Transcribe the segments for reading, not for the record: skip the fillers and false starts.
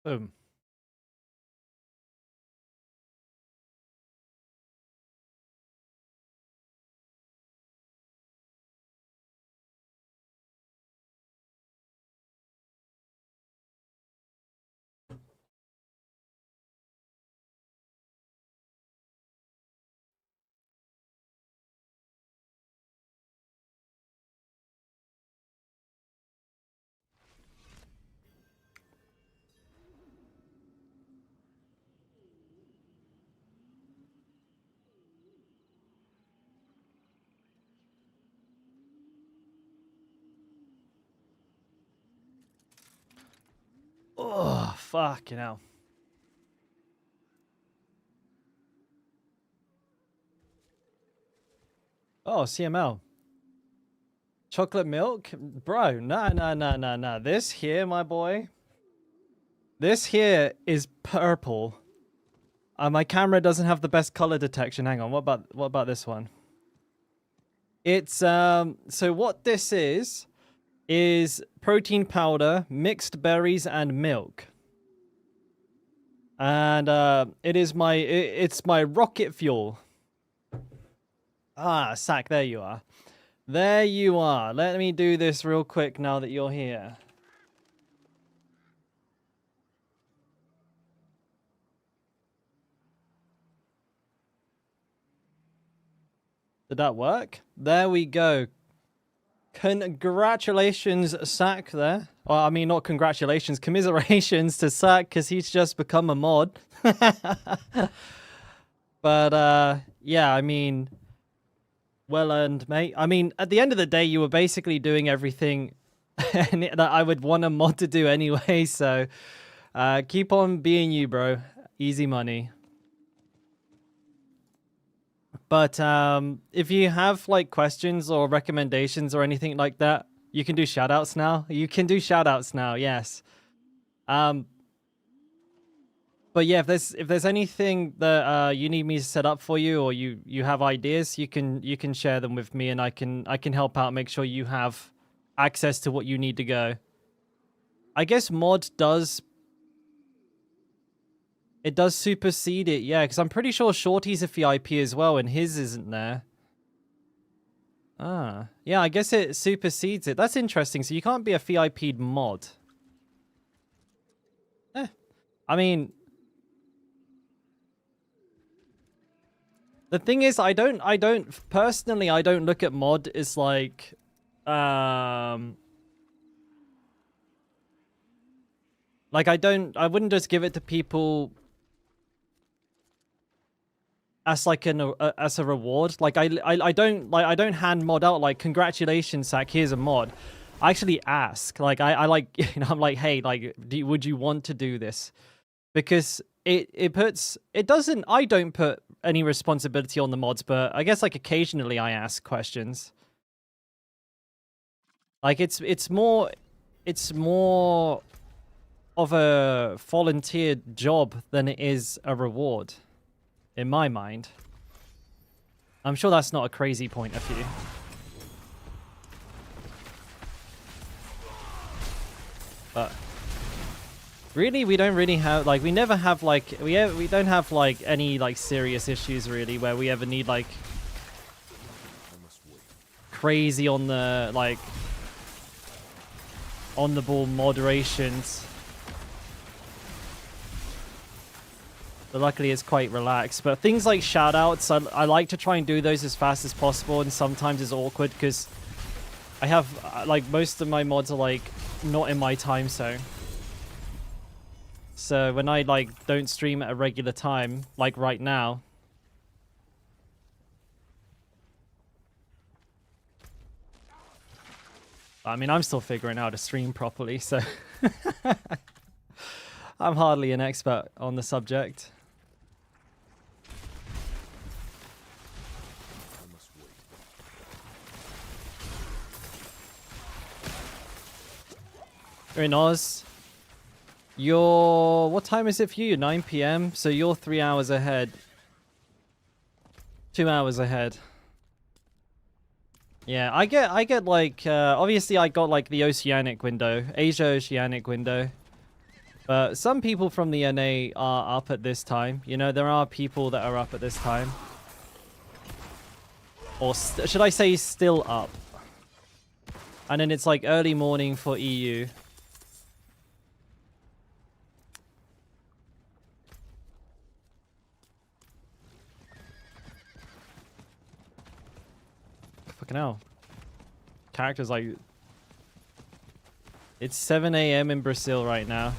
Boom. Oh, fucking hell. Oh, CML. Chocolate milk? Bro, no. This here, my boy. This here is purple. My camera doesn't have the best color detection. Hang on, what about this one? It's so what this is protein powder, mixed berries, and milk. And it's my rocket fuel. Ah, Sack, there you are. There you are. Let me do this real quick now that you're here. Did that work? There we go. Congratulations, Sack, there. Well, I mean, not congratulations. Commiserations to Sack, because he's just become a mod. But, yeah, I mean, well earned, mate. I mean, at the end of the day, you were basically doing everything that I would want a mod to do anyway, so keep on being you, bro. Easy money. But if you have like questions or recommendations or anything like that, you can do shoutouts now. You can do shoutouts now, yes. But yeah, if there's anything that you need me to set up for you, or you have ideas, you can share them with me, and I can help out, make sure you have access to what you need to go. I guess mod does. It does supersede it, yeah, because I'm pretty sure Shorty's a VIP as well, and his isn't there. Ah, yeah, I guess it supersedes it. That's interesting. So you can't be a VIP'd mod. I mean, the thing is, I don't personally, I don't look at mod as like, I wouldn't just give it to people as like as a reward. Like I don't hand mod out like, congratulations, Zach, here's a mod. I actually ask, like I like, you know, I'm like, hey, like, would you want to do this? Because I don't put any responsibility on the mods, but I guess like occasionally I ask questions. Like it's more of a volunteered job than it is a reward, in my mind. I'm sure that's not a crazy point of view. But really, we don't really have, like, we never have, like, we don't have, like, any, like, serious issues, really, where we ever need, like, crazy on the, like, on the ball moderations. But luckily, it's quite relaxed. But things like shoutouts, I like to try and do those as fast as possible, and sometimes it's awkward because I have, like, most of my mods are, like, not in my time zone. So when I, like, don't stream at a regular time, like right now, I mean, I'm still figuring out how to stream properly, so I'm hardly an expert on the subject. You're in Oz. What time is it for you? 9 PM? So you're 3 hours ahead. 2 hours ahead. Yeah, I get like, obviously I got like the Oceanic window, Asia Oceanic window. But some people from the NA are up at this time. You know, there are people that are up at this time. Or should I say still up? And then it's like early morning for EU. Fucking hell. Characters like... It's 7 a.m. in Brazil right now.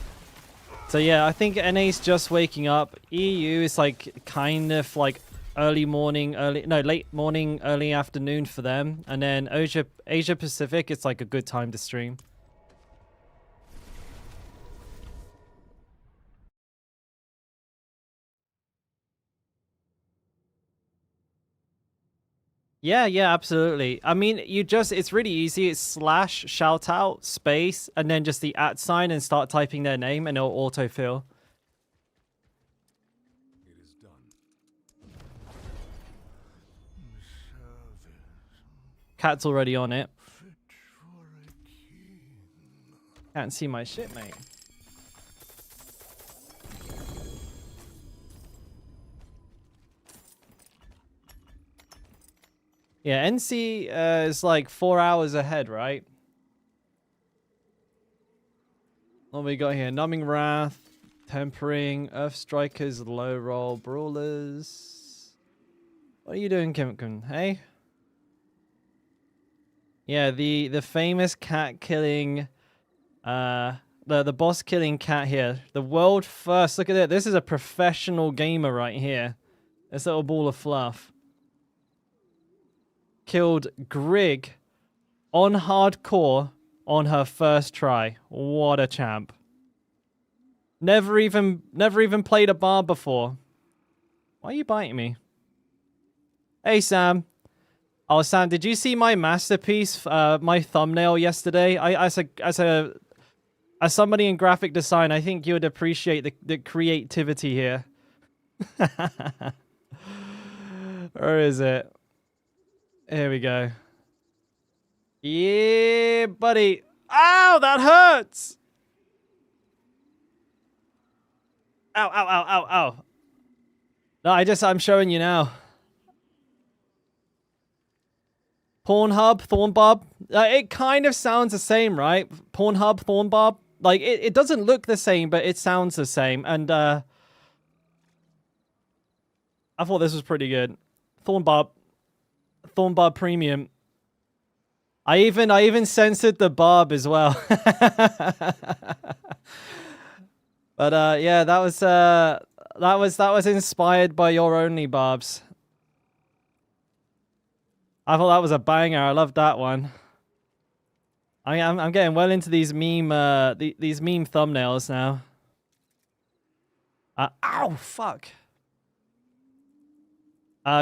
So yeah, I think NA's just waking up. EU is like kind of like late morning, early afternoon for them. And then Asia Pacific, it's like a good time to stream. Yeah, yeah, absolutely. I mean, it's really easy. It's slash shout out space and then just the @ sign and start typing their name and it'll autofill. It is done. Cat's already on it. Can't see my shit, mate. Yeah, NC is like 4 hours ahead, right? What we got here? Numbing Wrath, Tempering, Earth Strikers, Low Roll, Brawlers. What are you doing, Kimkun? Hey? Yeah, the famous cat killing, the boss killing cat here. The world first. Look at it. This is a professional gamer right here. This little ball of fluff. Killed Grig on hardcore on her first try. What a champ. Never even played a bar before. Why are you biting me? Hey, Sam. Oh, Sam, did you see my masterpiece, my thumbnail yesterday? As somebody in graphic design, I think you would appreciate the creativity here. Where is it? Here we go. Yeah, buddy. Ow, that hurts. Ow, ow, ow, ow, ow. No, I'm showing you now. Pornhub, Thornbob. It kind of sounds the same, right? Pornhub, Thornbob. Like, it doesn't look the same, but it sounds the same. And, I thought this was pretty good. Thornbob Premium. I even censored the Barb as well. But yeah, that was inspired by your only Barbs. I thought that was a banger. I love that one. I'm getting well into these meme thumbnails now. Ow, fuck.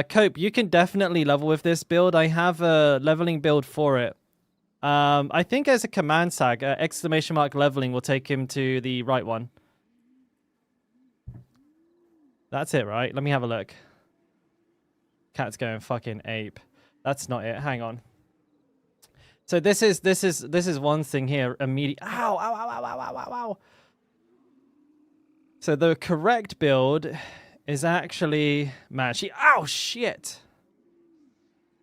Cope, you can definitely level with this build. I have a leveling build for it. I think as a command tag, ! leveling will take him to the right one. That's it, right? Let me have a look. Cat's going fucking ape. That's not it. Hang on. So this is one thing here. Immediate. Ow, ow, ow, ow, ow, ow, ow, ow. So the correct build is actually... Man, ow, shit.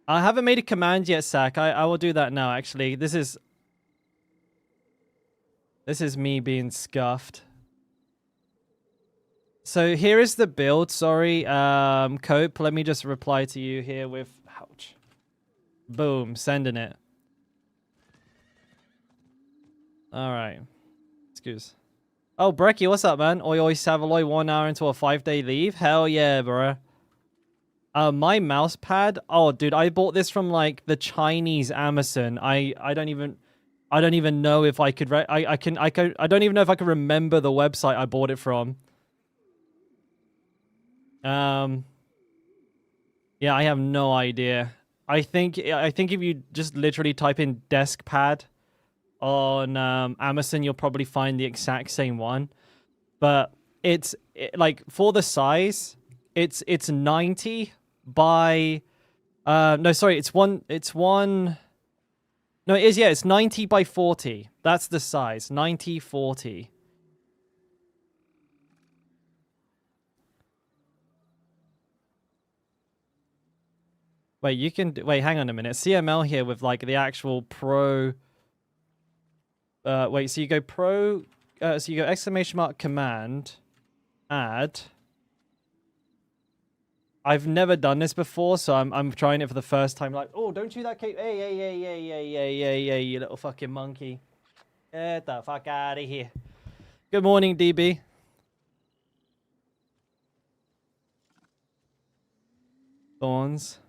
I haven't made a command yet, Sack. I will do that now, actually. This is me being scuffed. So here is the build. Sorry, Cope. Let me just reply to you here with... Ouch. Boom. Sending it. Alright. Excuse. Oh, Brecky, what's up, man? Oi, oi, Savaloy, 1 hour into a 5-day leave? Hell yeah, bro. My mouse pad. Oh, dude, I bought this from like the Chinese Amazon. I don't even know if I could. I don't even know if I can remember the website I bought it from. Yeah, I have no idea. I think if you just literally type in desk pad on Amazon, you'll probably find the exact same one. But it's like for the size, it's 90 by no, sorry, it's 90 by 40. That's the size. 90 40. Wait, you can wait. Hang on a minute. CML here with like the actual pro. Wait. So you go pro. So you go exclamation mark command, add. I've never done this before, so I'm trying it for the first time. Like, oh, don't you that cape? Hey, you little fucking monkey. Get the fuck out of here. Good morning, DB. Thorns.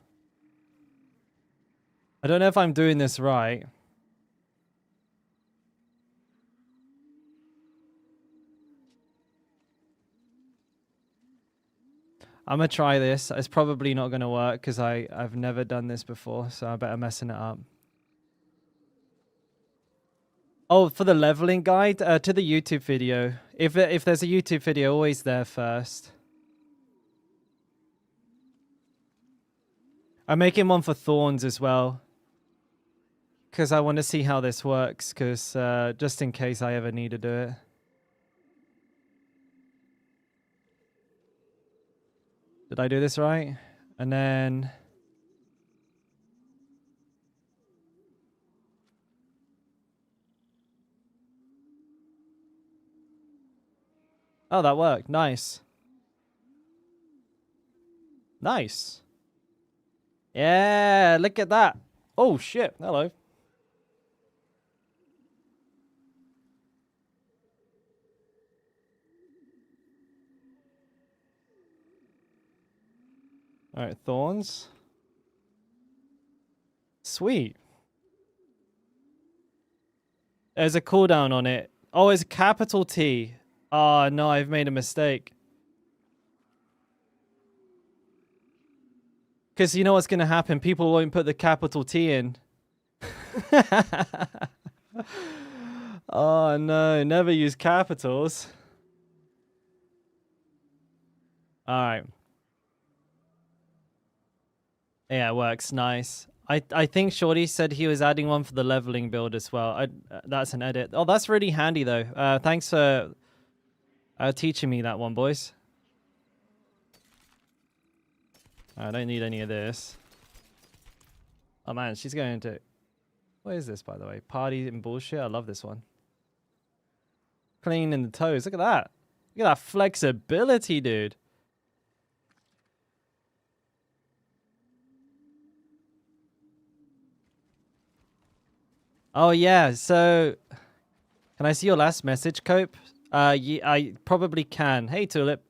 I don't know if I'm doing this right. I'm gonna try this. It's probably not gonna work because I've never done this before, so I better messing it up. Oh, for the leveling guide to the YouTube video. If there's a YouTube video, always there first. I'm making one for Thorns as well. Because I want to see how this works, because just in case I ever need to do it. Did I do this right? And then... Oh, that worked. Nice. Nice. Yeah, look at that. Oh, shit. Hello. All right, Thorns. Sweet. There's a cooldown on it. Oh, it's capital T. Oh, no, I've made a mistake. Because you know what's going to happen? People won't put the capital T in. Oh, no. Never use capitals. All right. Yeah, it works. Nice. I think Shorty said he was adding one for the leveling build as well. That's an edit. Oh, that's really handy, though. Thanks for teaching me that one, boys. I don't need any of this. Oh, man, she's going to... What is this, by the way? Party and bullshit? I love this one. Clean in the toes. Look at that. Look at that flexibility, dude. Oh, yeah. So, can I see your last message, Cope? Yeah, I probably can. Hey, Tulip.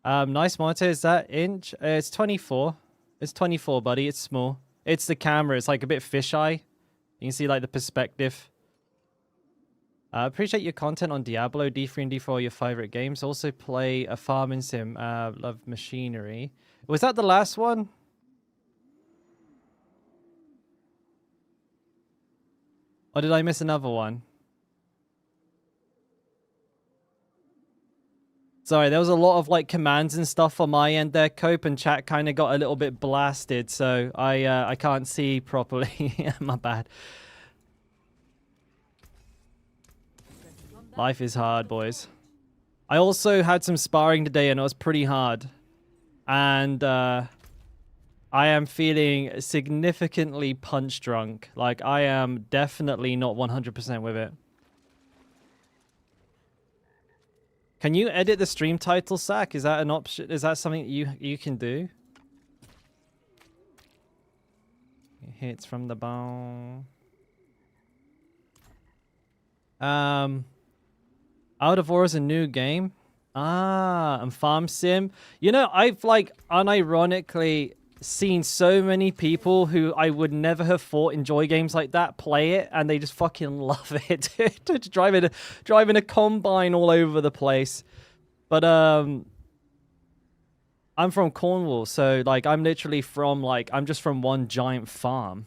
Nice monitor. Is that inch? It's 24. It's 24, buddy. It's small. It's the camera. It's like a bit fisheye. You can see like the perspective. Appreciate your content on Diablo, D3 and D4 are your favorite games. Also play a farming sim. Love machinery. Was that the last one? Or did I miss another one? Sorry, there was a lot of like commands and stuff on my end there, Cope, and chat kind of got a little bit blasted, so I can't see properly. My bad. Life is hard, boys. I also had some sparring today, and it was pretty hard. And I am feeling significantly punch drunk. Like, I am definitely not 100% with it. Can you edit the stream title, Sack? Is that an option? Is that something you can do? Hits from the bone. Out of War is a new game. Ah, and Farm Sim. You know, I've like unironically seen so many people who I would never have thought enjoy games like that play it, and they just fucking love it. Dude. driving a combine all over the place. But I'm from Cornwall, so like I'm literally from like I'm just from one giant farm.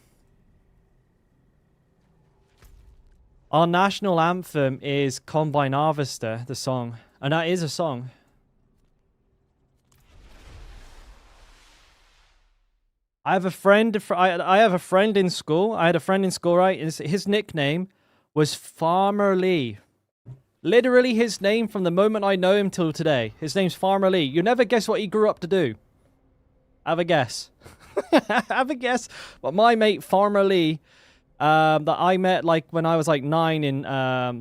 Our national anthem is Combine Harvester, the song. And that is a song. I have a friend. I have a friend in school. I had a friend in school, right? His nickname was Farmer Lee. Literally his name from the moment I know him till today. His name's Farmer Lee. You never guess what he grew up to do. Have a guess. Have a guess what my mate Farmer Lee, that I met like when I was like 9 in when I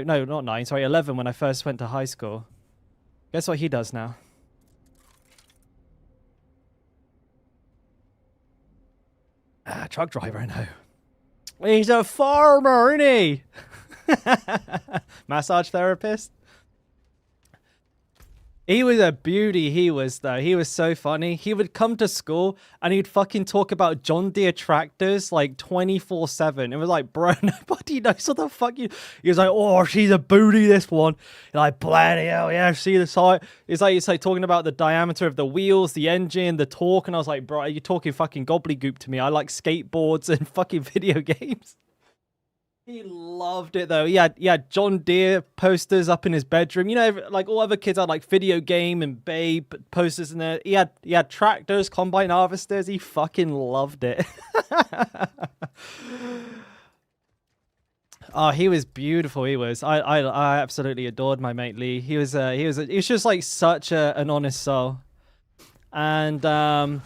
no not 9 sorry 11 when I first went to high school. Guess what he does now? Truck driver now. He's a farmer, isn't he? Massage therapist. He was a beauty, he was, though. He was so funny. He would come to school and he'd fucking talk about John Deere tractors like 24/7. It was like, bro, nobody knows what the fuck you... He was like, oh, she's a booty, this one. You're like, bloody hell, yeah, see the side. It's like talking about the diameter of the wheels, the engine, the torque. And I was like, bro, are you talking fucking gobbledygook to me? I like skateboards and fucking video games. He loved it though. He had John Deere posters up in his bedroom. You know, like all other kids had like video game and Babe posters in there. He had tractors, combine harvesters. He fucking loved it. Oh, he was beautiful. He was. I absolutely adored my mate Lee. He was just like such an honest soul. And I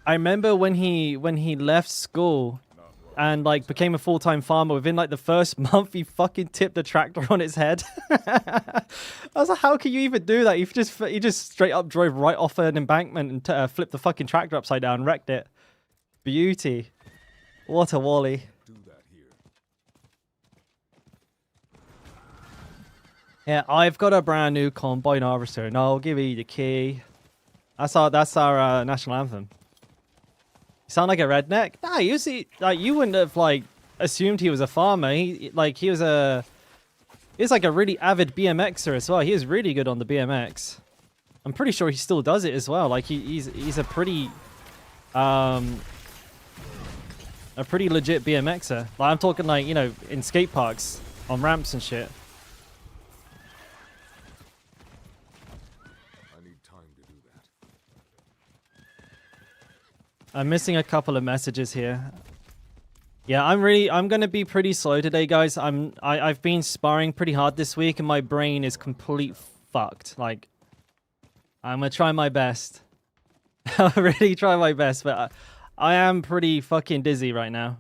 remember when he left school and like became a full-time farmer, within like the first month he fucking tipped the tractor on its head. I was like, how can you even do that? He just straight up drove right off an embankment and flipped the fucking tractor upside down and wrecked it. Beauty. What a wally. Yeah, I've got a brand new combine harvester and I'll give you the key. That's our national anthem. You sound like a redneck? Nah, you see, like you wouldn't have like assumed he was a farmer. He was like a really avid BMXer as well. He was really good on the BMX. I'm pretty sure he still does it as well. Like he's a pretty legit BMXer. Like I'm talking like, you know, in skate parks on ramps and shit. I'm missing a couple of messages here. Yeah, I'm gonna be pretty slow today, guys. I've been sparring pretty hard this week and my brain is complete fucked. Like, I'm gonna try my best. I'll really try my best, but I am pretty fucking dizzy right now.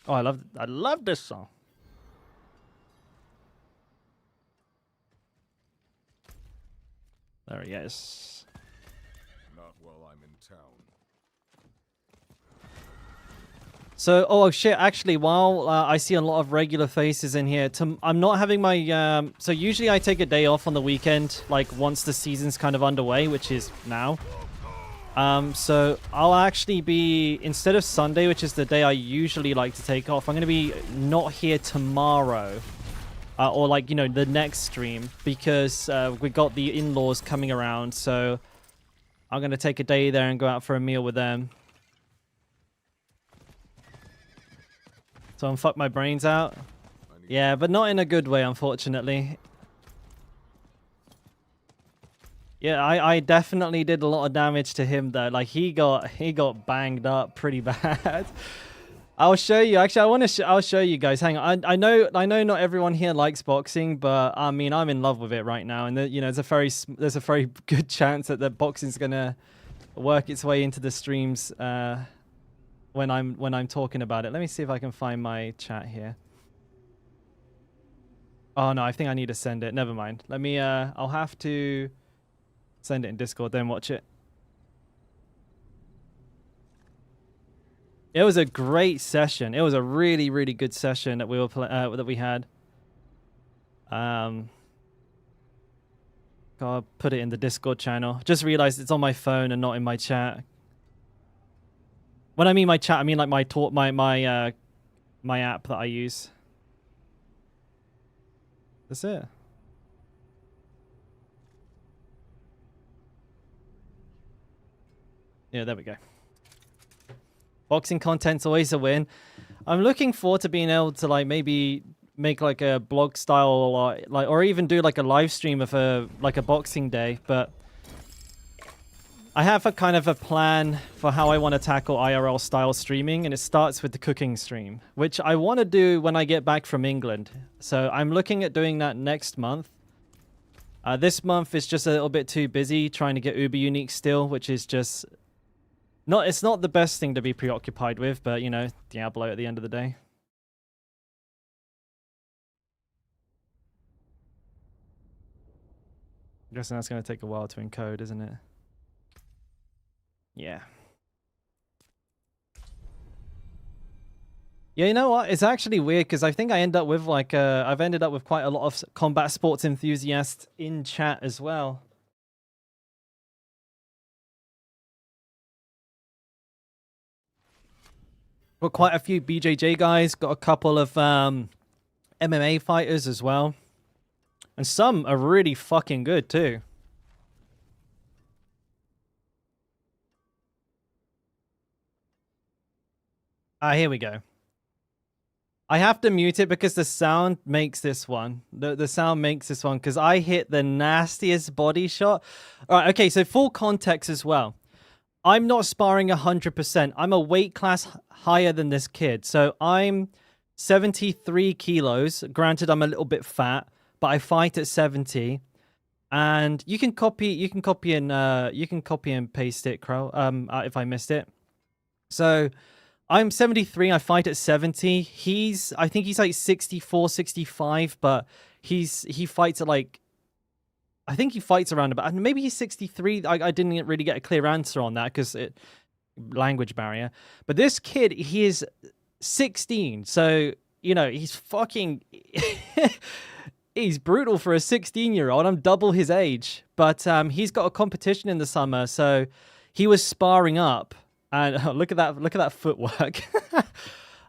Oh, I love this song. There he is. Not while I'm in town. So, oh shit, actually, while I see a lot of regular faces in here, I'm not having my, so usually I take a day off on the weekend, like once the season's kind of underway, which is now. So I'll actually be, instead of Sunday, which is the day I usually like to take off, I'm going to be not here tomorrow. Or like, you know, the next stream, because we got the in-laws coming around, so I'm going to take a day there and go out for a meal with them. So I'm fuck my brains out. Yeah, but not in a good way, unfortunately. Yeah, I definitely did a lot of damage to him though. Like he got banged up pretty bad. I'll show you. Actually, I'll show you guys. Hang on. I know not everyone here likes boxing, but I mean I'm in love with it right now, and you know there's a very good chance that the boxing's gonna work its way into the streams when I'm talking about it. Let me see if I can find my chat here. Oh no, I think I need to send it. Never mind. Let me. I'll have to send it in Discord, then watch it. It was a great session. It was a really, really good session that we had. I'll put it in the Discord channel. Just realized it's on my phone and not in my chat. When I mean my chat, I mean like my app that I use. That's it. Yeah, there we go. Boxing content's always a win. I'm looking forward to being able to like maybe make like a blog style or even do like a live stream of a boxing day, but I have a kind of a plan for how I want to tackle IRL style streaming, and it starts with the cooking stream, which I want to do when I get back from England. So I'm looking at doing that next month. This month is just a little bit too busy trying to get Uber Unique still, which is just not. It's not the best thing to be preoccupied with, but you know, Diablo at the end of the day. I'm guessing that's going to take a while to encode, isn't it? Yeah. Yeah, you know what? It's actually weird because I think I end up with like I've ended up with quite a lot of combat sports enthusiasts in chat as well. Got quite a few BJJ guys. Got a couple of MMA fighters as well, and some are really fucking good too. Here we go. I have to mute it because the sound makes this one. The sound makes this one because I hit the nastiest body shot. All right, okay, so full context as well. I'm not sparring 100%. I'm a weight class higher than this kid. So I'm 73 kilos. Granted, I'm a little bit fat, but I fight at 70. And you can copy and paste it, Crow, if I missed it. So I'm 73, I fight at 70. I think he's like 64, 65, but he fights at like, I think he fights around about, maybe he's 63. I didn't really get a clear answer on that because language barrier. But this kid, he is 16. So, you know, he's fucking, he's brutal for a 16-year-old. I'm double his age. But he's got a competition in the summer. So he was sparring up. And look at that footwork.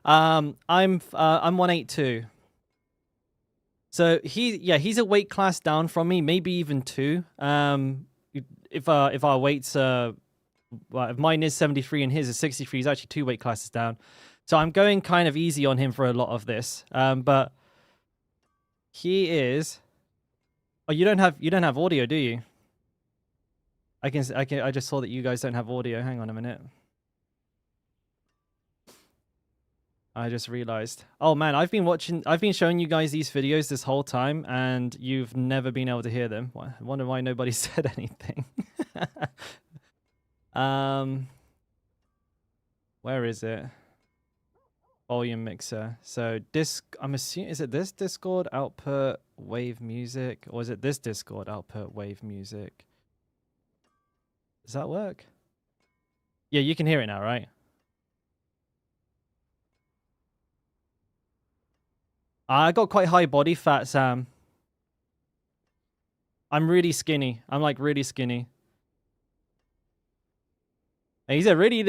I'm 182. So he's a weight class down from me, maybe even 2. If our weights well, if mine is 73 and his is 63, he's actually 2 weight classes down. So I'm going kind of easy on him for a lot of this. But he is. Oh, you don't have audio, do you? I just saw that you guys don't have audio. Hang on a minute. I just realized. Oh man, I've been showing you guys these videos this whole time, and you've never been able to hear them. I wonder why nobody said anything. Where is it? Volume mixer. So I'm assuming, is it this Discord output wave music, or is it this Discord output wave music? Does that work? Yeah, you can hear it now, right? I got quite high body fat, Sam. I'm really skinny. I'm like really skinny. And he's really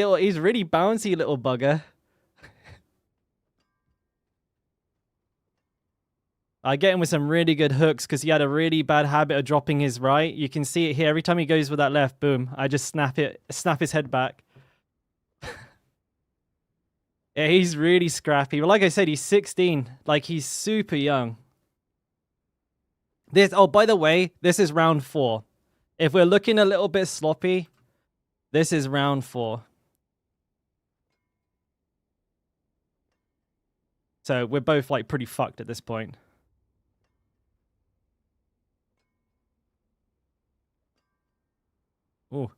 bouncy little bugger. I get him with some really good hooks because he had a really bad habit of dropping his right. You can see it here. Every time he goes with that left, boom, I just snap his head back. Yeah, he's really scrappy. But like I said, he's 16. Like, he's super young. Oh, by the way, this is round 4. If we're looking a little bit sloppy, this is round 4. So we're both like pretty fucked at this point. Oh,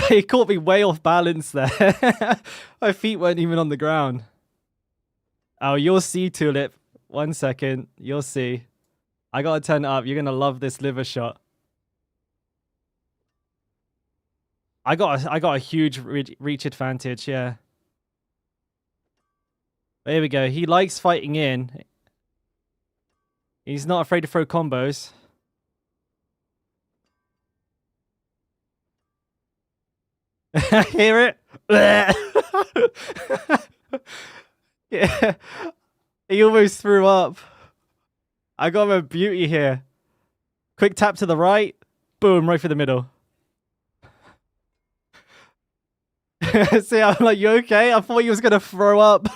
he caught me way off balance there. My feet weren't even on the ground. Oh, you'll see, Tulip. 1 second. You'll see. I gotta turn it up. You're gonna love this liver shot. I got a huge reach advantage, yeah. There we go. He likes fighting in. He's not afraid to throw combos. Hear it? Yeah. He almost threw up. I got him a beauty here. Quick tap to the right. Boom, right for the middle. See, I'm like, you okay? I thought you was going to throw up.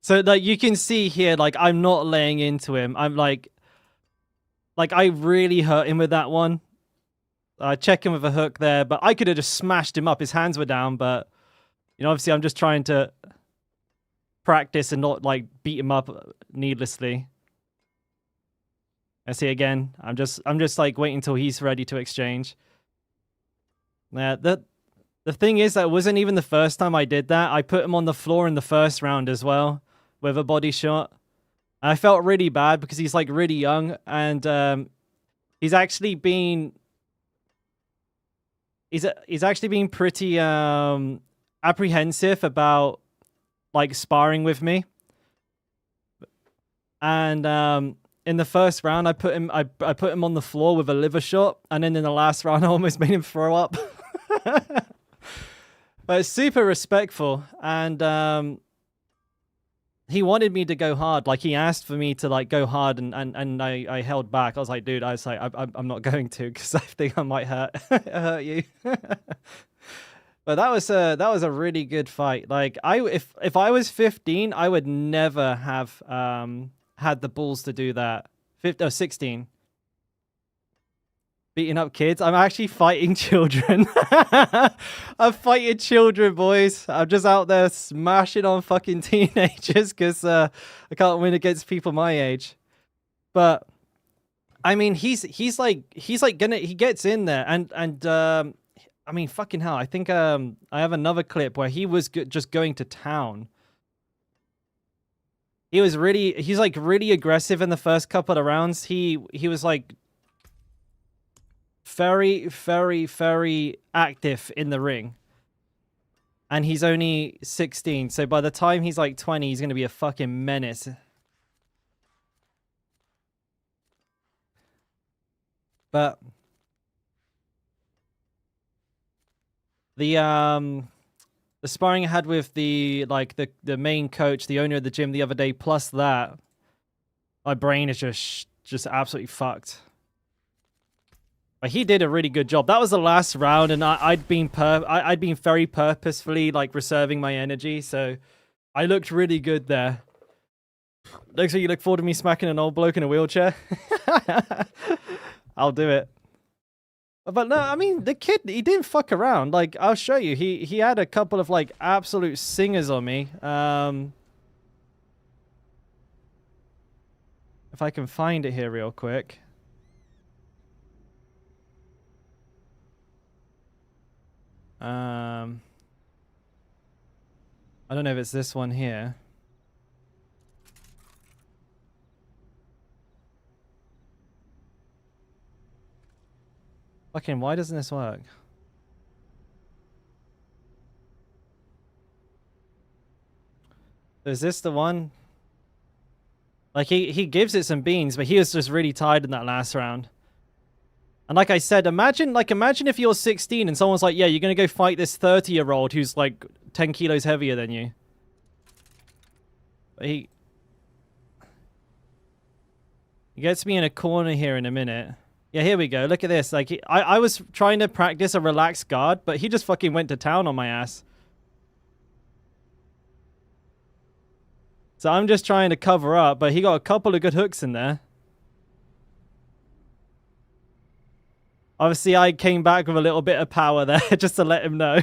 So like you can see here, like I'm not laying into him. I'm like I really hurt him with that one. I check him with a hook there, but I could have just smashed him up. His hands were down, but you know, obviously I'm just trying to practice and not like beat him up needlessly. I see again. I'm just like waiting until he's ready to exchange. Yeah, the thing is that wasn't even the first time I did that. I put him on the floor in the first round as well with a body shot. And I felt really bad because he's like really young and he's actually been he's actually been pretty apprehensive about like sparring with me. And in the first round I put him on the floor with a liver shot, and then in the last round I almost made him throw up. But it's super respectful, and he wanted me to go hard. Like he asked for me to like go hard, and I held back. I was like, dude, I'm not going to because I think I might hurt you. But that was a really good fight. Like if I was 15, I would never have had the balls to do that. 16. Beating up kids. I'm actually fighting children. I'm fighting children, boys. I'm just out there smashing on fucking teenagers because I can't win against people my age. But I mean, he gets in there and I mean, fucking hell. I think I have another clip where he was just going to town. He's like really aggressive in the first couple of rounds. He was like very, very, very active in the ring. And he's only 16. So by the time he's like 20, he's going to be a fucking menace. But the sparring I had with the main coach, the owner of the gym the other day, plus that, my brain is just absolutely fucked. But he did a really good job. That was the last round, and I'd been very purposefully like reserving my energy, so I looked really good there. Looks like you look forward to me smacking an old bloke in a wheelchair. I'll do it. But no, I mean the kid, he didn't fuck around. Like I'll show you. He had a couple of like absolute singers on me. If I can find it here real quick. I don't know if it's this one here. Fucking, why doesn't this work? Is this the one? Like he gives it some beans, but he was just really tired in that last round. And like I said, imagine if you're 16 and someone's like, yeah, you're going to go fight this 30-year-old who's like 10 kilos heavier than you. But he gets me in a corner here in a minute. Yeah, here we go. Look at this. Like I was trying to practice a relaxed guard, but he just fucking went to town on my ass. So I'm just trying to cover up, but he got a couple of good hooks in there. Obviously, I came back with a little bit of power there just to let him know.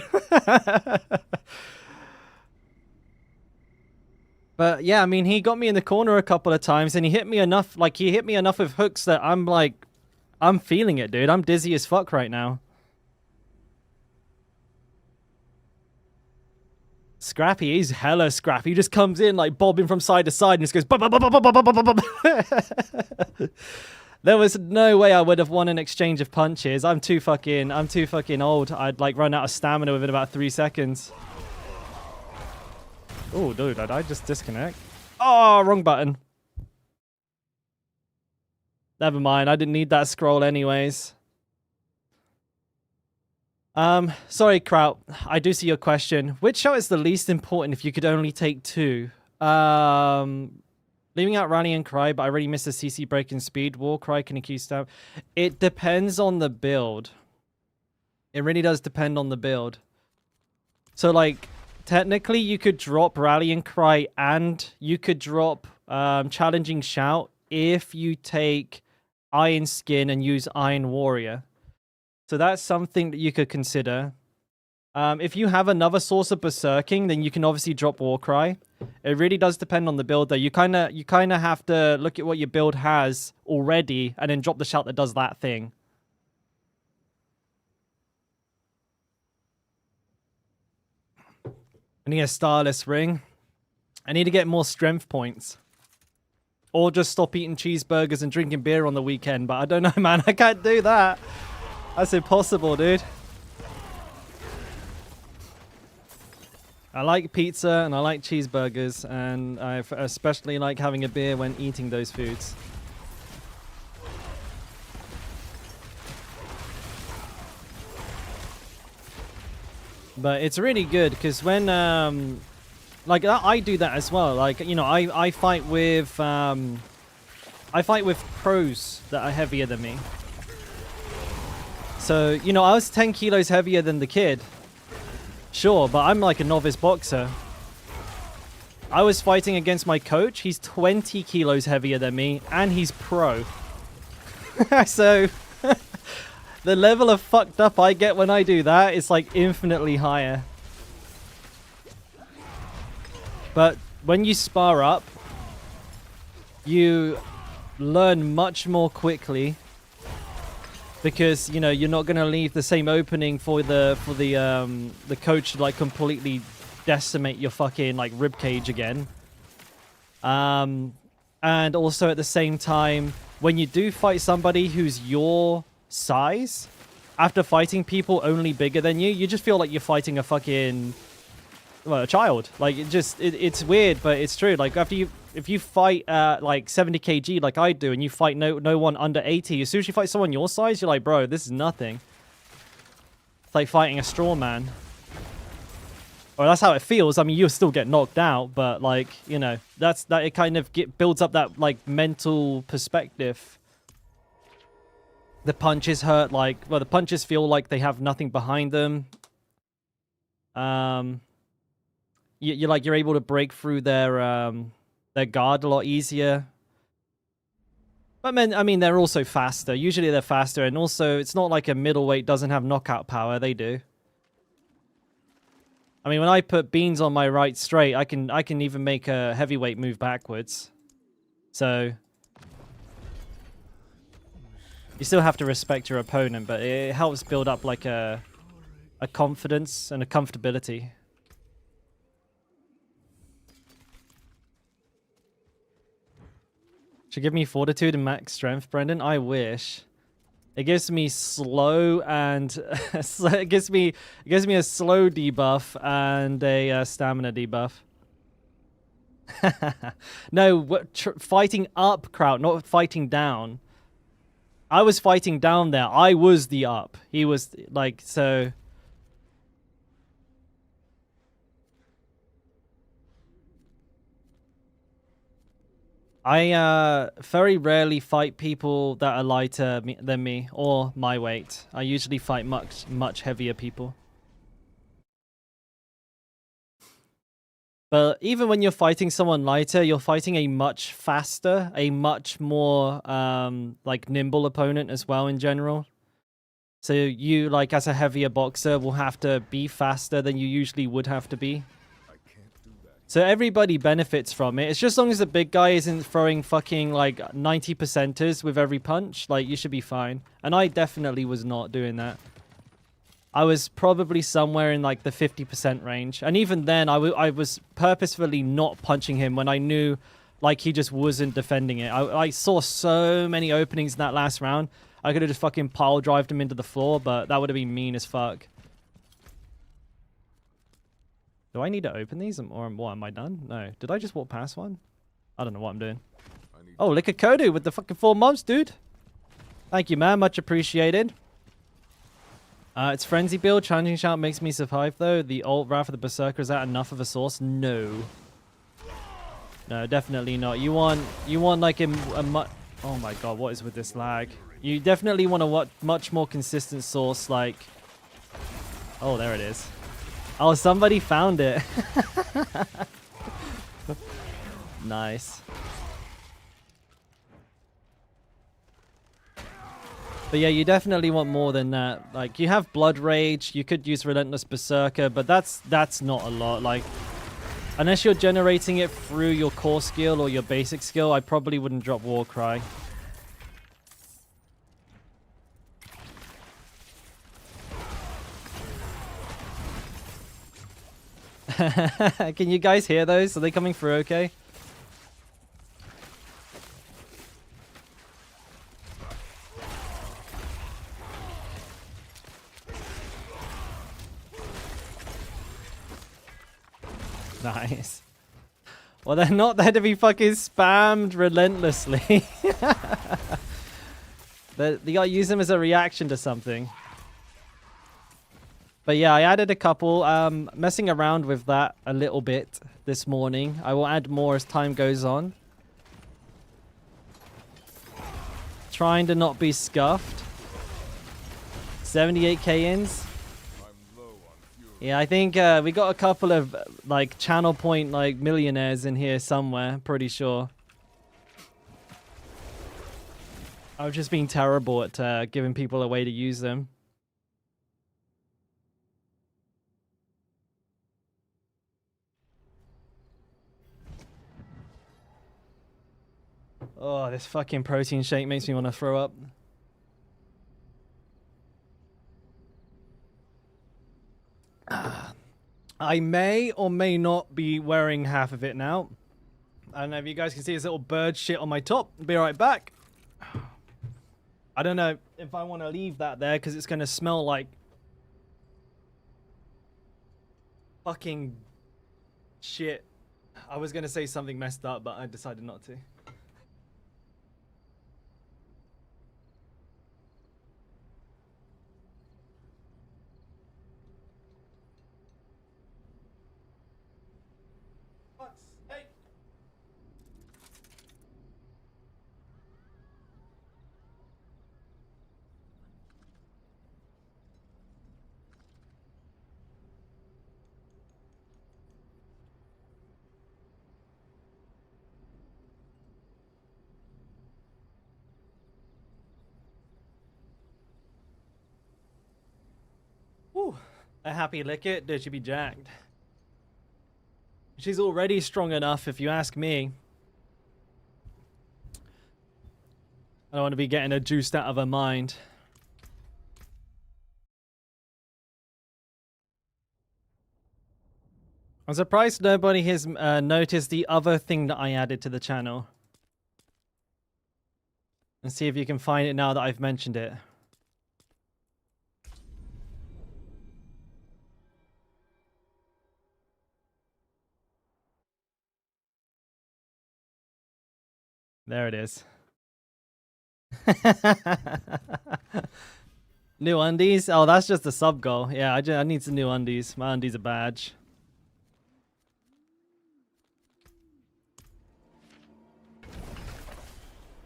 But yeah, I mean, he got me in the corner a couple of times and he hit me enough. Like, he hit me enough with hooks that I'm like, I'm feeling it, dude. I'm dizzy as fuck right now. Scrappy, he's hella scrappy. He just comes in like bobbing from side to side and just goes. There was no way I would have won an exchange of punches. I'm too fucking old. I'd like run out of stamina within about 3 seconds. Oh, dude, did I just disconnect? Oh, wrong button. Never mind. I didn't need that scroll anyways. Sorry, Kraut. I do see your question. Which shot is the least important if you could only take 2? Leaving out Rally and Cry, but I really miss the CC break in speed. War Cry can accuse stab. It depends on the build. It really does depend on the build. So, like, technically you could drop Rallying Cry and you could drop Challenging Shout if you take Iron Skin and use Iron Warrior. So that's something that you could consider. If you have another source of Berserking, then you can obviously drop Warcry. It really does depend on the build, though. You kind of have to look at what your build has already, and then drop the shout that does that thing. I need a Starless Ring. I need to get more strength points. Or just stop eating cheeseburgers and drinking beer on the weekend. But I don't know, man. I can't do that. That's impossible, dude. I like pizza and I like cheeseburgers. And I especially like having a beer when eating those foods. But it's really good because when... like, I do that as well. Like, you know, I fight with pros that are heavier than me. So, you know, I was 10 kilos heavier than the kid. Sure, but I'm like a novice boxer. I was fighting against my coach. He's 20 kilos heavier than me, and he's pro. So, the level of fucked up I get when I do that is like infinitely higher. But when you spar up, you learn much more quickly because you know you're not going to leave the same opening for the coach to like completely decimate your fucking like rib cage again. And also at the same time, when you do fight somebody who's your size, after fighting people only bigger than you, you just feel like you're fighting a fucking... well, a child. Like, it's weird, but it's true. Like, if you fight like 70 kg like I do, and you fight no one under 80, as soon as you fight someone your size, you're like, bro, this is nothing. It's like fighting a straw man. Or that's how it feels. I mean, you'll still get knocked out, but like, you know, that it kind of builds up that like mental perspective. The punches hurt like, well, the punches feel like they have nothing behind them. You're able to break through their guard a lot easier. But I mean, they're also faster. Usually they're faster, and also it's not like a middleweight doesn't have knockout power. They do. I mean, when I put beans on my right straight, I can even make a heavyweight move backwards. So you still have to respect your opponent, but it helps build up like a confidence and a comfortability. Should give me fortitude and max strength, Brendan. I wish. It gives me slow and it gives me a slow debuff and a stamina debuff. No, fighting up, Kraut, not fighting down. I was fighting down there. I was the up. He was like so. I very rarely fight people that are lighter than me or my weight. I usually fight much heavier people. But even when you're fighting someone lighter, you're fighting a much faster, a much more like nimble opponent as well in general. So you, like as a heavier boxer, will have to be faster than you usually would have to be. So everybody benefits from it. It's just as long as the big guy isn't throwing fucking like 90%ers with every punch, like you should be fine. And I definitely was not doing that. I was probably somewhere in like the 50% range. And even then, I was purposefully not punching him when I knew like he just wasn't defending it. I saw so many openings in that last round. I could have just fucking pile drived him into the floor, but that would have been mean as fuck. Do I need to open these, or what, am I done? No. Did I just walk past one? I don't know what I'm doing. Oh, Liquor Kodu with the fucking 4 months, dude. Thank you, man. Much appreciated. It's Frenzy build. Challenging Shout makes me survive, though. The ult Wrath of the Berserker, is that enough of a source? No. No, definitely not. You want like a oh my god, what is with this lag? You definitely want a much more consistent source, like... Oh, there it is. Oh, somebody found it. Nice. But yeah, you definitely want more than that. Like, you have Blood Rage, you could use Relentless Berserker, but that's not a lot. Like, unless you're generating it through your core skill or your basic skill, I probably wouldn't drop Warcry. Can you guys hear those? Are they coming through okay? Nice. Well, they're not there to be fucking spammed relentlessly. You gotta use them as a reaction to something. But yeah, I added a couple. Messing around with that a little bit this morning. I will add more as time goes on. Trying to not be scuffed. 78k ins. Yeah, I think we got a couple of like channel point like millionaires in here somewhere, pretty sure. I've just been terrible at giving people a way to use them. Oh, this fucking protein shake makes me want to throw up. I may or may not be wearing half of it now. I don't know if you guys can see this little bird shit on my top. Be right back. I don't know if I want to leave that there because it's going to smell like fucking shit. I was going to say something messed up, but I decided not to. Whew. A happy licket, dude, she'd be jacked. She's already strong enough, if you ask me. I don't want to be getting her juiced out of her mind. I'm surprised nobody has noticed the other thing that I added to the channel. And see if you can find it now that I've mentioned it. There it is. New undies? Oh, that's just a sub goal. Yeah, I need some new undies. My undies are badge.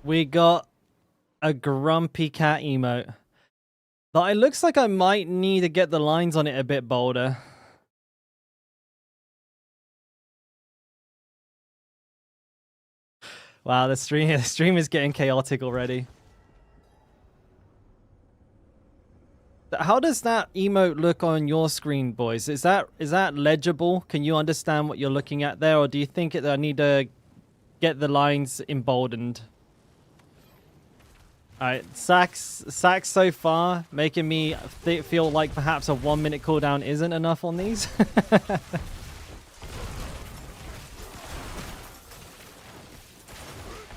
We got a grumpy cat emote. But it looks like I might need to get the lines on it a bit bolder. Wow, the stream is getting chaotic already. How does that emote look on your screen, boys? Is that legible? Can you understand what you're looking at there, or do you think I need to get the lines emboldened? Alright, Sax so far, making me feel like perhaps a 1 minute cooldown isn't enough on these.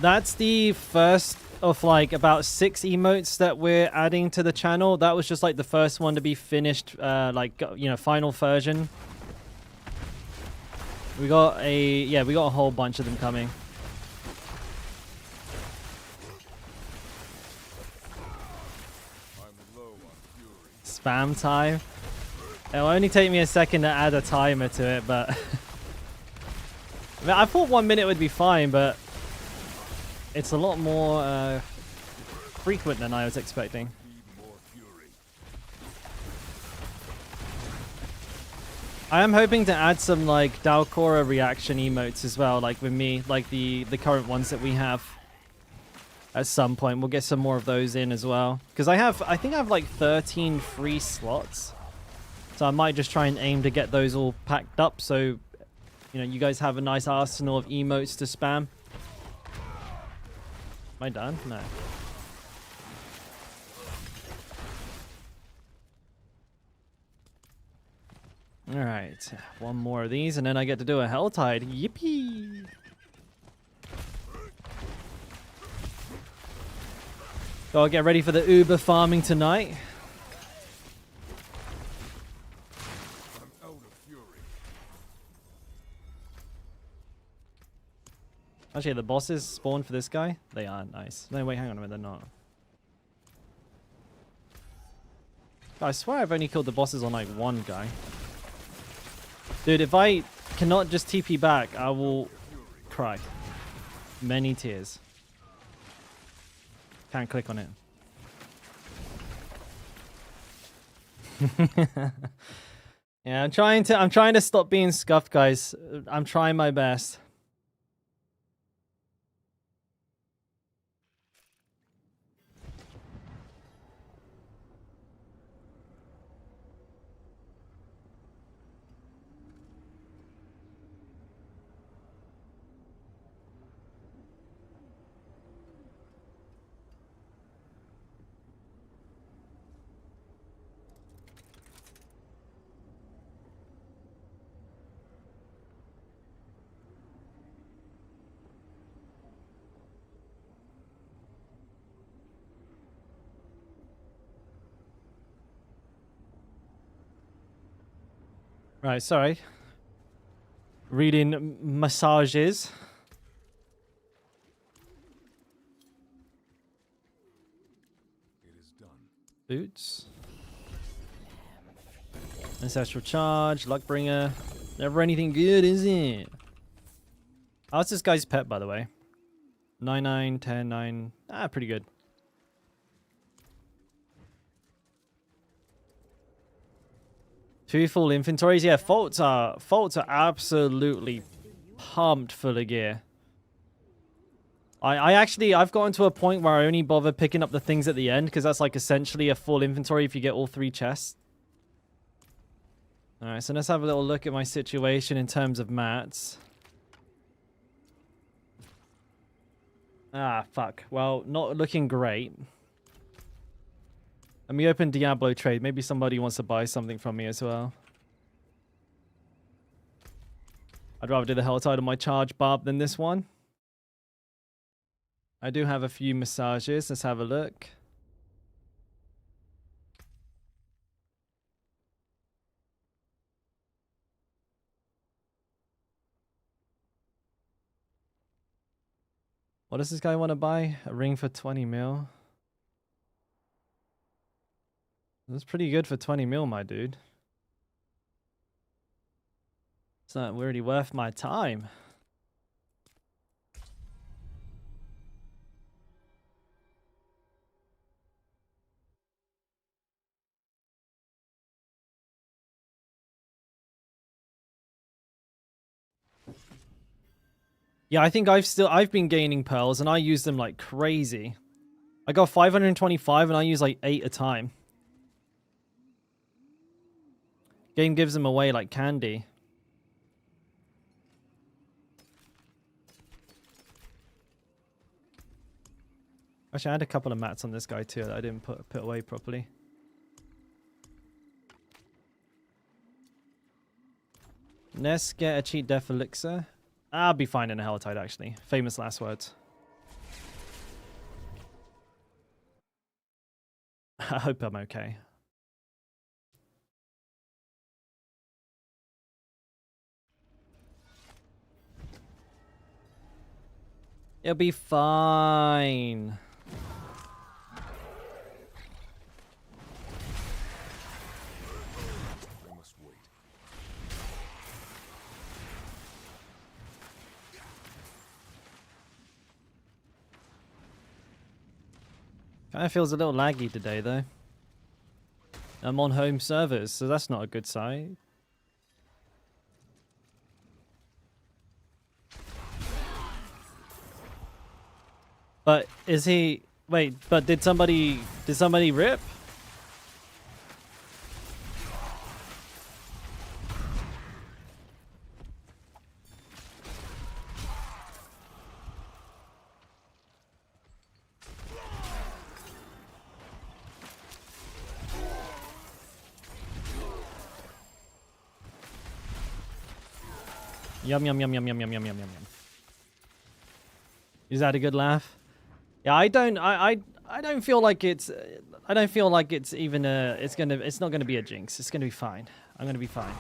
That's the first of like about 6 emotes that we're adding to the channel. That was just like the first one to be finished, like, you know, final version. We got a whole bunch of them coming. Spam time. It'll only take me a second to add a timer to it, but I mean, I thought 1 minute would be fine, but it's a lot more frequent than I was expecting. I am hoping to add some like Dalkora reaction emotes as well, like with me, like the current ones that we have. At some point, we'll get some more of those in as well. Because I think I have like 13 free slots. So I might just try and aim to get those all packed up so, you know, you guys have a nice arsenal of emotes to spam. Am I done? No. Alright, one more of these and then I get to do a Helltide. Yippee! Gotta get ready for the Uber farming tonight. I'm out of fury. Actually, the bosses spawn for this guy? They are nice. No, wait, hang on a minute, they're not. I swear I've only killed the bosses on like one guy. Dude, if I cannot just TP back, I will cry. Many tears. Can't click on it. Yeah, I'm trying to stop being scuffed, guys. I'm trying my best. Right, sorry. Reading massages. It is done. Boots. Ancestral charge, luckbringer. Never anything good, is it? How's this guy's pet, by the way? 9, 9, 10, 9. Ah, pretty good. Two full inventories. Yeah, faults are absolutely pumped full of gear. I've gotten to a point where I only bother picking up the things at the end because that's like essentially a full inventory if you get all 3 chests. Alright, so let's have a little look at my situation in terms of mats. Ah, fuck. Well, not looking great. Let me open Diablo trade. Maybe somebody wants to buy something from me as well. I'd rather do the Helltide on my charge barb than this one. I do have a few massages. Let's have a look. What does this guy want to buy? A ring for 20 mil. That's pretty good for 20 mil, my dude. It's not really worth my time. Yeah, I think I've been gaining pearls and I use them like crazy. I got 525 and I use like 8 a time. Game gives them away like candy. Actually, I had a couple of mats on this guy too that I didn't put away properly. Let's get a cheat death elixir. I'll be fine in a Helltide, actually. Famous last words. I hope I'm okay. It'll be fine. I must wait. Kind of feels a little laggy today, though. I'm on home servers, so that's not a good sign. But is he... Wait, but did somebody rip? Yum yum yum yum yum yum yum yum yum. Is that a good laugh? Yeah, I don't feel like it's even it's not gonna be a jinx. It's gonna be fine. I'm gonna be fine.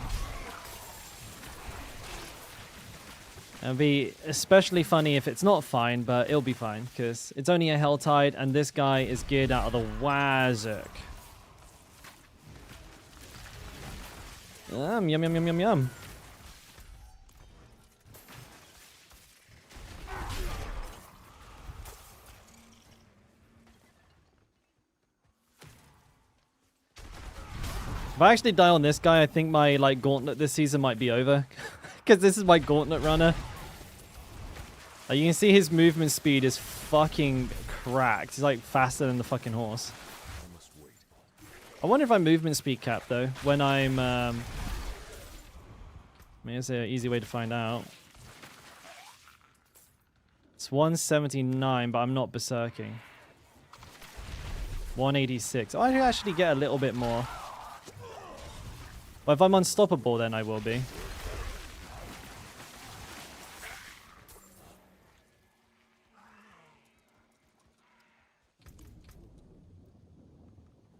It'll be especially funny if it's not fine, but it'll be fine because it's only a Helltide and this guy is geared out of the Wazerk. Yum yum yum yum yum. If I actually die on this guy, I think my like gauntlet this season might be over. Because this is my gauntlet runner. Like, you can see his movement speed is fucking cracked. He's like faster than the fucking horse. I wonder if I'm movement speed capped though. When I'm... I mean, there's an easy way to find out. It's 179, but I'm not berserking. 186. Oh, I actually get a little bit more. Well, if I'm unstoppable, then I will be.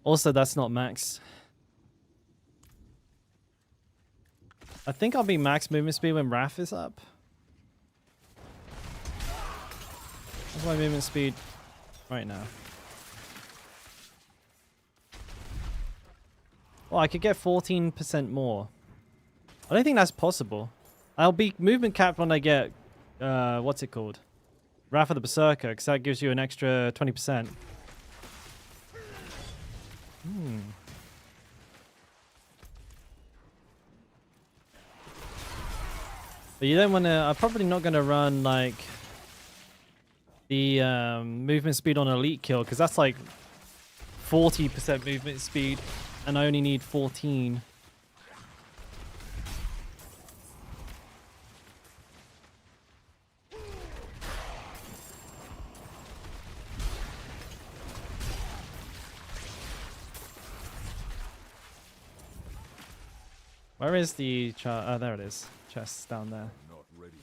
Also, that's not max. I think I'll be max movement speed when Wrath is up. What's my movement speed right now? Oh, I could get 14% more. I don't think that's possible. I'll be movement capped when I get, what's it called? Wrath of the Berserker, because that gives you an extra 20%. But you don't want to... I'm probably not going to run, like, the movement speed on elite kill, because that's like 40% movement speed. And I only need 14. Where is the chart? Oh, there it is. Chest's down there. Not ready yet.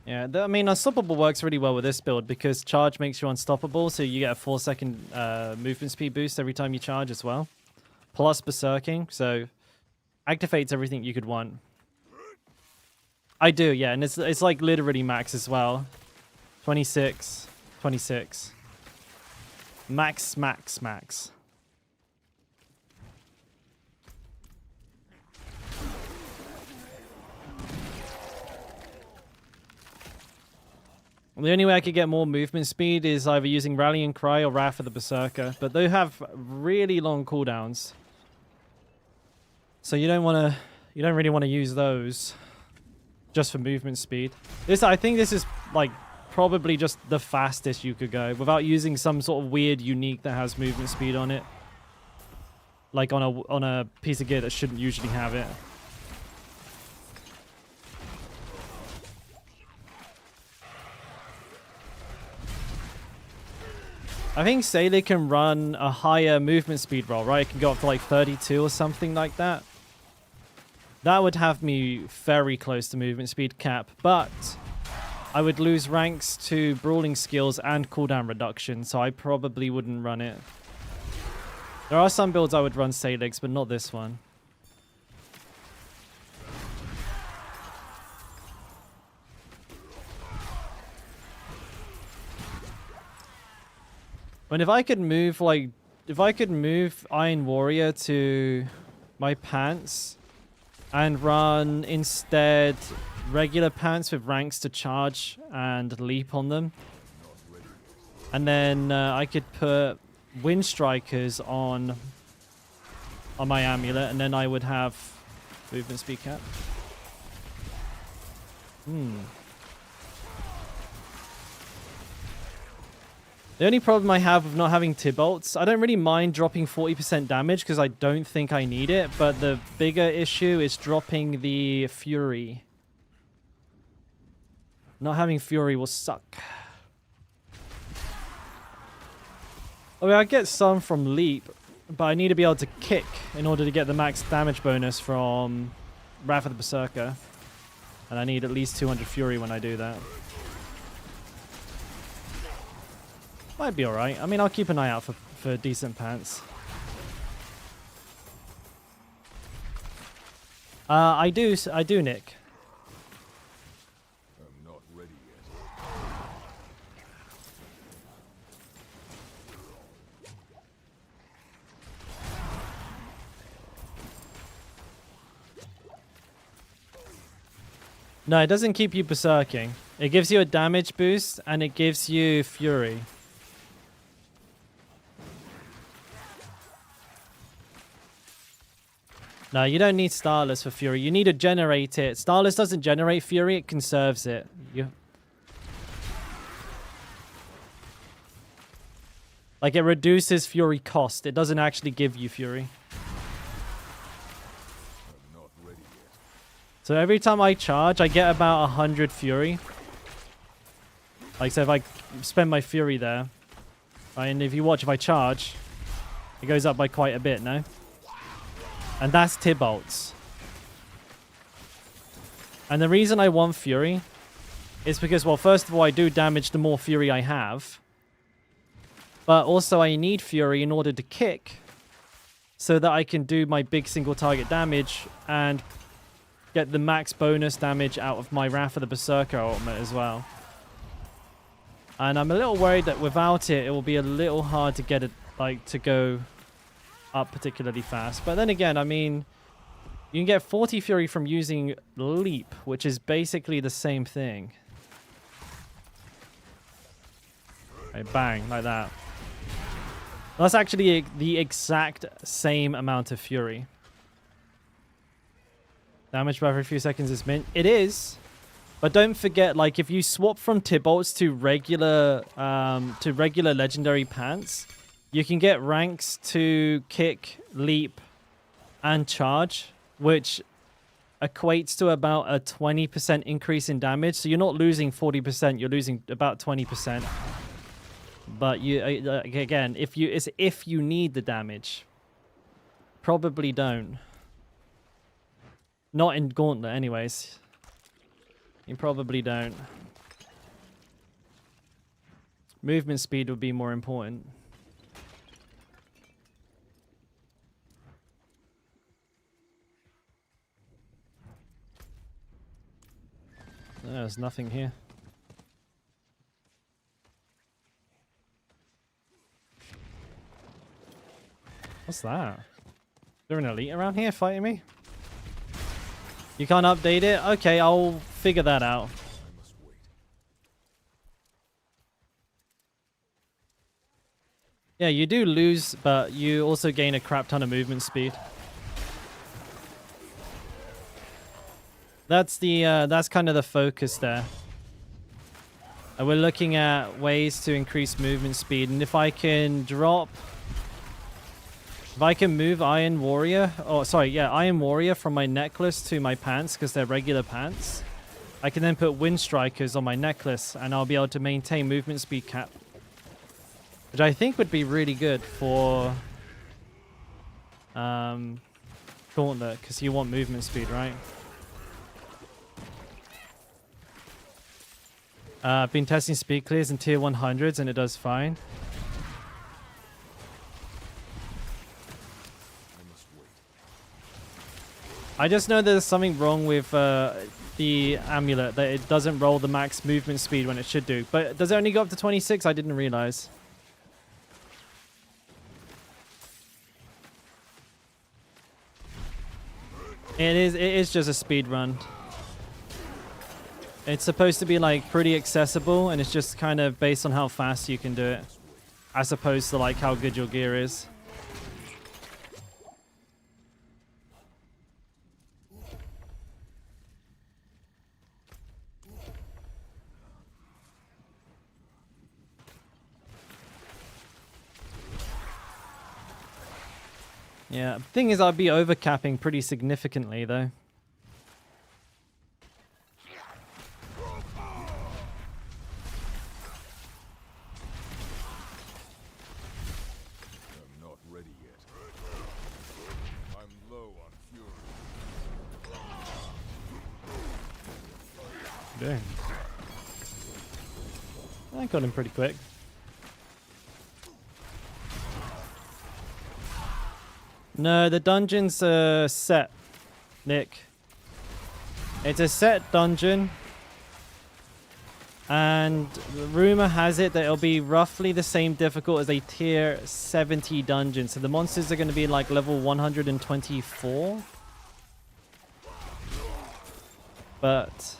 Yeah, I mean, Unstoppable works really well with this build because charge makes you unstoppable, so you get a 4-second movement speed boost every time you charge as well. Plus Berserking, so activates everything you could want. I do, yeah, and it's like literally max as well. 26, 26. Max, max, max. The only way I could get more movement speed is either using Rallying Cry or Wrath of the Berserker, but they have really long cooldowns. So you don't really want to use those just for movement speed. I think this is like probably just the fastest you could go without using some sort of weird unique that has movement speed on it. Like on a piece of gear that shouldn't usually have it. I think Sailor can run a higher movement speed roll, right? It can go up to like 32 or something like that. That would have me very close to movement speed cap, but I would lose ranks to brawling skills and cooldown reduction, so I probably wouldn't run it. There are some builds I would run Salix, but not this one. But if I could move, like, if I could move Iron Warrior to my pants and run instead regular pants with ranks to charge and leap on them, And then I could put Wind Strikers on my amulet, and then I would have movement speed cap. The only problem I have with not having Tibolts, I don't really mind dropping 40% damage because I don't think I need it, but the bigger issue is dropping the Fury. Not having Fury will suck. I mean, I get some from Leap, but I need to be able to kick in order to get the max damage bonus from Wrath of the Berserker. And I need at least 200 Fury when I do that. Might be alright. I mean, I'll keep an eye out for decent pants. I do, Nick. I'm not ready yet. No, it doesn't keep you berserking. It gives you a damage boost, and it gives you Fury. No, you don't need Starless for Fury. You need to generate it. Starless doesn't generate Fury, it conserves it. Like, it reduces Fury cost. It doesn't actually give you Fury. I'm not ready yet. So every time I charge, I get about 100 Fury. Like, so if I spend my Fury there, right, and if you watch, if I charge, it goes up by quite a bit, no? And that's Tibolts. And the reason I want Fury is because, well, first of all, I do damage the more Fury I have. But also I need Fury in order to kick so that I can do my big single target damage and get the max bonus damage out of my Wrath of the Berserker ultimate as well. And I'm a little worried that without it, it will be a little hard to get it, like, to go up particularly fast. But then again, I mean, you can get 40 Fury from using Leap, which is basically the same thing. Right, bang, like that. That's actually the exact same amount of Fury. Damage by every few seconds is mint. It is, but don't forget, like, if you swap from Tibolts to regular legendary pants, you can get ranks to kick, leap, and charge, which equates to about a 20% increase in damage. So you're not losing 40%, you're losing about 20%. But you again, if you need the damage, probably don't. Not in Gauntlet, anyways. You probably don't. Movement speed would be more important. There's nothing here. What's that? Is there an elite around here fighting me? You can't update it? Okay, I'll figure that out. I must wait. Yeah, you do lose, but you also gain a crap ton of movement speed. That's kind of the focus there. And we're looking at ways to increase movement speed, and if I can move Iron Warrior, Iron Warrior from my necklace to my pants, because they're regular pants, I can then put Wind Strikers on my necklace, and I'll be able to maintain movement speed cap. Which I think would be really good for Gauntlet, because you want movement speed, right? I've been testing speed clears in tier 100s, and it does fine. I just know there's something wrong with the amulet, that it doesn't roll the max movement speed when it should do. But does it only go up to 26? I didn't realize. It is just a speed run. It's supposed to be like pretty accessible, and it's just kind of based on how fast you can do it, as opposed to like how good your gear is. Yeah, the thing is I'd be overcapping pretty significantly though. I'm not ready yet. I'm low on fury. Dang. I got him pretty quick. No, the dungeon's set, Nick. It's a set dungeon. And rumor has it that it'll be roughly the same difficult as a tier 70 dungeon. So the monsters are going to be like level 124. But,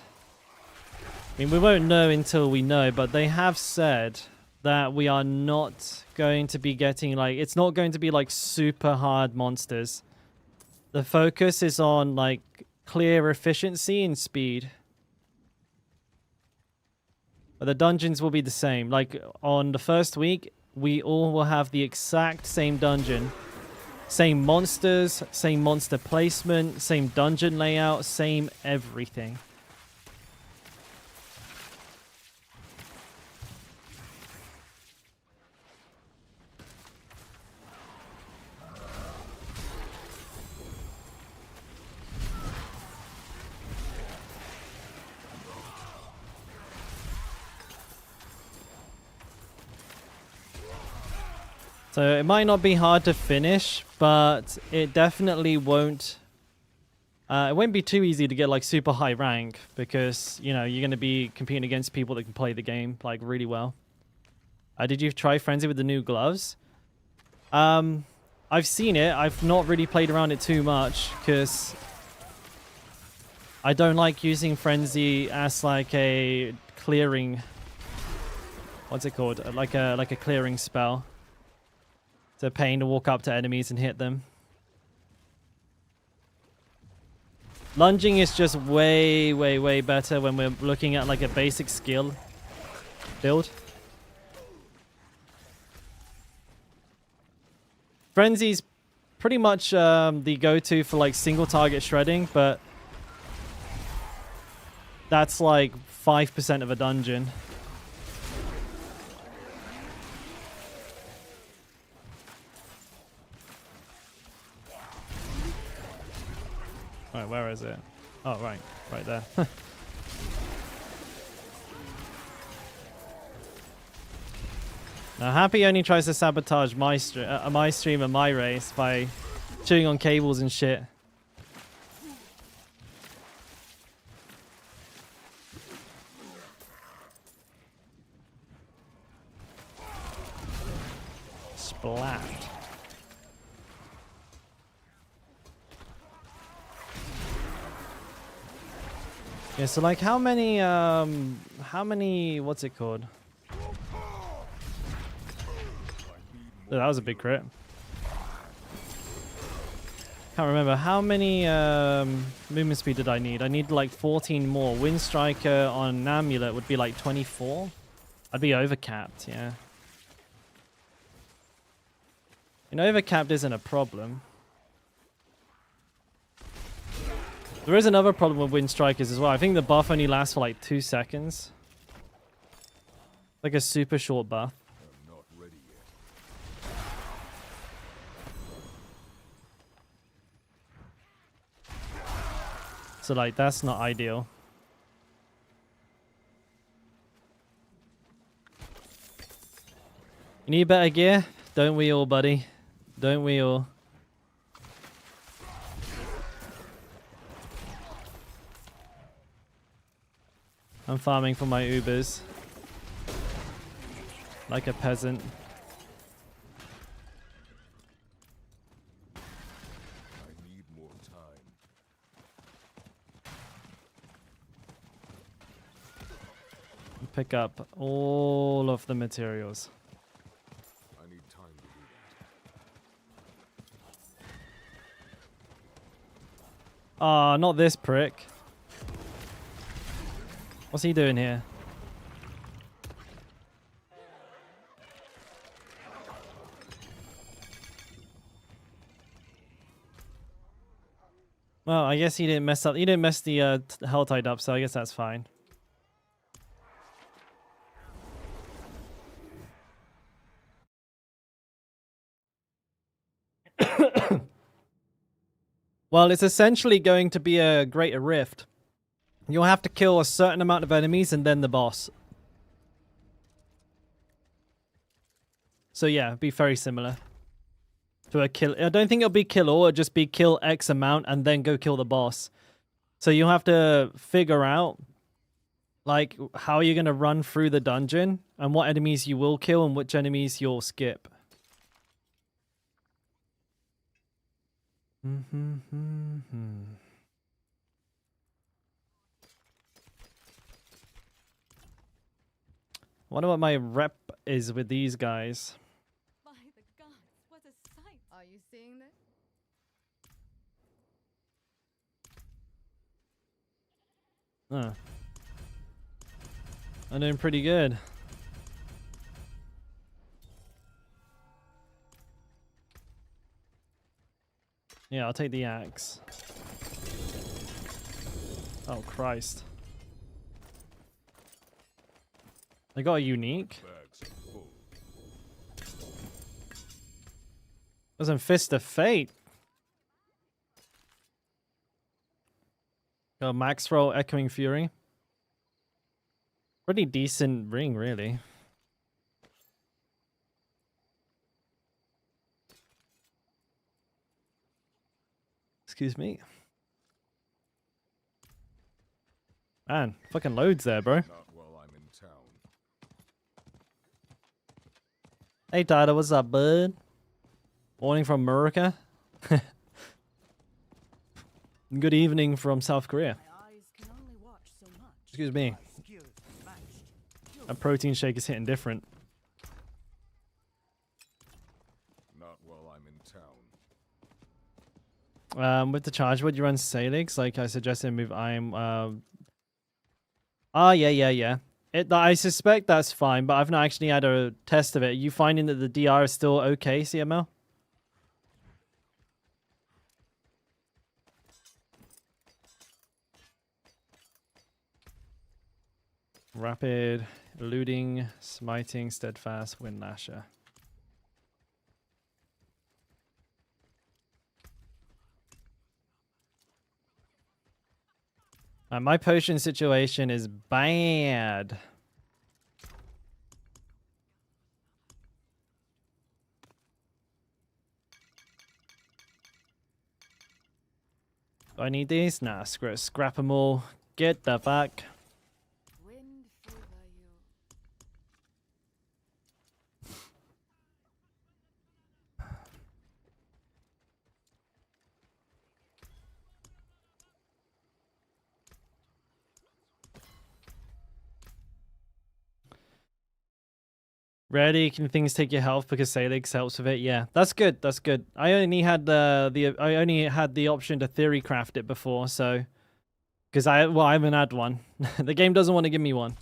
I mean, we won't know until we know, but they have said that we are not going to be getting like, it's not going to be like super hard monsters. The focus is on like clear efficiency and speed. But the dungeons will be the same. Like on the first week, we all will have the exact same dungeon. Same monsters, same monster placement, same dungeon layout, same everything. So it might not be hard to finish, but it definitely won't. It won't be too easy to get like super high rank because, you know, you're going to be competing against people that can play the game like really well. Did you try Frenzy with the new gloves? I've seen it. I've not really played around it too much because I don't like using Frenzy as like a clearing. What's it called? Like a clearing spell. It's a pain to walk up to enemies and hit them. Lunging is just way, way, way better when we're looking at like a basic skill build. Frenzy's pretty much the go-to for like single target shredding, but that's like 5% of a dungeon. Alright, where is it? Oh, right there. Now, Happy only tries to sabotage my stream and my race by chewing on cables and shit. Splat. Yeah, so like how many, what's it called? Oh, that was a big crit. Can't remember. How many movement speed did I need? I need like 14 more. Wind Striker on Amulet would be like 24. I'd be overcapped, yeah. And overcapped isn't a problem. There is another problem with Wind Strikers as well. I think the buff only lasts for like 2 seconds. Like a super short buff. I'm not ready yet. So like that's not ideal. You need better gear? Don't we all, buddy? Don't we all? I'm farming for my Ubers. Like a peasant. I need more time. pick up all of the materials. I need time to do that. Ah, not this prick. What's he doing here? Well, I guess he didn't mess up. He didn't mess the hell tide up, so I guess that's fine. Well, it's essentially going to be a greater rift. You'll have to kill a certain amount of enemies and then the boss. So yeah, be very similar to a kill. I don't think it'll be kill all. It'll just be kill X amount and then go kill the boss. So you'll have to figure out like how you're gonna run through the dungeon and what enemies you will kill and which enemies you'll skip. Wonder what my rep is with these guys. By the gods, what a sight! Are you seeing this? Oh. I'm doing pretty good. Yeah, I'll take the axe. Oh, Christ. I got a unique. Bags are full. Wasn't Fist of Fate. Got max roll Echoing Fury. Pretty decent ring, really. Excuse me. Man, fucking loads there, bro. Not while I'm in town. Hey, Dada, what's up, bud? Morning from America. Good evening from South Korea. Excuse me. A protein shake is hitting different. Not while I'm in town. With the charge, would you run Salix? Like I suggested, move I'm. Yeah. I suspect that's fine, but I've not actually had a test of it. Are you finding that the DR is still okay, CML? Rapid, eluding, smiting, steadfast, wind lasher. My potion situation is bad. Do I need these? Nah, screw it. Scrap them all. Get the fuck. Wind fever you. Ready? Can things take your health because Salix helps with it? Yeah, that's good. That's good. I only had the option to theory craft it before, so because I haven't had one. The game doesn't want to give me one.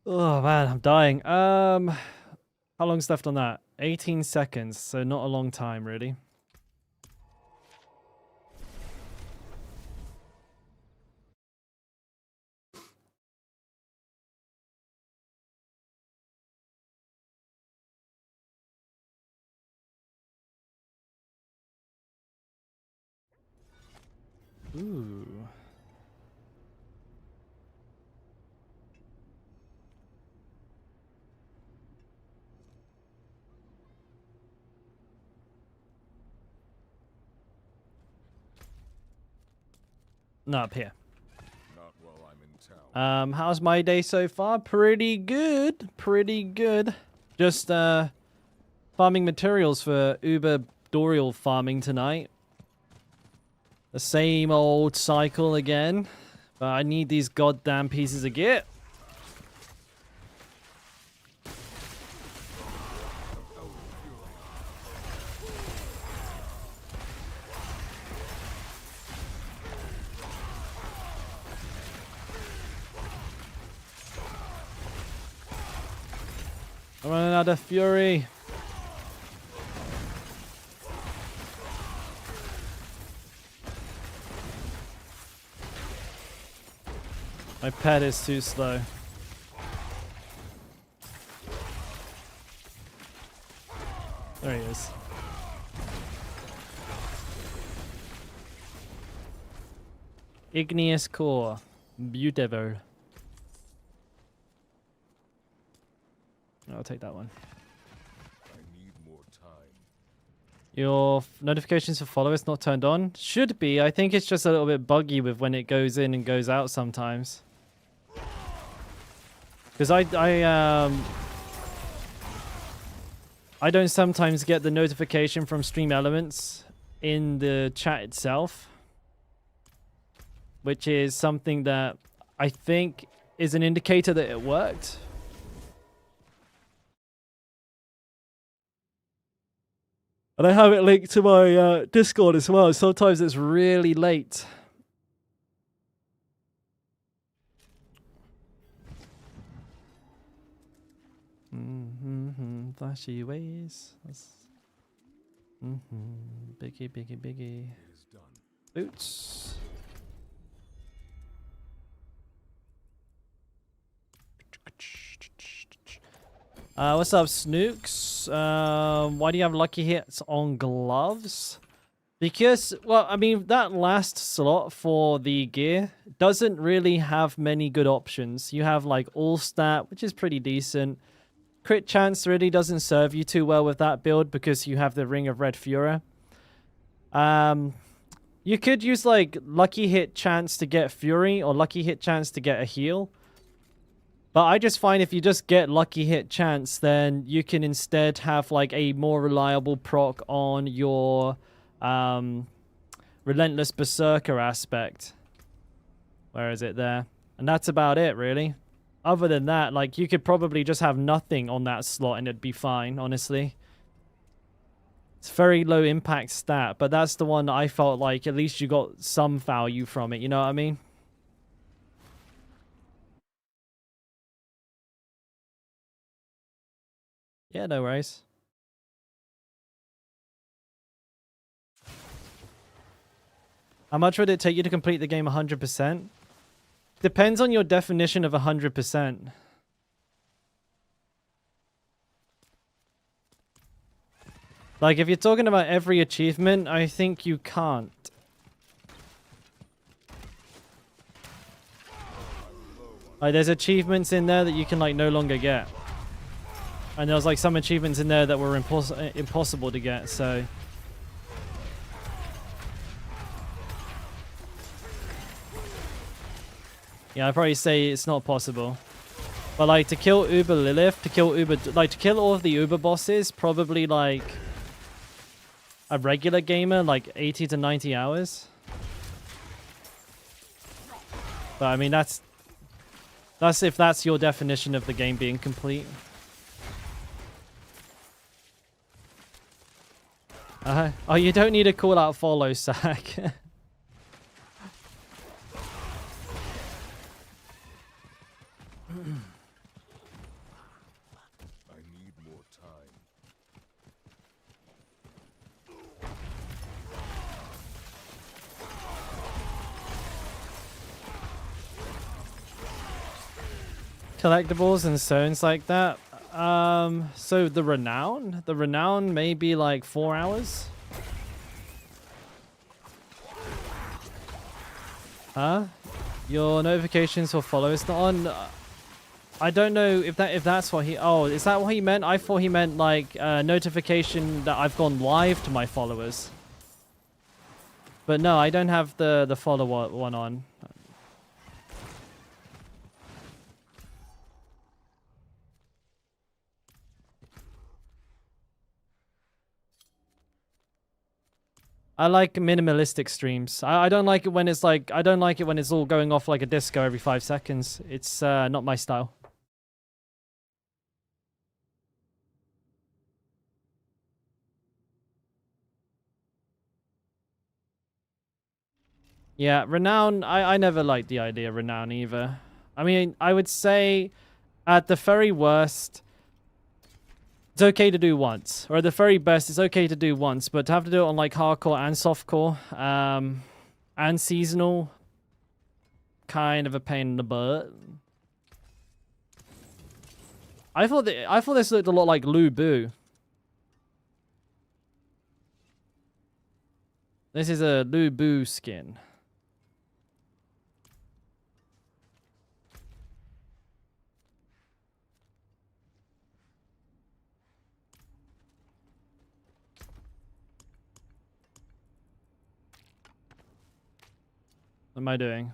Oh man, I'm dying. How long's left on that? 18 seconds, so not a long time really. Ooh. No, up here. Not while I'm in town. How's my day so far? Pretty good. Pretty good. Just farming materials for Uber Dorial farming tonight. The same old cycle again. But I need these goddamn pieces of gear. I'm running out of fury. My pet is too slow. There he is. Igneous core. Beautiful. I'll take that one. I need more time. Your notifications for followers not turned on? Should be. I think it's just a little bit buggy with when it goes in and goes out sometimes. Because I don't sometimes get the notification from Stream Elements in the chat itself, which is something that I think is an indicator that it worked. And I have it linked to my Discord as well. Sometimes it's really late. Flashy ways. Biggie, biggie, biggie. It is done. Boots. What's up, Snooks? Why do you have lucky hits on gloves? Because, well, I mean, that last slot for the gear doesn't really have many good options. You have, like, all stat, which is pretty decent. Crit chance really doesn't serve you too well with that build because you have the Ring of Red Fury. You could use, like, lucky hit chance to get Fury or lucky hit chance to get a heal. But I just find if you just get lucky hit chance, then you can instead have like a more reliable proc on your Relentless Berserker aspect. Where is it there? And that's about it, really. Other than that, like, you could probably just have nothing on that slot and it'd be fine, honestly. It's very low impact stat, but that's the one that I felt like at least you got some value from it, you know what I mean? Yeah, no worries. How much would it take you to complete the game 100%? Depends on your definition of 100%. Like, if you're talking about every achievement, I think you can't. Like, there's achievements in there that you can, like, no longer get. And there was like some achievements in there that were impossible to get, so... Yeah, I'd probably say it's not possible. But like, to kill Uber Lilith, to kill all of the Uber bosses, probably like... a regular gamer, like 80 to 90 hours. But I mean, that's if that's your definition of the game being complete. Oh, you don't need a call out follow, Sack. I need more time. Collectibles and zones like that. So the renown may be like 4 hours. Huh? Your notifications for followers not on. I don't know if that's what he. Oh, is that what he meant? I thought he meant like notification that I've gone live to my followers. But no, I don't have the follower one on. I like minimalistic streams. I don't like it when it's like, I don't like it when it's all going off like a disco every 5 seconds. It's not my style. Yeah, Renown, I never liked the idea of Renown either. I mean, I would say at the very worst, it's okay to do once. Or at the very best, it's okay to do once. But to have to do it on like hardcore and softcore, and seasonal, kind of a pain in the butt. I thought this looked a lot like Lu Bu. This is a Lu Bu skin. What am I doing?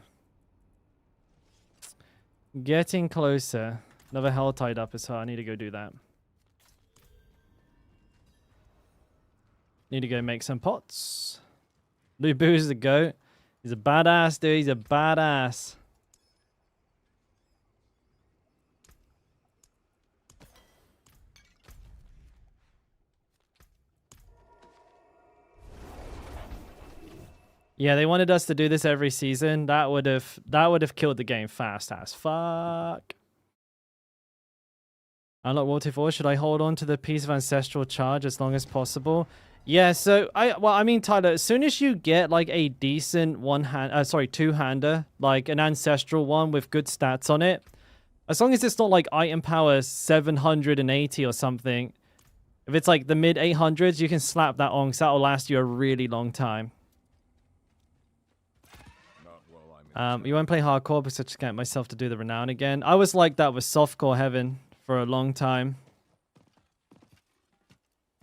Getting closer. Another hell tied up is hard. I need to go do that. Need to go make some pots. Lu Bu is the goat. He's a badass, dude. He's a badass. Yeah, they wanted us to do this every season. That would have killed the game fast as fuck. Unlock Water 4. Should I hold on to the piece of ancestral charge as long as possible? Yeah, so I mean, Tyler, as soon as you get like a decent two-hander, like an ancestral one with good stats on it, as long as it's not like item power 780 or something, if it's like the mid 800s, you can slap that on because that'll last you a really long time. You won't play hardcore because I just get myself to do the renown again. I was like that with softcore heaven for a long time.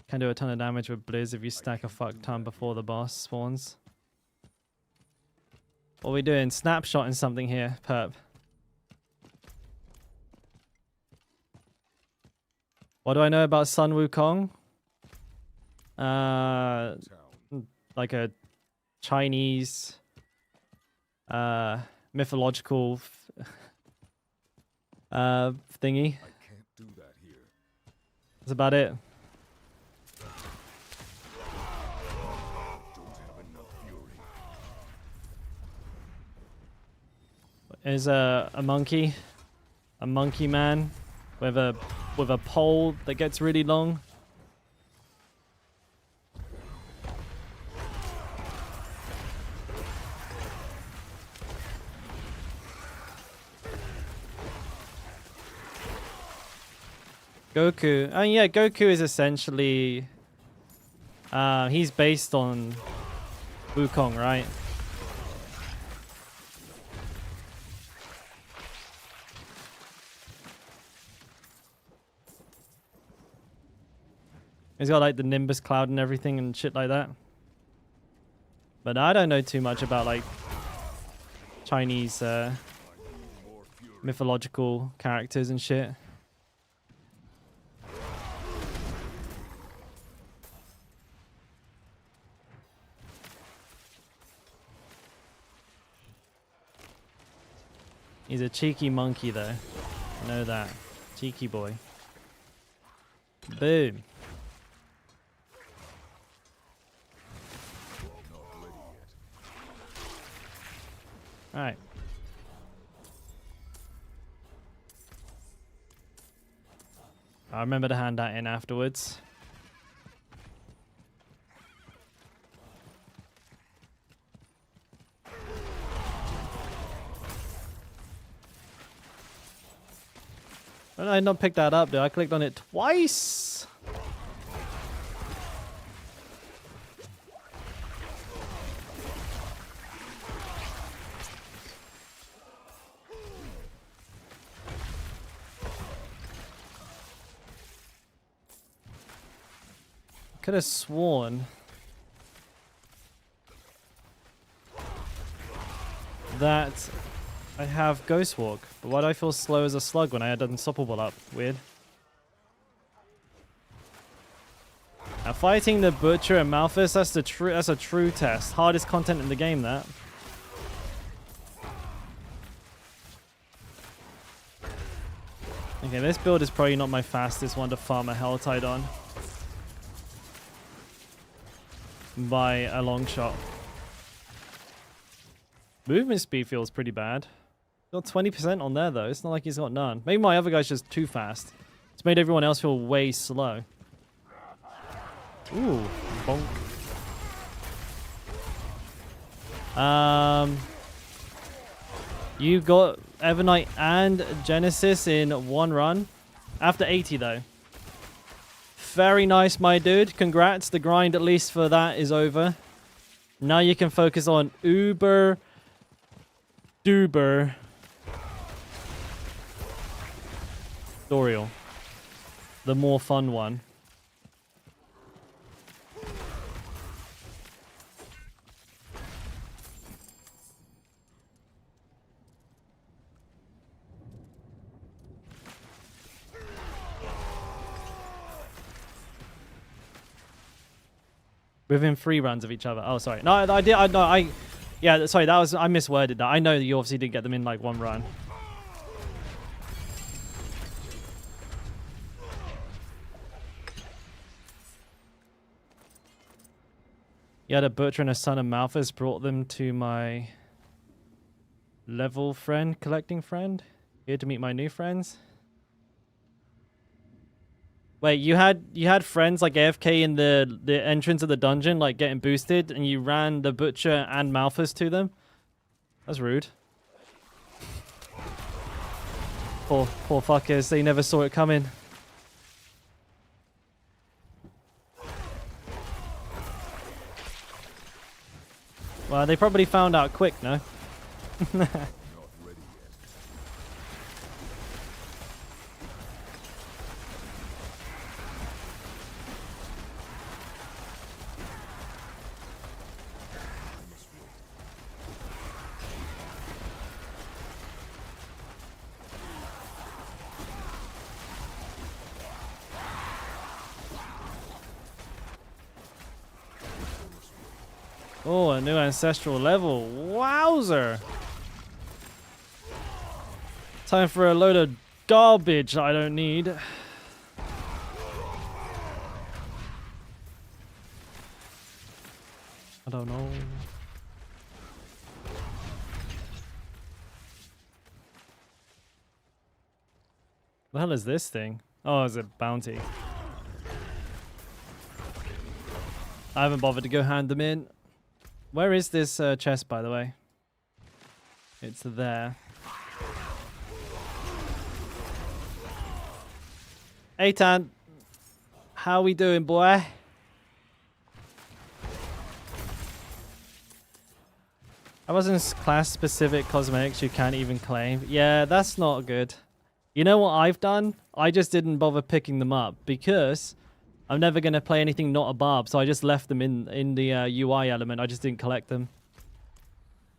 Can do a ton of damage with Blizz if you stack a fuck ton before the boss spawns. What are we doing? Snapshotting something here, Perp. What do I know about Sun Wukong? Like a Chinese mythological thingy. I can't do that here. That's about it. Don't have enough fury. Is a monkey man with a pole that gets really long. Goku. Oh yeah, Goku is essentially he's based on Wukong, right? He's got like the Nimbus cloud and everything and shit like that. But I don't know too much about like Chinese mythological characters and shit. He's a cheeky monkey though. I know that. Cheeky boy. Boom. Alright. I remember to hand that in afterwards. Why did I not pick that up, dude? I clicked on it twice. Could have sworn that I have Ghost Walk, but why do I feel slow as a slug when I had Unstoppable up? Weird. Fighting the Butcher and Malthus, that's a true test. Hardest content in the game, that. Okay, this build is probably not my fastest one to farm a Helltide on. By a long shot. Movement speed feels pretty bad. Got 20% on there though. It's not like he's got none. Maybe my other guy's just too fast. It's made everyone else feel way slow. Ooh, bonk. You got Evernight and Genesis in one run. After 80 though. Very nice, my dude. Congrats. The grind, at least for that, is over. Now you can focus on Uber Duber Dorial. The more fun one. Within 3 runs of each other. Oh, sorry. No, I did. Yeah, sorry. That was. I misworded that. I know that you obviously did get them in like 1 run. You had a butcher and a son of Malthus. Brought them to my level friend, collecting friend. Here to meet my new friends. Wait, you had friends like AFK in the entrance of the dungeon, like getting boosted, and you ran the Butcher and Malthus to them? That's rude. Poor fuckers, they never saw it coming. Well, they probably found out quick, no? Oh, a new ancestral level. Wowzer. Time for a load of garbage I don't need. I don't know. The hell is this thing? Oh, it's a bounty. I haven't bothered to go hand them in. Where is this chest, by the way? It's there. Hey, Tan. How we doing, boy? I wasn't class-specific cosmetics you can't even claim. Yeah, that's not good. You know what I've done? I just didn't bother picking them up because I'm never going to play anything not a barb, so I just left them in the UI element. I just didn't collect them.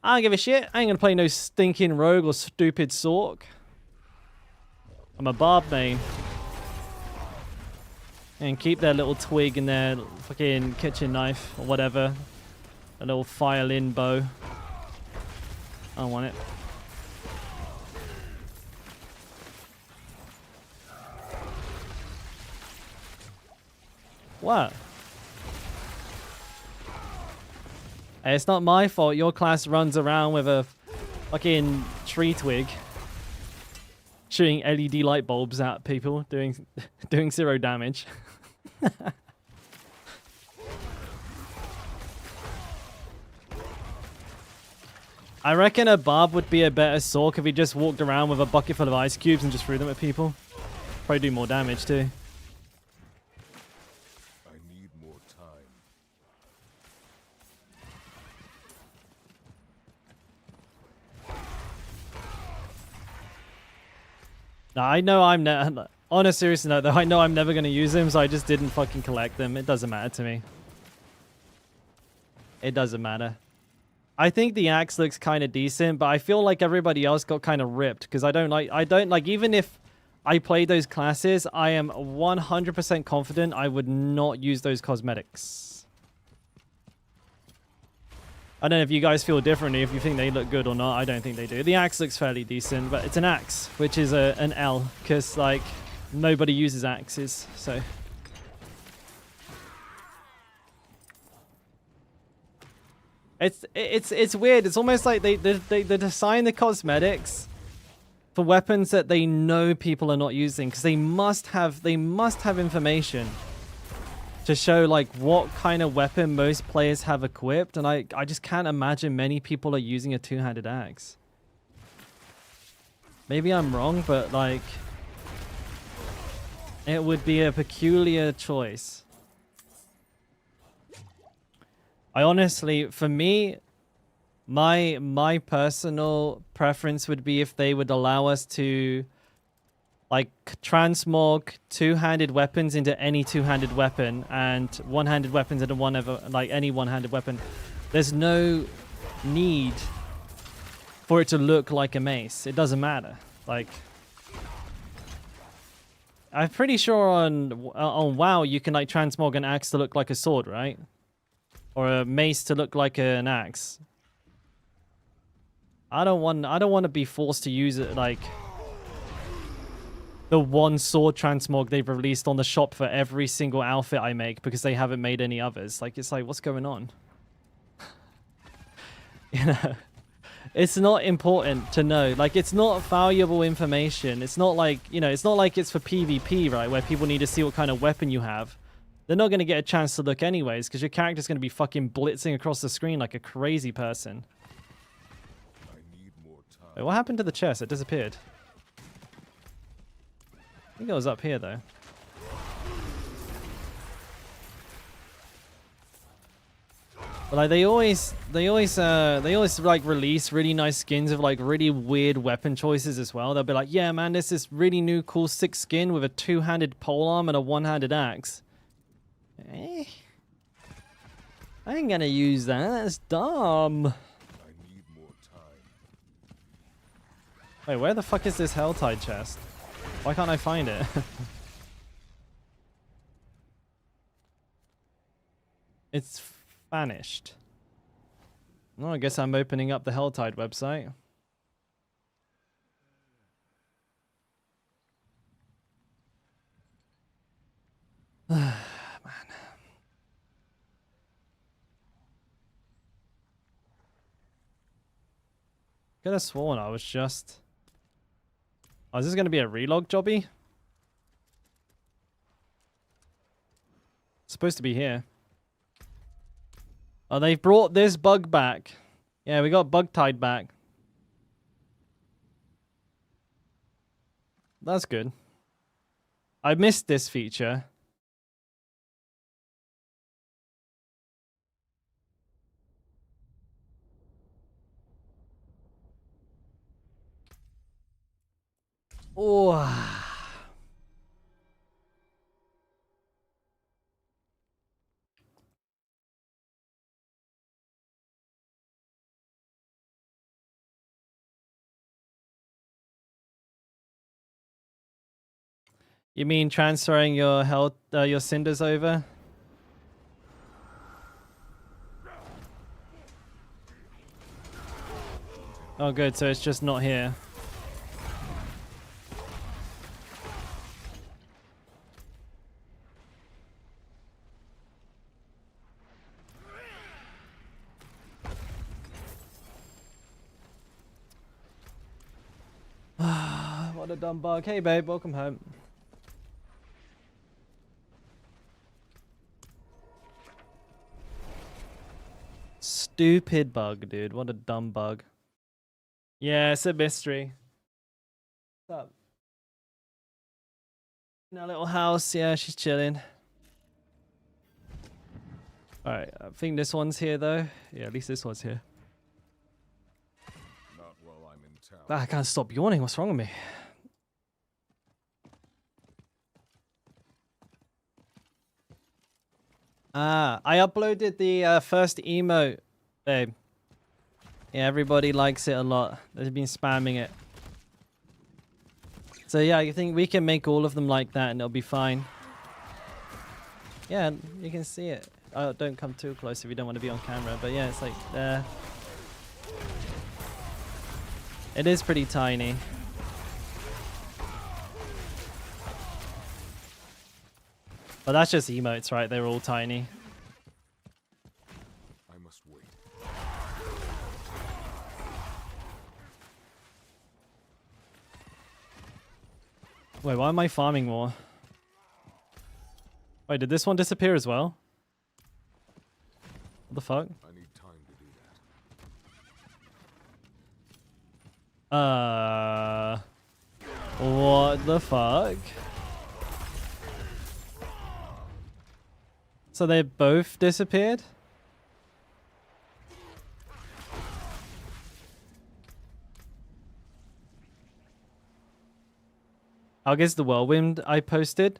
I don't give a shit. I ain't going to play no stinking rogue or stupid sork. I'm a barb main. And keep their little twig in their fucking kitchen knife or whatever. A little violin bow. I don't want it. What? Hey, it's not my fault your class runs around with a fucking tree twig shooting LED light bulbs at people doing 0 damage. I reckon a barb would be a better sork if he just walked around with a bucket full of ice cubes and just threw them at people. Probably do more damage too. Now, I know I'm on a serious note though, I know I'm never going to use them, so I just didn't fucking collect them. It doesn't matter to me. It doesn't matter. I think the axe looks kind of decent, but I feel like everybody else got kind of ripped because I don't like even if I played those classes, I am 100% confident I would not use those cosmetics. I don't know if you guys feel differently, if you think they look good or not. I don't think they do. The axe looks fairly decent, but it's an axe, which is an L, because, like, nobody uses axes, so... It's weird. It's almost like they design the cosmetics for weapons that they know people are not using, because they must have information to show like what kind of weapon most players have equipped, and I just can't imagine many people are using a two-handed axe. Maybe I'm wrong, but like it would be a peculiar choice. I honestly, for me, my personal preference would be if they would allow us to like transmog two-handed weapons into any two-handed weapon and one-handed weapons into any one-handed weapon. There's no need for it to look like a mace. It doesn't matter. Like, I'm pretty sure on WoW you can like transmog an axe to look like a sword, right? Or a mace to look like an axe. I don't want to be forced to use it like the one sword transmog they've released on the shop for every single outfit I make because they haven't made any others. Like, it's like, what's going on? You know, it's not important to know. Like, it's not valuable information. It's not like, you know, it's not like it's for PvP, right? Where people need to see what kind of weapon you have. They're not going to get a chance to look anyways because your character's going to be fucking blitzing across the screen like a crazy person. I need more time. Wait, what happened to the chest? It disappeared. I think it was up here though. But like they always like release really nice skins of like really weird weapon choices as well. They'll be like, yeah man, this is really new cool sick skin with a two-handed polearm and a one-handed axe. I ain't gonna use that. That's dumb. I need more time. Wait, where the fuck is this Helltide chest? Why can't I find it? It's vanished. Well, I guess I'm opening up the Helltide website. Man. Could have sworn I was just... Oh, is this going to be a relog jobby? It's supposed to be here. Oh, they've brought this bug back. Yeah, we got bug tied back. That's good. I missed this feature. Oh. You mean transferring your health, your cinders over? Oh, good. So it's just not here. What a dumb bug. Hey, babe. Welcome home. Stupid bug, dude. What a dumb bug. Yeah, it's a mystery. What's up? In our little house. Yeah, she's chilling. Alright, I think this one's here, though. Yeah, at least this one's here. Not while I'm in town. Ah, I can't stop yawning. What's wrong with me? Ah, I uploaded the first emote, babe. Yeah, everybody likes it a lot. They've been spamming it. So yeah, I think we can make all of them like that and it'll be fine. Yeah, you can see it. Oh, don't come too close if you don't want to be on camera. But yeah, it's like there. It is pretty tiny. But that's just emotes, right? They're all tiny. I must wait. Wait, why am I farming more? Wait, did this one disappear as well? What the fuck? I need time to do that. What the fuck? So they both disappeared? I guess the whirlwind I posted.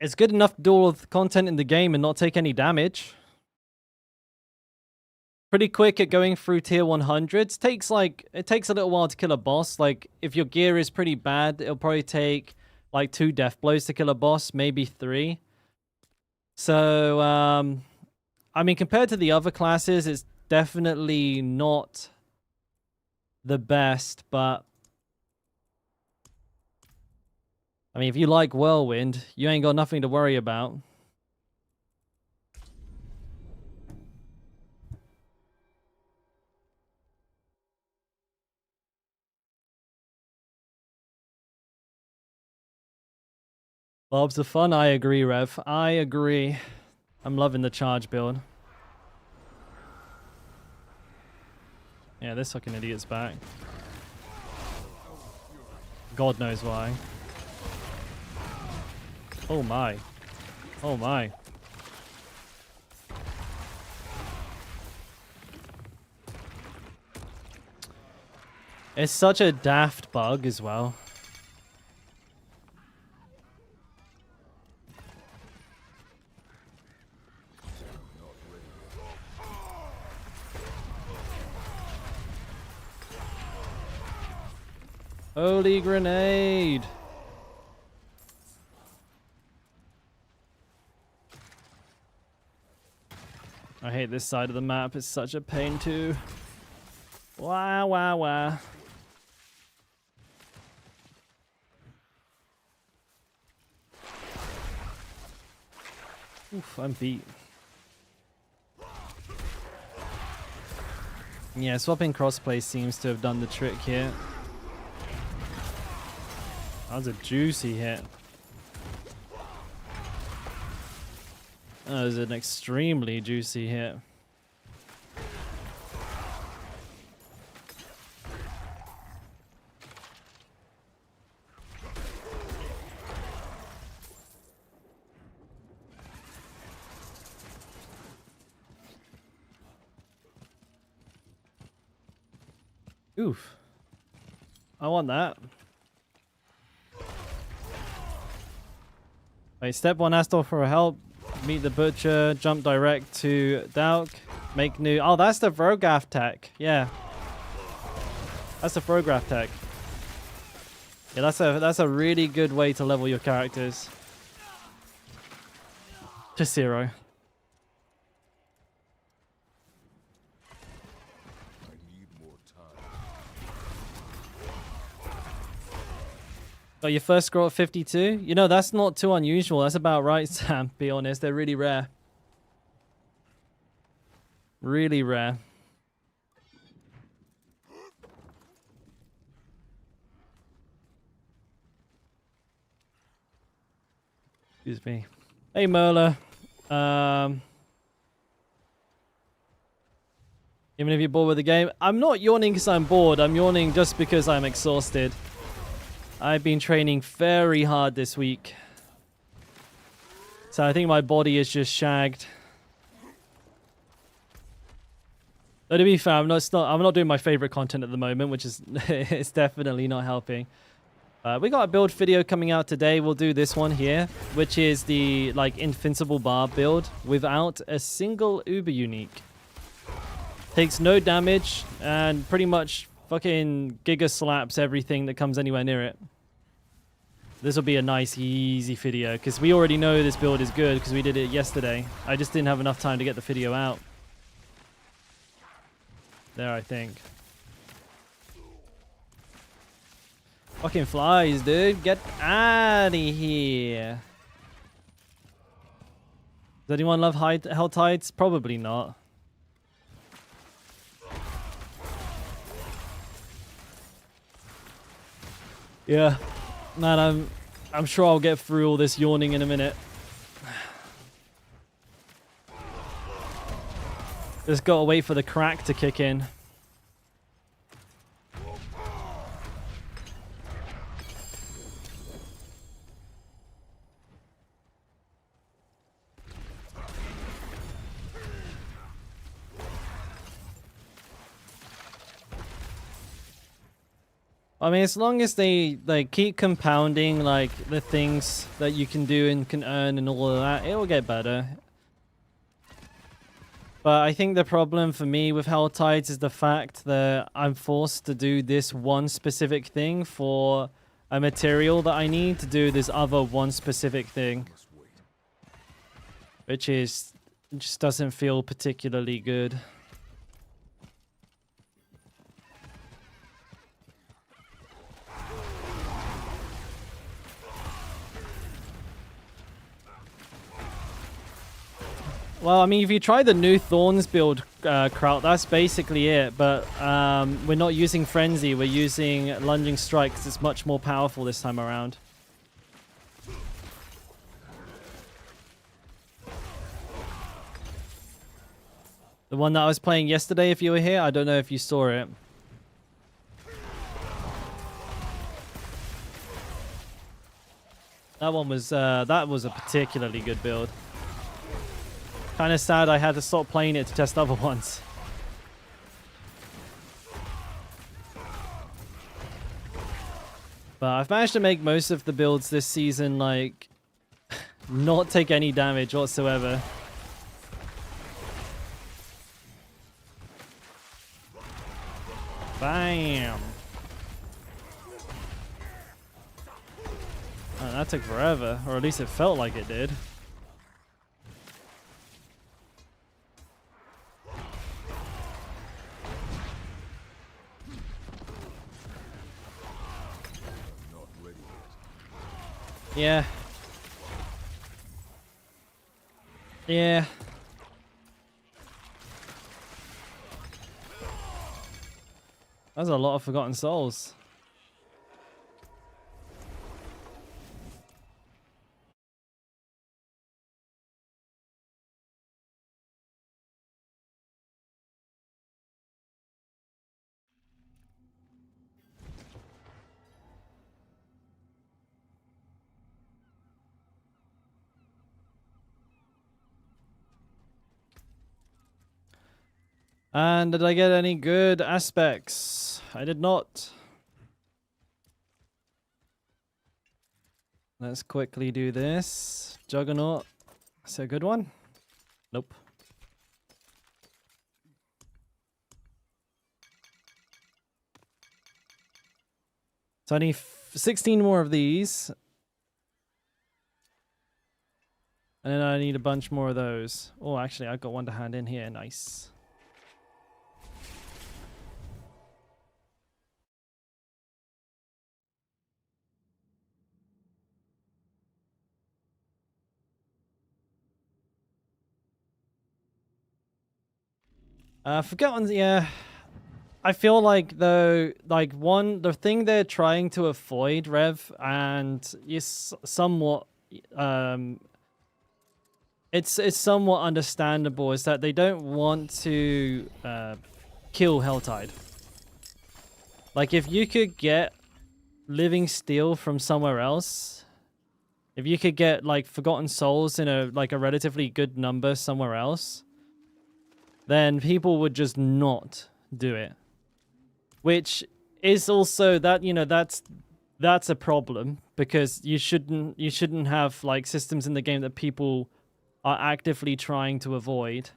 It's good enough to do all the content in the game and not take any damage. Pretty quick at going through tier 100s. It takes a little while to kill a boss. Like, if your gear is pretty bad, it'll probably take like 2 death blows to kill a boss, maybe 3. So, I mean, compared to the other classes, it's definitely not the best, but I mean, if you like Whirlwind, you ain't got nothing to worry about. Bob's the fun. I agree, Rev. I agree. I'm loving the charge build. Yeah, this fucking idiot's back. God knows why. Oh my. Oh my. It's such a daft bug as well. Holy grenade! I hate this side of the map. It's such a pain too. Wow, wow, wow. Oof, I'm beat. Yeah, swapping crossplay seems to have done the trick here. That was a juicy hit. That was an extremely juicy hit. Oof. I want that. Wait, step 1, ask for help. Meet the butcher, jump direct to Dalk, make new... Oh, that's the Vrograph tech. Yeah. That's the Vrograph tech. Yeah, that's a really good way to level your characters. To 0. I need more time. Got your first scroll at 52? You know, that's not too unusual. That's about right, Sam, be honest. They're really rare. Really rare. Excuse me. Hey, Merla. Even if you're bored with the game, I'm not yawning because I'm bored. I'm yawning just because I'm exhausted. I've been training very hard this week. So I think my body is just shagged. Though to be fair, I'm not doing my favorite content at the moment, which is it's definitely not helping. We got a build video coming out today. We'll do this one here, which is the like invincible bar build without a single uber unique. Takes no damage and pretty much fucking giga slaps everything that comes anywhere near it. This will be a nice, easy video, because we already know this build is good, because we did it yesterday. I just didn't have enough time to get the video out. There, I think. Fucking flies, dude. Get out of here. Does anyone love Hell Tides? Probably not. Yeah. Man, I'm sure I'll get through all this yawning in a minute. Just gotta wait for the crack to kick in. I mean, as long as they keep compounding like the things that you can do and can earn and all of that, it'll get better. But I think the problem for me with Hell Tides is the fact that I'm forced to do this one specific thing for a material that I need to do this other one specific thing. Must wait. Which just doesn't feel particularly good. Well, I mean, if you try the new Thorns build, Kraut, that's basically it. But we're not using Frenzy, we're using Lunging Strike, 'cause it's much more powerful this time around. The one that I was playing yesterday, if you were here, I don't know if you saw it. That one was, that was a particularly good build. Kind of sad I had to stop playing it to test other ones. But I've managed to make most of the builds this season, like, not take any damage whatsoever. Bam! Oh, that took forever, or at least it felt like it did. Yeah. Yeah. That's a lot of Forgotten Souls. And did I get any good aspects? I did not. Let's quickly do this. Juggernaut. Is that a good one? Nope. So I need 16 more of these. And then I need a bunch more of those. Oh, actually, I've got one to hand in here. Nice. Forgotten, yeah. I feel like though, like the thing they're trying to avoid, Rev, and is somewhat, it's somewhat understandable, is that they don't want to kill Helltide. Like if you could get Living Steel from somewhere else, if you could get like Forgotten Souls in a relatively good number somewhere else, then people would just not do it. Which is also that, you know, that's a problem, because you shouldn't have like systems in the game that people are actively trying to avoid.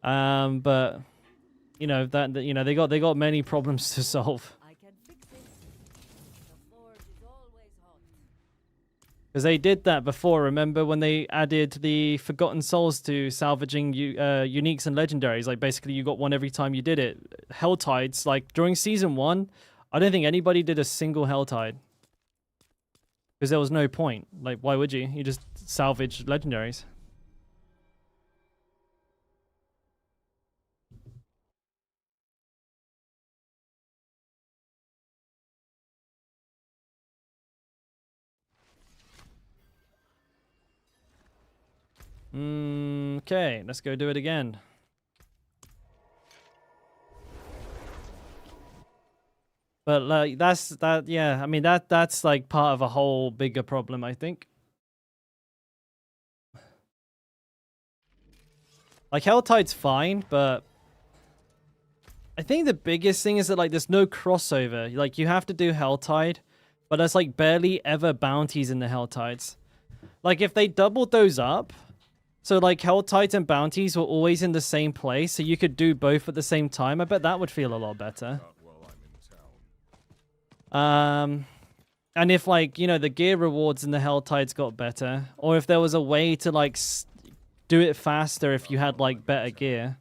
But you know, that you know, they got many problems to solve. I can fix it. The forge is always hot. Because they did that before. Remember when they added the Forgotten Souls to salvaging uniques and legendaries? Like basically you got one every time you did it. Helltides, like during season 1, I don't think anybody did a single Helltide. Because there was no point. Like why would you? You just salvage legendaries. Okay, let's go do it again. But like yeah, I mean that's like part of a whole bigger problem, I think. Like Helltide's fine, but I think the biggest thing is that like there's no crossover. Like you have to do Helltide, but there's like barely ever bounties in the Helltides. Like if they doubled those up, so like Helltides and bounties were always in the same place, so you could do both at the same time, I bet that would feel a lot better. Not while I'm in town. And if like, you know, the gear rewards in the Helltides got better, or if there was a way to like do it faster if you had like better gear.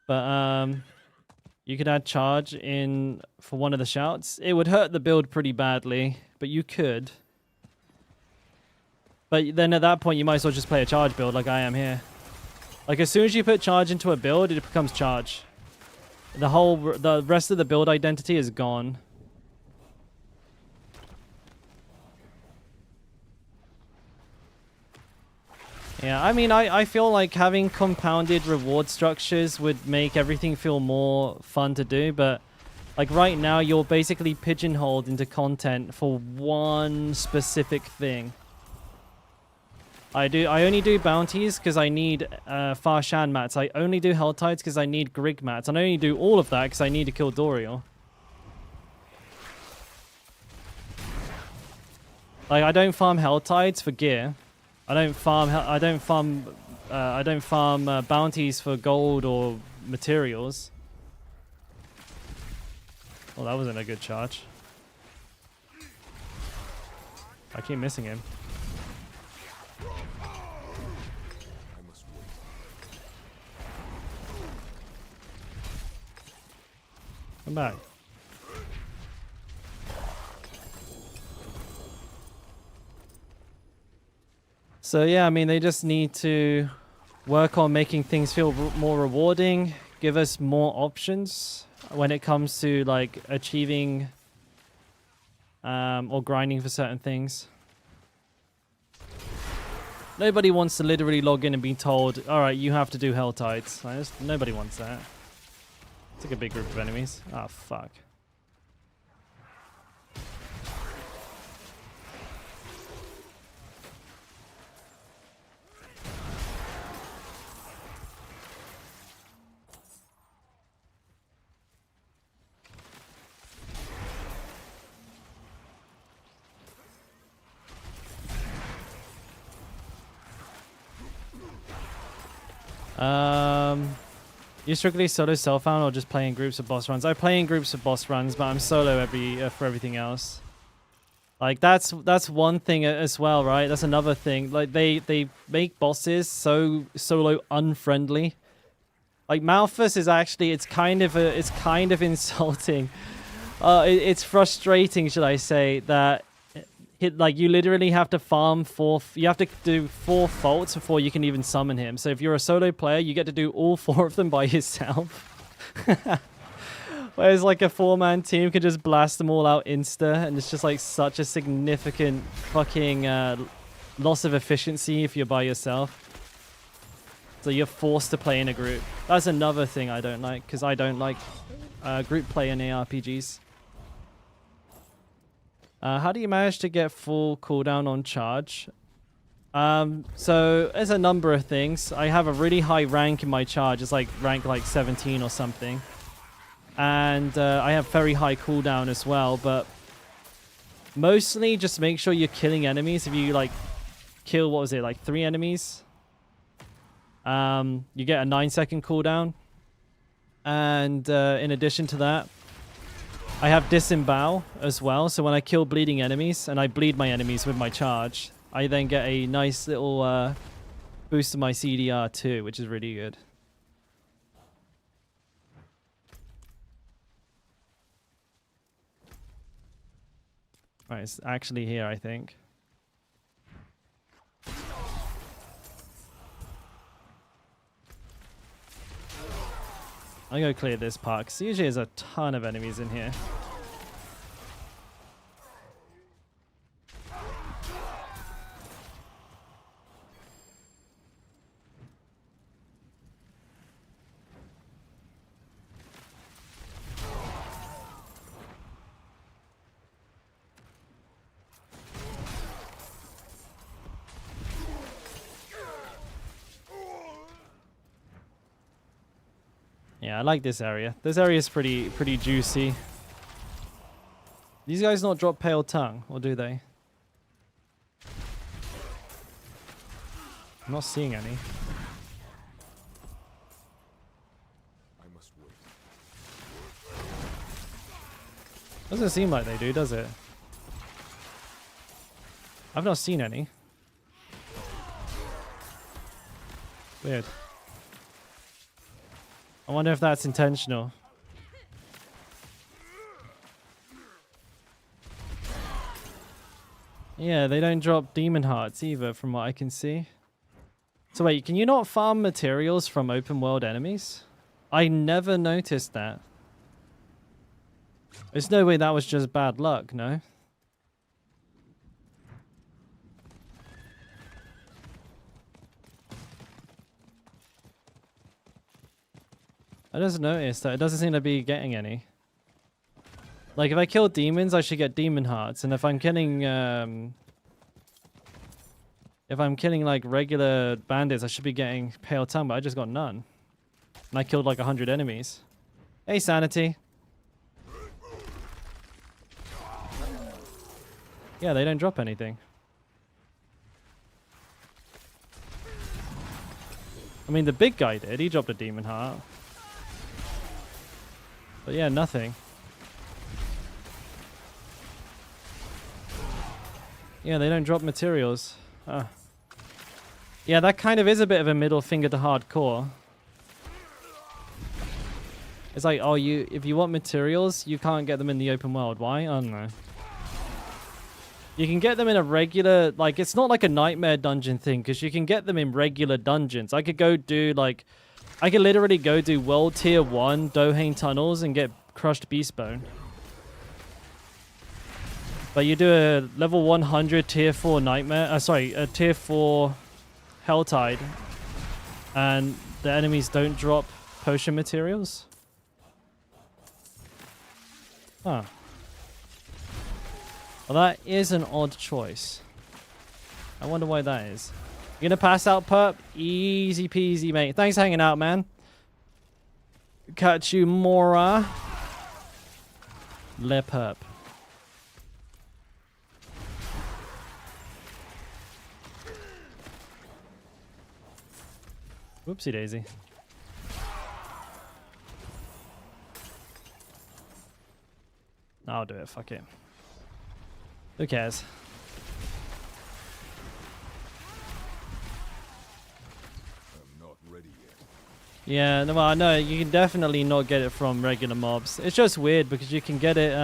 But you could add charge in for one of the shouts. It would hurt the build pretty badly, but you could. But then at that point, you might as well just play a charge build like I am here. Like as soon as you put charge into a build, it becomes charge. The rest of the build identity is gone. Yeah, I mean, I feel like having compounded reward structures would make everything feel more fun to do, but like right now, you're basically pigeonholed into content for one specific thing. I only do bounties because I need Farshan mats. I only do Helltides because I need Grig mats. And I only do all of that because I need to kill Doriel. Like I don't farm Helltides for gear. I don't farm bounties for gold or materials. Well, that wasn't a good charge. I keep missing him. I must wait. Come back. So yeah, I mean, they just need to work on making things feel more rewarding, give us more options when it comes to like achieving or grinding for certain things. Nobody wants to literally log in and be told, all right, you have to do Helltides. Like, nobody wants that. It's like a big group of enemies. Ah, fuck. You strictly solo self-found or just play in groups of boss runs? I play in groups of boss runs, but I'm solo for everything else. Like that's one thing as well, right? That's another thing. Like they make bosses so solo unfriendly. Like Malphus is actually it's kind of insulting. It's frustrating, should I say, that like you literally have to farm you have to do 4 faults before you can even summon him. So if you're a solo player, you get to do all 4 of them by yourself. Whereas like a 4-man team could just blast them all out insta, and it's just like such a significant fucking loss of efficiency if you're by yourself. So you're forced to play in a group. That's another thing I don't like, because I don't like group play in ARPGs. How do you manage to get full cooldown on charge? So there's a number of things. I have a really high rank in my charge. It's like rank like 17 or something. And I have very high cooldown as well, but mostly just make sure you're killing enemies. If you like kill, what was it, like 3 enemies, you get a 9-second cooldown. And in addition to that, I have disembowel as well. So when I kill bleeding enemies and I bleed my enemies with my charge, I then get a nice little boost to my CDR too, which is really good. Right, it's actually here, I think. I'll go clear this part, because usually there's a ton of enemies in here. Yeah, I like this area. This area is pretty juicy. These guys not drop pale tongue, or do they? I'm not seeing any. I must wait. Doesn't seem like they do, does it? I've not seen any. Weird. I wonder if that's intentional. Yeah, they don't drop demon hearts either, from what I can see. So wait, can you not farm materials from open world enemies? I never noticed that. There's no way that was just bad luck, no? I just noticed that it doesn't seem to be getting any. Like, if I kill demons, I should get demon hearts. And if I'm killing, like, regular bandits, I should be getting pale tongue, but I just got none. And I killed, like, 100 enemies. Hey, Sanity. Yeah, they don't drop anything. I mean, the big guy did. He dropped a demon heart. But yeah, nothing. Yeah, they don't drop materials. Yeah, that kind of is a bit of a middle finger to hardcore. It's like, oh, if you want materials, you can't get them in the open world. Why? I don't know. You can get them in a regular, like, it's not like a nightmare dungeon thing, because you can get them in regular dungeons. I could go do, like, I could literally go do World Tier 1 Dohane Tunnels and get Crushed Beastbone. But you do a level 100 Tier 4 Nightmare, a Tier 4 Helltide, and the enemies don't drop potion materials? Huh. Well, that is an odd choice. I wonder why that is. You gonna pass out, Perp? Easy peasy, mate. Thanks for hanging out, man. Catch you, Mora. Le Perp. Whoopsie daisy. I'll do it. Fuck it. Who cares? I'm not ready yet. Yeah, no, well, no, you can definitely not get it from regular mobs. It's just weird because you can get it.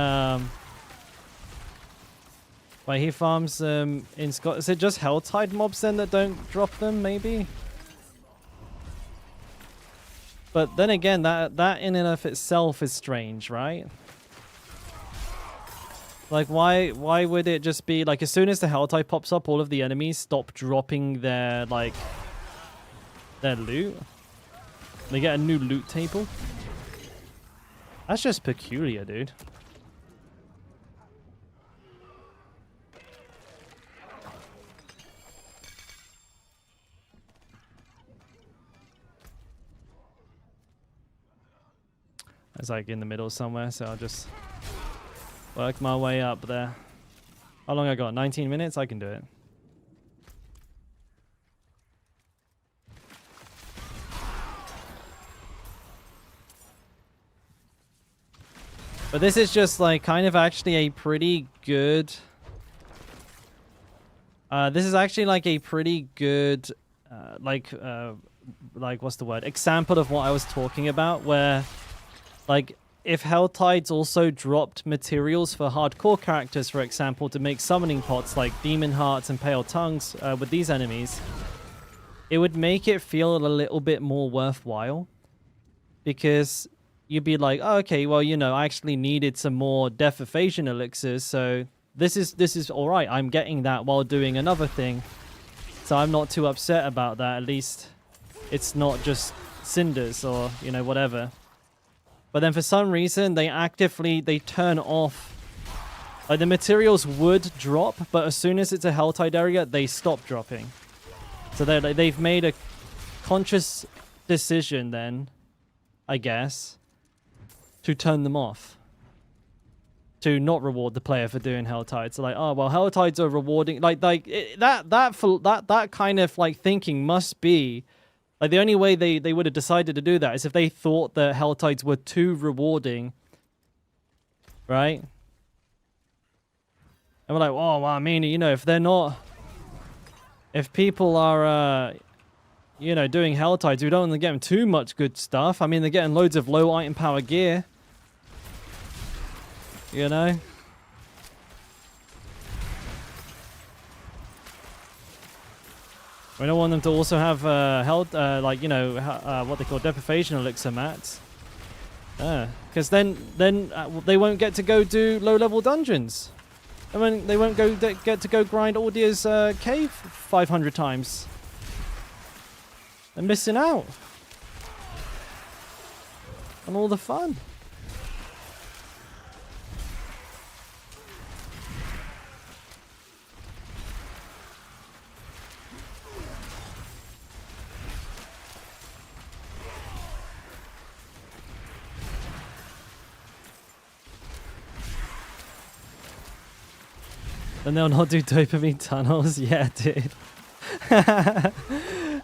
Like he farms in Scott. Is it just Helltide mobs then that don't drop them? Maybe. But then again, that in and of itself is strange, right? Like, why would it just be, like, as soon as the Helltide pops up, all of the enemies stop dropping their, like, their loot? They get a new loot table? That's just peculiar, dude. It's, like, in the middle somewhere, so I'll just work my way up there. How long I got? 19 minutes? I can do it. But this is just like kind of actually a pretty good... this is actually like a pretty good, like what's the word? Example of what I was talking about, where like if Helltides also dropped materials for hardcore characters, for example, to make summoning pots like Demon Hearts and Pale Tongues with these enemies, it would make it feel a little bit more worthwhile. Because you'd be like, oh, okay, well, you know, I actually needed some more Death Evasion elixirs, so this is all right. I'm getting that while doing another thing. So I'm not too upset about that. At least it's not just cinders or, you know, whatever. But then for some reason, they turn off. Like, the materials would drop, but as soon as it's a Helltide area, they stop dropping. So they've made a conscious decision then, I guess, to turn them off. To not reward the player for doing Helltides. So like, oh, well, Helltides are rewarding. That kind of like thinking must be... Like, the only way they would have decided to do that is if they thought that Helltides were too rewarding. Right? And we're like, oh, well, I mean, you know, if they're not... If people are, you know, doing Helltides, we don't want to get them too much good stuff. I mean, they're getting loads of low item power gear. You know? We don't want them to also have like, you know, what they call deprivation elixir mats. Because then they won't get to go do low-level dungeons. I mean, they won't get to go grind Ordea's cave 500 times. They're missing out on all the fun. And they'll not do dopamine tunnels? Yeah, dude.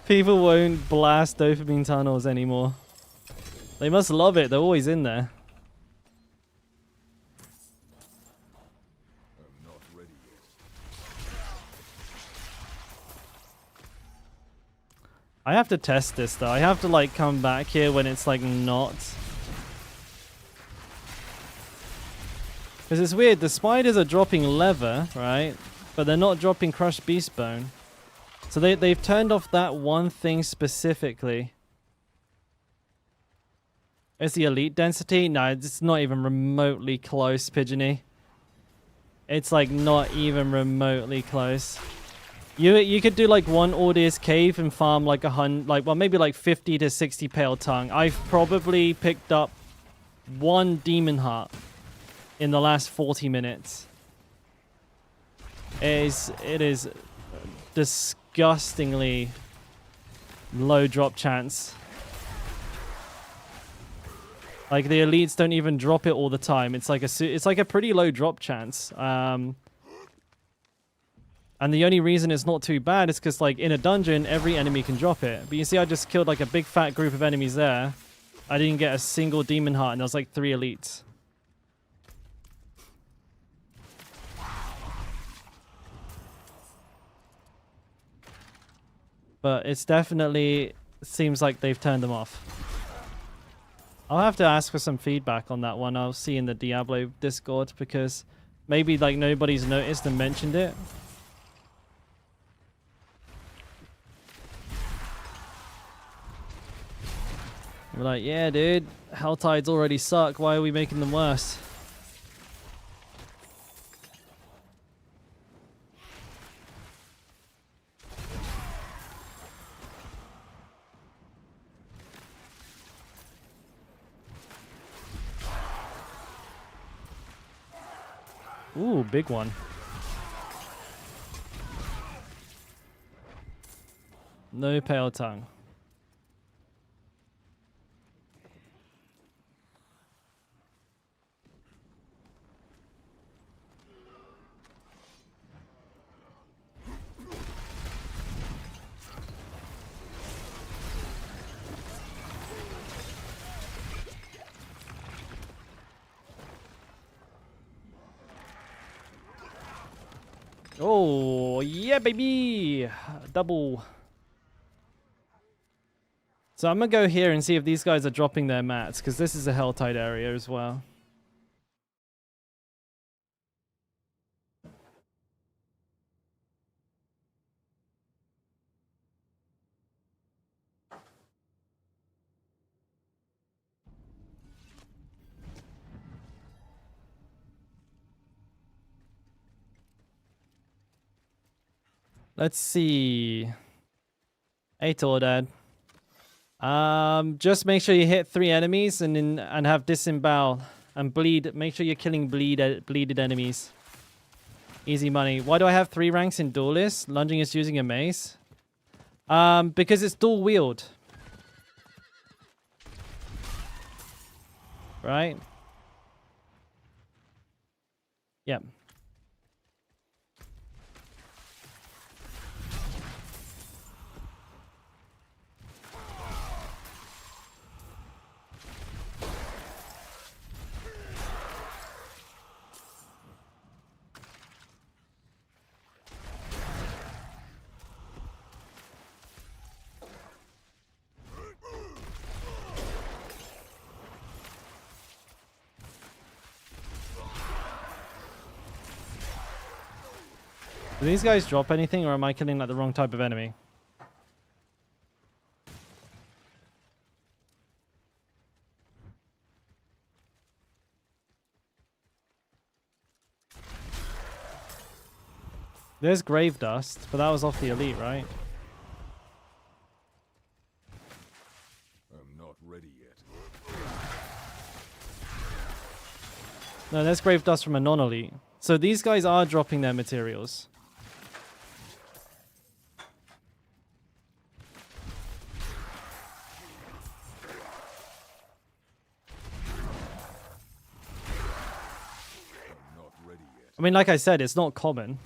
People won't blast dopamine tunnels anymore. They must love it. They're always in there. I'm not ready yet. I have to test this, though. I have to, like, come back here when it's, like, not... Because it's weird, the spiders are dropping leather, right? But they're not dropping crushed beast bone. So they've turned off that one thing specifically. Is the elite density? No, it's not even remotely close, Pigeony. It's like not even remotely close. You could do like one Ordea's cave and farm like maybe like 50 to 60 pale tongue. I've probably picked up one demon heart in the last 40 minutes. It is disgustingly low drop chance. Like, the elites don't even drop it all the time. It's like a pretty low drop chance. And the only reason it's not too bad is because, like, in a dungeon, every enemy can drop it. But you see, I just killed like a big fat group of enemies there. I didn't get a single demon heart, and there was like 3 elites. But it's definitely seems like they've turned them off. I'll have to ask for some feedback on that one. I'll see in the Diablo Discord, because maybe like nobody's noticed and mentioned it. We're like, yeah, dude, Helltides already suck. Why are we making them worse? Ooh, big one. No pale tongue. Oh, yeah, baby. Double. So I'm going to go here and see if these guys are dropping their mats, because this is a Helltide area as well. Let's see. Hey, Tordad. Just make sure you hit 3 enemies and have disembowel and bleed. Make sure you're killing bleeded enemies. Easy money. Why do I have 3 ranks in Duelist? Lunging is using a mace. Because it's dual wield. Right? Yep. Do these guys drop anything, or am I killing like the wrong type of enemy? There's grave dust, but that was off the elite, right? I'm not ready yet. No, there's grave dust from a non-elite. So these guys are dropping their materials. I mean, like I said, it's not common.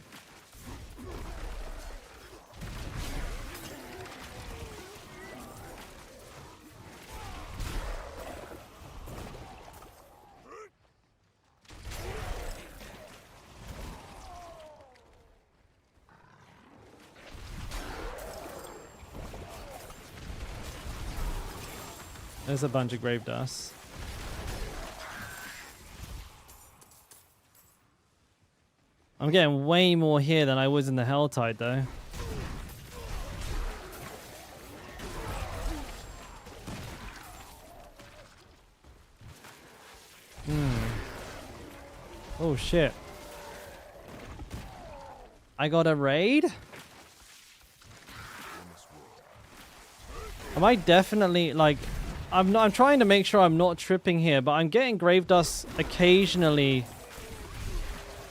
There's a bunch of grave dust. I'm getting way more here than I was in the Helltide, though. Oh, shit. I got a raid? Am I definitely, like... I'm trying to make sure I'm not tripping here, but I'm getting grave dust occasionally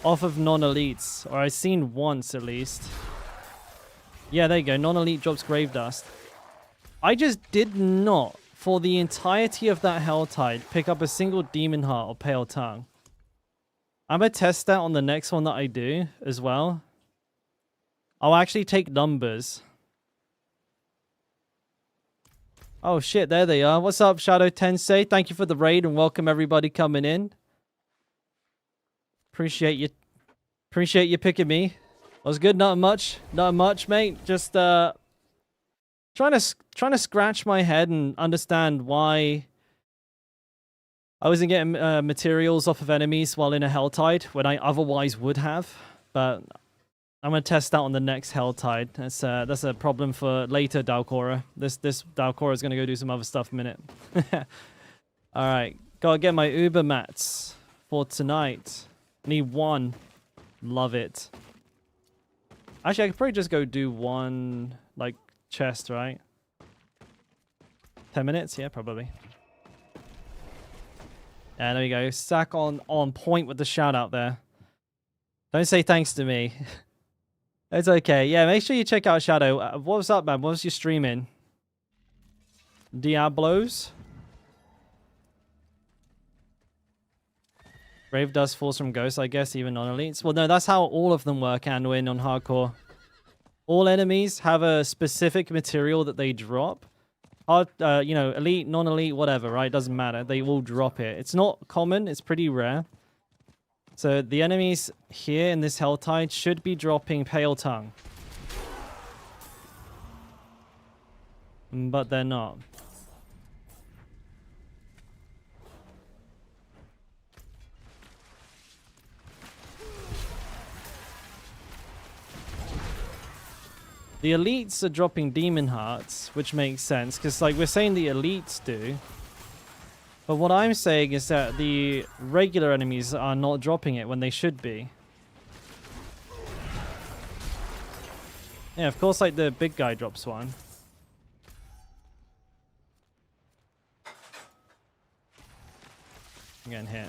off of non-elites, or I've seen once at least. Yeah, there you go. Non-elite drops grave dust. I just did not, for the entirety of that Helltide, pick up a single Demon Heart or Pale Tongue. I'm going to test that on the next one that I do as well. I'll actually take numbers. Oh shit, there they are. What's up, Shadow Tensei? Thank you for the raid and welcome everybody coming in. Appreciate you picking me. Was good, not much, mate. Just trying to scratch my head and understand why I wasn't getting materials off of enemies while in a Helltide when I otherwise would have. But I'm gonna test that on the next Helltide. That's a problem for later Dalkora. This Dalkora is gonna go do some other stuff in a minute. All right, gotta get my Uber mats for tonight. Need 1. Love it. Actually, I could probably just go do 1 like chest, right? 10 minutes, yeah, probably. Yeah, there we go. Sack on point with the shout out there. Don't say thanks to me. It's okay. Yeah, make sure you check out Shadow. What was up, man? What was you streaming? Diablos? Grave dust falls from ghosts, I guess, even non-elites. Well, no, that's how all of them work, Anduin, on hardcore. All enemies have a specific material that they drop. You know, elite, non-elite, whatever, right? Doesn't matter. They all drop it. It's not common. It's pretty rare. So the enemies here in this Helltide should be dropping Pale Tongue. But they're not. The elites are dropping Demon Hearts, which makes sense, because like we're saying the elites do. But what I'm saying is that the regular enemies are not dropping it when they should be. Yeah, of course, like the big guy drops one. I'm getting hit.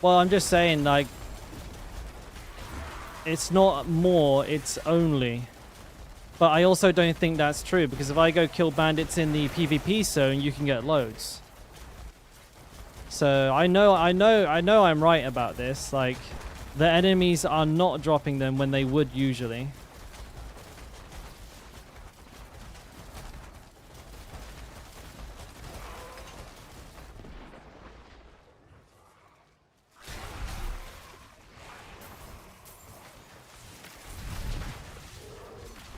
Well, I'm just saying, like, it's not more, it's only. But I also don't think that's true, because if I go kill bandits in the PvP zone, you can get loads. So I know I'm right about this. Like, the enemies are not dropping them when they would usually.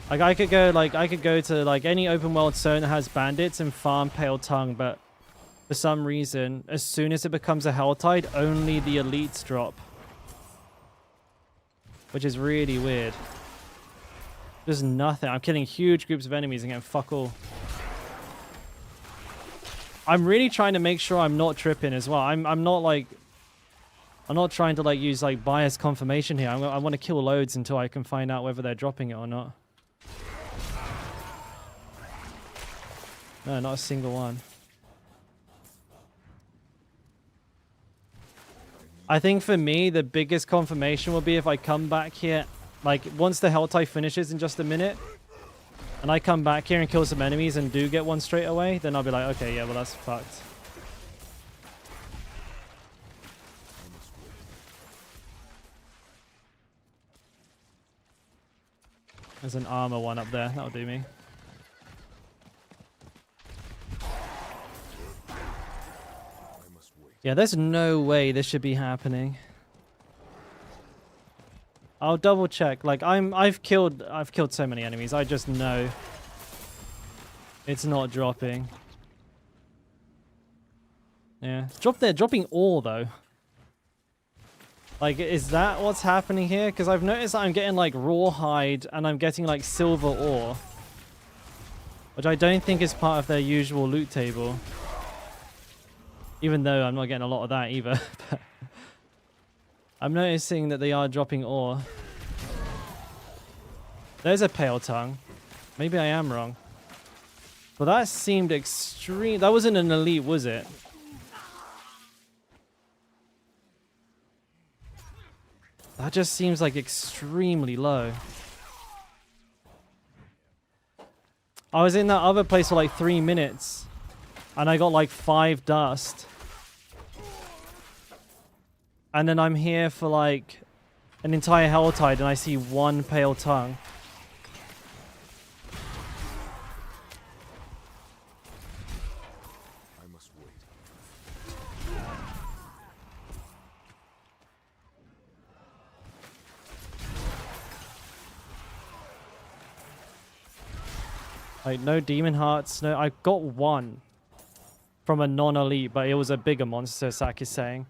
Like I could go to like any open world zone that has bandits and farm Pale Tongue, but for some reason, as soon as it becomes a Helltide, only the elites drop. Which is really weird. There's nothing. I'm killing huge groups of enemies and getting fuck all. I'm really trying to make sure I'm not tripping as well. I'm not trying to like use like bias confirmation here. I want to kill loads until I can find out whether they're dropping it or not. No, not a single one. I think for me, the biggest confirmation will be if I come back here, like once the Helltide finishes in just a minute, and I come back here and kill some enemies and do get one straight away, then I'll be like, okay, yeah, well that's fucked. There's an armor one up there, that'll do me. Yeah, there's no way this should be happening. I'll double check. Like I've killed so many enemies. I just know it's not dropping. Yeah, they're dropping ore though. Like, is that what's happening here? Because I've noticed that I'm getting like rawhide and I'm getting like silver ore, which I don't think is part of their usual loot table. Even though I'm not getting a lot of that either. But I'm noticing that they are dropping ore. There's a Pale Tongue. Maybe I am wrong. But that seemed extreme. That wasn't an elite, was it? That just seems like extremely low. I was in that other place for like 3 minutes. And I got like 5 dust. And then I'm here for like an entire Helltide and I see 1 Pale Tongue. I must wait. Like no demon hearts. No, I got 1 from a non-elite, but it was a bigger monster, Sak is saying.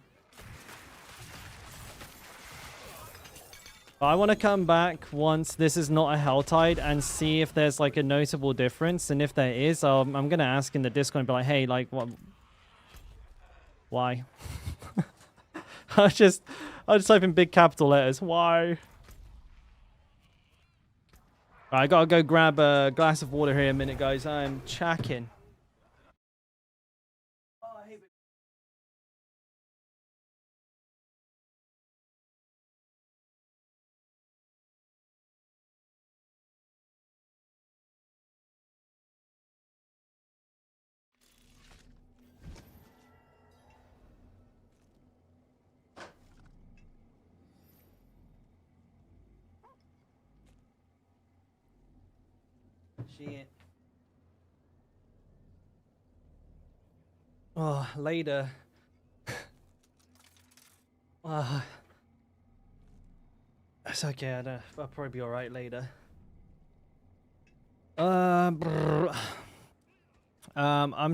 But I want to come back once this is not a Helltide and see if there's like a notable difference. And if there is, I'm going to ask in the Discord and be like, hey, like, what? Why? I'll just type in big capital letters. Why? Right, I gotta go grab a glass of water here in a minute, guys. I'm chacking. Shit. Oh, later. It's okay. I'll probably be alright later. I'm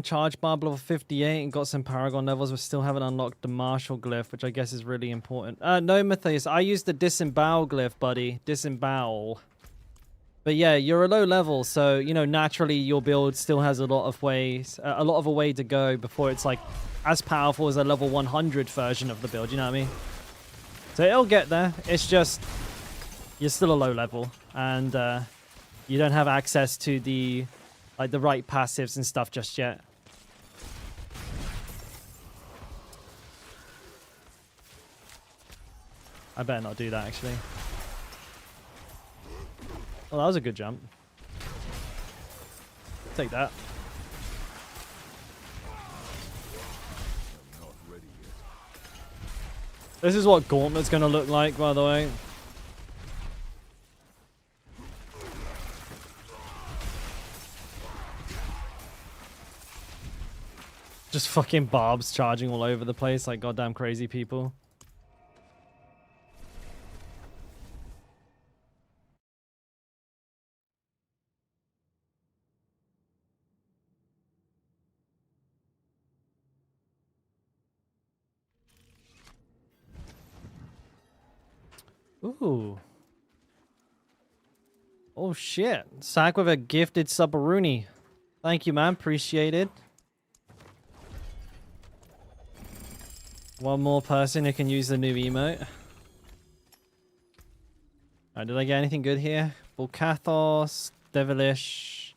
charged Barb level 58 and got some Paragon levels, but still haven't unlocked the Martial glyph, which I guess is really important. No, Matthias, I used the Disembowel glyph, buddy. Disembowel. But yeah, you're a low level, so, you know, naturally your build still has a lot of ways, a lot of a way to go before it's, like, as powerful as a level 100 version of the build, you know what I mean? So it'll get there. It's just, you're still a low level, and you don't have access to the right passives and stuff just yet. I better not do that, actually. Well, that was a good jump. Take that. I'm not ready yet. This is what Gauntlet's gonna look like, by the way. Just fucking Barbs charging all over the place like goddamn crazy people. Ooh. Oh shit. Sack with a gifted Subbaruni. Thank you, man. Appreciate it. One more person who can use the new emote. Alright, did I get anything good here? Volcathos, Devilish.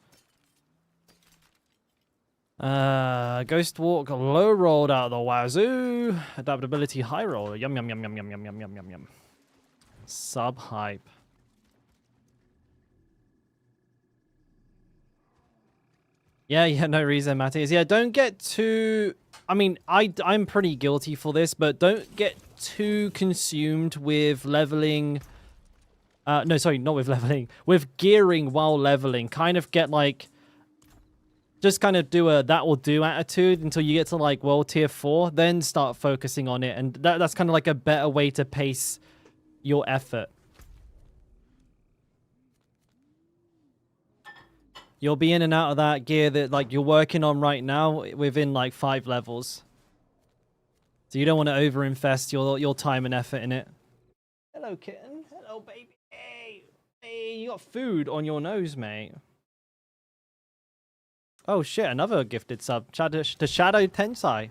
Ghost Walk, low rolled out of the wazoo. Adaptability, high roll. Yum, yum, yum, yum, yum, yum, yum, yum, yum, yum. Sub hype. Yeah, no reason, Matthias. Yeah, don't get too... I mean, I'm pretty guilty for this, but don't get too consumed with leveling... no, sorry, not with leveling. With gearing while leveling. Kind of get, like... Just kind of do a that will do attitude until you get to, like, world tier 4. Then start focusing on it. And that's kind of like a better way to pace your effort. You'll be in and out of that gear that, like, you're working on right now within, like, 5 levels. So you don't want to overinvest your time and effort in it. Hello, kitten. Hello, baby. Hey, hey, you got food on your nose, mate. Oh, shit, another gifted sub. The Shadow Tensai.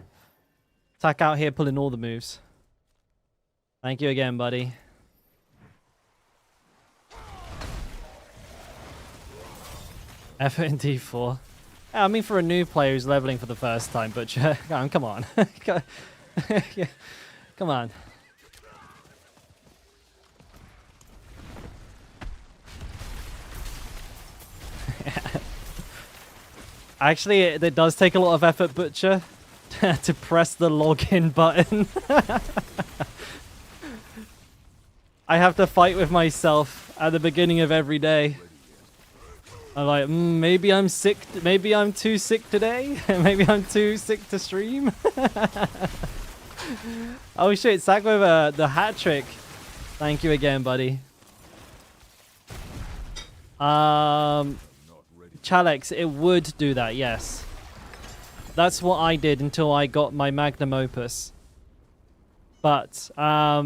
Tack out here pulling all the moves. Thank you again, buddy. Effort in D4. Yeah, I mean, for a new player who's leveling for the first time, but come on. Come on. Actually, it does take a lot of effort, Butcher, to press the login button. I have to fight with myself at the beginning of every day. I'm like, maybe I'm sick. Maybe I'm too sick today. Maybe I'm too sick to stream. Oh shit, Sack with the hat trick. Thank you again, buddy. Chalex, it would do that, yes. That's what I did until I got my magnum opus. But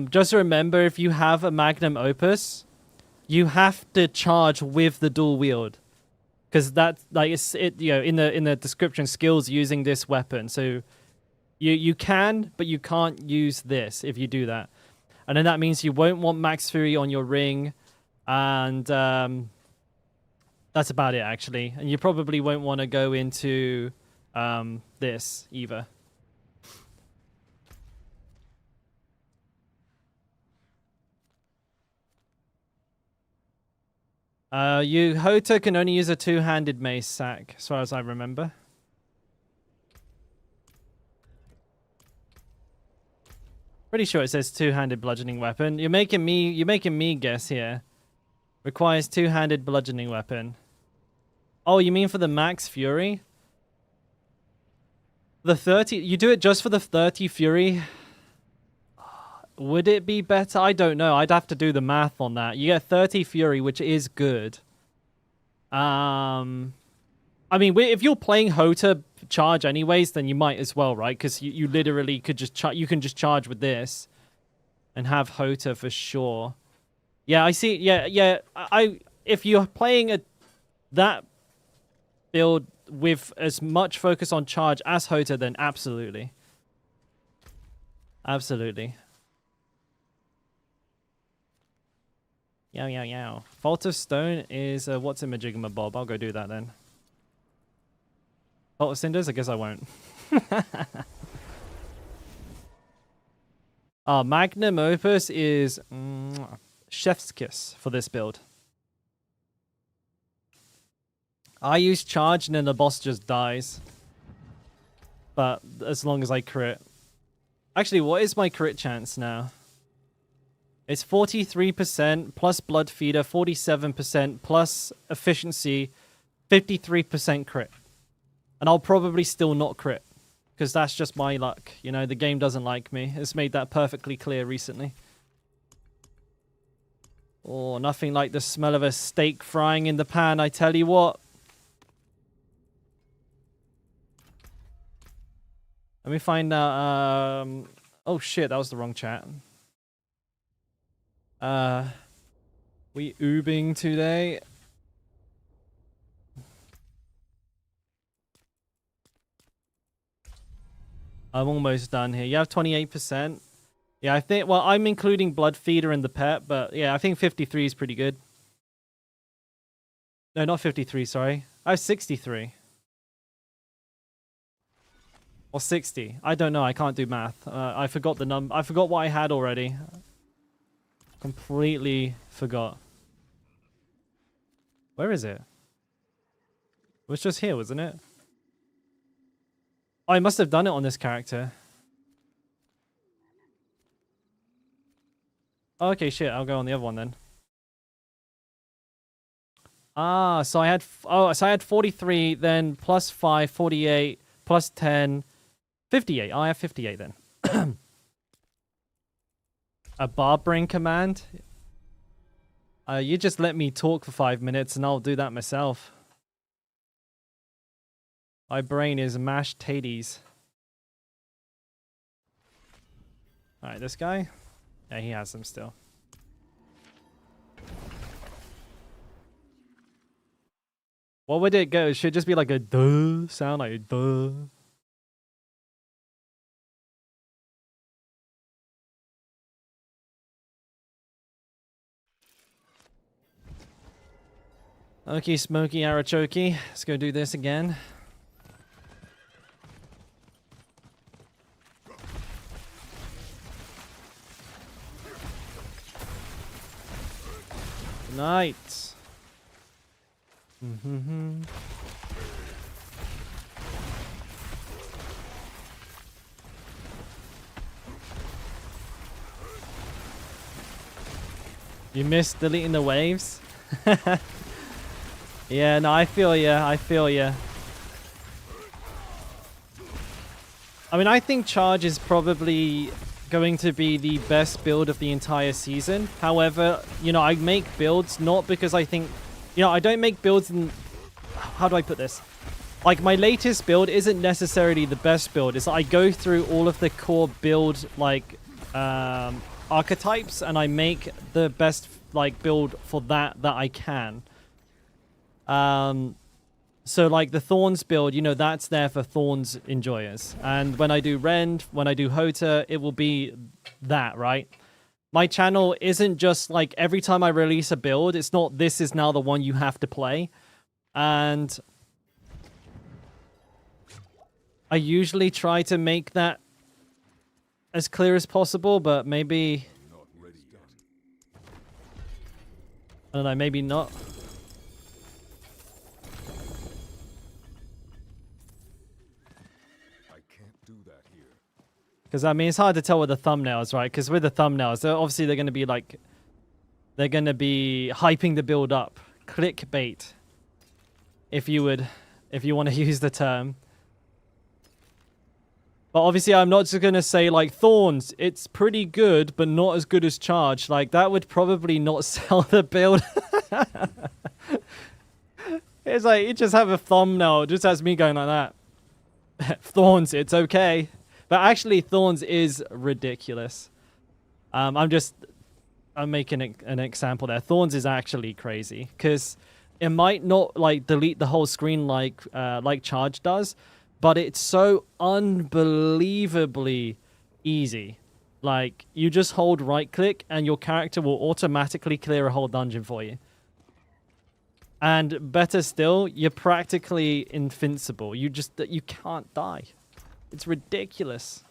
just remember, if you have a magnum opus, you have to charge with the dual wield. Because that's like you know, in the description, skills using this weapon. So you can, but you can't use this if you do that. And then that means you won't want Max Fury on your ring, and that's about it actually. And you probably won't want to go into this either. Hoto can only use a two-handed mace, Sack, as far as I remember. Pretty sure it says two-handed bludgeoning weapon. You're making me guess here. Requires two-handed bludgeoning weapon. Oh, you mean for the Max Fury? The 30, you do it just for the 30 Fury. Would it be better? I don't know. I'd have to do the math on that. You get 30 Fury, which is good. I mean, if you're playing Hota charge anyways, then you might as well, right? Because you literally could just you can just charge with this and have Hota for sure. Yeah, I see. Yeah. If you're playing that build with as much focus on charge as Hota, then absolutely. Absolutely. Yow. Fault of Stone is what's in Majigma Bob? I'll go do that then. Fault of Cinders? I guess I won't. Magnum Opus is Chef's Kiss for this build. I use charge and then the boss just dies. But as long as I crit. Actually, what is my crit chance now? It's 43% plus Blood Feeder, 47% plus Efficiency, 53% crit. And I'll probably still not crit. Because that's just my luck. You know, the game doesn't like me. It's made that perfectly clear recently. Oh, nothing like the smell of a steak frying in the pan, I tell you what. Let me find out. Oh shit, that was the wrong chat. We oobing today. I'm almost done here. You have 28%. Yeah, I think, well, I'm including Blood Feeder in the pet, but yeah, I think 53 is pretty good. No, not 53, sorry. I have 63. Or 60. I don't know, I can't do math. I forgot the number. I forgot what I had already. Completely forgot. Where is it? It was just here, wasn't it? Oh, I must have done it on this character. Oh, okay, shit. I'll go on the other one then. Ah, so I had... Oh, so I had 43, then plus 5, 48, plus 10, 58. Oh, I have 58 then. A Barb'n command? You just let me talk for 5 minutes and I'll do that myself. My brain is mashed taties. Alright, this guy? Yeah, he has them still. What would it go? It should just be like a duh sound, like a duh. Okay, Smoky Arachoki. Let's go do this again. Good night. You missed deleting the waves? Yeah, no, I feel ya. I feel ya. I mean, I think Charge is probably going to be the best build of the entire season. However, you know, I make builds not because I think... You know, I don't make builds in... How do I put this? Like, my latest build isn't necessarily the best build. It's like I go through all of the core build, like, archetypes, and I make the best, like, build for that I can. So like the Thorns build, you know, that's there for Thorns enjoyers. And when I do Rend, when I do Hota, it will be that, right? My channel isn't just like every time I release a build, it's not this is now the one you have to play. And I usually try to make that as clear as possible, but maybe... I don't know, maybe not. Because, I mean, it's hard to tell with the thumbnails, right? Because with the thumbnails, obviously they're going to be, like... They're going to be hyping the build up. Clickbait. If you would... If you want to use the term. But obviously, I'm not just gonna say like Thorns. It's pretty good, but not as good as Charge. Like that would probably not sell the build. It's like you just have a thumbnail, just as me going like that. Thorns, it's okay, but actually, Thorns is ridiculous. I'm making an example there. Thorns is actually crazy because it might not like delete the whole screen like Charge does, but it's so unbelievably easy. Like you just hold right click and your character will automatically clear a whole dungeon for you. And better still, you're practically invincible. You can't die. It's ridiculous.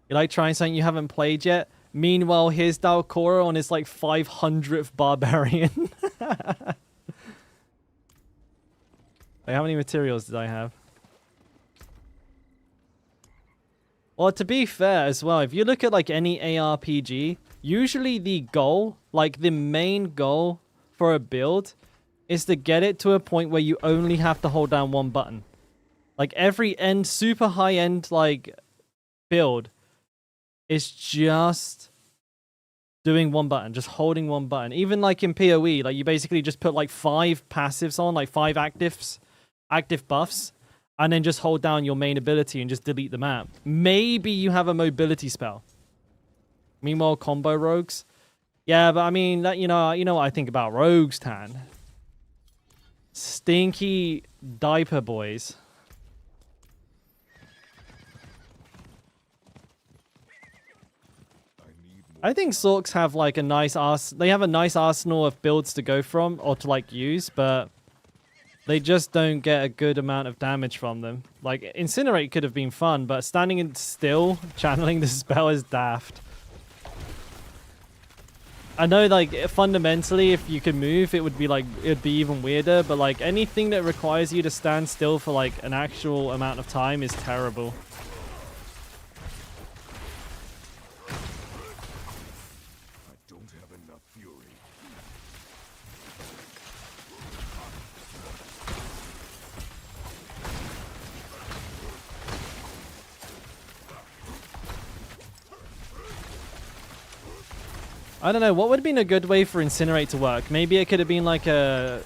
You like trying something you haven't played yet? Meanwhile, here's Dalkora on his like 500th barbarian. Wait, how many materials did I have? Well, to be fair as well, if you look at like any ARPG, usually the goal, like the main goal for a build, is to get it to a point where you only have to hold down one button. Like every super high end like build is just doing one button, just holding one button. Even like in PoE, like you basically just put like 5 passives on, like 5 active buffs, and then just hold down your main ability and just delete the map. Maybe you have a mobility spell. Meanwhile, combo rogues. Yeah, but I mean, that, you know what I think about rogues, Tan. Stinky diaper boys. I think Sorks have like a nice they have a nice arsenal of builds to go from or to like use, but they just don't get a good amount of damage from them. Like Incinerate could have been fun, but standing in still channeling the spell is daft. I know like fundamentally if you could move it would be even weirder, but like anything that requires you to stand still for like an actual amount of time is terrible. I don't know, what would have been a good way for Incinerate to work? Maybe it could have been like a...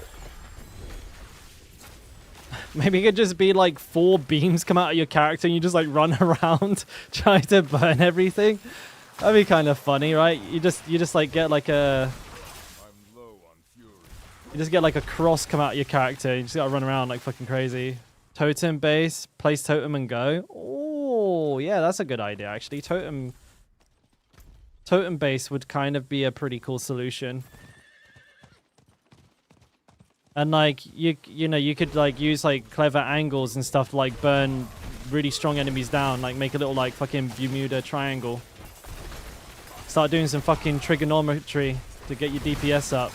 Maybe it could just be like 4 beams come out of your character and you just like run around trying to burn everything. That'd be kind of funny, right? You just like get like a... You just get like a cross come out of your character and you just gotta run around like fucking crazy. Totem base, place totem and go. Oh, yeah, that's a good idea actually. Totem base would kind of be a pretty cool solution. And like you know, you could like use like clever angles and stuff to like burn really strong enemies down, like make a little like fucking Bermuda triangle. Start doing some fucking trigonometry to get your DPS up.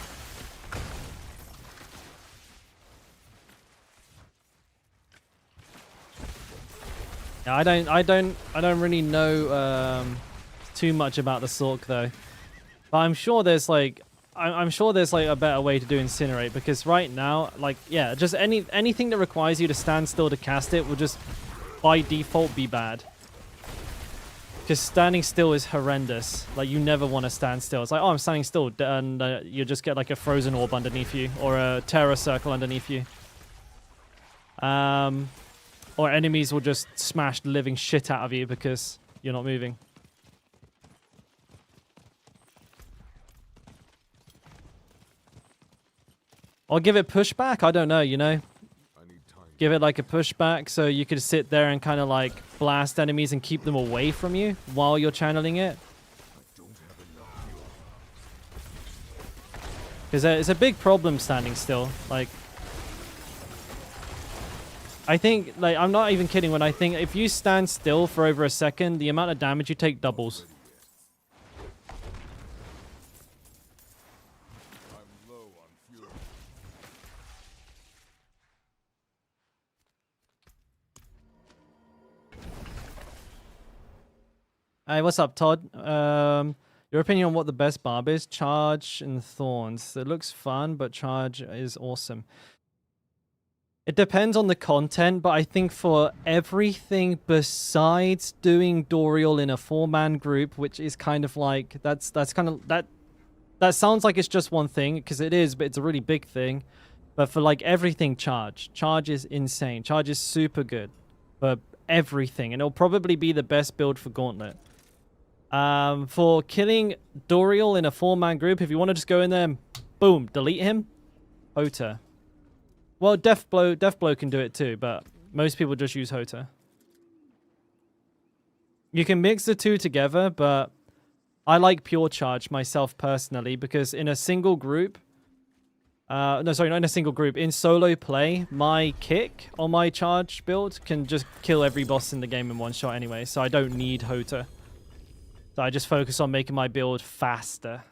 Yeah, I don't really know too much about the Sork though, but I'm sure there's like a better way to do Incinerate, because right now, like, yeah, just anything that requires you to stand still to cast it will just by default be bad, because standing still is horrendous. Like, you never want to stand still. It's like, oh, I'm standing still, and you just get like a frozen orb underneath you or a terror circle underneath you, or enemies will just smash the living shit out of you because you're not moving. Or give it pushback. I don't know, you know. Give it like a pushback so you could sit there and kind of like blast enemies and keep them away from you while you're channeling it. Because it's a big problem standing still. Like, I think, like, I'm not even kidding when I think if you stand still for over a second, the amount of damage you take doubles. Hey, what's up, Todd? Your opinion on what the best barb is? Charge and Thorns. It looks fun, but Charge is awesome. It depends on the content, but I think for everything besides doing Dorial in a 4-man group, which is kind of like that's kind of that sounds like it's just one thing, because it is, but it's a really big thing. But for like everything, Charge is insane. Charge is super good for everything, and it'll probably be the best build for Gauntlet. For killing Dorial in a 4-man group, if you want to just go in there and boom, delete him, Hota. Well, Deathblow can do it too, but most people just use Hota. You can mix the two together, but I like Pure Charge myself personally, because in a single group, no, sorry, not in a single group, in solo play, my kick on my Charge build can just kill every boss in the game in one shot anyway, so I don't need Hota. So I just focus on making my build faster.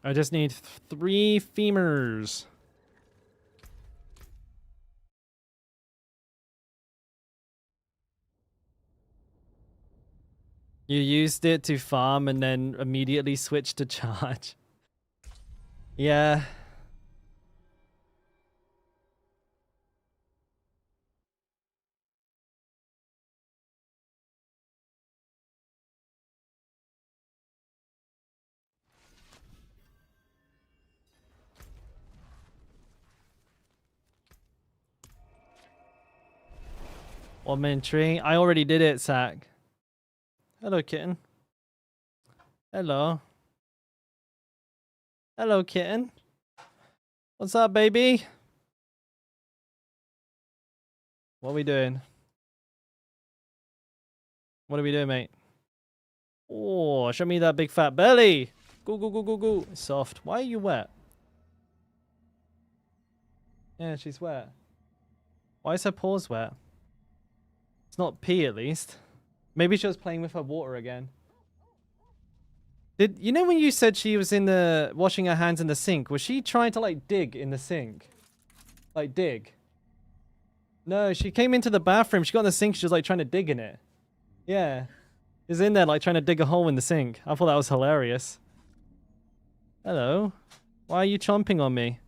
I just need 3 femurs. You used it to farm and then immediately switched to charge. Yeah. One man tree. I already did it, Sack. Hello, kitten. Hello. Hello, kitten. What's up, baby? What are we doing? What are we doing, mate? Oh, show me that big fat belly. Go, go, go, go, go. Soft. Why are you wet? Yeah, she's wet. Why is her paws wet? It's not pee, at least. Maybe she was playing with her water again. Did you know when you said she was in the washing her hands in the sink? Was she trying to like dig in the sink? Like dig? No, she came into the bathroom. She got in the sink. She was like trying to dig in it. Yeah, she's in there like trying to dig a hole in the sink. I thought that was hilarious. Hello, why are you chomping on me?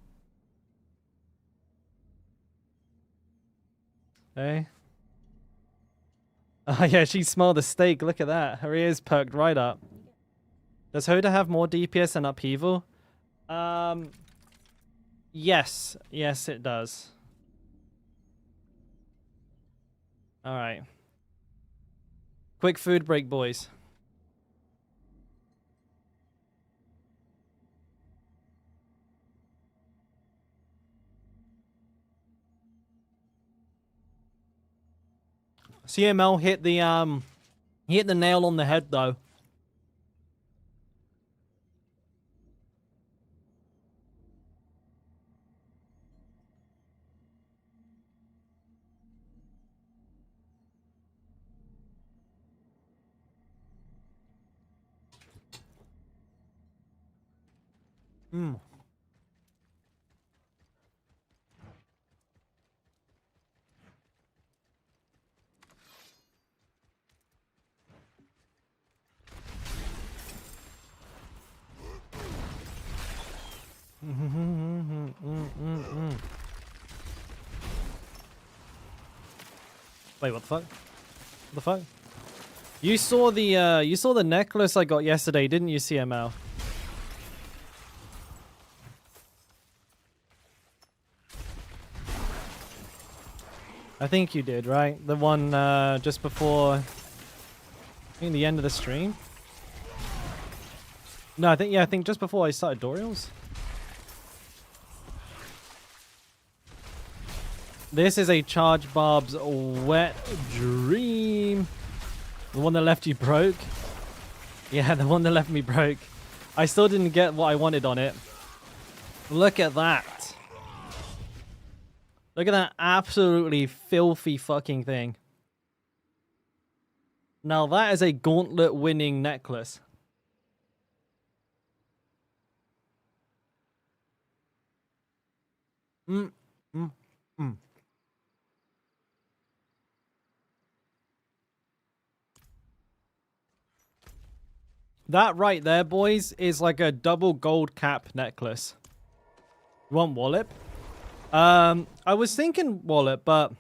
Hey. Oh yeah, she smelled the steak. Look at that. Her ears perked right up. Does Hoda have more DPS than Upheaval? Yes. Yes, it does. Alright. Quick food break, boys. CML hit the he hit the nail on the head though. Hmm. Wait, what the fuck? What the fuck? You saw the necklace I got yesterday, didn't you, CML? I think you did, right? The one just before I think the end of the stream? No, I think just before I started Dorials. This is a Charge Barb's wet dream. The one that left you broke. Yeah, the one that left me broke. I still didn't get what I wanted on it. Look at that. Look at that absolutely filthy fucking thing. Now that is a gauntlet winning necklace. Mm. That right there, boys, is like a double gold cap necklace. You want Wallop? I was thinking Wallop, but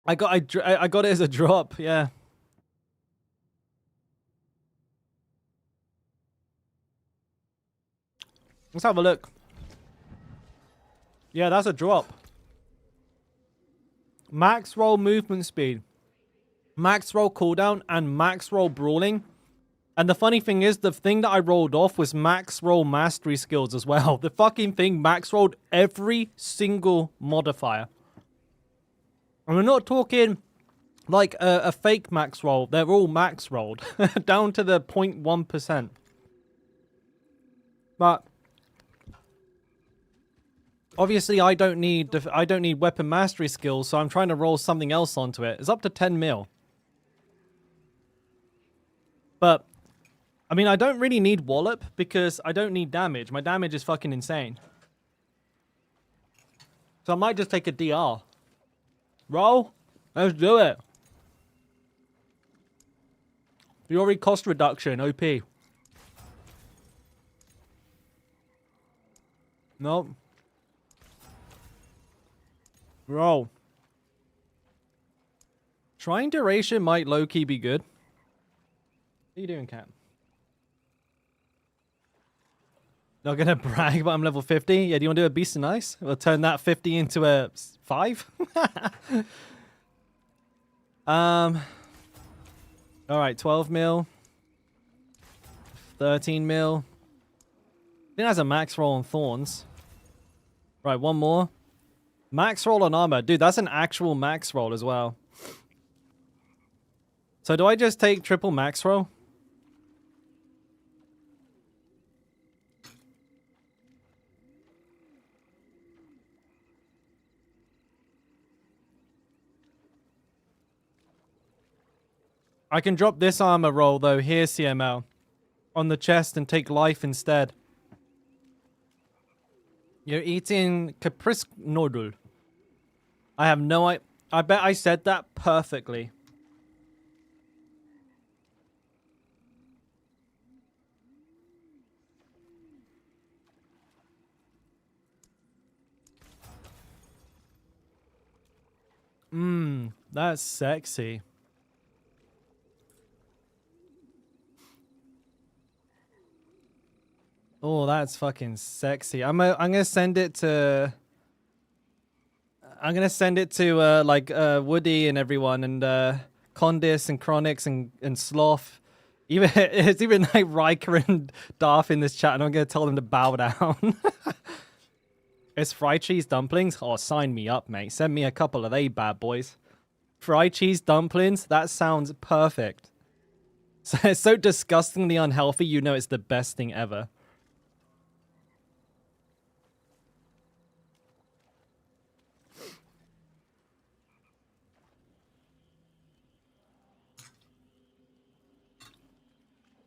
I got it as a drop. Yeah. Let's have a look. Yeah, that's a drop. Max roll movement speed, max roll cooldown, and max roll brawling. And the funny thing is, the thing that I rolled off was max roll mastery skills as well. The fucking thing max rolled every single modifier. And we're not talking like a fake max roll. They're all max rolled down to the 0.1%. But obviously, I don't need weapon mastery skills, so I'm trying to roll something else onto it. It's up to 10 mil. But I mean, I don't really need Wallop because I don't need damage. My damage is fucking insane. So I might just take a DR. Roll? Let's do it. Fury cost reduction, OP. Nope. Roll. Trying duration might low-key be good. What are you doing, Cat? Not gonna brag, but I'm level 50. Yeah, do you want to do a beast and ice? We'll turn that 50 into a 5. Alright, 12 mil. 13 mil. I think that's a max roll on Thorns. Right, one more. Max roll on armor. Dude, that's an actual max roll as well. So do I just take triple max roll? I can drop this armor roll, though, here, CML. On the chest and take life instead. You're eating caprice noodle. I have no idea. I bet I said that perfectly. That's sexy. Oh, that's fucking sexy. I'm gonna send it to. I'm gonna send it to like Woody and everyone, and Condis and Chronix and Sloth. Even it's even like Riker and Darth in this chat, and I'm gonna tell them to bow down. It's fried cheese dumplings. Oh, sign me up, mate. Send me a couple of they bad boys. Fried cheese dumplings. That sounds perfect. So it's so disgustingly unhealthy. You know, it's the best thing ever.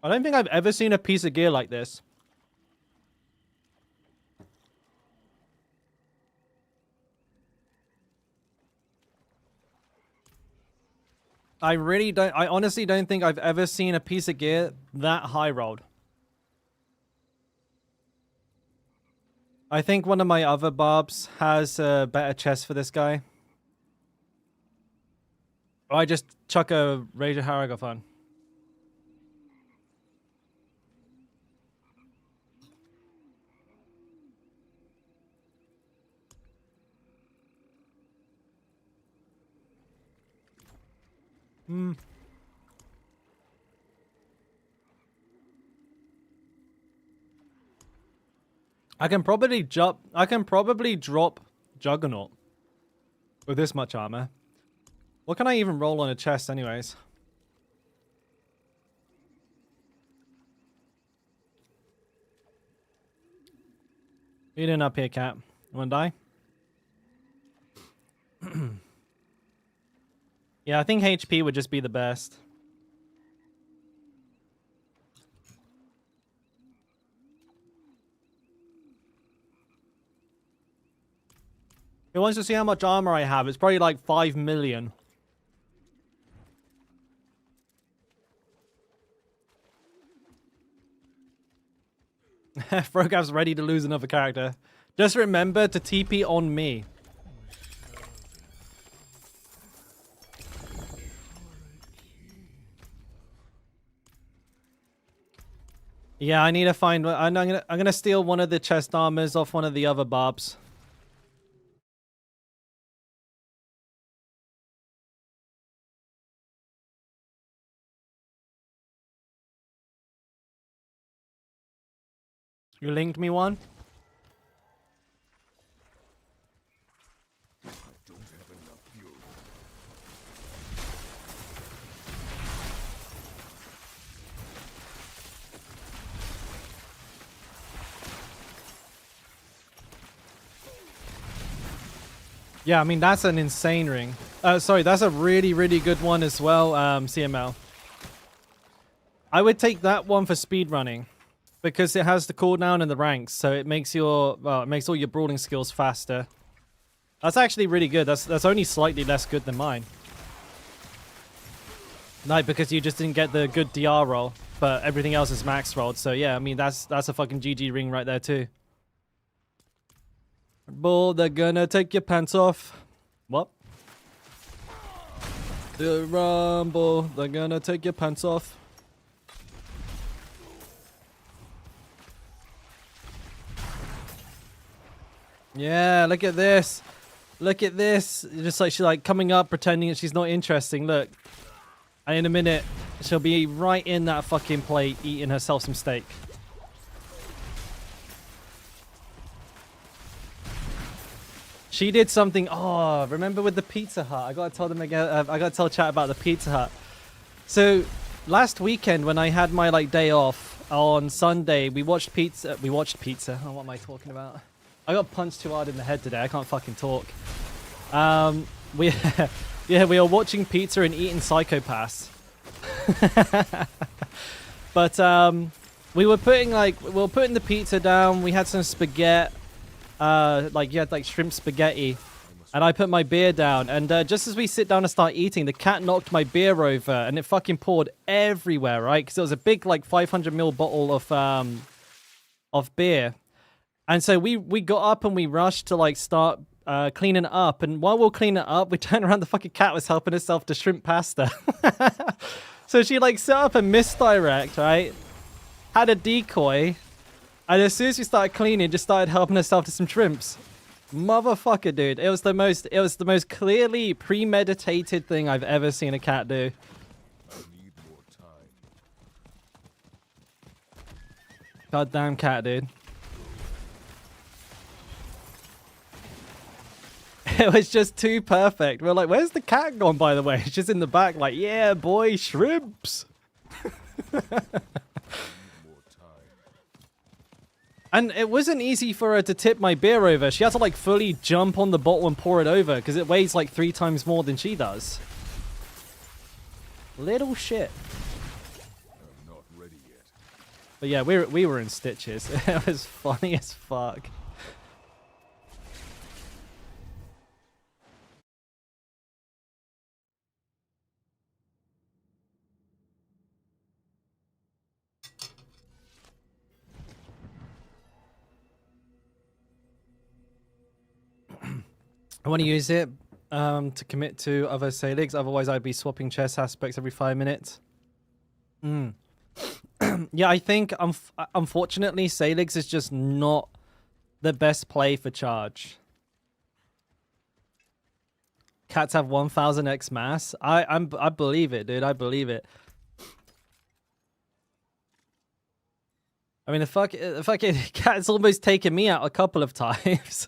I don't think I've ever seen a piece of gear like this. I honestly don't think I've ever seen a piece of gear that high rolled. I think one of my other barbs has a better chest for this guy. Or I just chuck a Rager Haragophon. I can probably drop Juggernaut with this much armor. What can I even roll on a chest anyways? What are you doing up here, Cat? You wanna die? Yeah, I think HP would just be the best. He wants to see how much armor I have. It's probably like 5 million. Frogav's ready to lose another character. Just remember to TP on me. Yeah, I need to find. I'm gonna steal one of the chest armors off one of the other Barbs. You linked me one? I don't have enough fuel. Yeah, I mean, that's an insane ring. Sorry, that's a really, really good one as well, CML. I would take that one for speedrunning because it has the cooldown and the ranks, so it makes your, well, it makes all your brawling skills faster. That's actually really good. That's only slightly less good than mine. Like, because you just didn't get the good DR roll, but everything else is max rolled. So yeah, I mean, that's a fucking GG ring right there too. Bull, they're gonna take your pants off. What? The rumble, they're gonna take your pants off. Yeah, look at this. Look at this. Just like she's like coming up, pretending that she's not interesting. Look. And in a minute, she'll be right in that fucking plate, eating herself some steak. She did something. Oh, remember with the Pizza Hut? I gotta tell them again. I gotta tell chat about the Pizza Hut. So last weekend when I had my like day off on Sunday, we watched pizza. Oh, what am I talking about? I got punched too hard in the head today. I can't fucking talk. We yeah, we were watching pizza and eating Psychopaths. But we were putting the pizza down. We had some spaghetti. Like you had like shrimp spaghetti, and I put my beer down. And just as we sit down to start eating, the cat knocked my beer over, and it fucking poured everywhere, right? Because it was a big like 500ml bottle of beer. And so we got up and we rushed to like start cleaning it up. And while we're cleaning it up, we turned around. The fucking cat was helping herself to shrimp pasta. So she like set up a misdirect, right? Had a decoy. And as soon as we started cleaning, just started helping herself to some shrimps. Motherfucker, dude. It was the most clearly premeditated thing I've ever seen a cat do. I need more time. Goddamn cat, dude. It was just too perfect. We're like, where's the cat gone, by the way? It's just in the back, like, yeah, boy, shrimps. More time. And it wasn't easy for her to tip my beer over. She had to, like, fully jump on the bottle and pour it over, because it weighs, like, 3 times more than she does. Little shit. I'm not ready yet. But yeah, we were in stitches. It was funny as fuck. I want to use it to commit to other Saligs. Otherwise, I'd be swapping chess aspects every 5 minutes. Yeah, I think unfortunately, Saligs is just not the best play for charge. Cats have 1000x mass. I believe it, dude. I believe it. I mean, the fucking cat's almost taken me out a couple of times.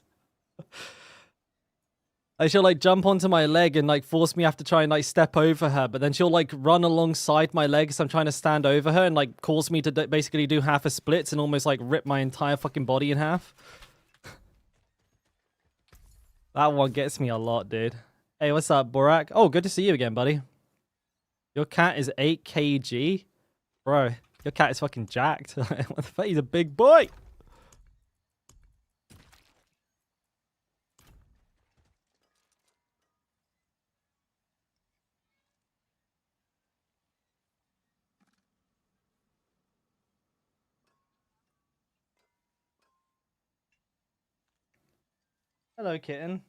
Like, she'll like jump onto my leg and like force me to have to try and like step over her, but then she'll like run alongside my legs. I'm trying to stand over her and like cause me to basically do half a splits and almost like rip my entire fucking body in half. That one gets me a lot, dude. Hey, what's up, Borak? Oh, good to see you again, buddy. Your cat is 8 kg? Bro, your cat is fucking jacked. What the fuck? He's a big boy. Hello, kitten.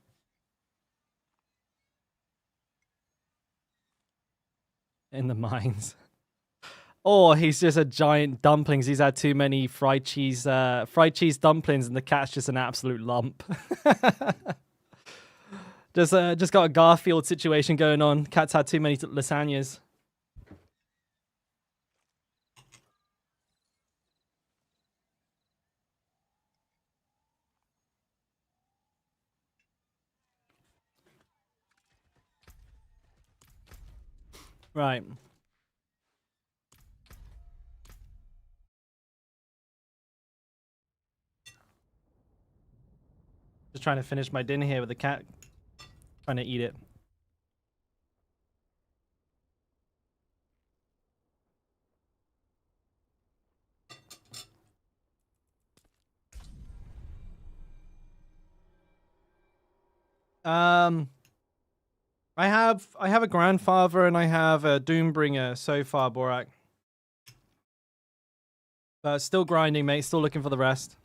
In the mines. Or he's just a giant dumplings. He's had too many fried cheese dumplings, and the cat's just an absolute lump. Just got a Garfield situation going on. Cat's had too many lasagnas. Right. Just trying to finish my dinner here with the cat trying to eat it. I have a grandfather and I have a Doombringer so far, Borak. Still grinding, mate. Still looking for the rest.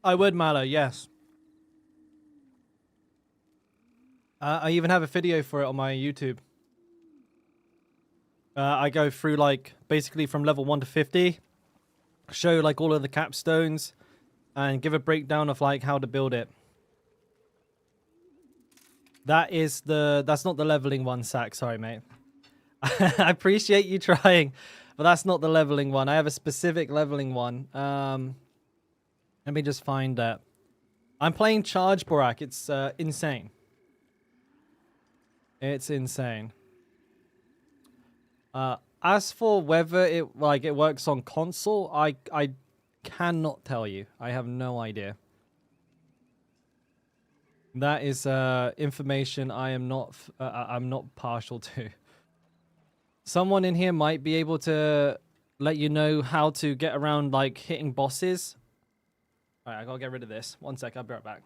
I would, Mallow, yes. I even have a video for it on my YouTube. I go through, like, basically from level 1 to 50. Show, like, all of the capstones. And give a breakdown of, like, how to build it. That's not the leveling one, Sack. Sorry, mate. I appreciate you trying. But that's not the leveling one. I have a specific leveling one. Let me just find that. I'm playing Charge, Borak. It's insane. It's insane. As for whether it works on console, I cannot tell you. I have no idea. That is information I'm not partial to. Someone in here might be able to let you know how to get around, like, hitting bosses. All right, I gotta get rid of this. 1 sec, I'll be right back.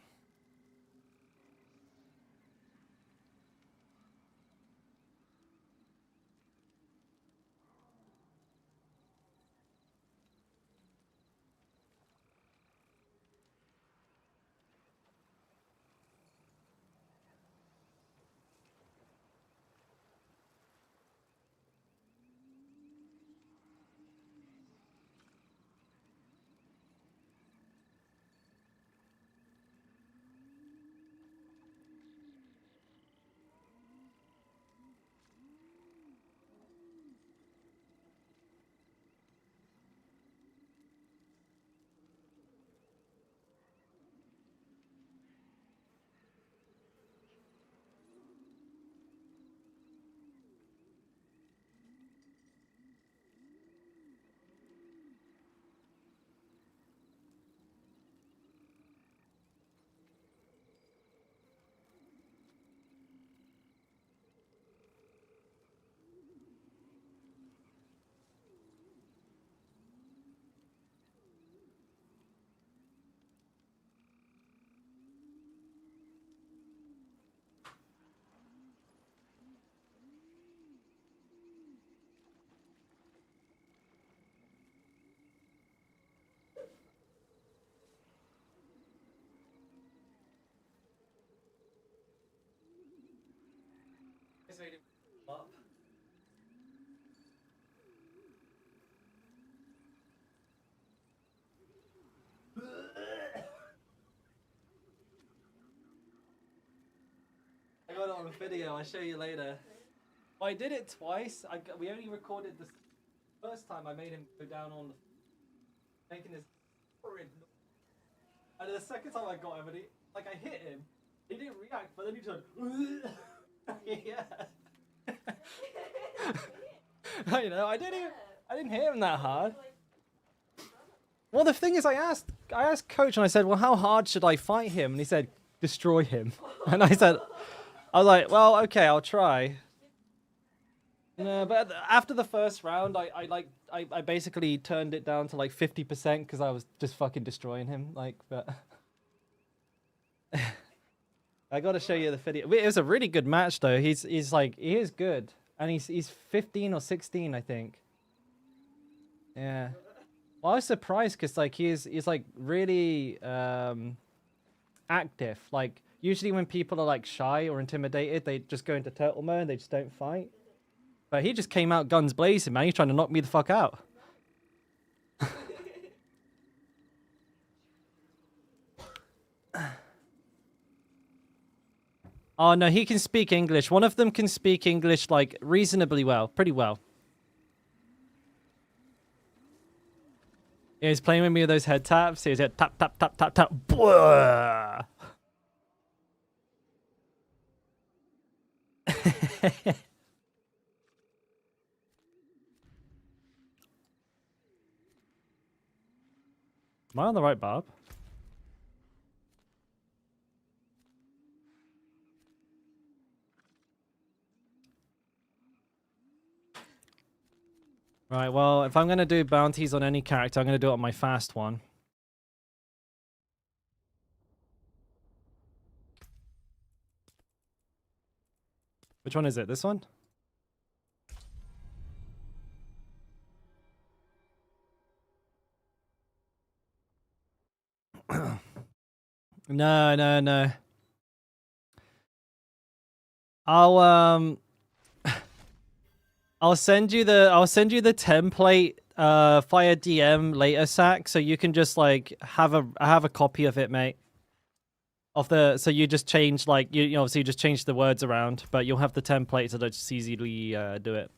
I got it on video. I'll show you later. Well, I did it twice. We only recorded the first time. I made him go down on the making this horrid noise. And the second time I got him, and I hit him. He didn't react, but then he turned. Yeah. You know, I didn't hit him that hard. Well, the thing is, I asked Coach, and I said, "Well, how hard should I fight him?" And he said, "Destroy him." And I was like, "Well, okay, I'll try." No, but after the first round, I basically turned it down to like 50% because I was just fucking destroying him. Like, but I got to show you the video. It was a really good match though. He's like he is good, and he's 15 or 16, I think. Yeah. Well, I was surprised because like he's like really active. Like usually when people are like shy or intimidated, they just go into turtle mode and they just don't fight. But he just came out guns blazing, man. He's trying to knock me the fuck out. Oh no, he can speak English. One of them can speak English like reasonably well, pretty well. Yeah, he's playing with me with those head taps. He's at tap tap tap tap tap. Blah. Am I on the right barb? Right, well, if I'm going to do bounties on any character, I'm going to do it on my fast one. Which one is it? This one? No. I'll send you the template via DM later, Sack, so you can just like have a copy of it, mate. So you just change like you obviously just change the words around, but you'll have the template so that just easily do it.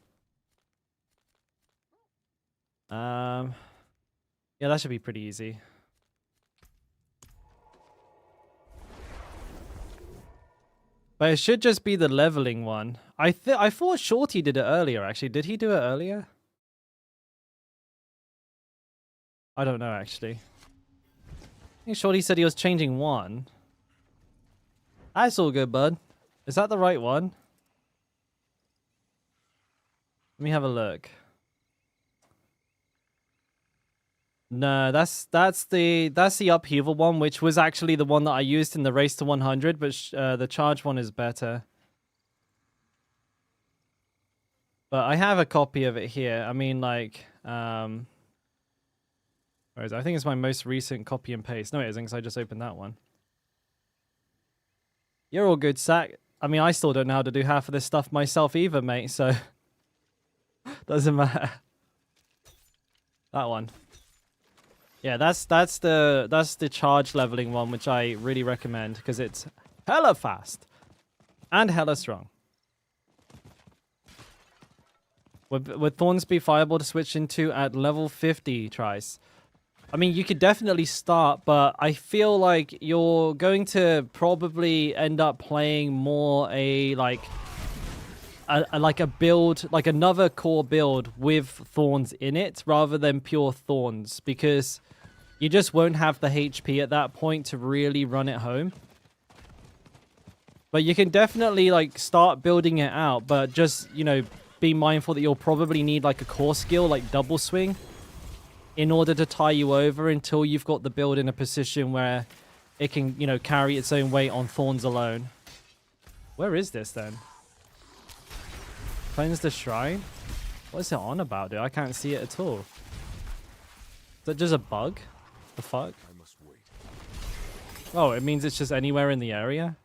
Yeah, that should be pretty easy. But it should just be the leveling one. I thought Shorty did it earlier, actually. Did he do it earlier? I don't know, actually. I think Shorty said he was changing one. That's all good, bud. Is that the right one? Let me have a look. No, that's the upheaval one, which was actually the one that I used in the race to 100, but the charge one is better. But I have a copy of it here. I mean, like, where is it? I think it's my most recent copy and paste. No, it isn't, because I just opened that one. You're all good, Sack. I mean, I still don't know how to do half of this stuff myself either, mate, so doesn't matter. That one. Yeah, that's the charge leveling one, which I really recommend because it's hella fast and hella strong. Would Thorns be viable to switch into at level 50 tries? I mean, you could definitely start, but I feel like you're going to probably end up playing more like a build, like another core build with Thorns in it rather than pure Thorns, because you just won't have the HP at that point to really run it home. But you can definitely like start building it out, but just, you know, be mindful that you'll probably need like a core skill like double swing in order to tie you over until you've got the build in a position where it can, you know, carry its own weight on Thorns alone. Where is this then? Cleanse the shrine? What is it on about, dude? I can't see it at all. Is that just a bug? The fuck? I must wait. Oh, it means it's just anywhere in the area?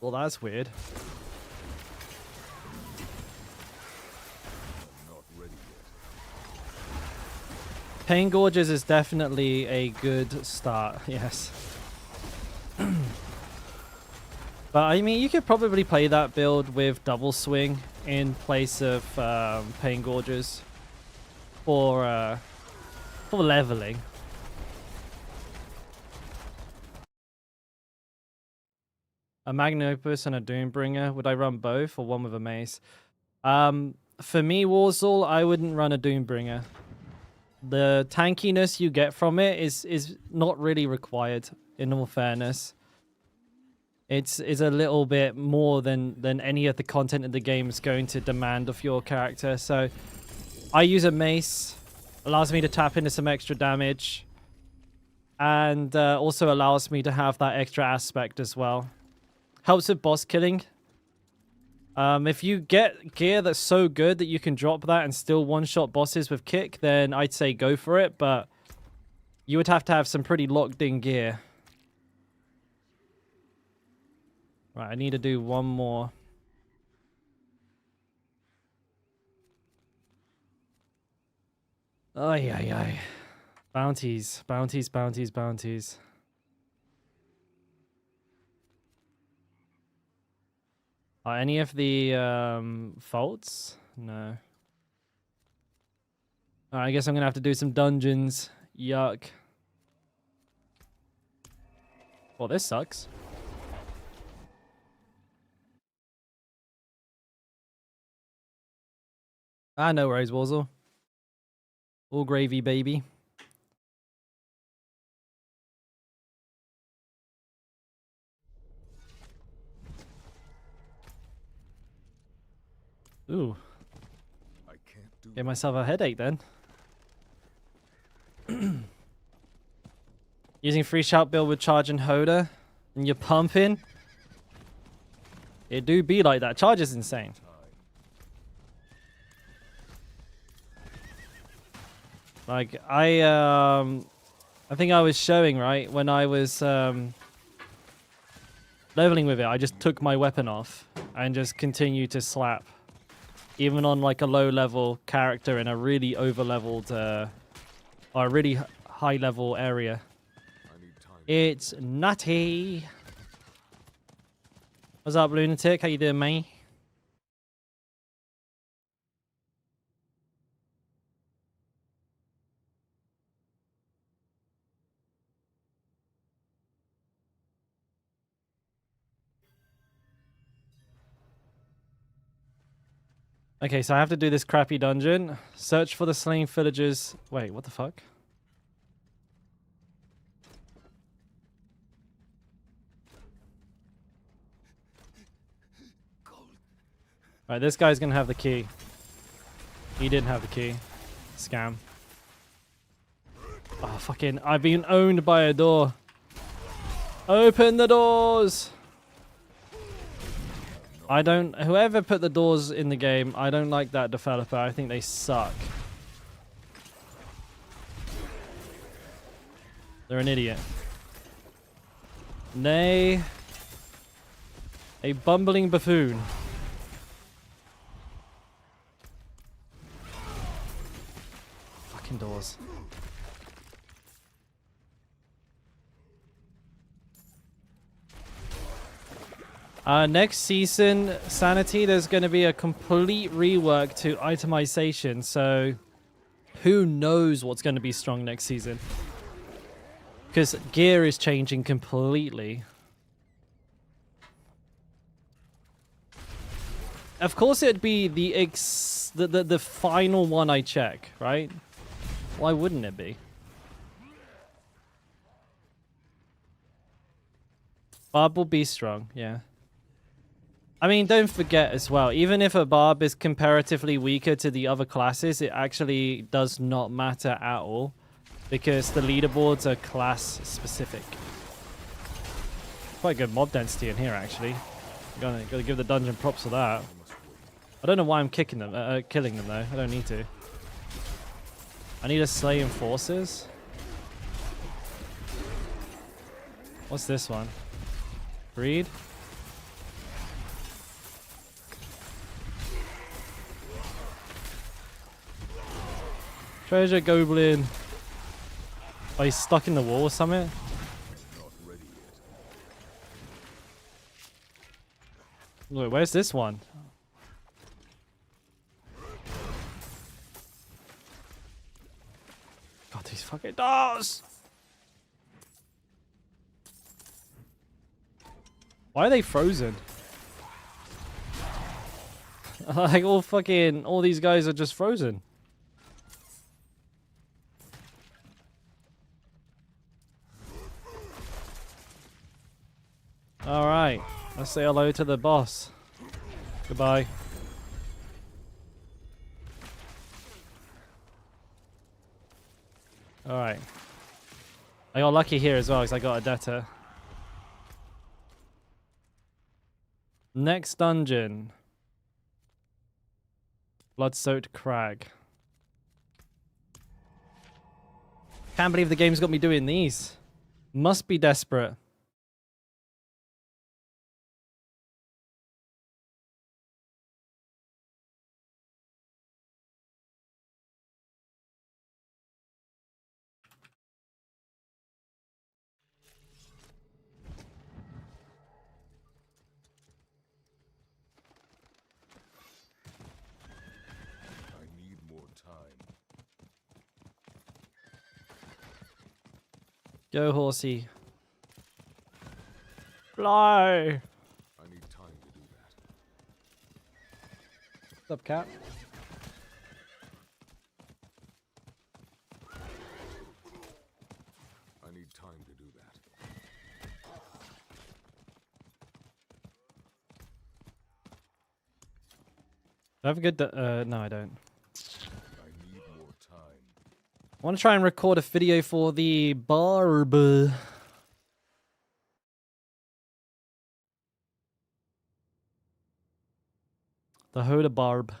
Well, that's weird. I'm not ready yet. Pain Gorges is definitely a good start, yes. But I mean, you could probably play that build with double swing in place of Pain Gorges for leveling. A Magnum Opus and a Doombringer. Would I run both or one with a mace? For me, Warzall, I wouldn't run a Doombringer. The tankiness you get from it is not really required, in all fairness. It's a little bit more than any of the content in the game is going to demand of your character. So I use a mace, allows me to tap into some extra damage, and also allows me to have that extra aspect as well. Helps with boss killing. If you get gear that's so good that you can drop that and still one-shot bosses with kick, then I'd say go for it, but you would have to have some pretty locked-in gear. Right, I need to do one more. Ay, ay, ay. Bounties, bounties, bounties, bounties. Are any of the faults? No. Alright, I guess I'm gonna have to do some dungeons. Yuck. Well, this sucks. Ah, no worries, Wazzle. All gravy, baby. Ooh. I can't do Get myself a headache then. Using free shout build with charge and Hoda, and you're pumping. It do be like that. Charge is insane. Like I think I was showing right when I was leveling with it. I just took my weapon off and just continued to slap, even on like a low level character in a really over leveled or a really high level area. I need time. It's nutty. What's up, Lunatic? How you doing, mate? Okay, so I have to do this crappy dungeon. Search for the slain villagers. Wait, what the fuck? Right, this guy's gonna have the key. He didn't have the key. Scam. Oh, fucking, I've been owned by a door. Open the doors! I don't, whoever put the doors in the game, I don't like that developer. I think they suck. They're an idiot. Nay. A bumbling buffoon. Fucking doors. Next season, Sanity, there's going to be a complete rework to itemization, so who knows what's going to be strong next season. Because gear is changing completely. Of course it'd be the final one I check, right? Why wouldn't it be? Barb will be strong, yeah. I mean, don't forget as well, even if a Barb is comparatively weaker to the other classes, it actually does not matter at all, because the leaderboards are class specific. Quite good mob density in here, actually. Gotta give the dungeon props for that. I don't know why I'm killing them though. I don't need to. I need to slay enforcers. What's this one? Breed? Treasure goblin. Oh, he's stuck in the wall or something? Not ready yet. Look, where's this one? God, these fucking doors! Why are they frozen? Like all these guys are just frozen. All right. Let's say hello to the boss. Goodbye. All right. I got lucky here as well because I got a debtor. Next dungeon. Blood-soaked crag. Can't believe the game's got me doing these. Must be desperate. I need more time. Go, horsey. Fly. I need time to do that. What's up, cat? I need time to do that. Do I have a good... no, I don't. I need more time. I want to try and record a video for the Barb. The Hoda Barb.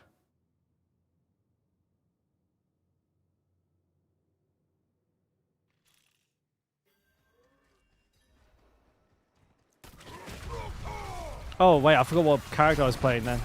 Oh, wait, I forgot what character I was playing then.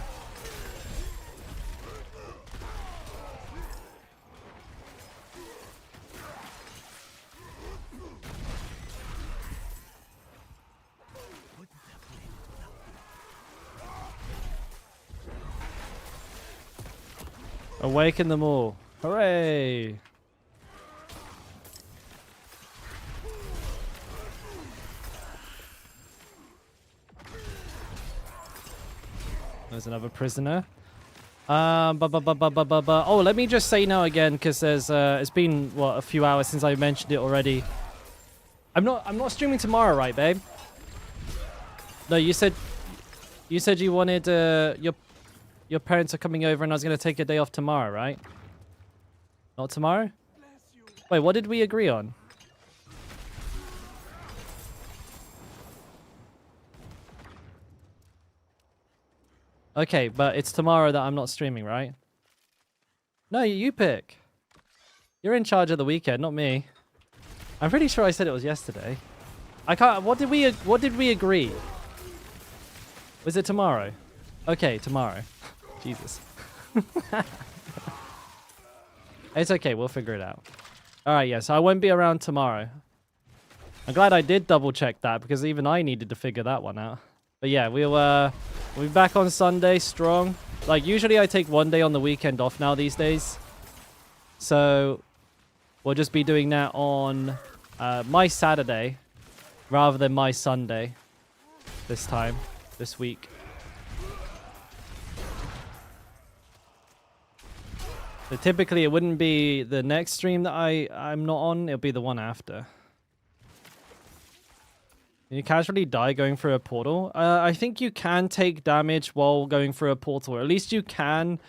Awaken them all. Hooray! There's another prisoner. Oh, let me just say now again, because there's it's been what, a few hours since I mentioned it already. I'm not streaming tomorrow, right, babe? No, you said you wanted your parents are coming over and I was gonna take a day off tomorrow, right? Not tomorrow? Wait, what did we agree on? Okay, but it's tomorrow that I'm not streaming, right? No, you pick. You're in charge of the weekend, not me. I'm pretty sure I said it was yesterday. I can't. What did we agree? Was it tomorrow? Okay, tomorrow. Jesus. It's okay. We'll figure it out. All right. Yeah. So I won't be around tomorrow. I'm glad I did double check that because even I needed to figure that one out. But yeah, we'll be back on Sunday strong. Like usually I take one day on the weekend off now these days. So we'll just be doing that on my Saturday rather than my Sunday this time, this week. So typically it wouldn't be the next stream that I'm not on, it'll be the one after. You casually die going through a portal? I think you can take damage while going through a portal, or at least you can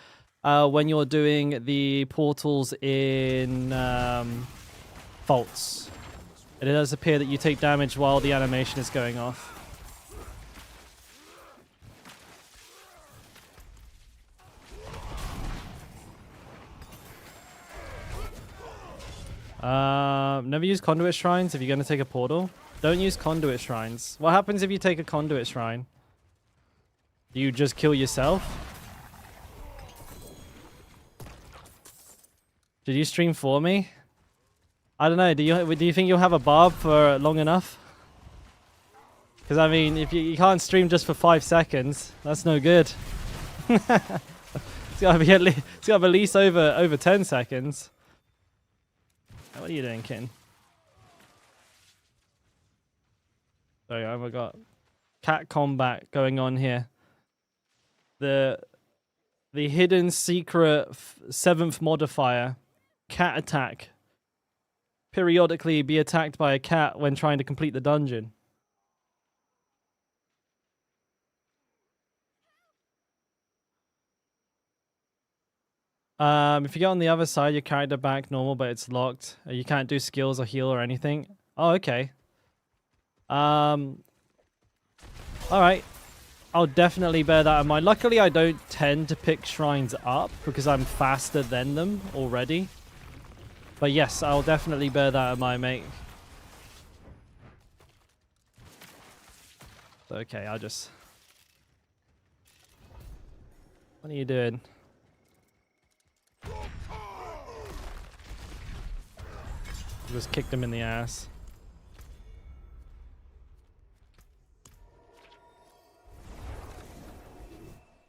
when you're doing the portals in Faults. It does appear that you take damage while the animation is going off. Never use conduit shrines if you're going to take a portal. Don't use conduit shrines. What happens if you take a conduit shrine? Do you just kill yourself? Did you stream for me? I don't know. Do you think you'll have a barb for long enough? Because I mean, if you can't stream just for 5 seconds, that's no good. It's gotta be at least over 10 seconds. What are you doing, Kin? Sorry, I've got cat combat going on here. The hidden secret 7th modifier, cat attack. Periodically be attacked by a cat when trying to complete the dungeon. If you get on the other side, your character back normal, but it's locked. You can't do skills or heal or anything. Oh, okay. All right. I'll definitely bear that in mind. Luckily, I don't tend to pick shrines up because I'm faster than them already. But yes, I'll definitely bear that in mind, mate. Okay, I'll just... What are you doing? Just kicked him in the ass.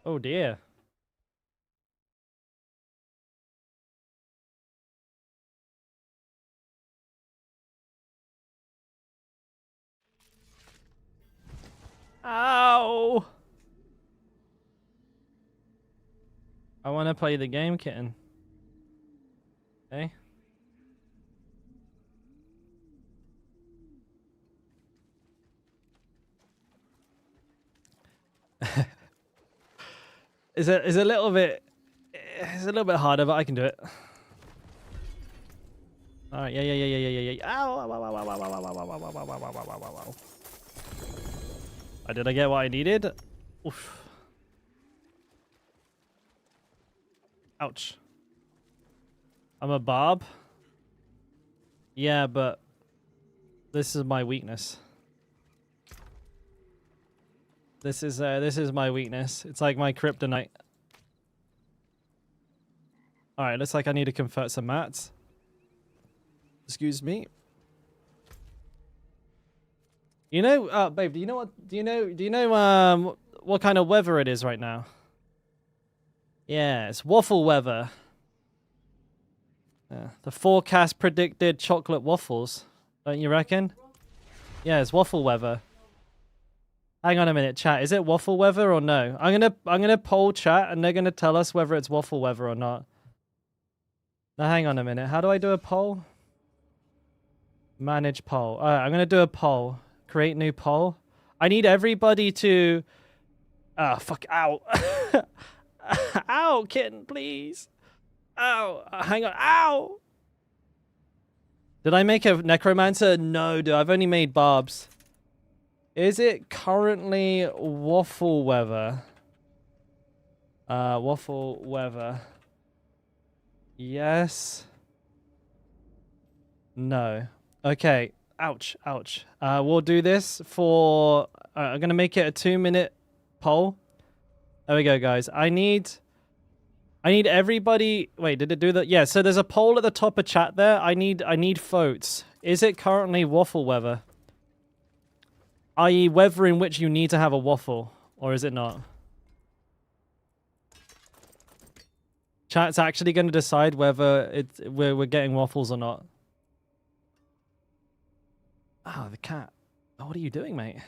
Oh dear. Ow! I want to play the game, kitten. Okay. It's a little bit... It's a little bit harder, but I can do it. All right, yeah. Ow! Ow, ow, ow, ow, ow, ow, ow, ow, ow, ow, ow, ow, ow, ow. Did I get what I needed? Oof. Ouch. I'm a Barb. Yeah, but this is my weakness. This is my weakness. It's like my kryptonite. All right, looks like I need to convert some mats. Excuse me. You know, babe, do you know what? Do you know what kind of weather it is right now? Yeah, it's waffle weather. Yeah, the forecast predicted chocolate waffles. Don't you reckon? Yeah, it's waffle weather. Hang on a minute, chat. Is it waffle weather or no? I'm gonna poll chat, and they're gonna tell us whether it's waffle weather or not. Now, hang on a minute. How do I do a poll? Manage poll. All right, I'm gonna do a poll. Create new poll. I need everybody to... Oh, fuck. Ow. Ow, kitten, please. Ow. Hang on. Ow. Did I make a necromancer? No, dude. I've only made barbs. Is it currently waffle weather? Waffle weather. Yes. No. Okay. Ouch. Ouch. We'll do this for... I'm going to make it a 2-minute poll. There we go, guys. I need everybody... Wait, did it do that? Yeah, so there's a poll at the top of chat there. I need votes. Is it currently waffle weather? I.e. weather in which you need to have a waffle. Or is it not? Chat's actually going to decide whether we're getting waffles or not. Oh, the cat. Oh, what are you doing, mate?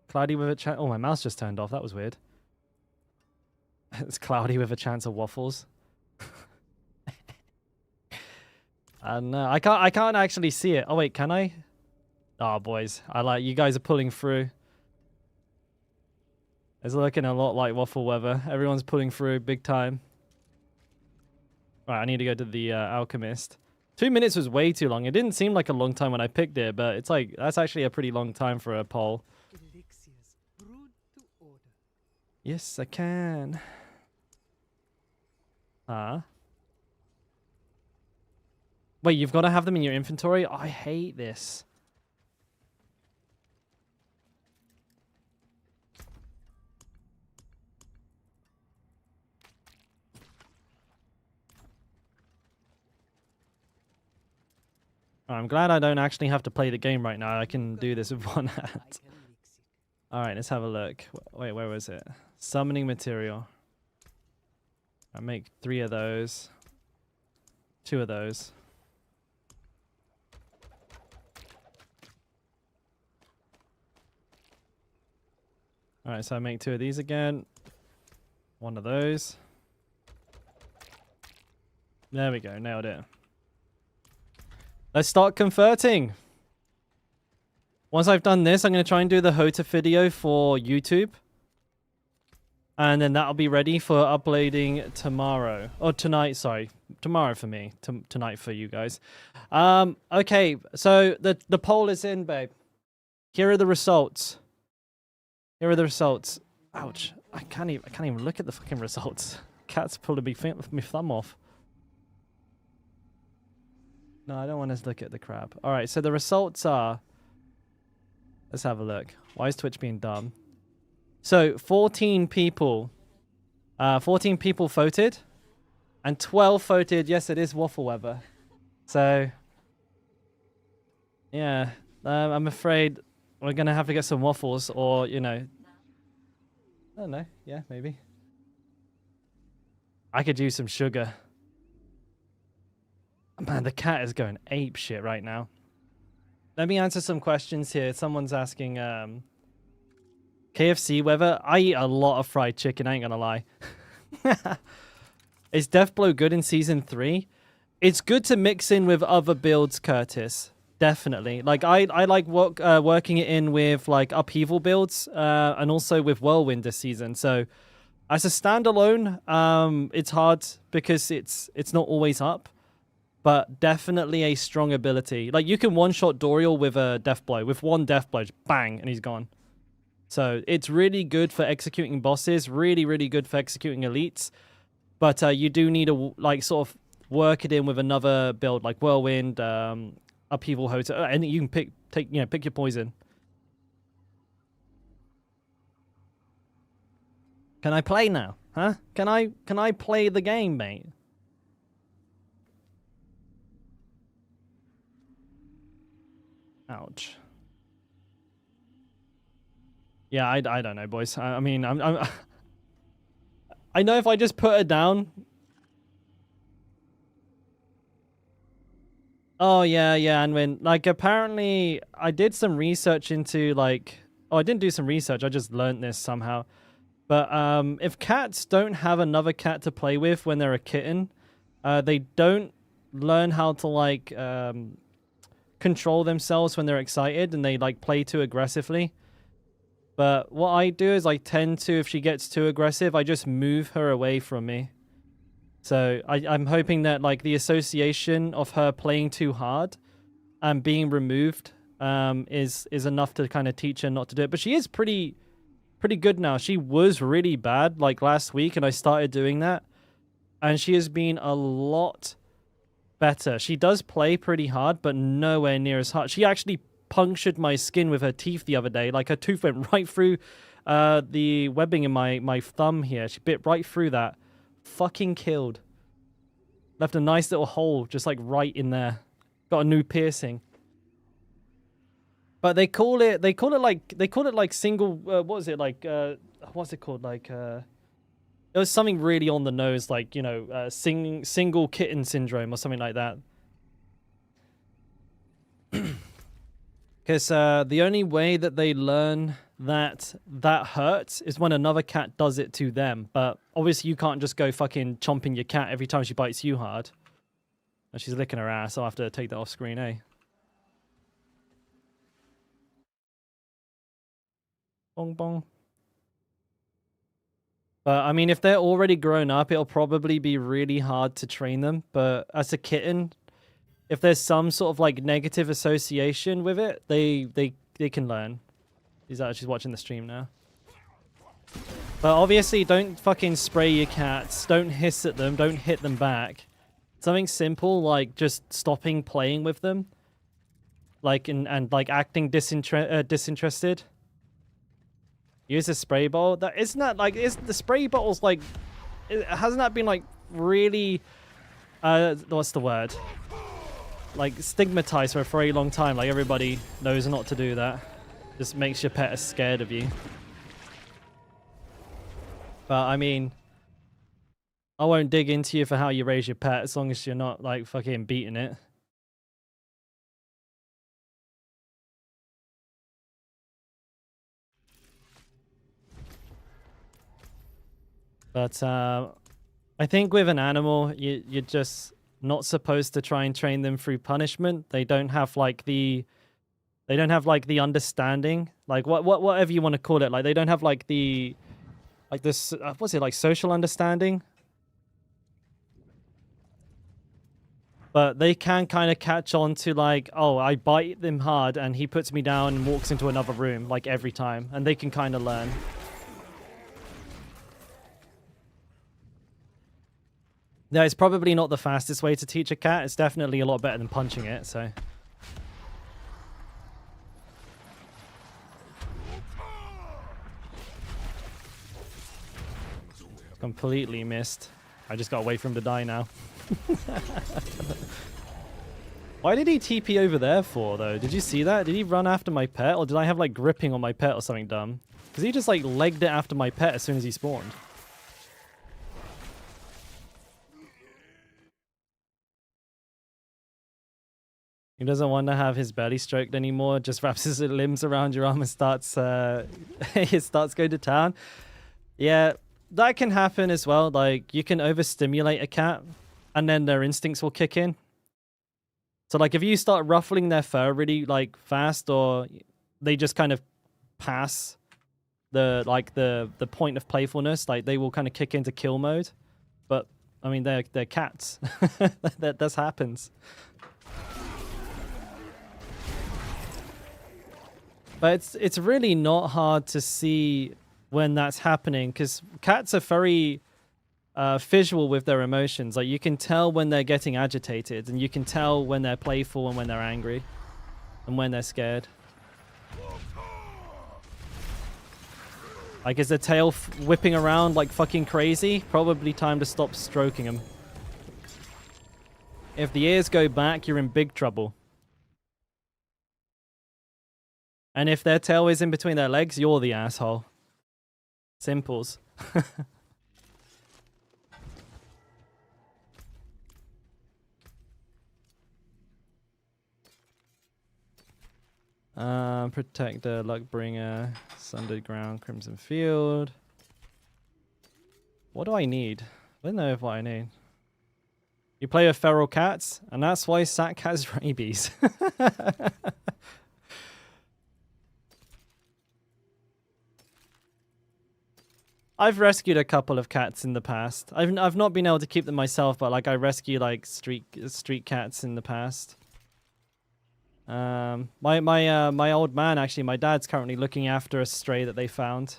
Cloudy with a chance... Oh, my mouse just turned off. That was weird. It's cloudy with a chance of waffles. No, I can't actually see it. Oh, wait, can I? Oh, boys. You guys are pulling through. It's looking a lot like waffle weather. Everyone's pulling through big time. Right, I need to go to the alchemist. 2 minutes was way too long. It didn't seem like a long time when I picked it, but it's like, that's actually a pretty long time for a poll. Yes, I can. Wait, you've got to have them in your inventory? Oh, I hate this. I'm glad I don't actually have to play the game right now. I can do this with one hand. Alright, let's have a look. Wait, where was it? Summoning material. I make 3 of those. 2 of those. Alright, so I make 2 of these again. 1 of those. There we go, nailed it. Let's start converting. Once I've done this, I'm going to try and do the HOTA video for YouTube. And then that'll be ready for uploading tomorrow. Or tonight, sorry. Tomorrow for me. Tonight for you guys. Okay, so the poll is in, babe. Here are the results. Here are the results. Ouch. I can't even look at the fucking results. Cat's pulling me thumb off. No, I don't want to look at the crap. Alright, so the results are... Let's have a look. Why is Twitch being dumb? So 14 people voted, and 12 voted yes, it is waffle weather. So yeah, I'm afraid we're gonna have to get some waffles, or you know, I don't know. Yeah, maybe I could use some sugar. Man, the cat is going ape shit right now. Let me answer some questions here. Someone's asking KFC weather. I eat a lot of fried chicken, I ain't gonna lie. Is Deathblow good in Season 3? It's good to mix in with other builds, Curtis. Definitely. Like, I like working it in with, like, Upheaval builds, and also with Whirlwind this season. So, as a standalone, it's hard because it's not always up. But definitely a strong ability. Like, you can one-shot Dorial with a Deathblow. With one Deathblow, just bang, and he's gone. So it's really good for executing bosses, really, really good for executing elites. But you do need to like sort of work it in with another build like Whirlwind, Upheaval Hotel, and you can pick your poison. Can I play now? Huh? Can I play the game, mate? Ouch. Yeah, I don't know, boys. I mean, I know if I just put her down. Oh yeah, and when like apparently I did some research into like I didn't do some research. I just learned this somehow. But if cats don't have another cat to play with when they're a kitten, they don't learn how to like control themselves when they're excited, and they like play too aggressively. But what I do is I tend to, if she gets too aggressive, I just move her away from me. So I'm hoping that like the association of her playing too hard and being removed is enough to kind of teach her not to do it. But she is pretty good now. She was really bad like last week, and I started doing that. And she has been a lot better. She does play pretty hard, but nowhere near as hard. She actually punctured my skin with her teeth the other day. Like her tooth went right through the webbing in my thumb here. She bit right through that. Fucking killed. Left a nice little hole just like right in there. Got a new piercing. But they call it like single what is it like what's it called, like it was something really on the nose, like, you know, single kitten syndrome or something like that. Because the only way that they learn that hurts is when another cat does it to them. But obviously you can't just go fucking chomping your cat every time she bites you hard. And she's licking her ass. I'll have to take that off screen, eh? Bong bong. But I mean, if they're already grown up, it'll probably be really hard to train them. But as a kitten, if there's some sort of like negative association with it, they can learn. She's watching the stream now. But obviously, don't fucking spray your cats. Don't hiss at them. Don't hit them back. Something simple like just stopping playing with them, like and like acting disinterested. Use a spray bottle. That isn't that like is the spray bottles like? Hasn't that been like really? What's the word? Like stigmatized for a very long time. Like everybody knows not to do that. Just makes your pet scared of you. But I mean, I won't dig into you for how you raise your pet as long as you're not like fucking beating it. But I think with an animal, you're just not supposed to try and train them through punishment. They don't have like the understanding, like whatever you want to call it. Like they don't have like the like this, what's it, like social understanding? But they can kind of catch on to like, oh, I bite them hard and he puts me down and walks into another room like every time. And they can kind of learn. No, it's probably not the fastest way to teach a cat. It's definitely a lot better than punching it, so. Completely missed. I just got away from the die now. Why did he TP over there for, though? Did you see that? Did he run after my pet? Or did I have, like, gripping on my pet or something dumb? Because he just, like, legged it after my pet as soon as he spawned. He doesn't want to have his belly stroked anymore. Just wraps his limbs around your arm and starts, he starts going to town. Yeah, that can happen as well. Like, you can overstimulate a cat, and then their instincts will kick in. So, like, if you start ruffling their fur really, like, fast, or they just kind of pass the point of playfulness, like, they will kind of kick into kill mode. But, I mean, they're cats. That happens. But it's really not hard to see when that's happening, because cats are very visual with their emotions. Like, you can tell when they're getting agitated, and you can tell when they're playful and when they're angry, and when they're scared. Like, is the tail whipping around like fucking crazy? Probably time to stop stroking them. If the ears go back, you're in big trouble. And if their tail is in between their legs, you're the asshole. Simples. Protector, Luckbringer, Sundered Ground, Crimson Field. What do I need? I don't know what I need. You play with feral cats, and that's why Sack has rabies. I've rescued a couple of cats in the past. I've not been able to keep them myself, but like I rescue like street cats in the past. My old man, actually, my dad's currently looking after a stray that they found.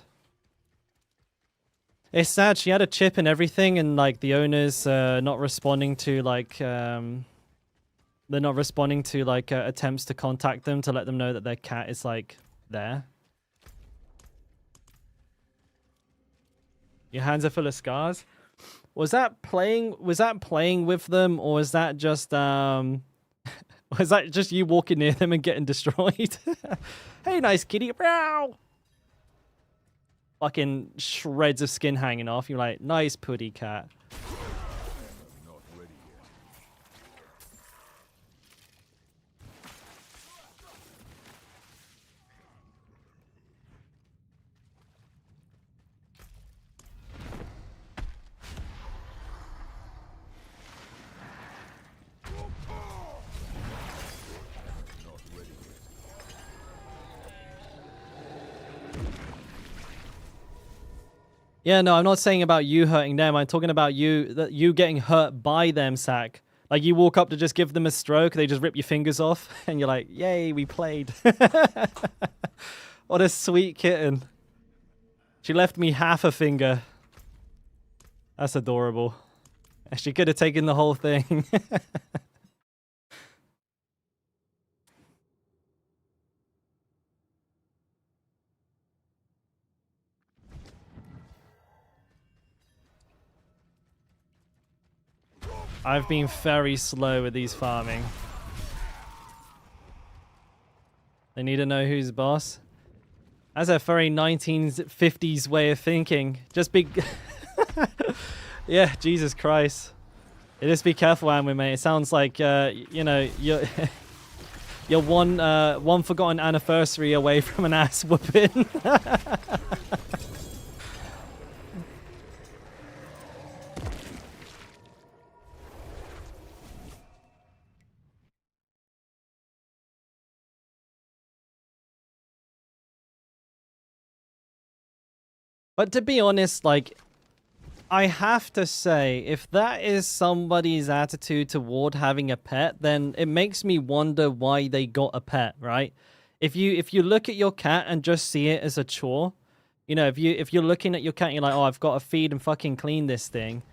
It's sad. She had a chip and everything, and like the owners not responding to like they're not responding to like attempts to contact them to let them know that their cat is like there. Your hands are full of scars. Was that playing with them, or was that just was that just you walking near them and getting destroyed? Hey, nice kitty. Meow. Fucking shreds of skin hanging off. You're like, nice putty cat. Not ready yet. Not ready yet. Yeah, no, I'm not saying about you hurting them. I'm talking about you getting hurt by them, Sack. Like, you walk up to just give them a stroke, they just rip your fingers off, and you're like, yay, we played. What a sweet kitten. She left me half a finger. That's adorable. She could have taken the whole thing. I've been very slow with these farming. They need to know who's boss. That's a very 1950s way of thinking. Just be... Yeah, Jesus Christ. Yeah, just be careful, Amway, mate. It sounds like, you know, you're... You're one forgotten anniversary away from an ass whooping. But to be honest, like, I have to say, if that is somebody's attitude toward having a pet, then it makes me wonder why they got a pet, right? If you look at your cat and just see it as a chore, you know, if you're looking at your cat and you're like, oh, I've got to feed and fucking clean this thing,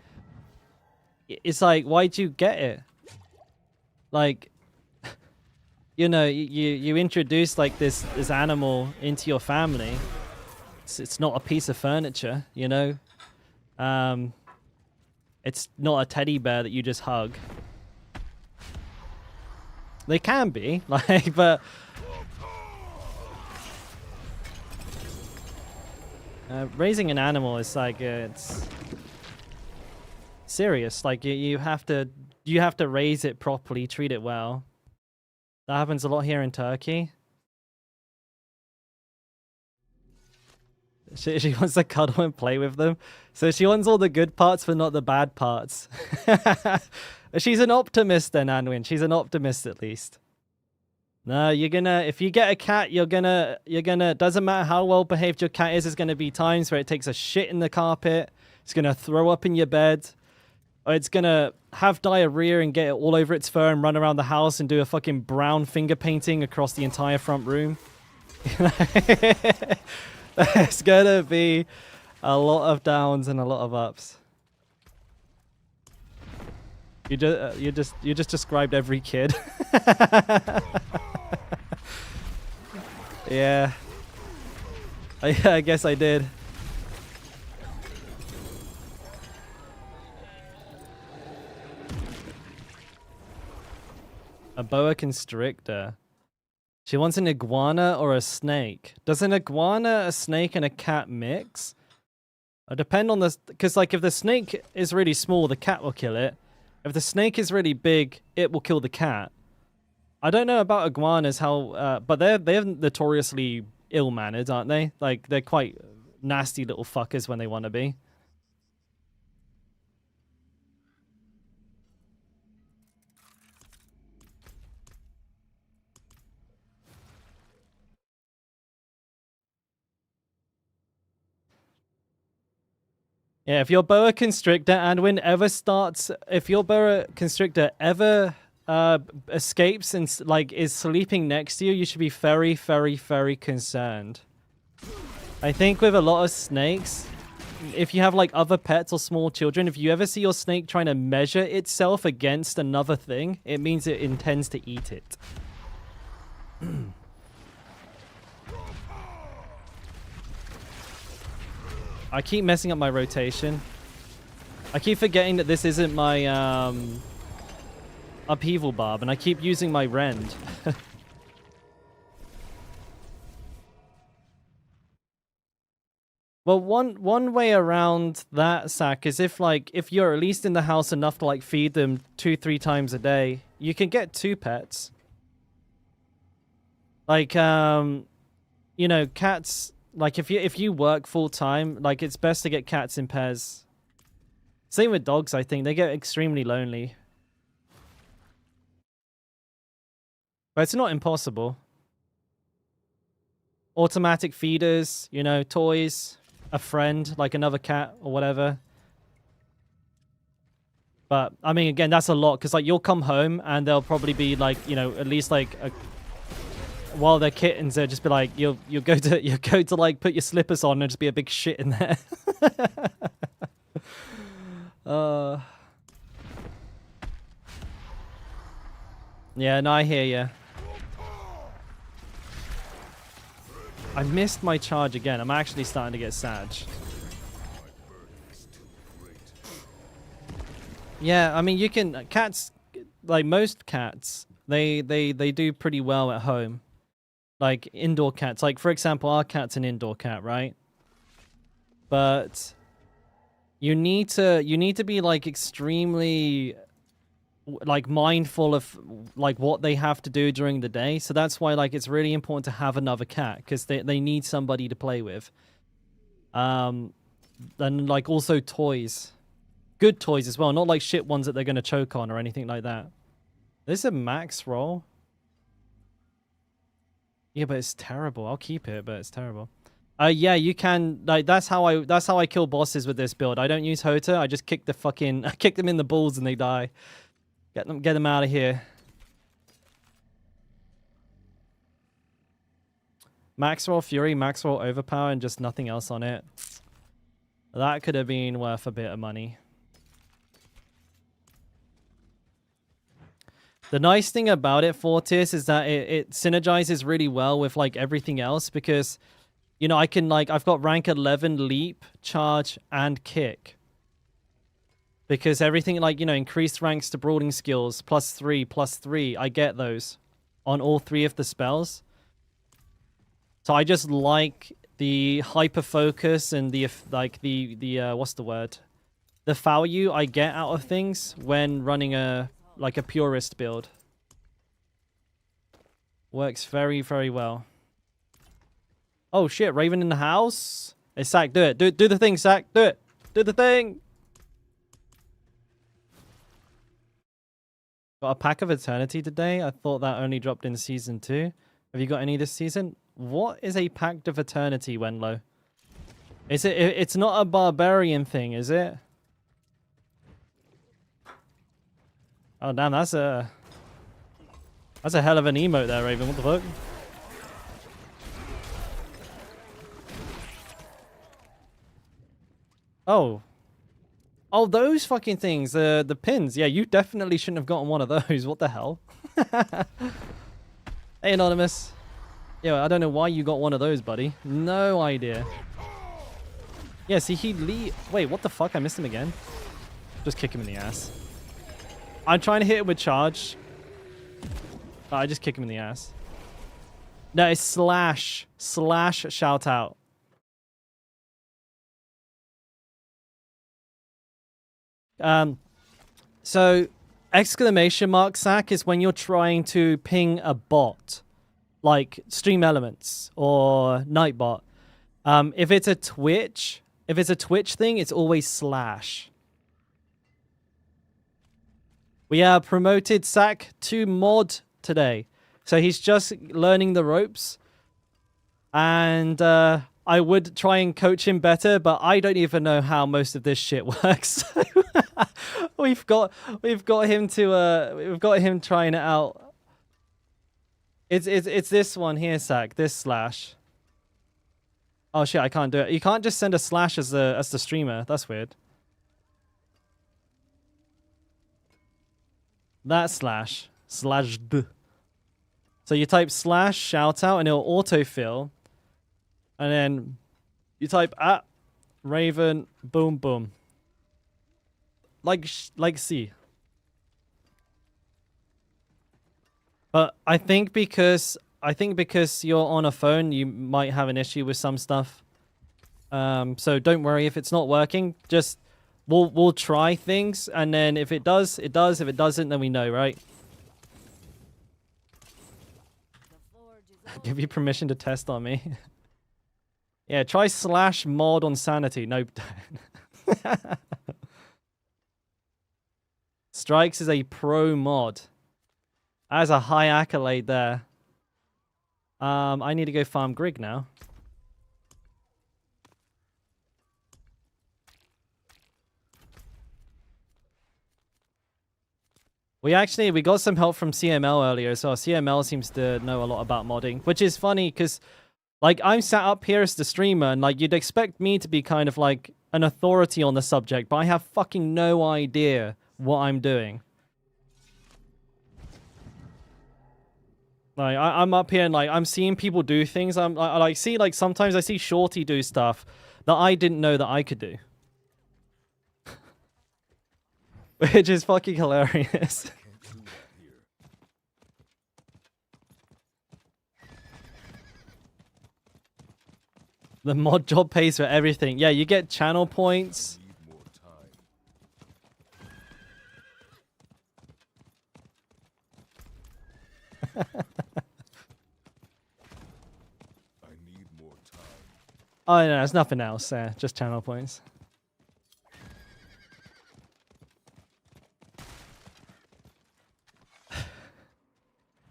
it's like, why'd you get it? Like, you know, you introduce like this animal into your family. It's not a piece of furniture, you know. It's not a teddy bear that you just hug. They can be, like, but raising an animal is like it's serious. Like you have to raise it properly, treat it well. That happens a lot here in Turkey. She wants to cuddle and play with them. So she wants all the good parts, but not the bad parts. She's an optimist then, Anwin. She's an optimist at least. No, if you get a cat, you're gonna, doesn't matter how well behaved your cat is, there's gonna be times where it takes a shit in the carpet, it's gonna throw up in your bed, or it's gonna have diarrhea and get it all over its fur and run around the house and do a fucking brown finger painting across the entire front room. There's gonna be a lot of downs and a lot of ups. You just described every kid. Yeah. I guess I did. A boa constrictor. She wants an iguana or a snake. Does an iguana, a snake, and a cat mix? It depend on the... Because, like, if the snake is really small, the cat will kill it. If the snake is really big, it will kill the cat. I don't know about iguanas, how... but they're notoriously ill-mannered, aren't they? Like, they're quite nasty little fuckers when they want to be. Yeah, if your boa constrictor, Anwin, ever starts... If your boa constrictor ever escapes and, like, is sleeping next to you, you should be very, very, very concerned. I think with a lot of snakes, if you have, like, other pets or small children, if you ever see your snake trying to measure itself against another thing, it means it intends to eat it. I keep messing up my rotation. I keep forgetting that this isn't my upheaval barb, and I keep using my rend. Well, one way around that, Sack, is if you're at least in the house enough to like feed them 2-3 times a day, you can get 2 pets. Like you know, cats. Like, if you work full-time, like, it's best to get cats in pairs. Same with dogs, I think. They get extremely lonely. But it's not impossible. Automatic feeders, you know, toys, a friend, like another cat or whatever. But, I mean, again, that's a lot, because, like, you'll come home, and there'll probably be, like, you know, at least, like, while they're kittens, they'll just be like, you'll go to like put your slippers on and just be a big shit in there. Yeah, no, I hear you. I missed my charge again. I'm actually starting to get sad. Yeah, I mean, you can... Cats, like most cats, they do pretty well at home. Like, indoor cats. Like, for example, our cat's an indoor cat, right? But you need to be, like, extremely, like, mindful of, like, what they have to do during the day. So that's why, like, it's really important to have another cat, because they need somebody to play with. And, like, also toys. Good toys as well, not, like, shit ones that they're going to choke on or anything like that. This is a max roll. Yeah, but it's terrible. I'll keep it, but it's terrible. Yeah, you can. Like that's how I kill bosses with this build. I don't use Hota. I just kick the fucking I kick them in the balls and they die. Get them out of here. Maxwell Fury, Maxwell Overpower, and just nothing else on it. That could have been worth a bit of money. The nice thing about it, Fortis, is that it synergizes really well with like everything else because, you know, I can like, I've got rank 11 leap, charge, and kick. Because everything like, you know, increased ranks to brawling skills, +3, I get those on all 3 of the spells. So I just like the hyper focus and the like the what's the word? The value I get out of things when running a like a purist build. Works very, very well. Oh shit, Raven in the house? Hey Sack, do it. Do the thing, Sack. Do it. Do the thing. Got a pack of Eternity today. I thought that only dropped in season 2. Have you got any this season? What is a pact of Eternity, Wenlo? Is it? It's not a barbarian thing, is it? Oh damn, that's a hell of an emote there, Raven. What the fuck? Oh. Oh, those fucking things, the pins. Yeah, you definitely shouldn't have gotten one of those. What the hell? Hey, Anonymous. Yeah, I don't know why you got one of those, buddy. No idea. Yeah, see, Wait, what the fuck? I missed him again. Just kick him in the ass. I'm trying to hit him with charge. I just kick him in the ass. No, it's slash. Slash shout out. So exclamation mark sack is when you're trying to ping a bot, like Stream Elements or Nightbot. If it's a Twitch thing, it's always slash. We promoted Sack to mod today, so he's just learning the ropes, and I would try and coach him better, but I don't even know how most of this shit works. So we've got him trying it out. It's this one here, Sack. This slash. Oh shit, I can't do it. You can't just send a slash as the streamer. That's weird. That slash. Slashed. So you type slash shout out and it'll autofill. And then you type Raven boom boom. Like C. But I think because you're on a phone, you might have an issue with some stuff. So don't worry if it's not working. Just we'll try things, and then if it does, it does. If it doesn't, then we know, right? Give you permission to test on me. Yeah, try slash mod on sanity. Nope. Strikes is a pro mod. That's a high accolade there. I need to go farm Grig now. We got some help from CML earlier, so our CML seems to know a lot about modding, which is funny because, like, I'm sat up here as the streamer, and like you'd expect me to be kind of like an authority on the subject, but I have fucking no idea what I'm doing. Like I'm up here and like I'm seeing people do things. I like see like sometimes I see Shorty do stuff that I didn't know that I could do. Which is fucking hilarious. The mod job pays for everything. Yeah, you get channel points. I need more time. Oh no, there's nothing else. Just channel points.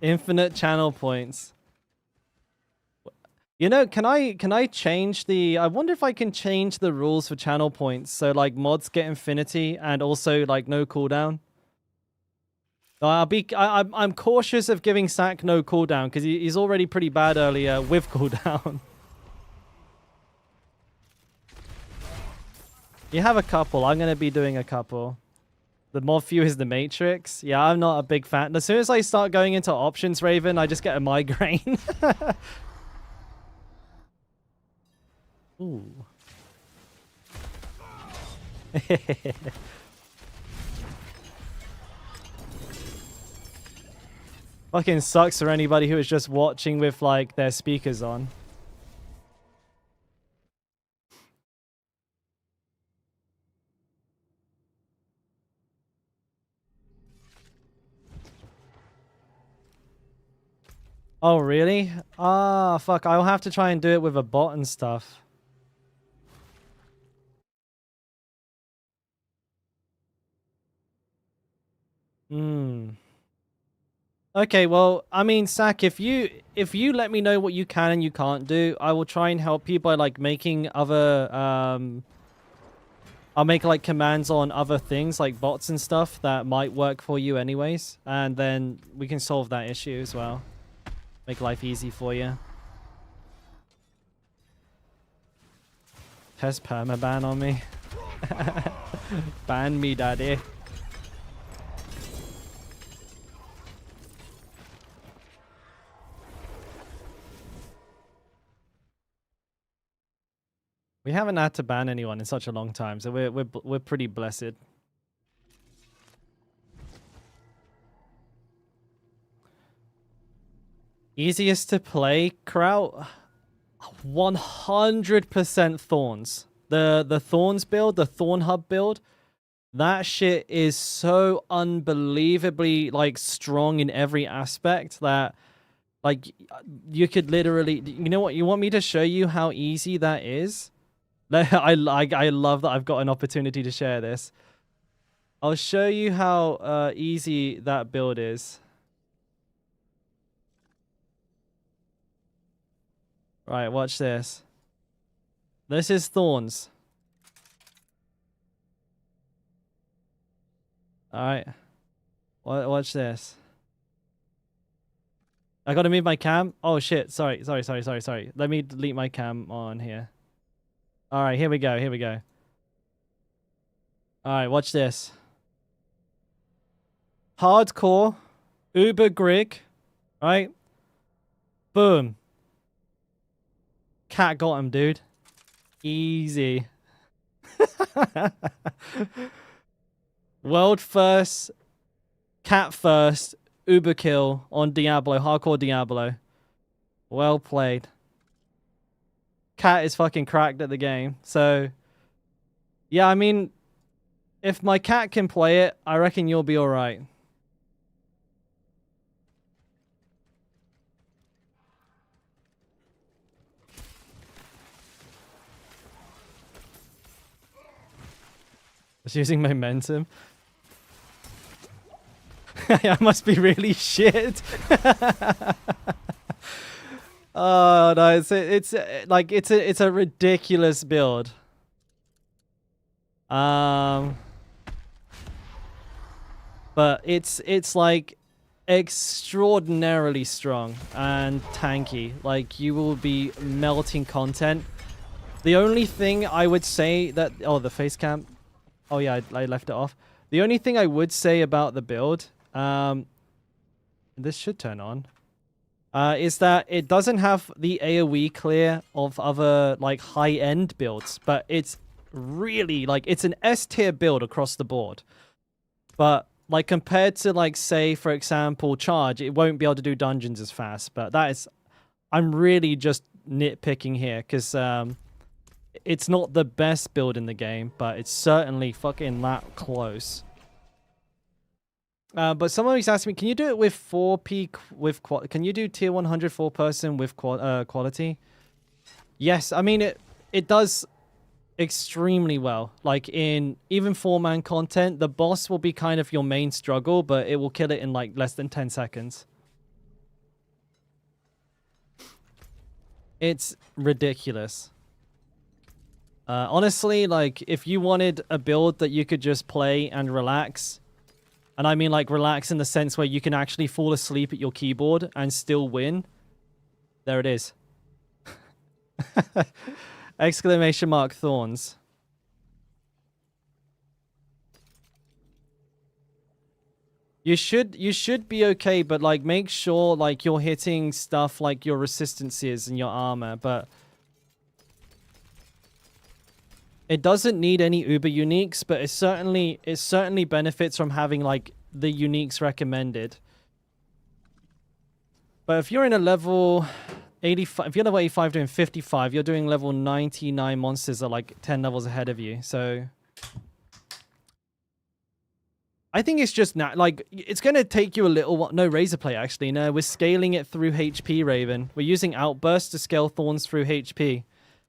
Infinite channel points. You know, can I change the? I wonder if I can change the rules for channel points so like mods get infinity and also like no cooldown. I'm cautious of giving Sack no cooldown because he's already pretty bad earlier with cooldown. You have a couple. I'm gonna be doing a couple. The mod view is the Matrix. Yeah, I'm not a big fan. As soon as I start going into options, Raven, I just get a migraine. Ooh. Fucking sucks for anybody who is just watching with like their speakers on. Oh, really? Ah, fuck. I'll have to try and do it with a bot and stuff. Hmm. Okay, well, I mean, Sack, if you let me know what you can and you can't do, I will try and help you by like making other I'll make like commands on other things like bots and stuff that might work for you anyways, and then we can solve that issue as well. Make life easy for you. Test permaban on me. Ban me, daddy. We haven't had to ban anyone in such a long time, so we're pretty blessed. Easiest to play, Kraut? 100% Thorns. The Thorns build, the Thorn Hub build, that shit is so unbelievably like strong in every aspect that like you could literally, you know what, you want me to show you how easy that is? I love that I've got an opportunity to share this. I'll show you how easy that build is. Right, watch this. This is Thorns. Alright. Watch this. I gotta move my cam. Oh shit, sorry. Let me delete my cam on here. Alright, here we go. Alright, watch this. Hardcore. Uber Grig. Right? Boom. Cat got him, dude. Easy. World first. Cat first. Uber kill on Diablo. Hardcore Diablo. Well played. Cat is fucking cracked at the game. So, yeah, I mean, if my cat can play it, I reckon you'll be alright. Just using momentum. I must be really shit. Oh no, it's a ridiculous build. But it's like extraordinarily strong and tanky. Like you will be melting content. The only thing I would say that the face cam. Oh yeah, I left it off. The only thing I would say about the build, this should turn on, is that it doesn't have the AoE clear of other like high-end builds, but it's really like it's an S tier build across the board. But like compared to like say for example Charge, it won't be able to do dungeons as fast. But that is, I'm really just nitpicking here because it's not the best build in the game, but it's certainly fucking that close. But somebody's asking me, can you do it with 4P with quality? Can you do tier 100 4-person with quality? Yes, I mean it does extremely well. Like in even 4-man content, the boss will be kind of your main struggle, but it will kill it in like less than 10 seconds. It's ridiculous. Honestly, like, if you wanted a build that you could just play and relax, and I mean, like, relax in the sense where you can actually fall asleep at your keyboard and still win, there it is. Exclamation mark Thorns. You should be okay, but like make sure like you're hitting stuff like your resistances and your armor, but it doesn't need any uber uniques, but it certainly benefits from having like the uniques recommended. But if you're in a level 85, if you're level 85 doing 55, you're doing level 99 monsters are like 10 levels ahead of you. So I think it's just not like it's going to take you a little while. No razor plate, actually. No, we're scaling it through HP, Raven. We're using outburst to scale Thorns through HP.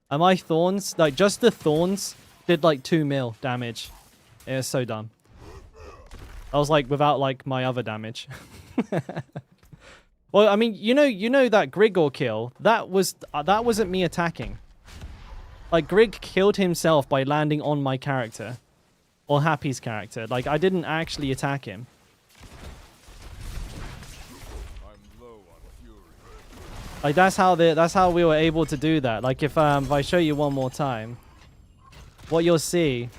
And my Thorns, like just the Thorns, did like 2 mil damage. It was so dumb. I was like without like my other damage. Well, I mean, you know that Grigor kill. That wasn't me attacking. Like Grig killed himself by landing on my character. Or Happy's character. Like, I didn't actually attack him. I'm low on fury. Like, that's how we were able to do that. Like, if I show you one more time, what you'll see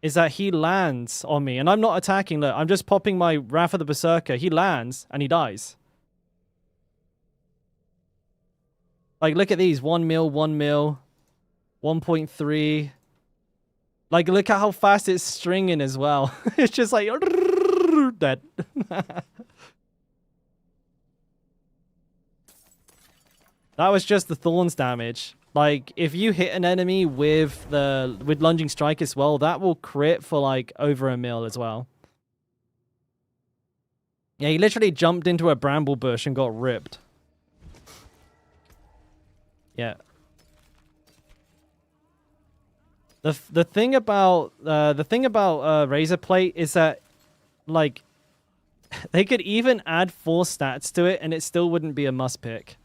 is that he lands on me. And I'm not attacking. Look, I'm just popping my Wrath of the Berserker. He lands, and he dies. Like, look at these. 1 mil, 1 mil, 1.3... Like, look at how fast it's stringing as well. It's just like... dead. That was just the Thorns damage. Like, if you hit an enemy with Lunging Strike as well, that will crit for, like, over 1 mil as well. Yeah, he literally jumped into a bramble bush and got ripped. Yeah. The thing about razor plate is that like they could even add 4 stats to it and it still wouldn't be a must pick.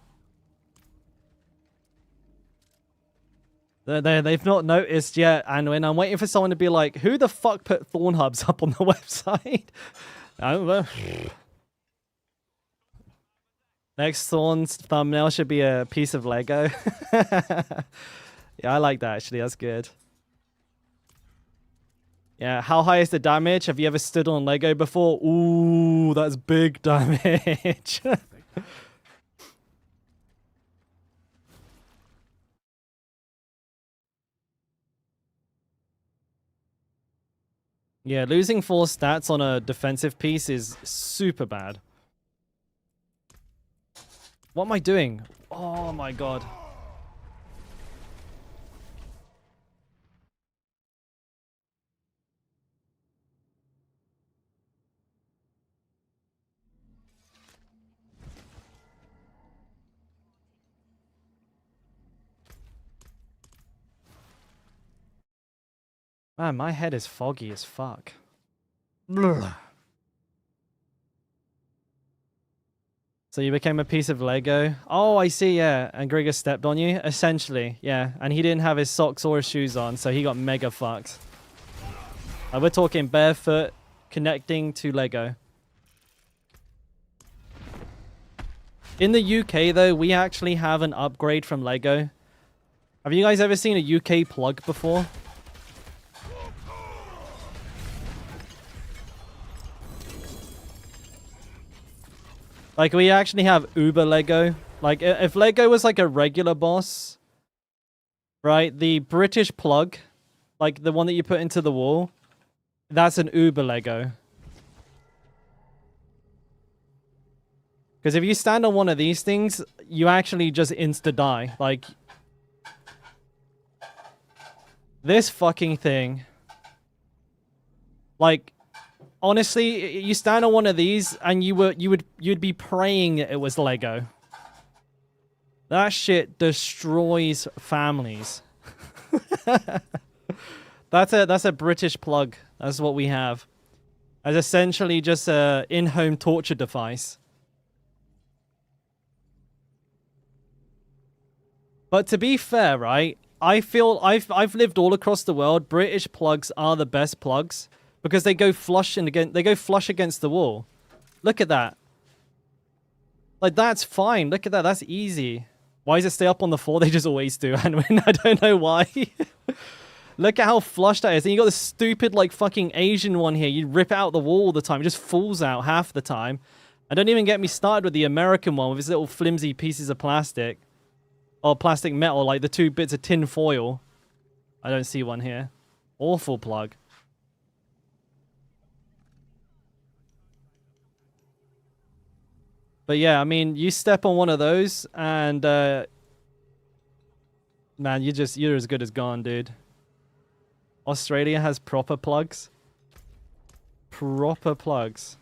They've not noticed yet, and when I'm waiting for someone to be like, who the fuck put Thorn hubs up on the website? I don't know. Next Thorns thumbnail should be a piece of Lego. Yeah, I like that actually. That's good. Yeah, how high is the damage? Have you ever stood on Lego before? Ooh, that's big damage. Yeah, losing 4 stats on a defensive piece is super bad. What am I doing? Oh my god. Man, my head is foggy as fuck. Blah. So you became a piece of Lego? Oh, I see, yeah. And Grigor stepped on you? Essentially, yeah. And he didn't have his socks or his shoes on, so he got mega fucked. We're talking barefoot, connecting to Lego. In the UK, though, we actually have an upgrade from Lego. Have you guys ever seen a UK plug before? Like, we actually have Uber Lego. Like, if Lego was like a regular boss, right? The British plug, like the one that you put into the wall, that's an Uber Lego. Because if you stand on one of these things, you actually just insta-die. Like, this fucking thing. Like... Honestly, you stand on one of these and you'd be praying it was Lego. That shit destroys families. That's a British plug. That's what we have. As essentially just a in-home torture device. But to be fair, right? I feel I've lived all across the world. British plugs are the best plugs because they go flush against the wall. Look at that. Like that's fine. Look at that. That's easy. Why does it stay up on the floor? They just always do. And I don't know why. Look at how flush that is. And you got this stupid like fucking Asian one here. You rip it out the wall all the time. It just falls out half the time. And don't even get me started with the American one with its little flimsy pieces of plastic. Or plastic metal, like the 2 bits of tin foil. I don't see one here. Awful plug. But yeah, I mean, you step on one of those and man, you're as good as gone, dude. Australia has proper plugs. Proper plugs.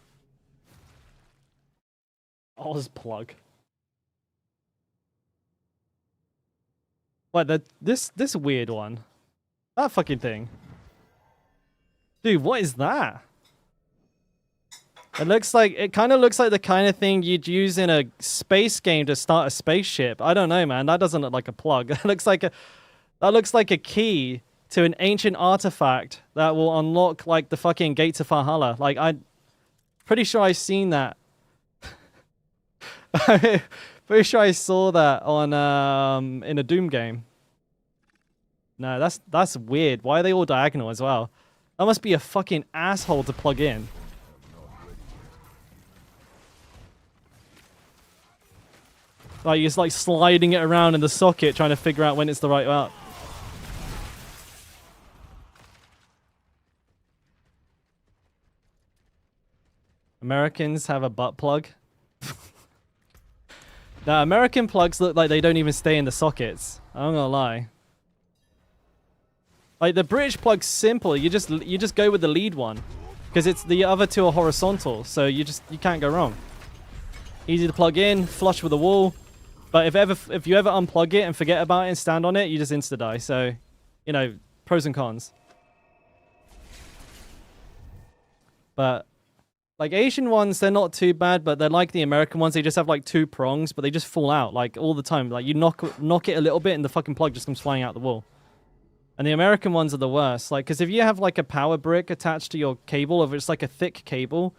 Oz plug. What, this weird one? That fucking thing. Dude, what is that? It kind of looks like the kind of thing you'd use in a space game to start a spaceship. I don't know, man. That doesn't look like a plug. That looks like a key to an ancient artifact that will unlock like the fucking gates of Valhalla. Like I'm pretty sure I've seen that. Pretty sure I saw that on in a Doom game. No, that's weird. Why are they all diagonal as well? That must be a fucking asshole to plug in. Like you're just like sliding it around in the socket trying to figure out when it's the right out. Americans have a butt plug. Now, American plugs look like they don't even stay in the sockets. I'm not gonna lie. Like the British plug's simple. You just go with the lead one, because it's the other two are horizontal, so you can't go wrong. Easy to plug in, flush with the wall. But if you ever unplug it and forget about it and stand on it, you just insta die. So, you know, pros and cons. But like Asian ones, they're not too bad, but they're like the American ones. They just have like 2 prongs, but they just fall out like all the time. Like you knock it a little bit and the fucking plug just comes flying out the wall. And the American ones are the worst. Like, because if you have like a power brick attached to your cable, or if it's like a thick cable,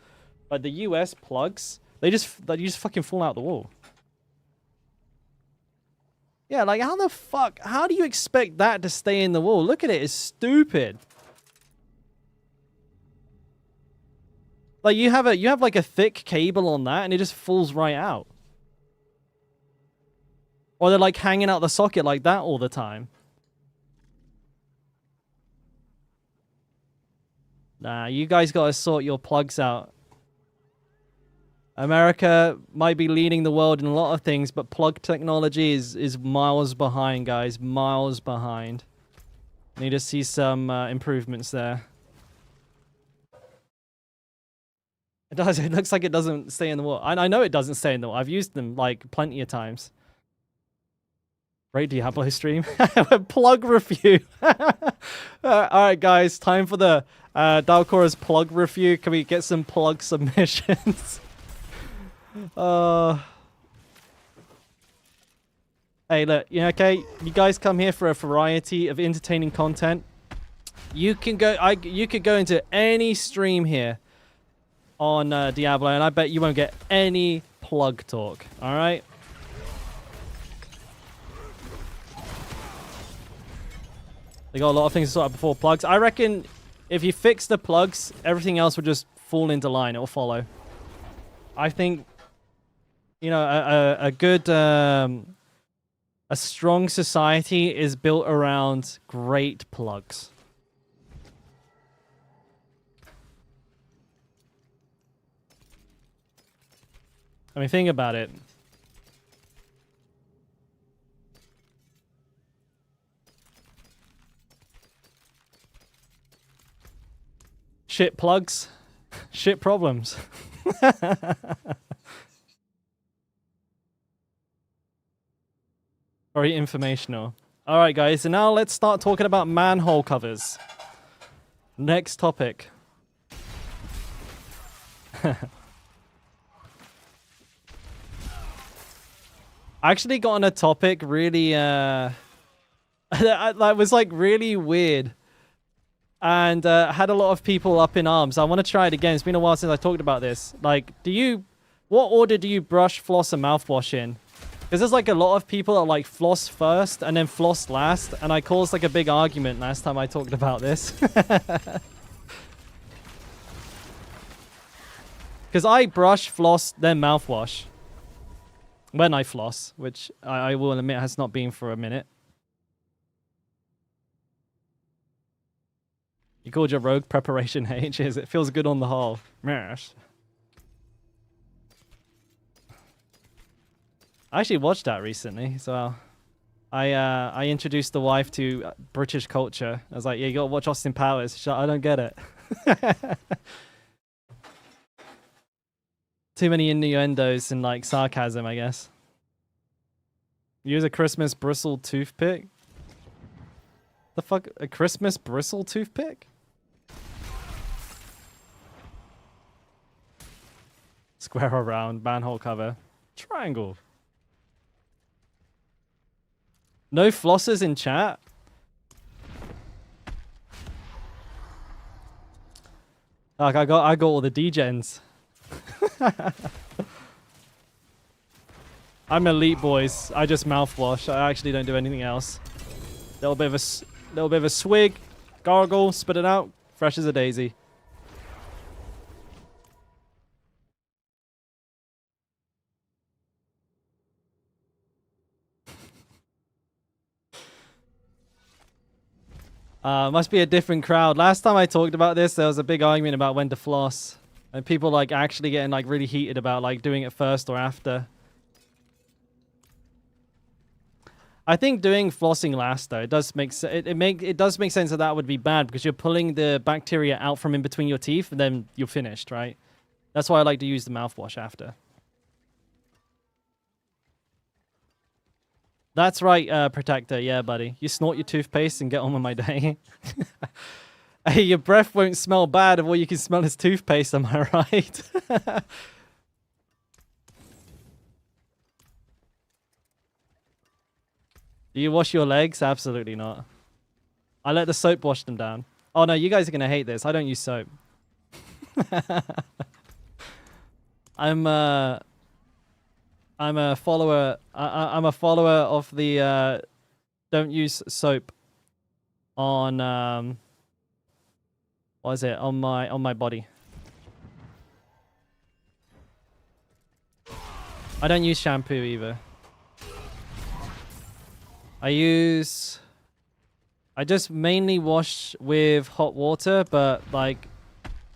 like the US plugs, you just fucking fall out the wall. Yeah, like how the fuck? How do you expect that to stay in the wall? Look at it, it's stupid. Like you have like a thick cable on that, and it just falls right out. Or they're like hanging out the socket like that all the time. Nah, you guys gotta sort your plugs out. America might be leading the world in a lot of things, but plug technology is miles behind, guys. Miles behind. Need to see some improvements there. It does. It looks like it doesn't stay in the wall. I know it doesn't stay in the wall. I've used them like plenty of times. Great Diablo stream. Plug review. Alright, guys. Time for the Dalkora's plug review. Can we get some plug submissions? Hey, look. Okay? You guys come here for a variety of entertaining content. You can go. You could go into any stream here on Diablo, and I bet you won't get any plug talk. All right. They got a lot of things to sort out before plugs. I reckon if you fix the plugs, everything else will just fall into line. It will follow. I think, you know, a good, a strong society is built around great plugs. I mean, think about it. Shit plugs, shit problems. Very informational. All right, guys, and now let's start talking about manhole covers. Next topic. I actually got on a topic really that was like really weird. And had a lot of people up in arms. I want to try it again. It's been a while since I talked about this. Like, what order do you brush, floss, and mouthwash in? Because there's like a lot of people that like floss first and then floss last. And I caused like a big argument last time I talked about this. Because I brush, floss, then mouthwash. When I floss, which I will admit has not been for a minute. You called your rogue preparation H's. It feels good on the whole. Yes. I actually watched that recently, so I introduced the wife to British culture. I was like, yeah, you gotta watch Austin Powers. She's like, I don't get it. Too many innuendos and like sarcasm, I guess. Use a Christmas bristle toothpick? The fuck? A Christmas bristle toothpick? Square or round, manhole cover. Triangle. No flossers in chat? Like I got all the degens. I'm elite, boys. I just mouthwash. I actually don't do anything else. Little bit of a swig, gargle, spit it out, fresh as a daisy. Must be a different crowd. Last time I talked about this, there was a big argument about when to floss. And people like actually getting like really heated about like doing it first or after. I think doing flossing last though, it does make it does make sense that that would be bad because you're pulling the bacteria out from in between your teeth and then you're finished, right? That's why I like to use the mouthwash after. That's right, Protector. Yeah, buddy. You snort your toothpaste and get on with my day. Hey, your breath won't smell bad if all you can smell is toothpaste, am I right? Do you wash your legs? Absolutely not. I let the soap wash them down. Oh no, you guys are gonna hate this. I don't use soap. I'm a follower. I'm a follower of the don't use soap on what is it on my body. I don't use shampoo either. I just mainly wash with hot water, but like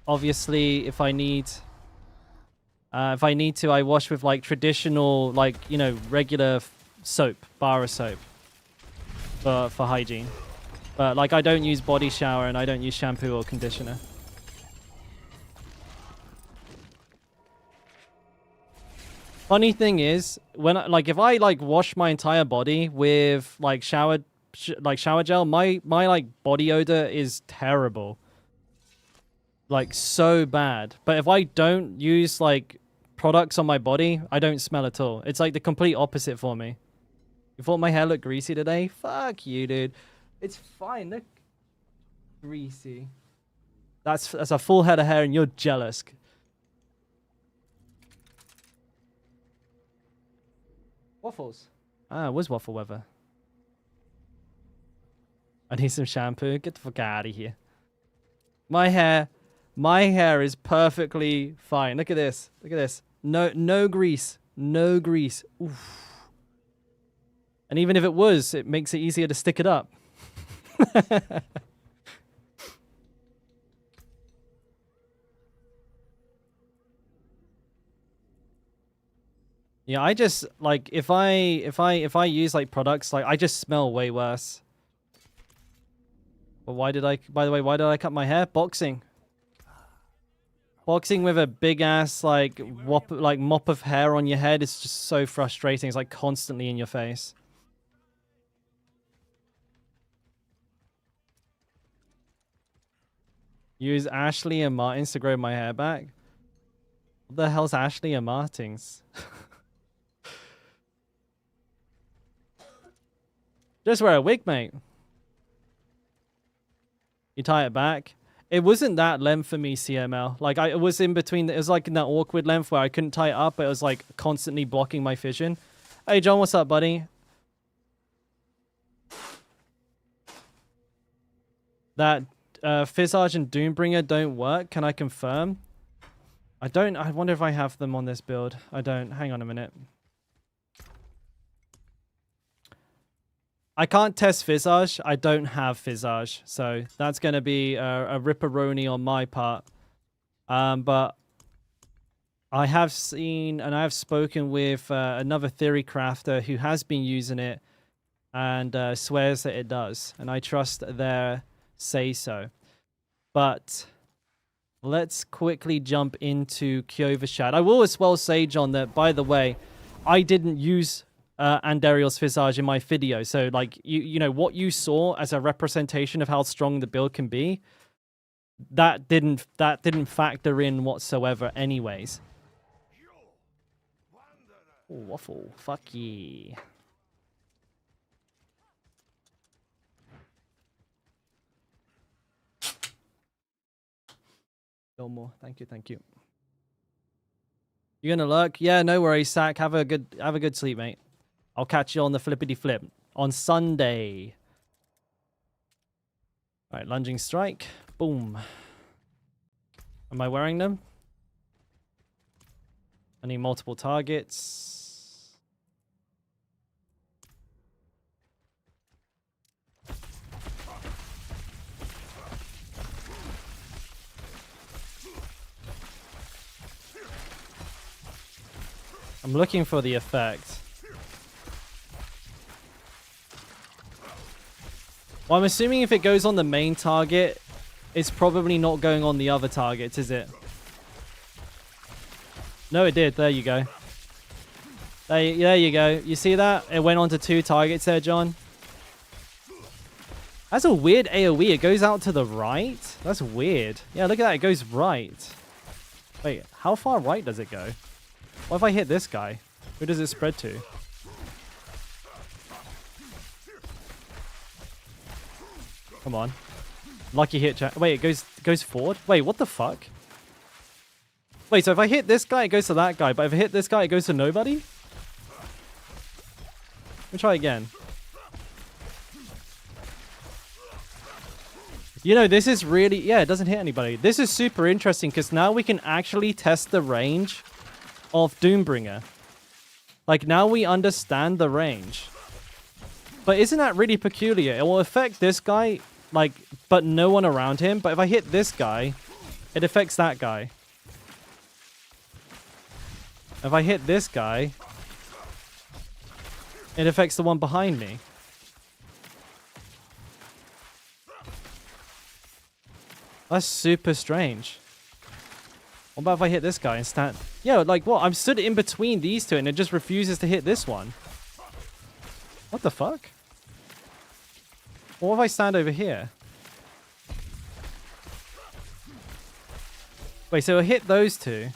obviously if I need to, I wash with like traditional, like, you know, regular soap, bar of soap for hygiene. But like I don't use body shower and I don't use shampoo or conditioner. Funny thing is, when if I like wash my entire body with like shower gel, my like body odor is terrible. Like so bad. But if I don't use like products on my body, I don't smell at all. It's like the complete opposite for me. You thought my hair looked greasy today? Fuck you, dude. It's fine. Look greasy. That's a full head of hair and you're jealous. Waffles. Ah, it was waffle weather. I need some shampoo. Get the fuck out of here. My hair is perfectly fine. Look at this. Look at this. No grease. No grease. Oof. And even if it was, it makes it easier to stick it up. Yeah, I just like if I use like products, like I just smell way worse. But by the way, why did I cut my hair? Boxing. Boxing with a big ass like mop of hair on your head is just so frustrating. It's like constantly in your face. Use Ashley and Martins to grow my hair back. What the hell's Ashley and Martins? Just wear a wig, mate. You tie it back. It wasn't that length for me, CML. Like, it was in between. It was like in that awkward length where I couldn't tie it up, but it was like constantly blocking my vision. Hey, John, what's up, buddy? That Visage and Doombringer don't work. Can I confirm? I don't. I wonder if I have them on this build. I don't. Hang on a minute. I can't test Visage. I don't have Visage. So that's going to be a ripperoni on my part. But I have seen and I have spoken with another theory crafter who has been using it and swears that it does. And I trust their say-so. But let's quickly jump into Kyovashad. I will as well say, John, that, by the way, I didn't use Andariel's Visage in my video. So, like, you know, what you saw as a representation of how strong the build can be, that didn't factor in whatsoever anyways. Ooh, waffle. Fuck yeah. No more. Thank you, thank you. You gonna lurk? Yeah, no worries, Sack. Have a good sleep, mate. I'll catch you on the flippity flip on Sunday. All right, lunging strike. Boom. Am I wearing them? I need multiple targets. I'm looking for the effect. Well, I'm assuming if it goes on the main target, it's probably not going on the other targets, is it? No, it did. There you go. There you go. You see that? It went on to 2 targets there, John. That's a weird AoE. It goes out to the right? That's weird. Yeah, look at that. It goes right. Wait, how far right does it go? What if I hit this guy? Who does it spread to? Come on. Lucky hit, chat. Wait, it goes forward? Wait, what the fuck? Wait, so if I hit this guy, it goes to that guy. But if I hit this guy, it goes to nobody? Let me try again. You know, this is really... Yeah, it doesn't hit anybody. This is super interesting because now we can actually test the range of Doombringer. Like, now we understand the range. But isn't that really peculiar? It will affect this guy, like, but no one around him. But if I hit this guy, it affects that guy. If I hit this guy, it affects the one behind me. That's super strange. What about if I hit this guy and stand... Yeah, like what? I'm stood in between these two and it just refuses to hit this one. What the fuck? What if I stand over here? Wait, so I hit those two.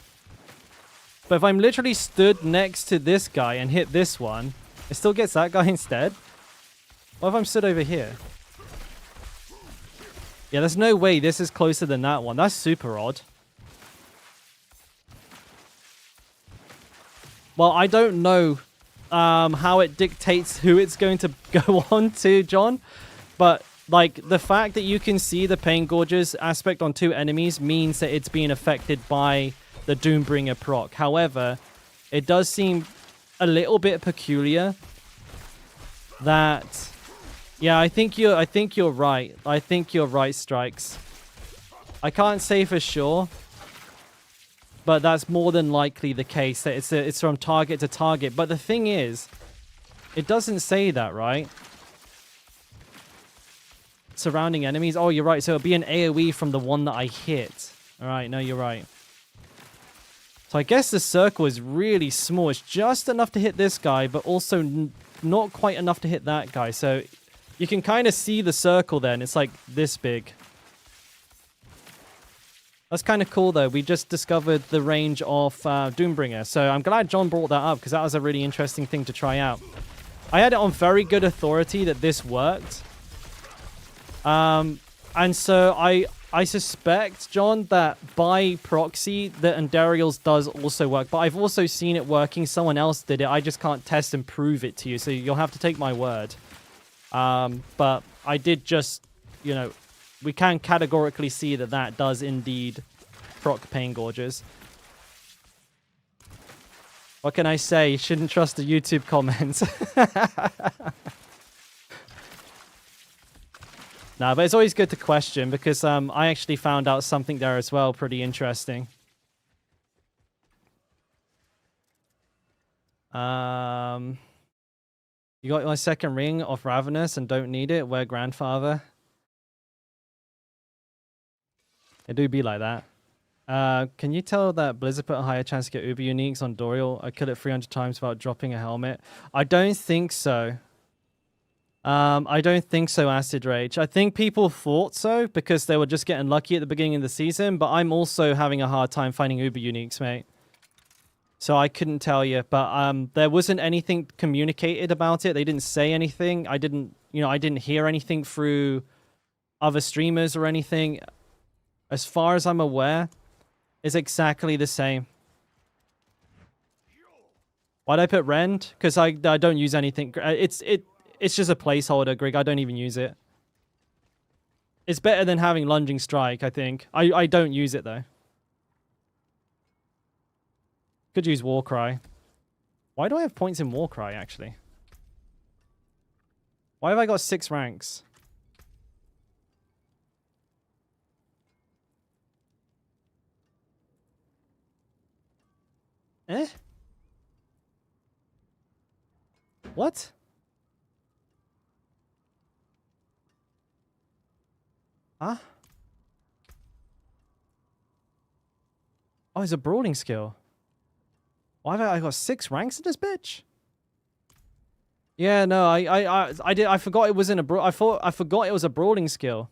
But if I'm literally stood next to this guy and hit this one, it still gets that guy instead? What if I'm stood over here? Yeah, there's no way this is closer than that one. That's super odd. Well, I don't know how it dictates who it's going to go on to, John. But, like, the fact that you can see the Pain Gorges aspect on 2 enemies means that it's being affected by the Doombringer proc. However, it does seem a little bit peculiar that... Yeah, I think you're right. I think you're right, Strikes. I can't say for sure, but that's more than likely the case, that it's from target to target. But the thing is, it doesn't say that, right? Surrounding enemies. Oh, you're right. So it'll be an AoE from the one that I hit. All right, no, you're right. So I guess the circle is really small. It's just enough to hit this guy, but also not quite enough to hit that guy. So you can kind of see the circle then. It's like this big. That's kind of cool, though. We just discovered the range of Doombringer. So I'm glad John brought that up, because that was a really interesting thing to try out. I had it on very good authority that this worked. And so I suspect, John, that by proxy, that Andariel's does also work. But I've also seen it working. Someone else did it. I just can't test and prove it to you. So you'll have to take my word. But I did just, you know, we can categorically see that that does indeed proc pain gorges. What can I say? You shouldn't trust the YouTube comments. Nah, but it's always good to question because I actually found out something there as well, pretty interesting. You got my second ring of Ravenous and don't need it? Where grandfather? It do be like that. Can you tell that Blizzard put a higher chance to get Uber Uniques on Dorial? I killed it 300 times without dropping a helmet. I don't think so. I don't think so, Acid Rage. I think people thought so because they were just getting lucky at the beginning of the season, but I'm also having a hard time finding Uber Uniques, mate. So I couldn't tell you, but there wasn't anything communicated about it. They didn't say anything. I didn't hear anything through other streamers or anything. As far as I'm aware, it's exactly the same. Why'd I put Rend? Because I don't use anything. It's just a placeholder, Greg. I don't even use it. It's better than having Lunging Strike, I think. I don't use it, though. Could use Warcry. Why do I have points in Warcry, actually? Why have I got 6 ranks? Eh? What? Huh? Oh, it's a brawling skill. Why have I got 6 ranks in this bitch? Yeah, no, I forgot it was in a I forgot it was a brawling skill.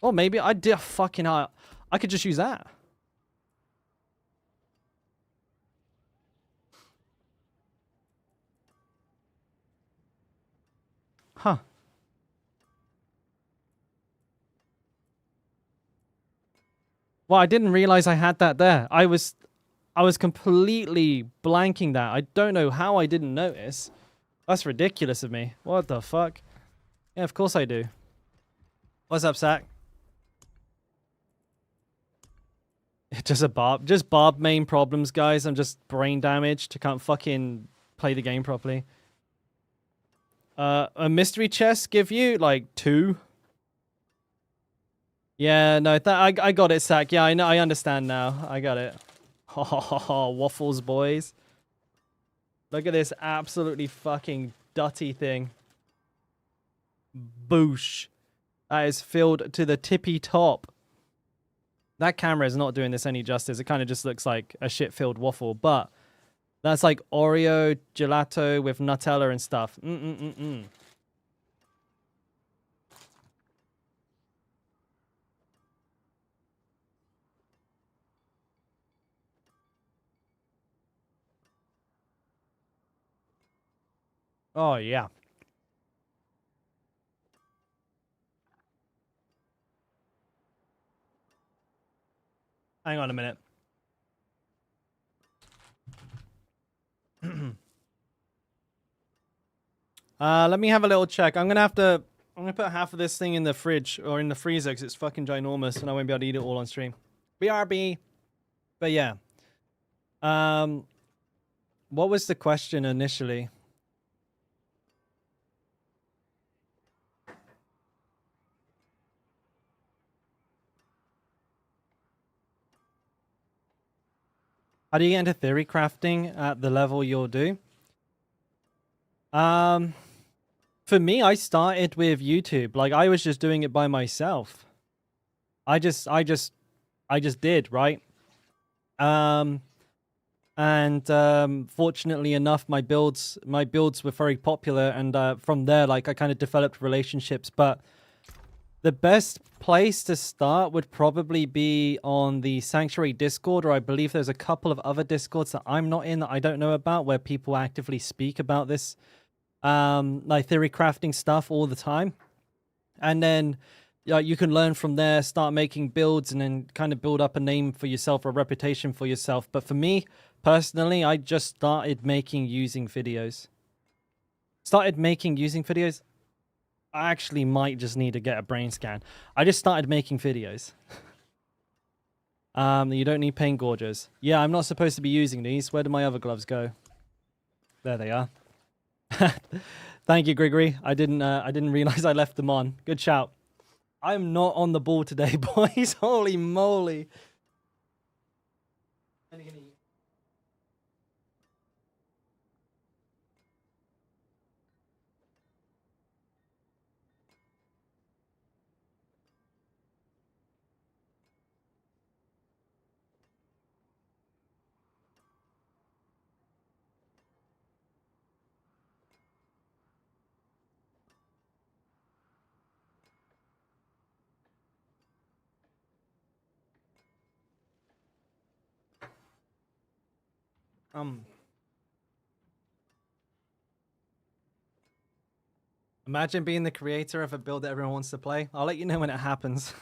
Or maybe I did fucking I could just use that. Huh. Well, I didn't realize I had that there. I was completely blanking that. I don't know how I didn't notice. That's ridiculous of me. What the fuck? Yeah, of course I do. What's up, Sack? Just Barb main problems, guys. I'm just brain damaged. I can't fucking play the game properly. A mystery chest give you like 2. Yeah, no, I got it, Sack. Yeah, I know, I understand now. I got it. Oh, waffles, boys. Look at this absolutely fucking dutty thing. Boosh. That is filled to the tippy top. That camera is not doing this any justice. It kind of just looks like a shit-filled waffle, but that's like Oreo gelato with Nutella and stuff. Oh, yeah. Hang on a minute. Let me have a little check. I'm gonna put half of this thing in the fridge or in the freezer because it's fucking ginormous and I won't be able to eat it all on stream. BRB. But yeah. What was the question initially? How do you get into theory crafting at the level you'll do? For me, I started with YouTube. Like I was just doing it by myself. I just did, right? Fortunately enough, my builds were very popular, and from there, like I kind of developed relationships. But The best place to start would probably be on the Sanctuary Discord, or I believe there's a couple of other Discords that I'm not in that I don't know about, where people actively speak about this, like theory crafting stuff all the time. And then you can learn from there, start making builds, and then kind of build up a name for yourself or a reputation for yourself. But for me, personally, I just started making using videos. I actually might just need to get a brain scan. I just started making videos. You don't need paint gorgers. Yeah, I'm not supposed to be using these. Where do my other gloves go? There they are. Thank you, Gregory. I didn't realize I left them on. Good shout. I'm not on the ball today, boys. Holy moly. Imagine being the creator of a build that everyone wants to play. I'll let you know when it happens.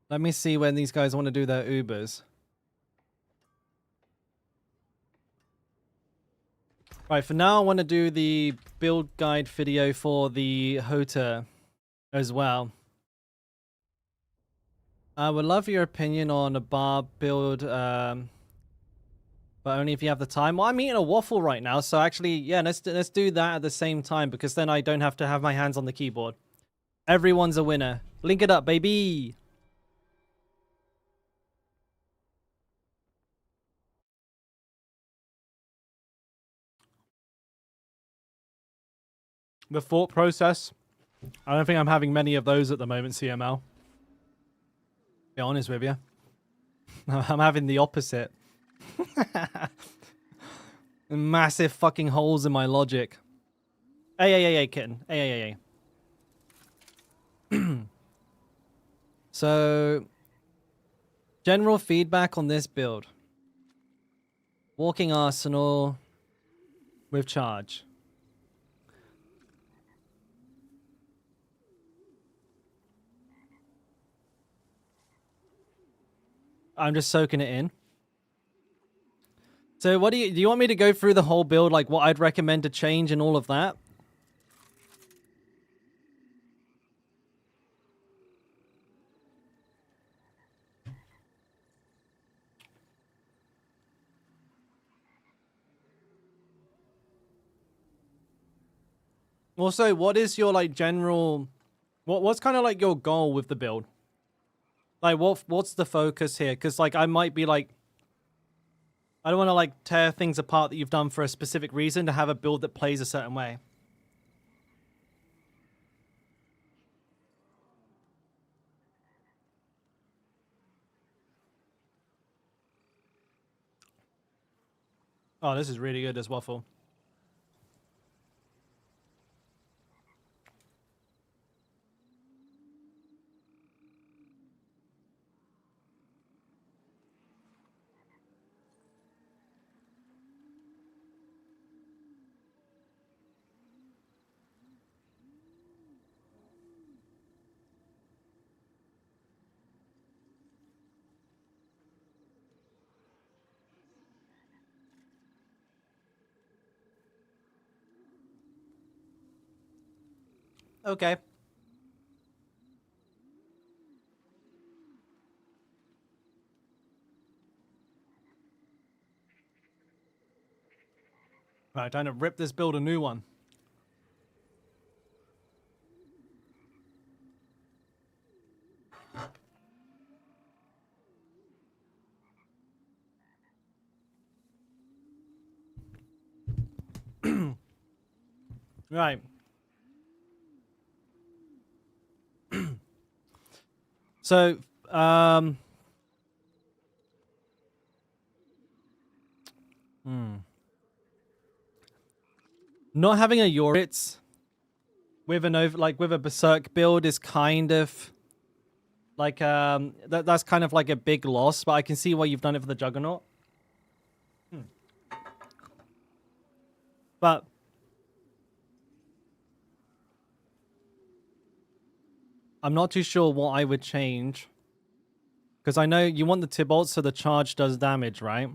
Let me see when these guys want to do their Ubers. Right, for now I want to do the build guide video for the Hota as well. I would love your opinion on a bar build, but only if you have the time. Well, I'm eating a waffle right now, so actually, yeah, let's do that at the same time, because then I don't have to have my hands on the keyboard. Everyone's a winner. Link it up, baby! The thought process. I don't think I'm having many of those at the moment, CML. Be honest with you. I'm having the opposite. Massive fucking holes in my logic. Hey, kitten. Hey. So, general feedback on this build. Walking arsenal with charge. I'm just soaking it in. So what do you want me to go through the whole build, like what I'd recommend to change and all of that? Also, what is your like general, what's kind of like your goal with the build? Like what's the focus here? Because like I might be like, I don't want to like tear things apart that you've done for a specific reason to have a build that plays a certain way. Oh, this is really good, this waffle. Okay. Right, time to rip this build a new one. Right. So, not having a Yoritz with with a Berserk build is kind of like that's kind of like a big loss, but I can see why you've done it for the Juggernaut. But I'm not too sure what I would change. Because I know you want the Tybalt so the charge does damage, right?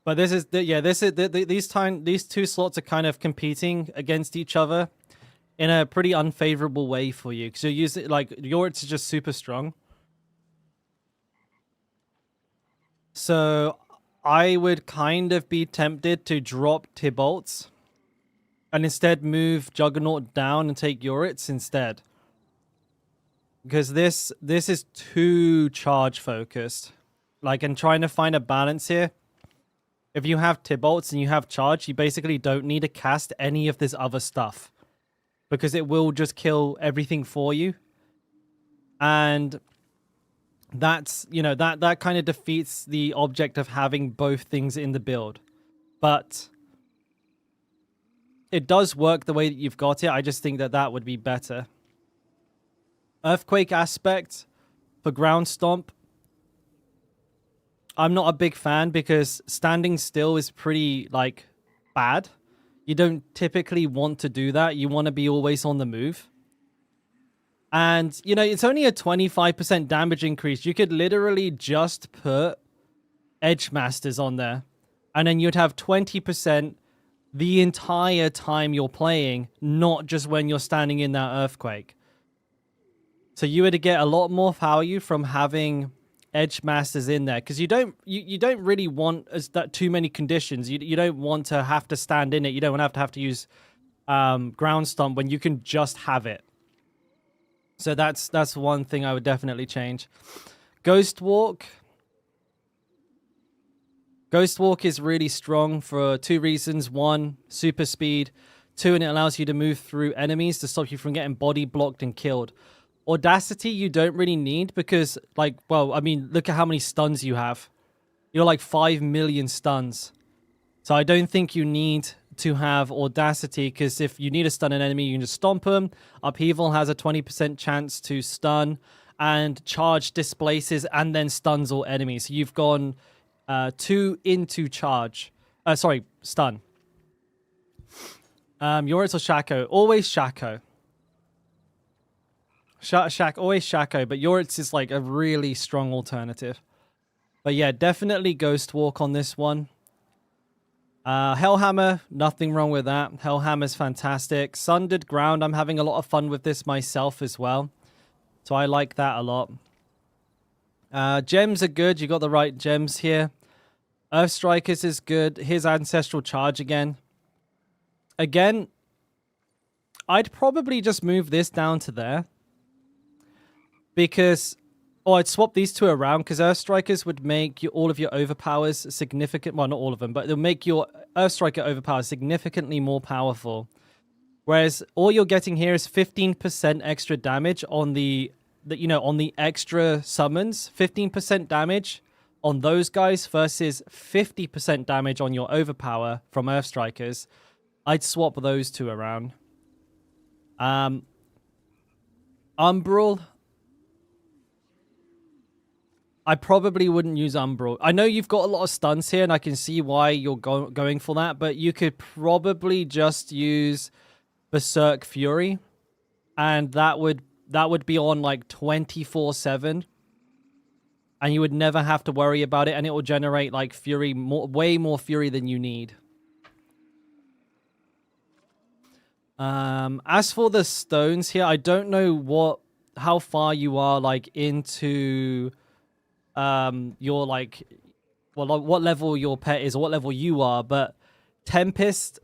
But this is these two slots are kind of competing against each other in a pretty unfavorable way for you. Because you're using like Yoritz is just super strong. So I would kind of be tempted to drop Tybalt's and instead move Juggernaut down and take Yoritz instead. Because this is too charge focused. Like, and trying to find a balance here. If you have Tybalt's and you have charge, you basically don't need to cast any of this other stuff. Because it will just kill everything for you. And that's, you know, that kind of defeats the object of having both things in the build. But it does work the way that you've got it. I just think that would be better. Earthquake aspect for ground stomp. I'm not a big fan because standing still is pretty, like, bad. You don't typically want to do that. You want to be always on the move. And, you know, it's only a 25% damage increase. You could literally just put Edge Masters on there. And then you'd have 20% the entire time you're playing, not just when you're standing in that Earthquake. So you would get a lot more value from having Edge Masters in there, because you don't really want too many conditions. You don't want to have to stand in it. You don't want to have to use ground stomp when you can just have it. So that's one thing I would definitely change. Ghost Walk. Ghost Walk is really strong for two reasons. One, super speed. Two, and it allows you to move through enemies to stop you from getting body blocked and killed. Audacity you don't really need because, like, well, I mean, look at how many stuns you have. You're like 5 million stuns. So I don't think you need to have Audacity, because if you need to stun an enemy, you can just stomp them. Upheaval has a 20% chance to stun, and Charge displaces and then stuns all enemies. So you've gone 2 into Charge. Sorry, stun. Yoritz or Shaco? Always Shaco. Always Shaco, but Yoritz is like a really strong alternative. But yeah, definitely Ghost Walk on this one. Hellhammer, nothing wrong with that. Hellhammer's fantastic. Sundered Ground, I'm having a lot of fun with this myself as well. So I like that a lot. Gems are good. You got the right gems here. Earth Strikers is good. Here's Ancestral Charge again. Again, I'd probably just move this down to there. Because, I'd swap these two around, because Earth Strikers would make all of your overpowers significant. Well, not all of them, but they'll make your Earth Striker overpower significantly more powerful. Whereas all you're getting here is 15% extra damage on the extra summons. 15% damage on those guys versus 50% damage on your overpower from Earth Strikers. I'd swap those two around. Umbral. I probably wouldn't use Umbral. I know you've got a lot of stuns here, and I can see why you're going for that, but you could probably just use Berserk Fury, and that would be on like 24/7, and you would never have to worry about it, and it will generate like Fury, way more Fury than you need. As for the stones here, I don't know how far you are like into your like, well, what level your pet is or what level you are, but Tempest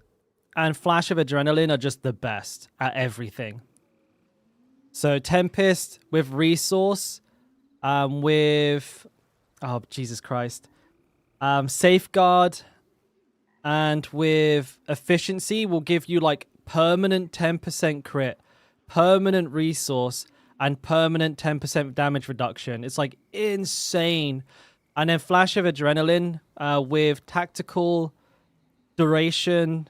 and Flash of Adrenaline are just the best at everything. So Tempest with Resource, with, oh Jesus Christ, Safeguard, and with Efficiency will give you like permanent 10% crit, permanent Resource, and permanent 10% damage reduction. It's like insane. And then Flash of Adrenaline with tactical, duration,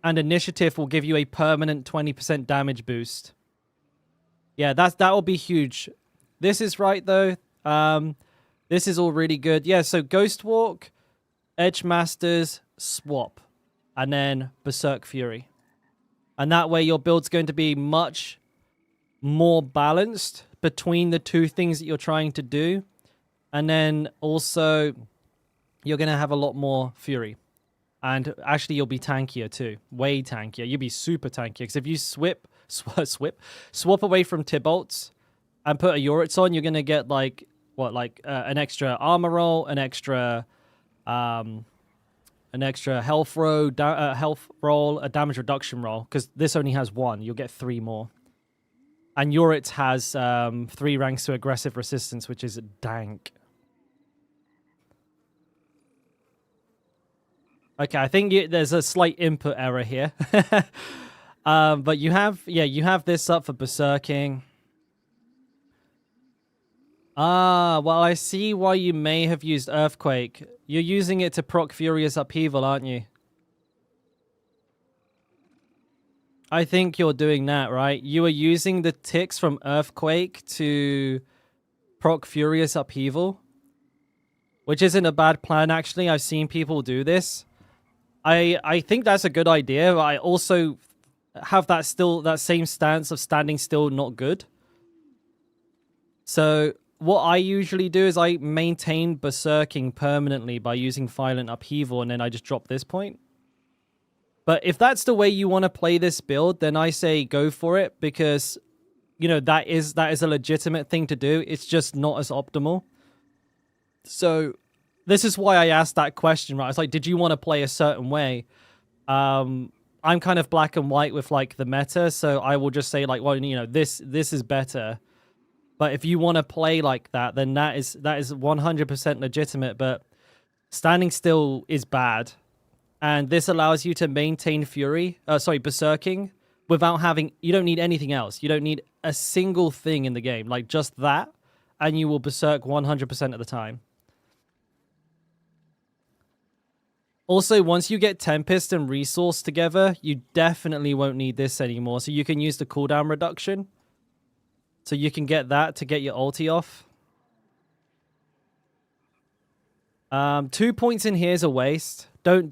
and initiative will give you a permanent 20% damage boost. Yeah, that will be huge. This is right though. This is all really good. Yeah, so Ghost Walk, Edge Masters, swap, and then Berserk Fury. And that way your build's going to be much more balanced between the two things that you're trying to do. And then also you're going to have a lot more Fury. And actually you'll be tankier too. Way tankier. You'll be super tanky. Because if you swap away from Tibolts and put a Euryts on, you're going to get like, what, like an extra armor roll, an extra health roll, a damage reduction roll, because this only has one. You'll get 3 more. And Euryts has 3 ranks to aggressive resistance, which is dank. Okay, I think there's a slight input error here. But you have this up for berserking. Ah, well, I see why you may have used Earthquake. You're using it to proc Furious Upheaval, aren't you? I think you're doing that, right? You are using the ticks from Earthquake to proc Furious Upheaval, which isn't a bad plan, actually. I've seen people do this. I think that's a good idea. I also have that same stance of standing still not good. So what I usually do is I maintain berserking permanently by using Violent Upheaval, and then I just drop this point. But if that's the way you want to play this build, then I say go for it, because you know that is a legitimate thing to do. It's just not as optimal. So this is why I asked that question, right? It's like, did you want to play a certain way? I'm kind of black and white with like the meta, so I will just say like, well, you know, this is better. But if you want to play like that, then that is 100% legitimate. But standing still is bad, and this allows you to maintain berserking without having. You don't need anything else. You don't need a single thing in the game, like just that, and you will berserk 100% of the time. Also, once you get Tempest and Resource together, you definitely won't need this anymore. So you can use the cooldown reduction. So you can get that to get your ulti off. 2 points in here is a waste. This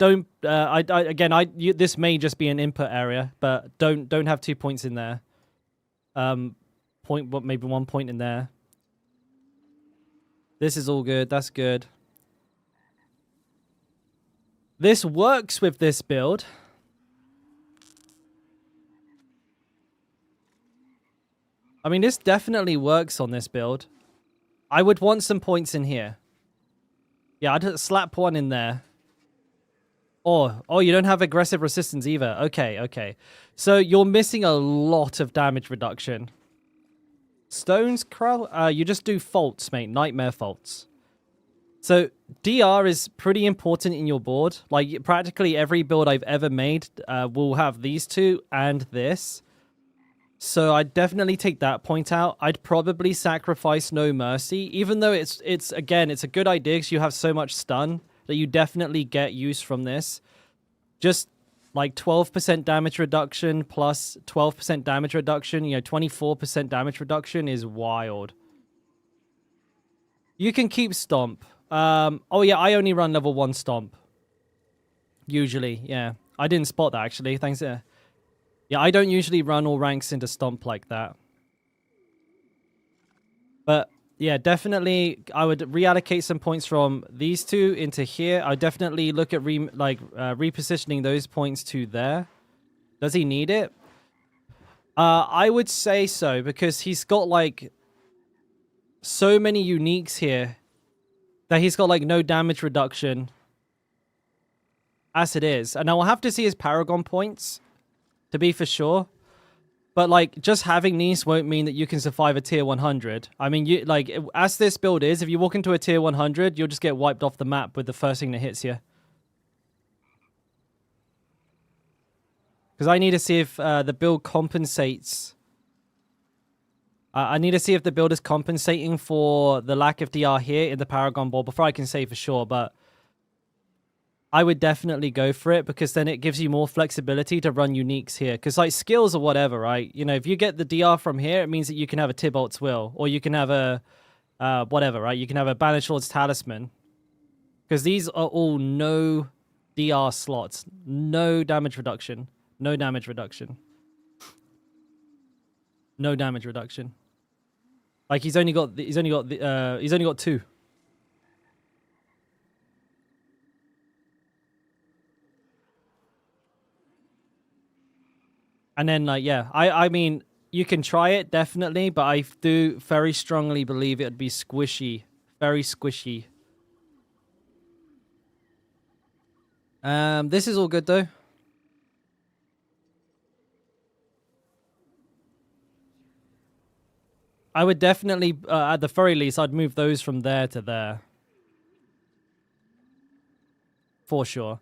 may just be an input area, but don't have 2 points in there. Maybe 1 point in there. This is all good. That's good. This works with this build. I mean, this definitely works on this build. I would want some points in here. Yeah, I'd slap 1 in there. Oh, you don't have aggressive resistance either. Okay. So you're missing a lot of damage reduction. Stones, Krell? You just do faults, mate. Nightmare faults. So DR is pretty important in your board. Like practically every build I've ever made will have these two and this. So I'd definitely take that point out. I'd probably sacrifice No Mercy, even though it's a good idea because you have so much stun that you definitely get use from this. Just like 12% damage reduction plus 12% damage reduction, 24% damage reduction is wild. You can keep Stomp. Oh yeah, I only run level 1 Stomp. Usually, yeah. I didn't spot that actually, thanks. Yeah, I don't usually run all ranks into Stomp like that. But yeah, definitely I would reallocate some points from these two into here. I definitely look at repositioning those points to there. Does he need it? I would say so, because he's got like so many uniques here that he's got like no damage reduction as it is. And I'll have to see his Paragon points to be for sure. But like just having these won't mean that you can survive a tier 100. I mean, you like as this build is, if you walk into a tier 100, you'll just get wiped off the map with the first thing that hits you. Because I need to see if the build compensates I need to see if the build is compensating for the lack of DR here in the Paragon Ball before I can say for sure, but I would definitely go for it because then it gives you more flexibility to run uniques here. Because like skills or whatever, right? You know, if you get the DR from here, it means that you can have a Tybalt's Will, or you can have a whatever, right? You can have a Banished Lord's Talisman. Because these are all no DR slots, no damage reduction, no damage reduction, no damage reduction. Like he's only got two. And then like yeah, I mean you can try it definitely, but I do very strongly believe it would be squishy, very squishy. This is all good though. I would definitely, at the very least, I'd move those from there to there. For sure.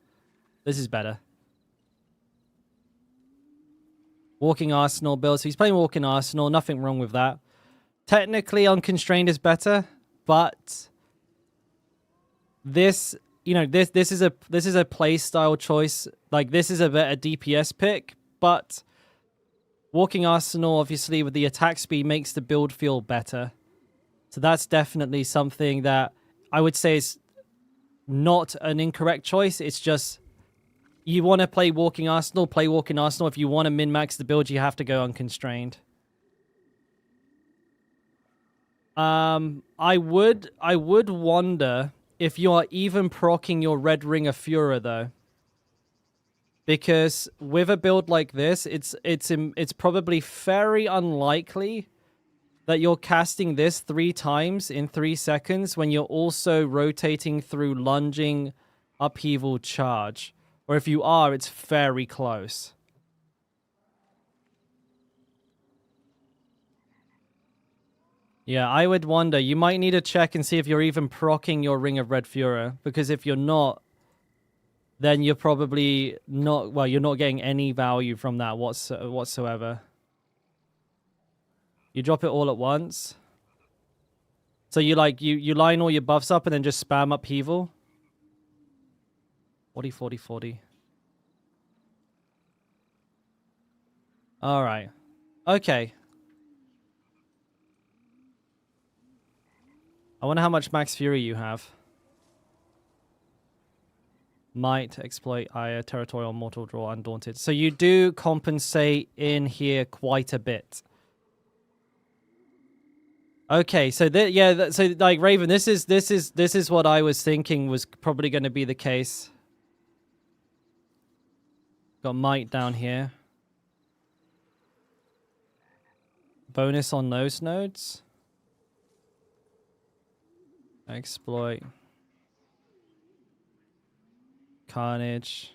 This is better. Walking Arsenal build. So he's playing Walking Arsenal. Nothing wrong with that. Technically, Unconstrained is better, but this, you know, this is a play style choice. Like this is a better DPS pick, but Walking Arsenal, obviously, with the attack speed makes the build feel better. So that's definitely something that I would say is not an incorrect choice. It's just you want to play Walking Arsenal, play Walking Arsenal. If you want to min-max the build, you have to go Unconstrained. I would wonder if you are even proccing your Red Ring of Fura, though. Because with a build like this, it's probably very unlikely that you're casting this 3 times in 3 seconds when you're also rotating through lunging, upheaval, charge. Or if you are, it's very close. Yeah, I would wonder. You might need to check and see if you're even proccing your Ring of Red Fura. Because if you're not, then you're probably not, well, you're not getting any value from that whatsoever. You drop it all at once. So you like, you line all your buffs up and then just spam upheaval. 40, 40, 40. All right. Okay. I wonder how much max fury you have. Might, exploit, ire, territorial, mortal draw, undaunted. So you do compensate in here quite a bit. Okay, so so like Raven, this is what I was thinking was probably going to be the case. Got might down here. Bonus on those nodes. Exploit. Carnage.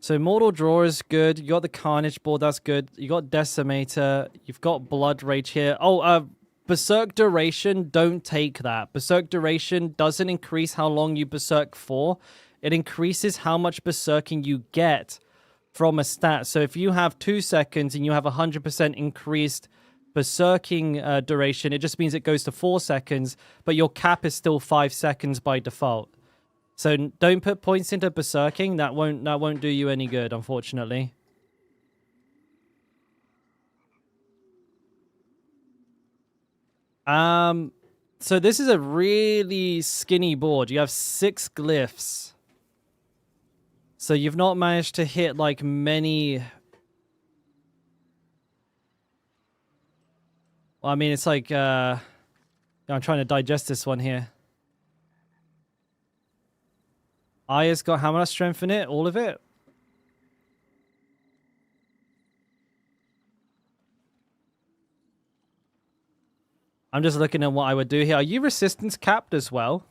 So Mortal Draw is good. You got the Carnage board, that's good. You got Decimator. You've got Blood Rage here. Oh, Berserk Duration, don't take that. Berserk Duration doesn't increase how long you Berserk for. It increases how much Berserking you get from a stat. So if you have 2 seconds and you have 100% increased Berserking duration, it just means it goes to 4 seconds, but your cap is still 5 seconds by default. So don't put points into Berserking. That won't do you any good, unfortunately. So this is a really skinny board. You have 6 glyphs. So you've not managed to hit like many. Well, I mean, it's like I'm trying to digest this one here. Aya's got how much strength in it? All of it? I'm just looking at what I would do here. Are you resistance capped as well?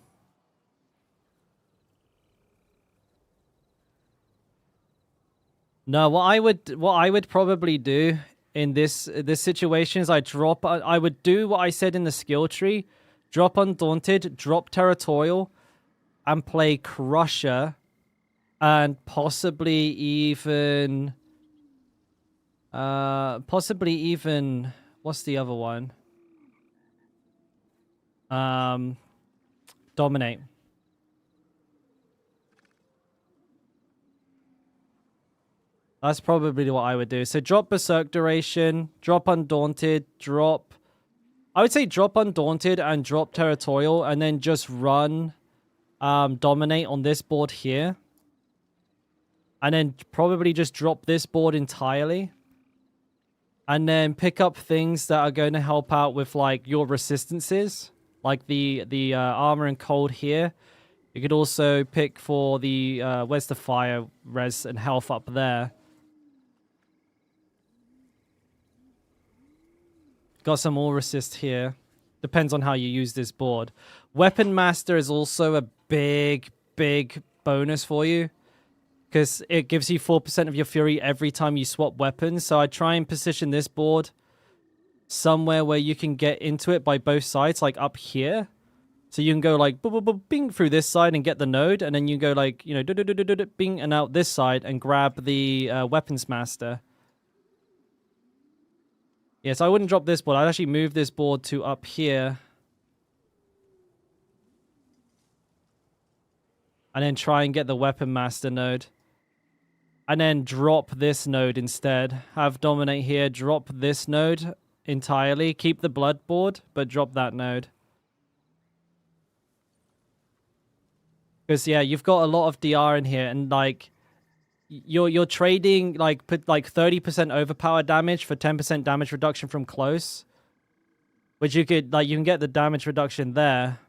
No, what I would probably do in this situation is I would do what I said in the skill tree. Drop Undaunted, drop Territorial, and play Crusher, and possibly even Possibly even, what's the other one? Dominate. That's probably what I would do. So drop Berserk Duration, drop Undaunted, drop... I would say drop Undaunted and drop Territorial, and then just run Dominate on this board here. And then probably just drop this board entirely. And then pick up things that are going to help out with, like, your resistances. Like the armor and cold here. You could also pick for the... where's the fire res and health up there. Got some all resist here. Depends on how you use this board. Weapon Master is also a big bonus for you. Because it gives you 4% of your fury every time you swap weapons. So I try and position this board somewhere where you can get into it by both sides. Like up here. So you can go like bing through this side and get the node. And then you go like, you know, bing and out this side and grab the Weapons Master. Yeah, so I wouldn't drop this board. I'd actually move this board to up here. And then try and get the Weapon Master node. And then drop this node instead. Have Dominate here. Drop this node entirely. Keep the Blood board, but drop that node. Because, yeah, you've got a lot of DR in here. And, like... You're trading like put like 30% overpower damage for 10% damage reduction from close, which you could like you can get the damage reduction there,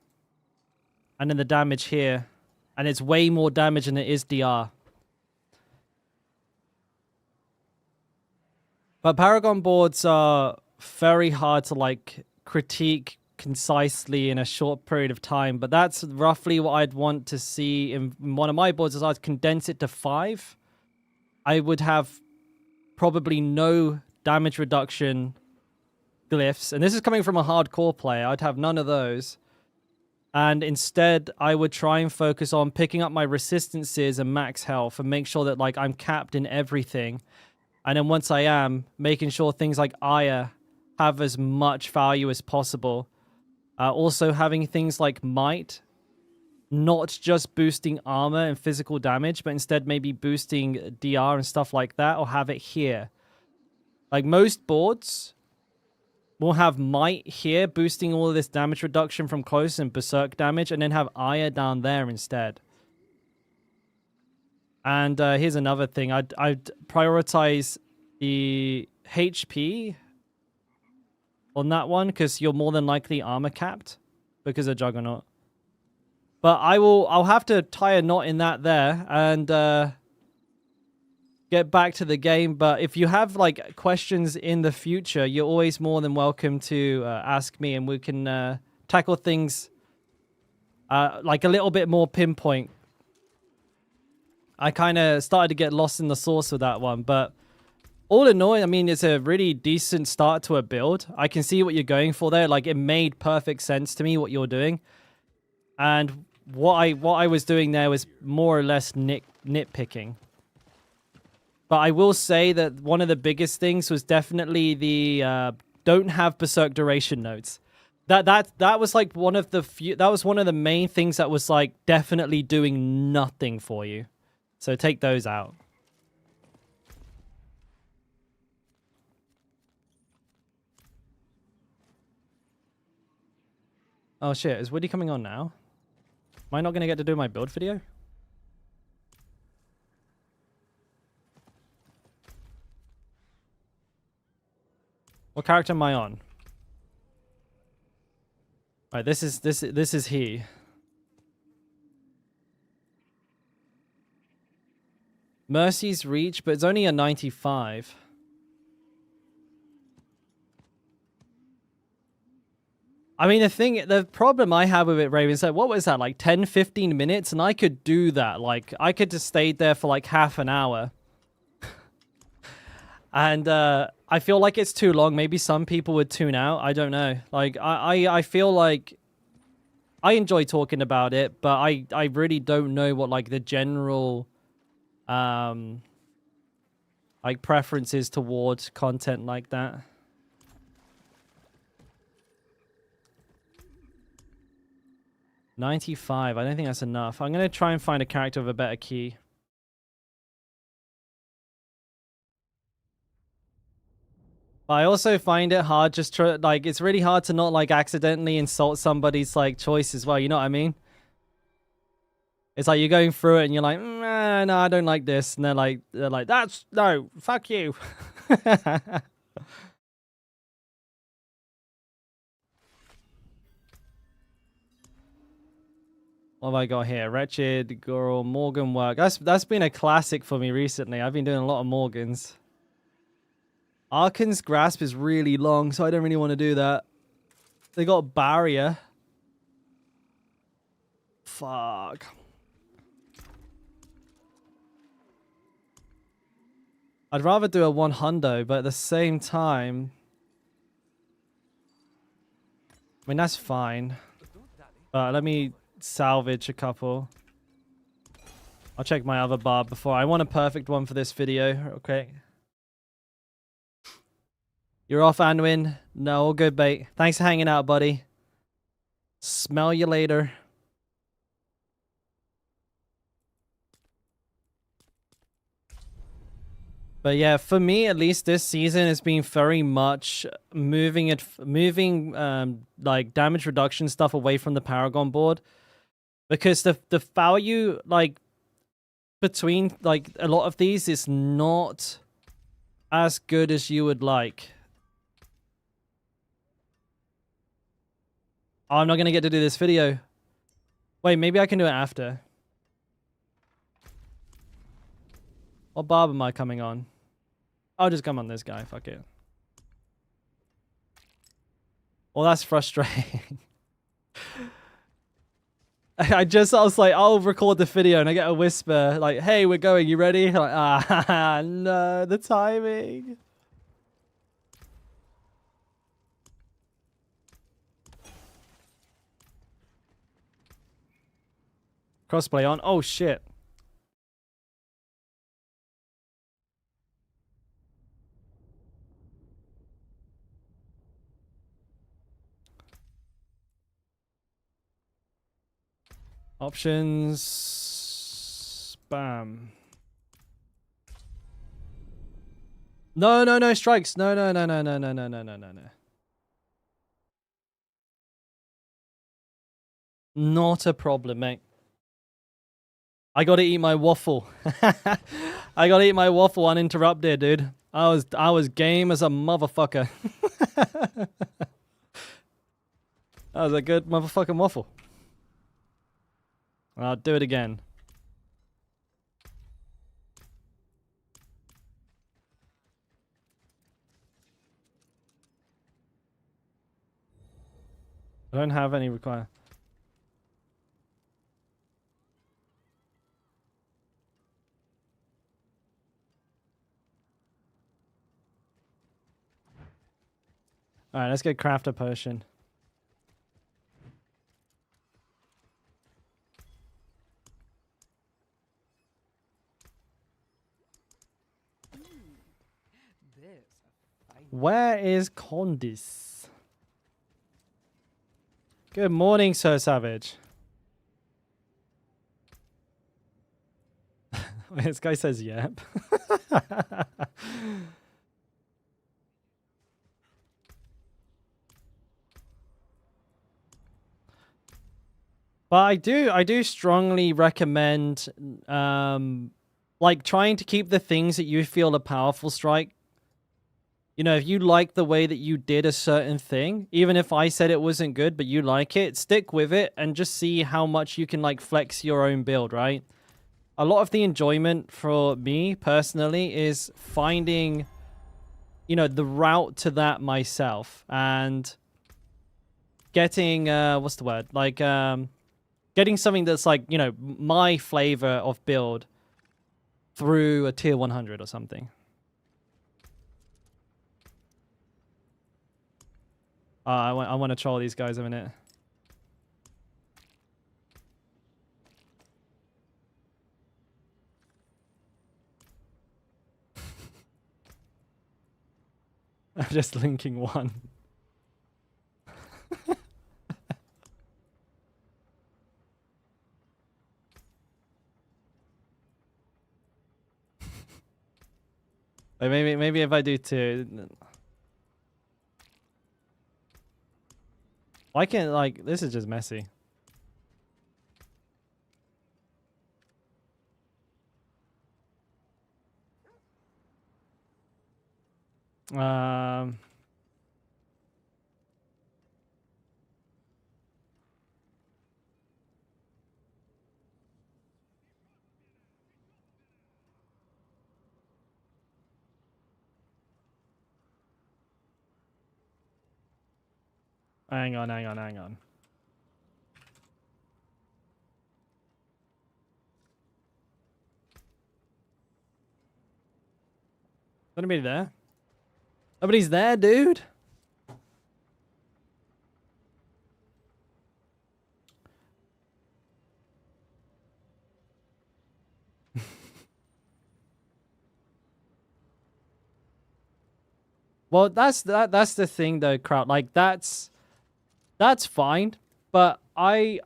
and then the damage here, and it's way more damage than it is DR. But Paragon boards are very hard to like critique concisely in a short period of time. But that's roughly what I'd want to see in one of my boards. Is I'd condense it to 5. I would have probably no damage reduction glyphs. And this is coming from a hardcore player. I'd have none of those. And instead, I would try and focus on picking up my resistances and max health and make sure that like I'm capped in everything. And then once I am, making sure things like Ire have as much value as possible. Also having things like Might, not just boosting armor and physical damage, but instead maybe boosting DR and stuff like that, or have it here. Like most boards will have Might here, boosting all of this damage reduction from close and Berserk damage, and then have Ire down there instead. And here's another thing. I'd prioritize the HP on that one, because you're more than likely armor capped because of Juggernaut. But I'll have to tie a knot in that there and get back to the game. But if you have like questions in the future, you're always more than welcome to ask me, and we can tackle things like a little bit more pinpoint. I kind of started to get lost in the sauce with that one, but all in all, I mean, it's a really decent start to a build. I can see what you're going for there. Like, it made perfect sense to me what you're doing. And what I was doing there was more or less nitpicking. But I will say that one of the biggest things was definitely the don't have Berserk duration nodes. That was like one of the few, that was one of the main things that was like definitely doing nothing for you. So take those out. Oh shit, is Woody coming on now? Am I not going to get to do my build video? What character am I on? Alright, this is he. Mercy's reach, but it's only a 95. I mean, the problem I have with it, Raven, is like, what was that, like 10, 15 minutes? And I could do that. Like, I could just stayed there for like half an hour. And I feel like it's too long. Maybe some people would tune out. I don't know. Like, I feel like I enjoy talking about it, but I really don't know what, like, the general like preferences towards content like that. $95. I don't think that's enough. I'm gonna try and find a character with a better key. I also find it hard just to, like, it's really hard to not like accidentally insult somebody's like choice as well, you know what I mean? It's like you're going through it and you're like, no, I don't like this, and they're like, that's no, fuck you. What have I got here? Wretched Girl, Morgan work. That's been a classic for me recently. I've been doing a lot of Morgans. Arkan's grasp is really long, so I don't really want to do that. They got barrier. Fuck. I'd rather do a 100, but at the same time, I mean, that's fine. Let me salvage a couple. I'll check my other barb before. I want a perfect one for this video. Okay. You're off, Anwin. No, all good, bait. Thanks for hanging out, buddy. Smell you later. But yeah, for me at least, this season has been very much moving like damage reduction stuff away from the Paragon board, because the value like between like a lot of these is not as good as you would like. Oh, I'm not gonna get to do this video. Wait, maybe I can do it after. What barb am I coming on? I'll just come on this guy. Fuck it. Well, that's frustrating. I was like, I'll record the video and I get a whisper like, hey, we're going. You ready? Like, no, the timing. Crossplay on. Oh, shit. Options. Bam. No, strikes. No. Not a problem, mate. I gotta eat my waffle. I gotta eat my waffle uninterrupted, dude. I was game as a motherfucker. That was a good motherfucking waffle. I'll do it again. I don't have any require. Alright, let's get craft a potion. Where is Condis? Good morning, Sir Savage. This guy says yep. But I do strongly recommend like trying to keep the things that you feel are powerful strike. You know, if you like the way that you did a certain thing, even if I said it wasn't good, but you like it, stick with it and just see how much you can like flex your own build, right? A lot of the enjoyment for me personally is finding, you know, the route to that myself and getting, what's the word? Like, getting something that's like, you know, my flavor of build through a tier 100 or something. I want to troll these guys a minute. I'm just linking one. Like maybe if I do two. Why can't, like, this is just messy. Um, hang on. Anybody there? Nobody's there, dude. Well, that's the thing though, crowd. Like that's fine, but I'm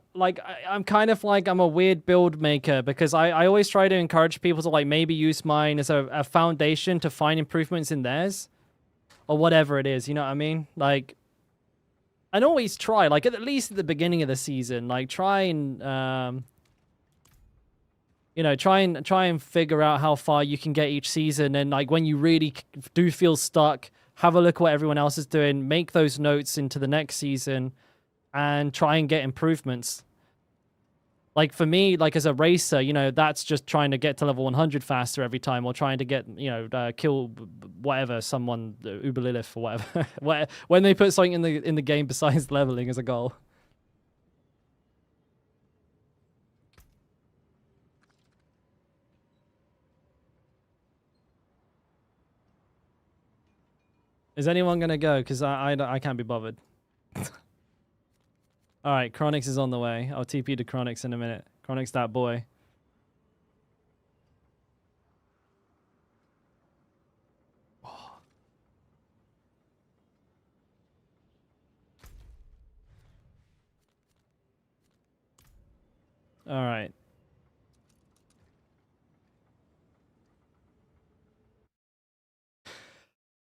kind of like I'm a weird build maker because I always try to encourage people to like maybe use mine as a foundation to find improvements in theirs or whatever it is, you know what I mean? Like and always try, like at least at the beginning of the season, like try and you know, try and figure out how far you can get each season, and like when you really do feel stuck, have a look at what everyone else is doing, make those notes into the next season, and try and get improvements. Like for me, like as a racer, you know, that's just trying to get to level 100 faster every time, or trying to get, you know, kill whatever someone, Uber Lilith or whatever. When they put something in the game besides leveling as a goal. Is anyone gonna go? Because I can't be bothered. All right, Chronix is on the way. I'll TP to Chronix in a minute. Chronix, that boy. All right.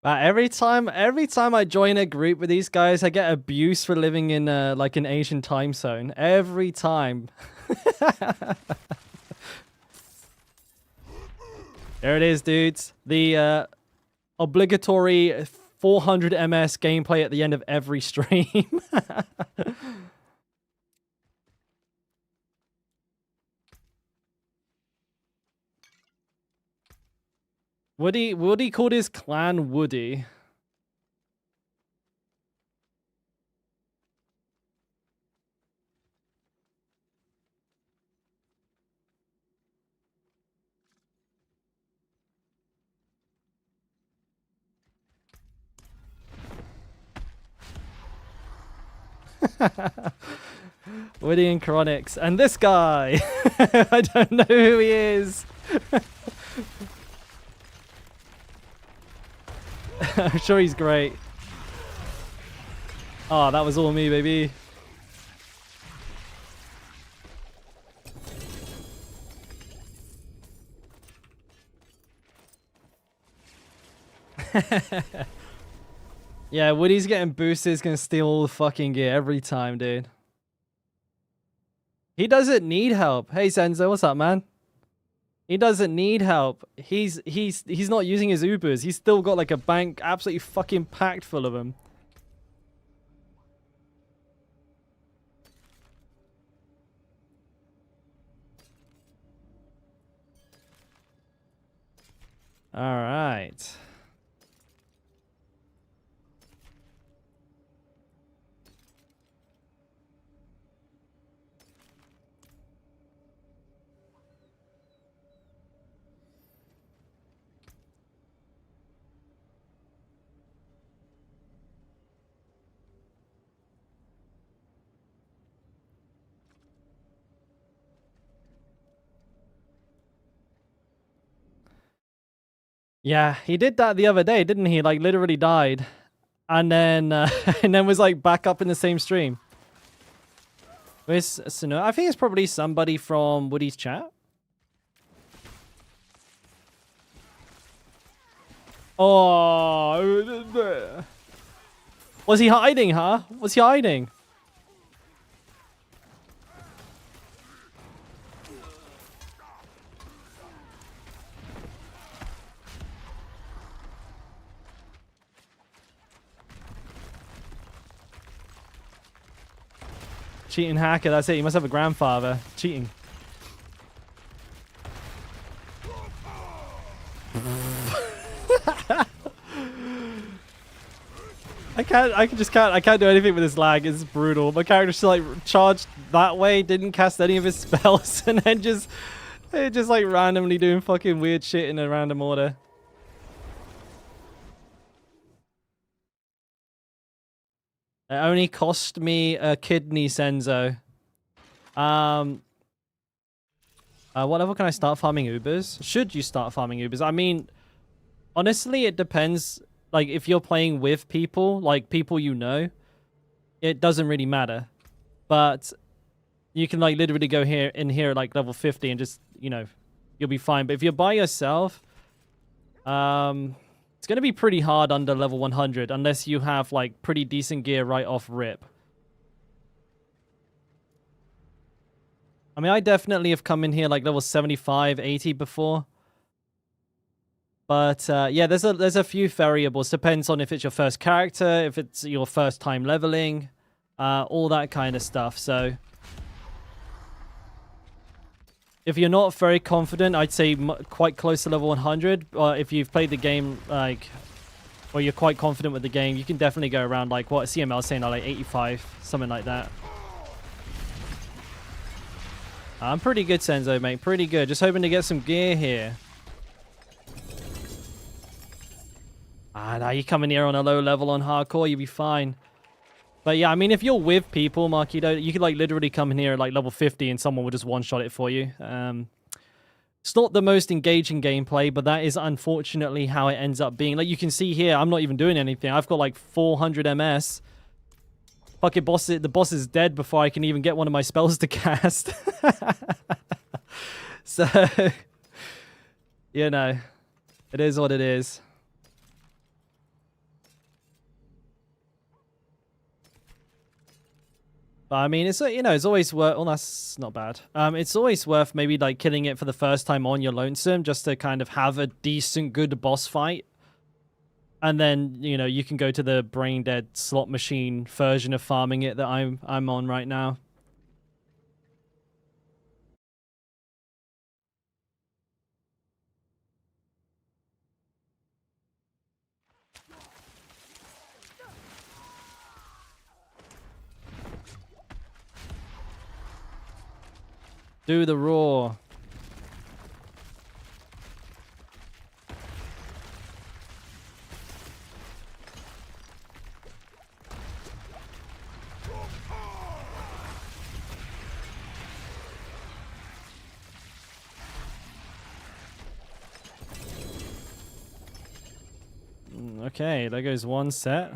Every time I join a group with these guys, I get abuse for living in like an Asian time zone. Every time. There it is, dudes. The obligatory 400 MS gameplay at the end of every stream. Woody called his clan Woody. Woody and Chronix. And this guy. I don't know who he is. I'm sure he's great. Oh, that was all me, baby. Yeah, Woody's getting boosted. He's gonna steal all the fucking gear every time, dude. He doesn't need help. Hey, Senzo, what's up, man? He doesn't need help. He's not using his Ubers. He's still got like a bank absolutely fucking packed full of them. All right. Yeah, he did that the other day, didn't he? Like, literally died. and then and then was like back up in the same stream. Where's Sano? I think it's probably somebody from Woody's chat. Oh, was he hiding, huh? Was he hiding? Cheating hacker, that's it. You must have a grandfather. Cheating. I can't do anything with this lag. It's brutal. My character just like charged that way, didn't cast any of his spells, and then just like randomly doing fucking weird shit in a random order. It only cost me a kidney, Senzo. What level can I start farming Ubers? Should you start farming Ubers? I mean, honestly, it depends. Like, if you're playing with people, like people you know, it doesn't really matter. But you can, like, literally go here at, like, level 50 and just, you know, you'll be fine. But if you're by yourself, it's going to be pretty hard under level 100 unless you have, like, pretty decent gear right off rip. I mean, I definitely have come in here, like, level 75, 80 before. But, yeah, there's a few variables. Depends on if it's your first character, if it's your first time leveling, all that kind of stuff. So, if you're not very confident, I'd say quite close to level 100. If you've played the game, like, or you're quite confident with the game, you can definitely go around, like, what CML is saying, like 85, something like that. I'm pretty good, Senzo, mate. Pretty good. Just hoping to get some gear here. Now you come in here on a low level on hardcore, you'll be fine. But yeah, I mean, if you're with people, Marquito, you could like literally come in here at like level 50 and someone will just one-shot it for you. It's not the most engaging gameplay, but that is unfortunately how it ends up being. Like you can see here, I'm not even doing anything. I've got like 400 MS. Fucking boss, the boss is dead before I can even get one of my spells to cast. So, you know, it is what it is. But I mean, it's, you know, it's always worth. Oh, that's not bad. It's always worth maybe like killing it for the first time on your lonesome, just to kind of have a decent, good boss fight, and then you know you can go to the brain dead slot machine version of farming it that I'm on right now. Do the roar. Okay, there goes one set.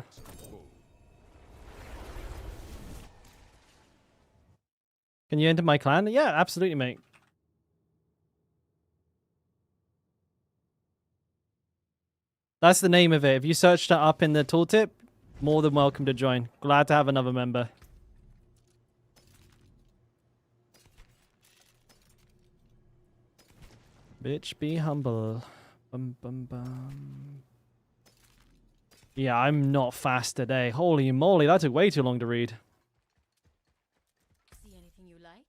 Can you enter my clan? Yeah, absolutely, mate. That's the name of it. If you searched it up in the tooltip, more than welcome to join. Glad to have another member. Bitch, be humble. Bum, bum, bum. Yeah, I'm not fast today. Holy moly, that took way too long to read. See anything you like?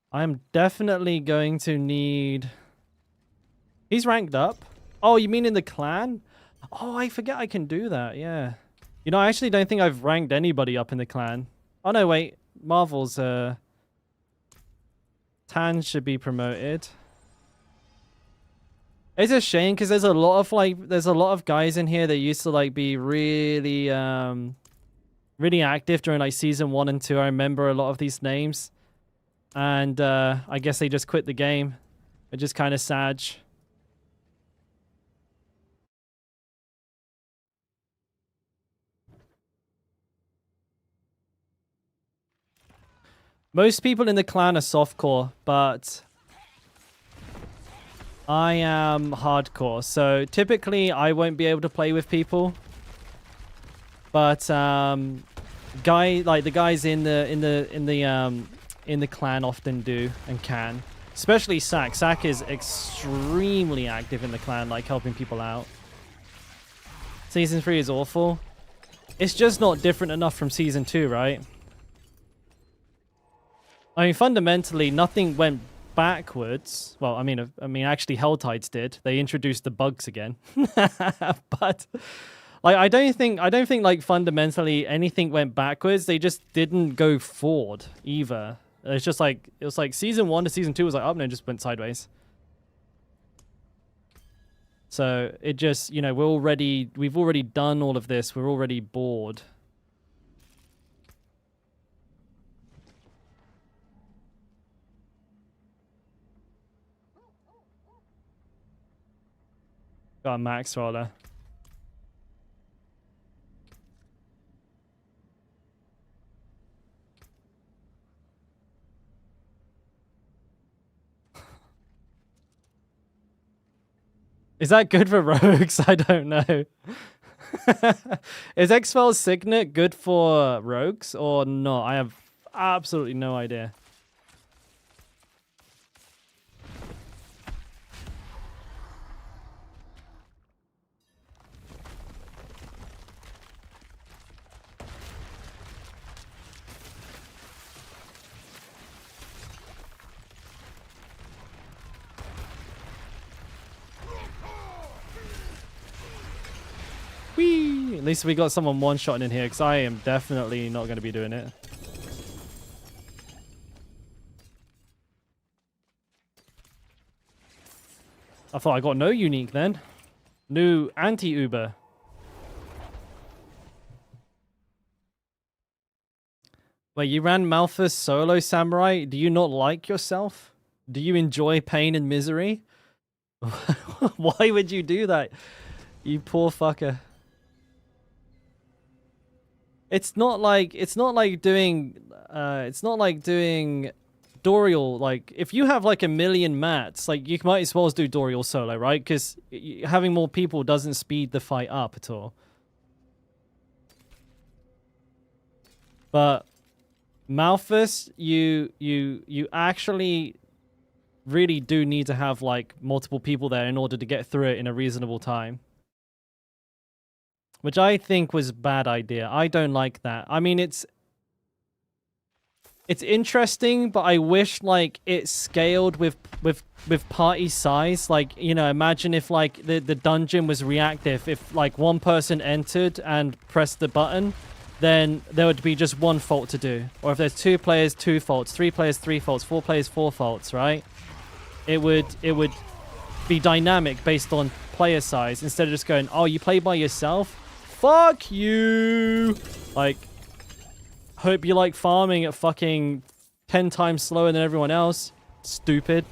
I'm definitely going to need... He's ranked up. Oh, you mean in the clan? Oh, I forget I can do that, yeah. You know, I actually don't think I've ranked anybody up in the clan. Oh, no, wait. Marvel's, Tan should be promoted. It's a shame because there's a lot of guys in here that used to like be really really active during like season 1 and 2. I remember a lot of these names, and I guess they just quit the game, which is kind of sad. Most people in the clan are softcore, but I am hardcore. So typically I won't be able to play with people. But the guys in the clan often do and can. Especially Sak. Sak is extremely active in the clan, like helping people out. Season 3 is awful. It's just not different enough from Season 2, right? I mean, fundamentally, nothing went backwards. Well, I mean, actually, Helltides did. They introduced the bugs again. But like, I don't think like fundamentally anything went backwards. They just didn't go forward either. It's just like it was like Season 1 to Season 2 was like up and it just went sideways. So it just, you know, we've already done all of this. We're already bored. Got a max roller. Is that good for rogues? I don't know. Is Xfel's Signet good for rogues or not? I have absolutely no idea. Whee! At least we got someone one-shotting in here, because I am definitely not going to be doing it. I thought I got no unique then. New anti-Uber. Wait, you ran Malthus solo samurai? Do you not like yourself? Do you enjoy pain and misery? Why would you do that? You poor fucker. It's not like doing Dorial. Like, if you have like 1 million mats, like, you might as well do Dorial solo, right? Because having more people doesn't speed the fight up at all. But Malthus, you actually really do need to have like multiple people there in order to get through it in a reasonable time. Which I think was a bad idea. I don't like that. I mean, it's interesting, but I wish like it scaled with party size. Like, you know, imagine if like the dungeon was reactive. If like one person entered and pressed the button, then there would be just one fault to do. Or if there's 2 players, 2 faults, 3 players, 3 faults, 4 players, 4 faults, right? It would be dynamic based on player size instead of just going, oh, you play by yourself? Fuck you! Like, hope you like farming at fucking 10 times slower than everyone else. Stupid.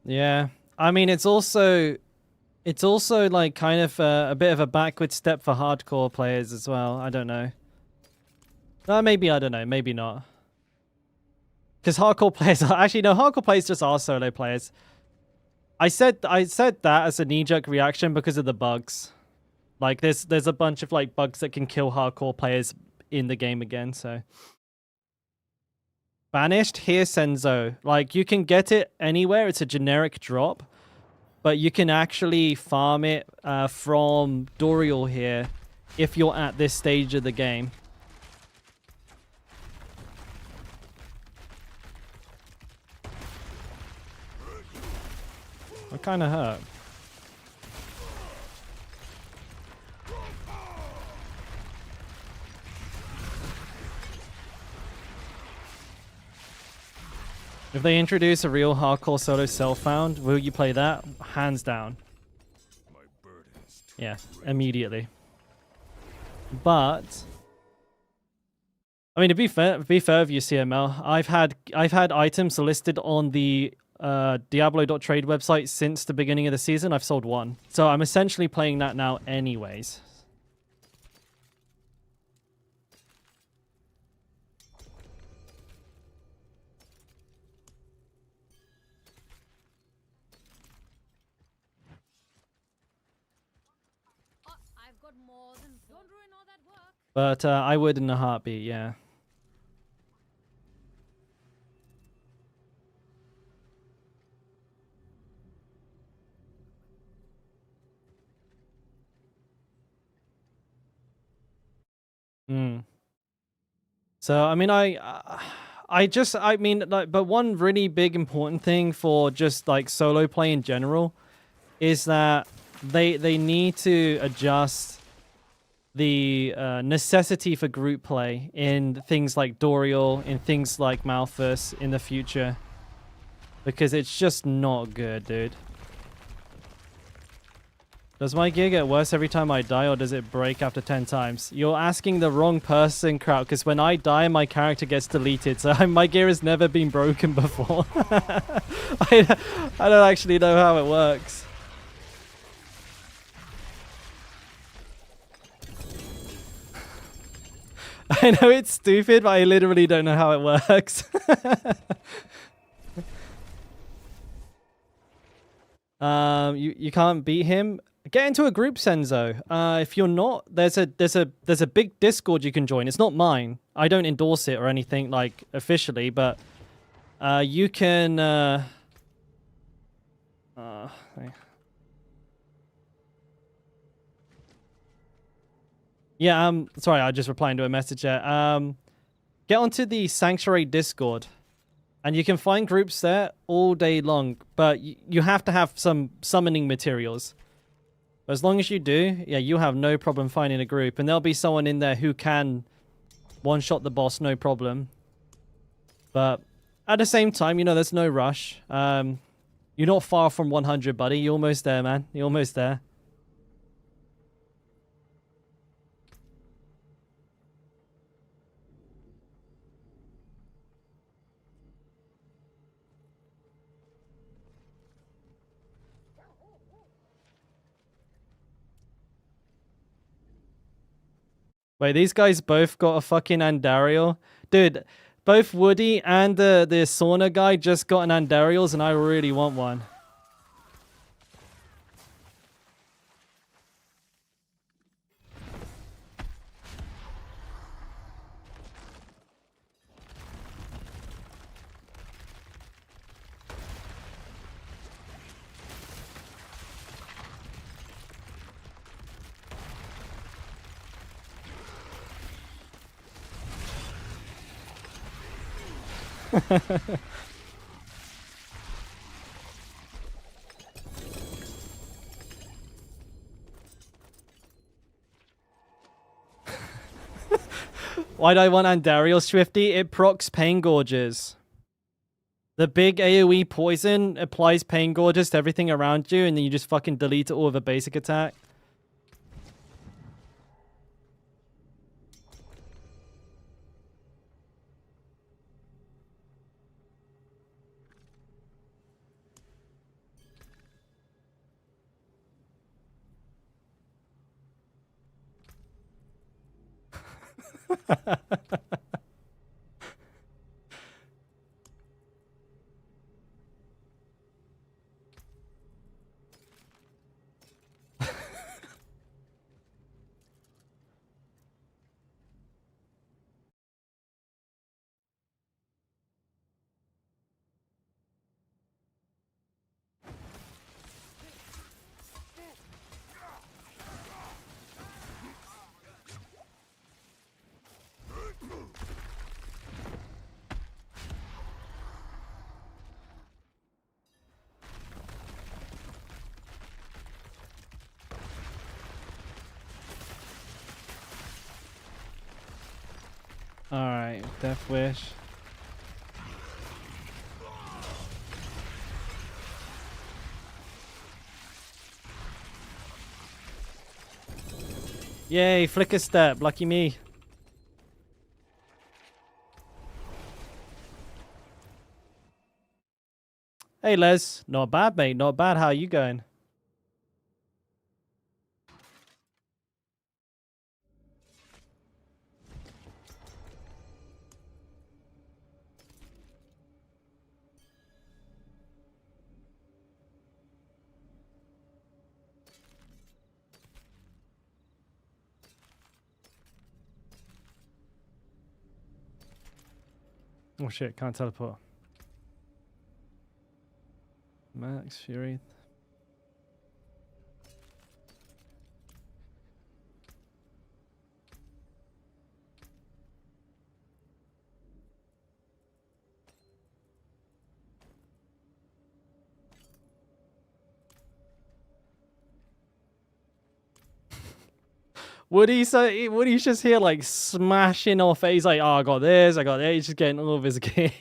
Yeah. I mean, it's also like kind of a bit of a backward step for hardcore players as well. I don't know. Maybe, I don't know. Maybe not. Because hardcore players are actually, no, hardcore players just are solo players. I said that as a knee-jerk reaction because of the bugs. Like, there's a bunch of like bugs that can kill hardcore players in the game again, so. Banished here, Senzo. Like, you can get it anywhere. It's a generic drop. But you can actually farm it from Dorial here if you're at this stage of the game. What kind of hurt? If they introduce a real hardcore solo self-found, will you play that? Hands down. Yeah, immediately. But I mean, to be fair with you, CML, I've had items listed on the Diablo.trade website since the beginning of the season. I've sold one, so I'm essentially playing that now, anyways. I've got more than don't ruin all that work. But I would in a heartbeat, yeah. Hmm. So I mean, I mean, like, but one really big important thing for just like solo play in general is that they need to adjust the necessity for group play in things like Dorial, in things like Malthus in the future, because it's just not good, dude. Does my gear get worse every time I die, or does it break after 10 times? You're asking the wrong person, Kraut, because when I die, my character gets deleted, so my gear has never been broken before. I don't actually know how it works. I know it's stupid, but I literally don't know how it works. You can't beat him. Get into a group, Senzo. If you're not, there's a big Discord you can join. It's not mine. I don't endorse it or anything like officially, but you can. Yeah. Sorry, I just replying to a message there. Get onto the Sanctuary Discord, and you can find groups there all day long. But you have to have some summoning materials. As long as you do, yeah, you have no problem finding a group. And there'll be someone in there who can one-shot the boss, no problem. But at the same time, you know, there's no rush. You're not far from 100, buddy. You're almost there, man. You're almost there. Wait, these guys both got a fucking Andariel? Dude, both Woody and the sauna guy just got an Andariels, and I really want one. Why do I want Andariel, Swifty? It procs Pain Gorges. The big AoE poison applies Pain Gorges to everything around you, and then you just fucking delete it all with a basic attack. Alright, Death Wish. Yay, flicker step. Lucky me. Hey, Les. Not bad, mate. Not bad. How are you going? Oh shit, can't teleport. Max Fury. Woody's just here like smashing off. He's like, oh, I got this, I got that. He's just getting all of his gear.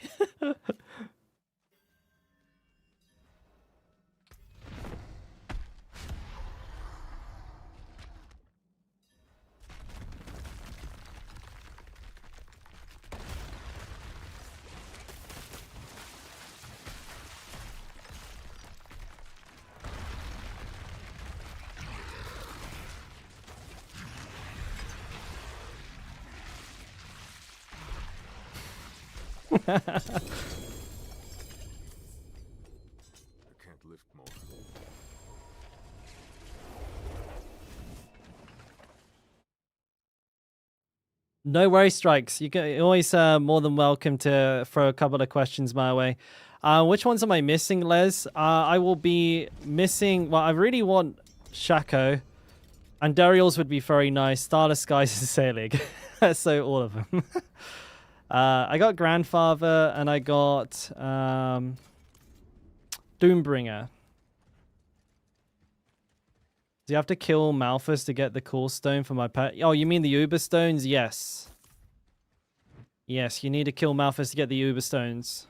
I can't lift more. No worries, Strikes. You're always more than welcome to throw a couple of questions my way. Which ones am I missing, Les? I will be missing... Well, I really want Shaco. And Dariel's would be very nice. Starless Skies and Sailing. So all of them. I got Grandfather and I got Doombringer. Do you have to kill Malthus to get the cool stone for my pet? Oh, you mean the Uber stones? Yes. Yes, you need to kill Malthus to get the Uber stones.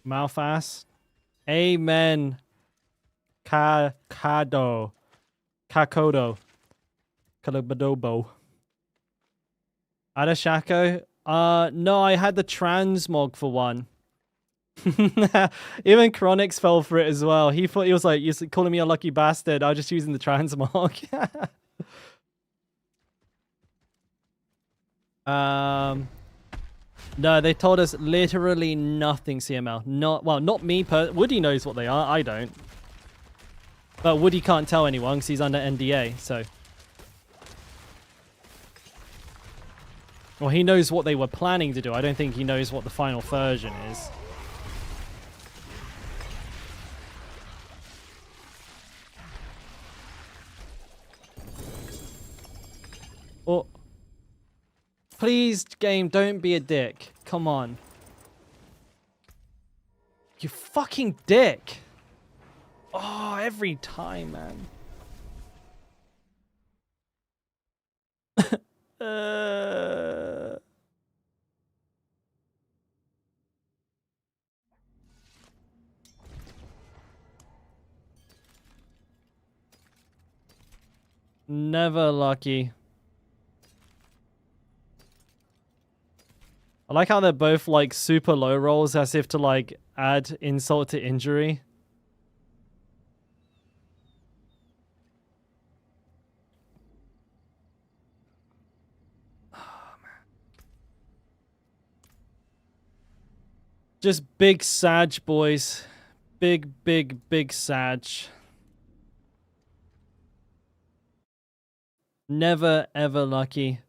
Malphas. Amen. Kakodo. Kalabadobo. Adashako? No, I had the transmog for one. Even Chronix fell for it as well. He thought he was like, you're calling me a lucky bastard. I was just using the transmog. No, they told us literally nothing, CML. Not me. Woody knows what they are. I don't. But Woody can't tell anyone because he's under NDA, so... Well, he knows what they were planning to do. I don't think he knows what the final version is. Oh. Please, game, don't be a dick. Come on. You fucking dick. Oh, every time, man. Never lucky. I like how they're both like super low rolls as if to like add insult to injury. Oh, man. Just big Sag, boys. Big, big, big Sag. Never, ever lucky.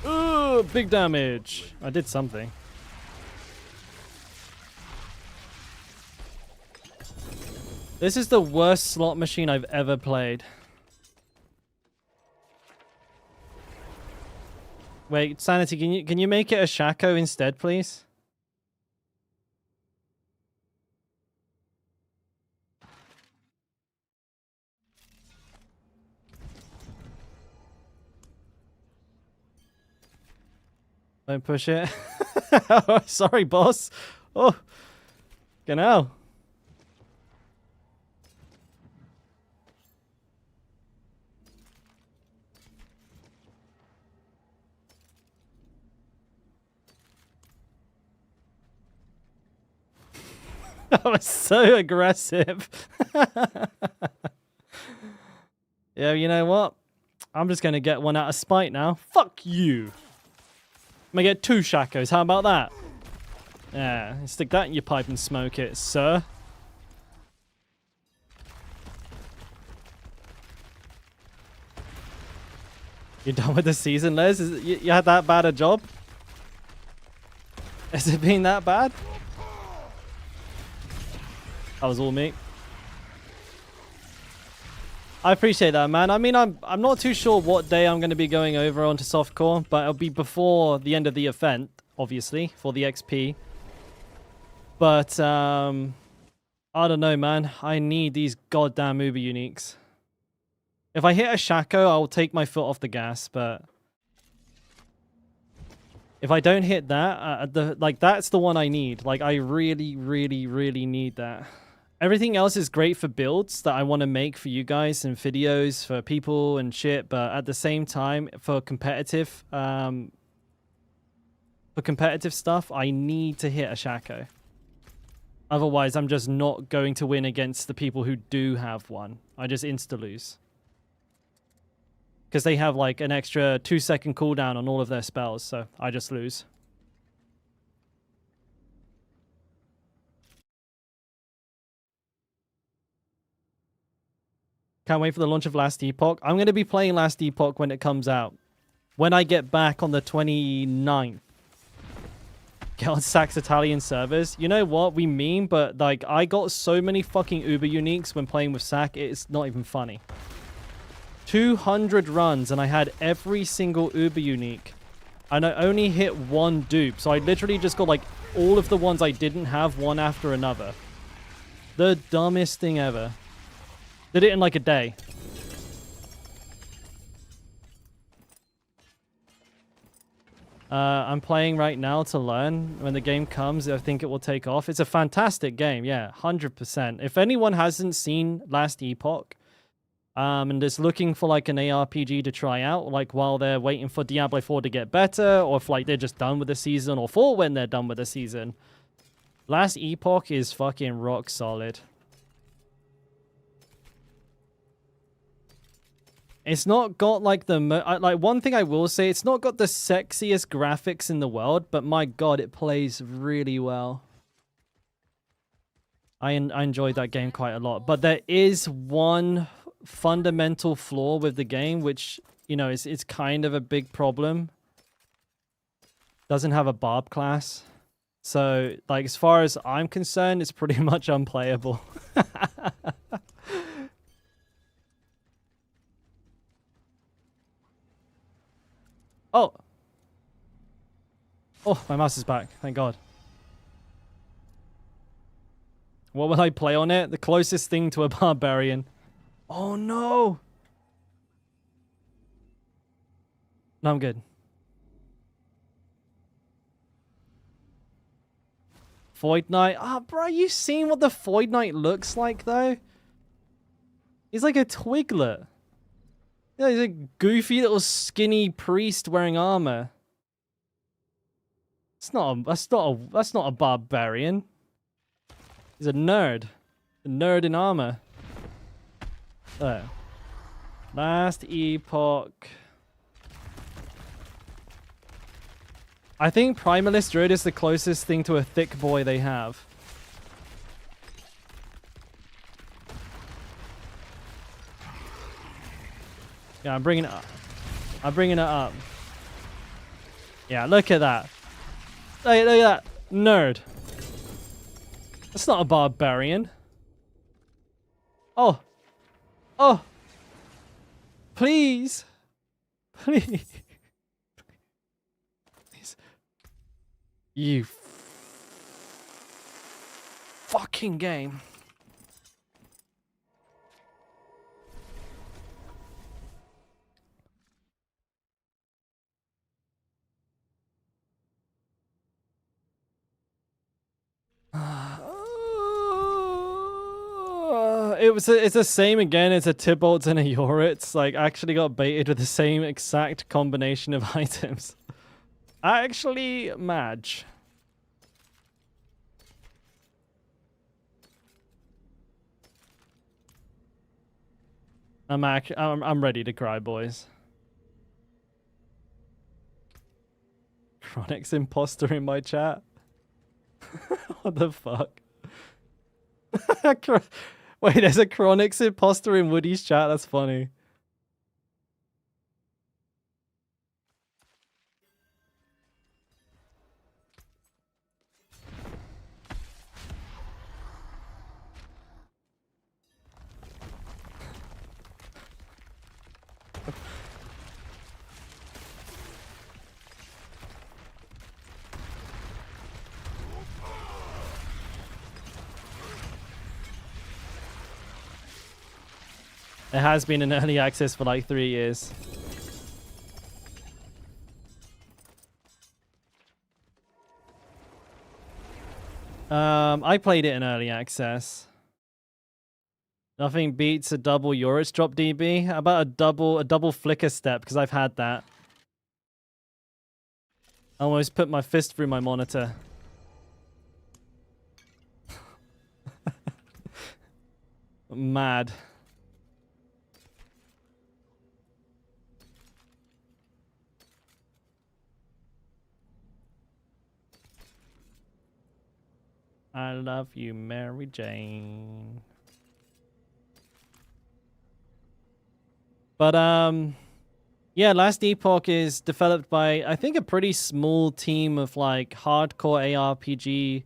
Ooh, big damage. I did something. This is the worst slot machine I've ever played. Wait, Sanity, can you make it a Shaco instead, please? Don't push it. Sorry, boss. Oh, genau. That was so aggressive. Yeah, you know what? I'm just going to get one out of spite now. Fuck you. I'm going to get 2 Shacos. How about that? Yeah, stick that in your pipe and smoke it, sir. You done with the season, Les? You had that bad a job? Has it been that bad? That was all me. I appreciate that, man. I mean, I'm not too sure what day I'm going to be going over onto softcore, but it'll be before the end of the event, obviously, for the XP. But I don't know, man. I need these goddamn Uber uniques. If I hit a Shaco, I'll take my foot off the gas, but if I don't hit that, that's the one I need. Like, I really, really, really need that. Everything else is great for builds that I want to make for you guys and videos for people and shit, but at the same time, for competitive stuff, I need to hit a Shaco. Otherwise, I'm just not going to win against the people who do have one. I just insta-lose. Because they have like an extra 2-second cooldown on all of their spells, so I just lose. Can't wait for the launch of Last Epoch. I'm going to be playing Last Epoch when it comes out. When I get back on the 29th. Get on Sax Italian servers. You know what? We meme, but like I got so many fucking Uber uniques when playing with Sac, it's not even funny. 200 runs and I had every single Uber unique. And I only hit 1 dupe. So I literally just got like all of the ones I didn't have one after another. The dumbest thing ever. Did it in like a day. I'm playing right now to learn. When the game comes, I think it will take off. It's a fantastic game, yeah, 100%. If anyone hasn't seen Last Epoch, and is looking for like an ARPG to try out, like while they're waiting for Diablo 4 to get better, or if like they're just done with the season, or for when they're done with the season, Last Epoch is fucking rock solid. It's not got like the like one thing I will say, it's not got the sexiest graphics in the world, but my god, it plays really well. I enjoyed that game quite a lot, but there is one fundamental flaw with the game, which, you know, it's kind of a big problem. Doesn't have a Barb class. So, like, as far as I'm concerned, it's pretty much unplayable. Oh! Oh, my mouse is back. Thank God. What will I play on it? The closest thing to a barbarian. Oh, no! No, I'm good. Void Knight. Ah, bro, you seen what the Void Knight looks like, though? He's like a twiglet. Yeah, he's a goofy little skinny priest wearing armor. That's not a barbarian. He's a nerd. A nerd in armor. There. Last Epoch. I think Primalist Druid is the closest thing to a thick boy they have. Yeah, I'm bringing it up. I'm bringing it up. Yeah, look at that. Look at that. Nerd. That's not a barbarian. Oh. Oh. Please. Please. Please. You fucking game. It's the same again. It's a Tibolts and a Yoritz. Like, actually got baited with the same exact combination of items. Actually, Madge. I'm ready to cry, boys. Chronic's imposter in my chat. What the fuck? Wait, there's a Chronic's imposter in Woody's chat. That's funny. It has been in early access for like 3 years. I played it in early access. Nothing beats a double Yoritz drop DB. How about a double flicker step? Because I've had that. I almost put my fist through my monitor. Mad. I love you, Mary Jane. But yeah, Last Epoch is developed by I think a pretty small team of like hardcore ARPG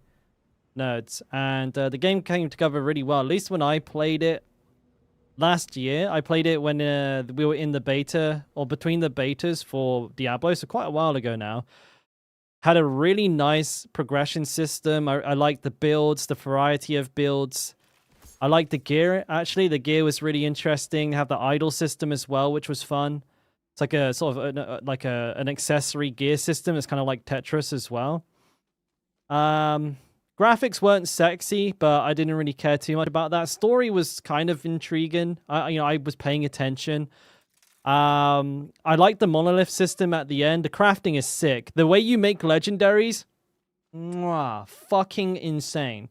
nerds, and the game came together really well. At least when I played it last year, I played it when we were in the beta or between the betas for Diablo, so quite a while ago now. Had a really nice progression system. I liked the builds, the variety of builds. I liked the gear, actually. The gear was really interesting. Have the idle system as well, which was fun. It's like a sort of an accessory gear system. It's kind of like Tetris as well. Graphics weren't sexy, but I didn't really care too much about that. Story was kind of intriguing. I was paying attention. I like the monolith system at the end. The crafting is sick. The way you make legendaries, mwah, fucking insane.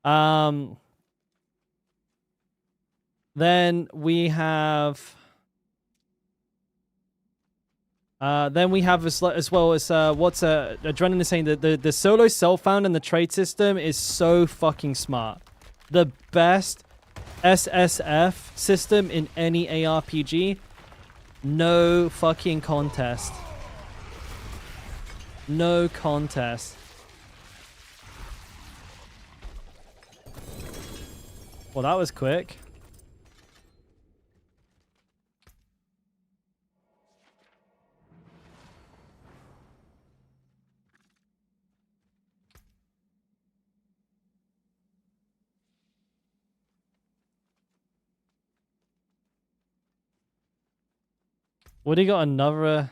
Then we have as well as what's Adrenaline is saying that the solo self-found and the trade system is so fucking smart. The best SSF system in any ARPG. No fucking contest. No contest. Well, that was quick. Woody got another...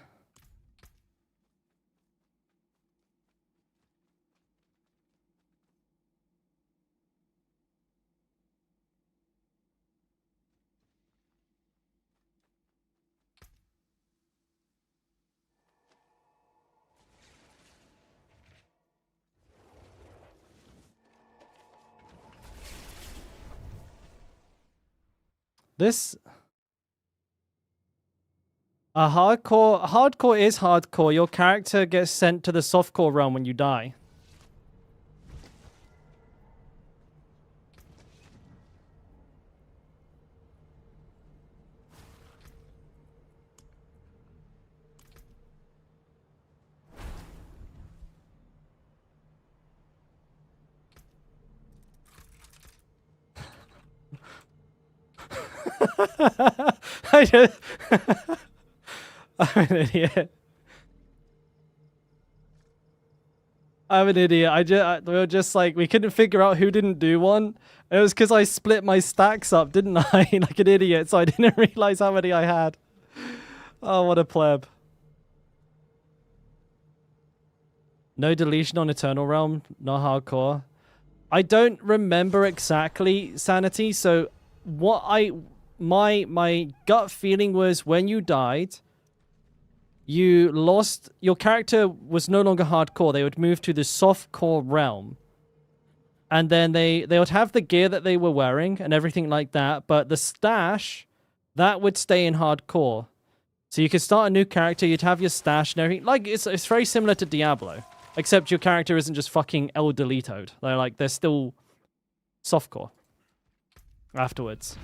This... Hardcore is hardcore. Your character gets sent to the softcore realm when you die. I just... I'm an idiot. I'm an idiot. We were just like, we couldn't figure out who didn't do one. It was because I split my stacks up, didn't I? Like an idiot, so I didn't realize how many I had. Oh, what a pleb. No deletion on Eternal Realm, not hardcore. I don't remember exactly, Sanity, so what my gut feeling was when you died, you lost, your character was no longer hardcore. They would move to the softcore realm. And then they would have the gear that they were wearing and everything like that, but the stash, that would stay in hardcore. So you could start a new character, you'd have your stash and everything. Like, it's very similar to Diablo. Except your character isn't just fucking El Deletoed. They're still softcore afterwards.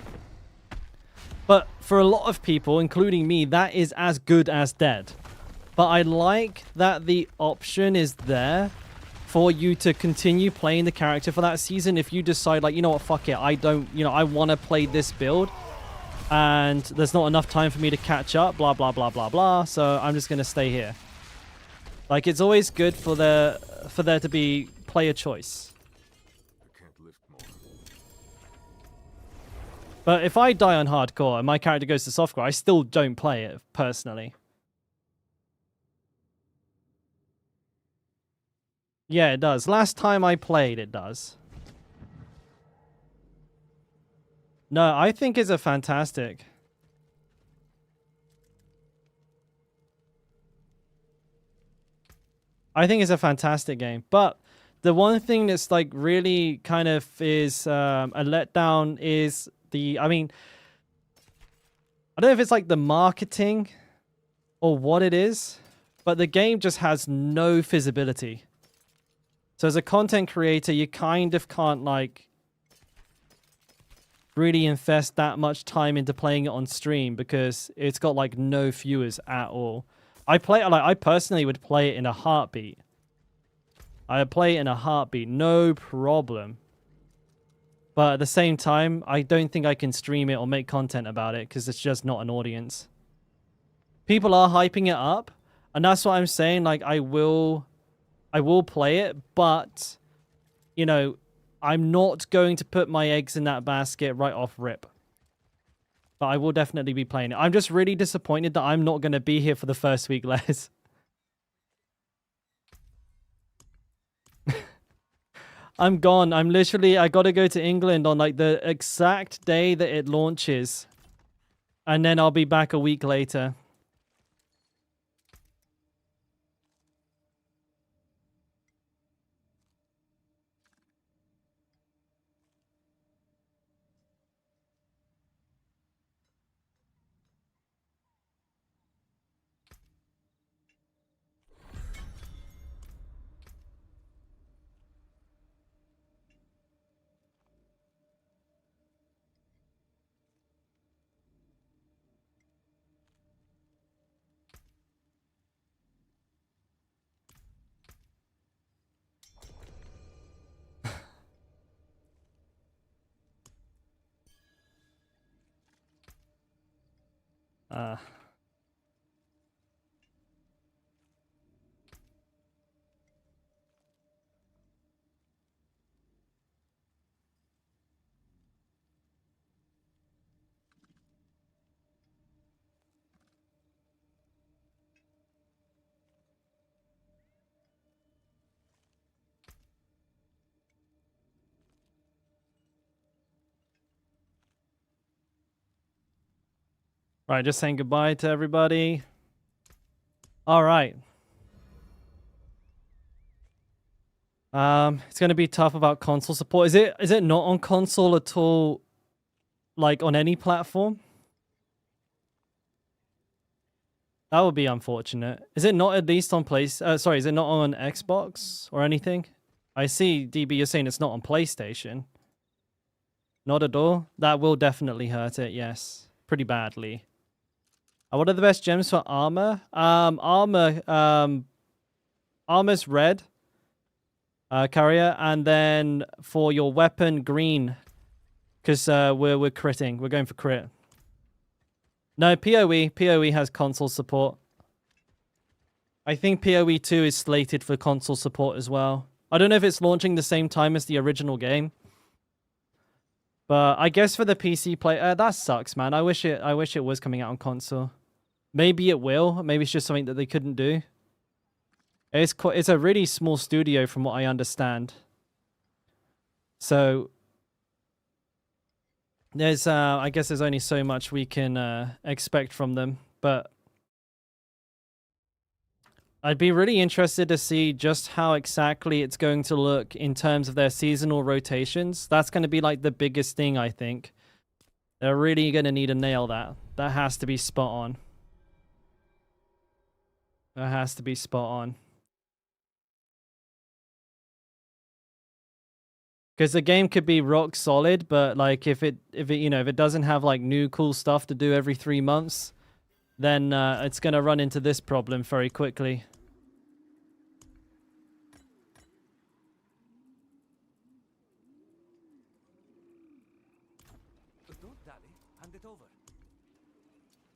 But for a lot of people, including me, that is as good as dead. But I like that the option is there for you to continue playing the character for that season if you decide, like, you know what, fuck it, I don't, you know, I want to play this build and there's not enough time for me to catch up, blah, blah, blah, blah, blah, so I'm just going to stay here. Like, it's always good for there to be player choice. I can't lift more. But if I die on hardcore and my character goes to softcore, I still don't play it, personally. Yeah, it does. Last time I played, it does. No, I think it's a fantastic... I think it's a fantastic game, but the one thing that's like really kind of is a letdown is the, I mean, I don't know if it's like the marketing or what it is, but the game just has no feasibility. So as a content creator, you kind of can't like really invest that much time into playing it on stream because it's got like no viewers at all. I personally would play it in a heartbeat. I would play it in a heartbeat, no problem. But at the same time, I don't think I can stream it or make content about it because it's just not an audience. People are hyping it up, and that's what I'm saying. Like, I will play it, but you know, I'm not going to put my eggs in that basket right off rip. But I will definitely be playing it. I'm just really disappointed that I'm not going to be here for the first week, Les. I'm gone. I'm literally... I got to go to England on like the exact day that it launches. And then I'll be back a week later. Right, just saying goodbye to everybody. All right. It's going to be tough about console support. Is it not on console at all, like on any platform? That would be unfortunate. Is it not at least on sorry, is it not on Xbox or anything? I see, DB, you're saying it's not on PlayStation. Not at all? That will definitely hurt it, yes. Pretty badly. What are the best gems for armor? Armor's red. Carrier, and then for your weapon, green. Because we're critting. We're going for crit. No, PoE has console support. I think PoE 2 is slated for console support as well. I don't know if it's launching the same time as the original game. But I guess for the PC play, that sucks, man. I wish it was coming out on console. Maybe it will. Maybe it's just something that they couldn't do. It's a really small studio from what I understand. So there's I guess there's only so much we can expect from them, but I'd be really interested to see just how exactly it's going to look in terms of their seasonal rotations. That's going to be like the biggest thing, I think. They're really going to need to nail that. That has to be spot on. That has to be spot on. Because the game could be rock solid, but like if it doesn't have like new cool stuff to do every 3 months, then it's going to run into this problem very quickly.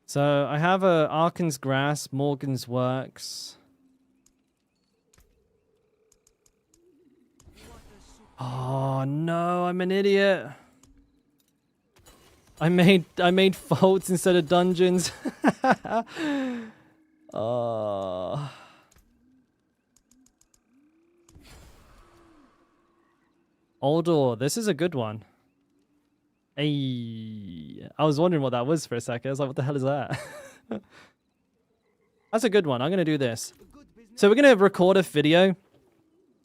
So I have Arkan's Grass, Morgan's Works. Oh no, I'm an idiot. I made faults instead of dungeons. Oh. Oldor, this is a good one. Hey, I was wondering what that was for a second. I was like, what the hell is that? That's a good one. I'm going to do this. So we're going to record a video.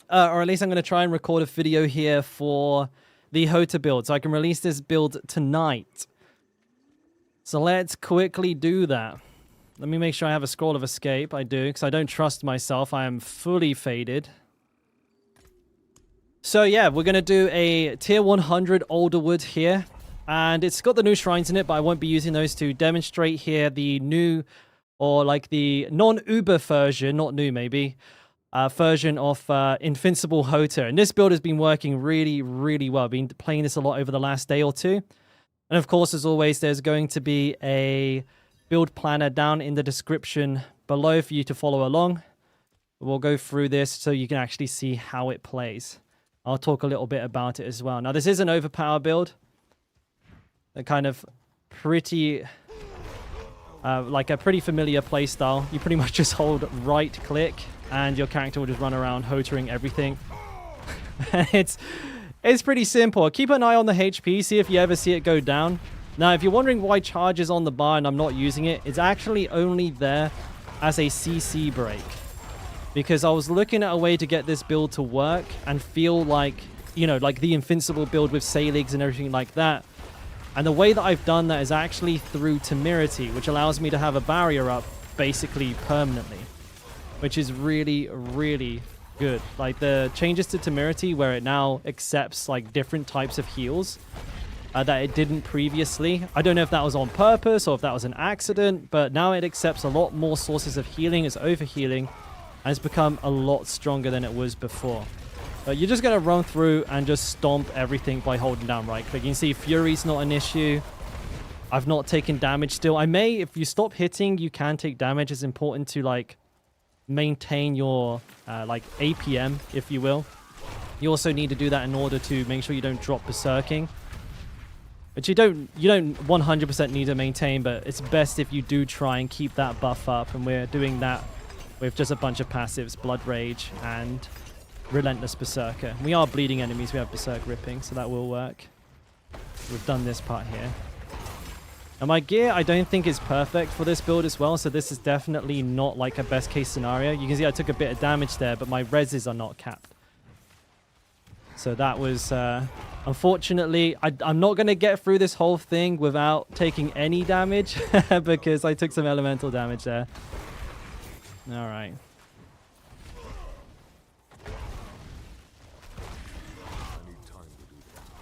Or at least I'm going to try and record a video here for the Hota build. So I can release this build tonight. So let's quickly do that. Let me make sure I have a scroll of escape. I do, because I don't trust myself. I am fully faded. So yeah, we're going to do a tier 100 Alderwood here. And it's got the new shrines in it, but I won't be using those to demonstrate here the new, or like the non-Uber version, not new maybe, version of Invincible Hota. And this build has been working really, really well. I've been playing this a lot over the last day or two. And of course, as always, there's going to be a build planner down in the description below for you to follow along. We'll go through this so you can actually see how it plays. I'll talk a little bit about it as well. Now, this is an overpower build. A kind of pretty, like a pretty familiar playstyle. You pretty much just hold right click and your character will just run around hotaring everything. It's pretty simple. Keep an eye on the HP, see if you ever see it go down. Now, if you're wondering why charge is on the bar and I'm not using it, it's actually only there as a CC break. Because I was looking at a way to get this build to work and feel like, you know, like the Invincible build with Saligs and everything like that. And the way that I've done that is actually through Temerity, which allows me to have a barrier up basically permanently, which is really, really good. Like the changes to Temerity where it now accepts like different types of heals that it didn't previously. I don't know if that was on purpose or if that was an accident, but now it accepts a lot more sources of healing. It's overhealing and it's become a lot stronger than it was before. You're just going to run through and just stomp everything by holding down right click. You can see Fury's not an issue. I've not taken damage still. I may, if you stop hitting, you can take damage. It's important to like maintain your like APM, if you will. You also need to do that in order to make sure you don't drop berserking. But you don't 100% need to maintain, but it's best if you do try and keep that buff up. And we're doing that with just a bunch of passives, Blood Rage and Relentless Berserker. We are bleeding enemies. We have Berserk Ripping, so that will work. We've done this part here. And my gear, I don't think is perfect for this build as well, so this is definitely not like a best case scenario. You can see I took a bit of damage there, but my reses are not capped. So that was, unfortunately, I'm not going to get through this whole thing without taking any damage because I took some elemental damage there. All right.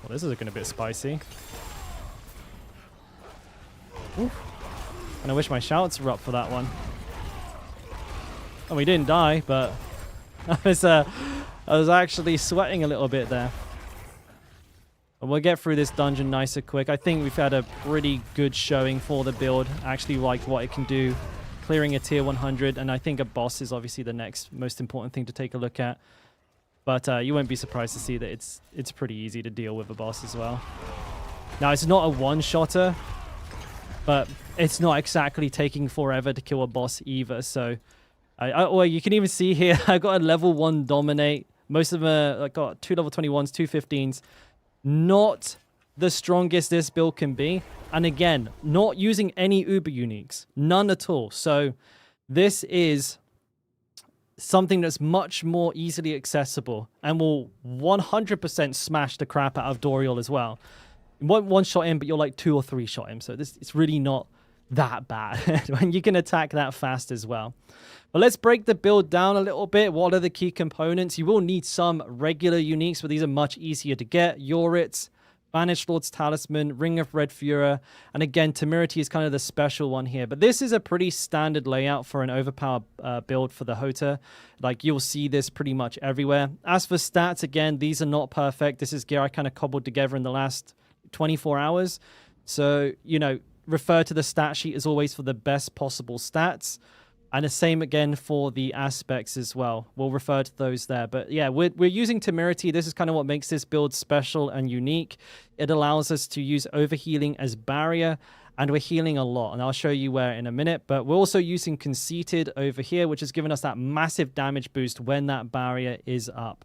Well, this is looking a bit spicy. Oof. And I wish my shouts were up for that one. Oh, we didn't die, but I was actually sweating a little bit there. And we'll get through this dungeon nice and quick. I think we've had a pretty good showing for the build. I actually liked what it can do, clearing a tier 100, and I think a boss is obviously the next most important thing to take a look at. But you won't be surprised to see that it's pretty easy to deal with a boss as well. Now, it's not a one-shotter, but it's not exactly taking forever to kill a boss either. So, well, you can even see here, I got a level 1 dominate. Most of them I got 2 level 21s, 2 15s. Not the strongest this build can be. And again, not using any uber uniques. None at all. So, this is something that's much more easily accessible and will 100% smash the crap out of Doriel as well. You won't one-shot him, but you'll like 2 or 3 shot him. So it's really not that bad when you can attack that fast as well. But let's break the build down a little bit. What are the key components? You will need some regular uniques, but these are much easier to get. Yoritz, Banished Lord's Talisman, Ring of Red Fura, and again, Temerity is kind of the special one here. But this is a pretty standard layout for an overpower build for the Hota. Like, you'll see this pretty much everywhere. As for stats, again, these are not perfect. This is gear I kind of cobbled together in the last 24 hours. So, you know, refer to the stat sheet as always for the best possible stats. And the same again for the aspects as well. We'll refer to those there. But yeah, we're using Temerity. This is kind of what makes this build special and unique. It allows us to use overhealing as barrier, and we're healing a lot. And I'll show you where in a minute. But we're also using Conceited over here, which has given us that massive damage boost when that barrier is up.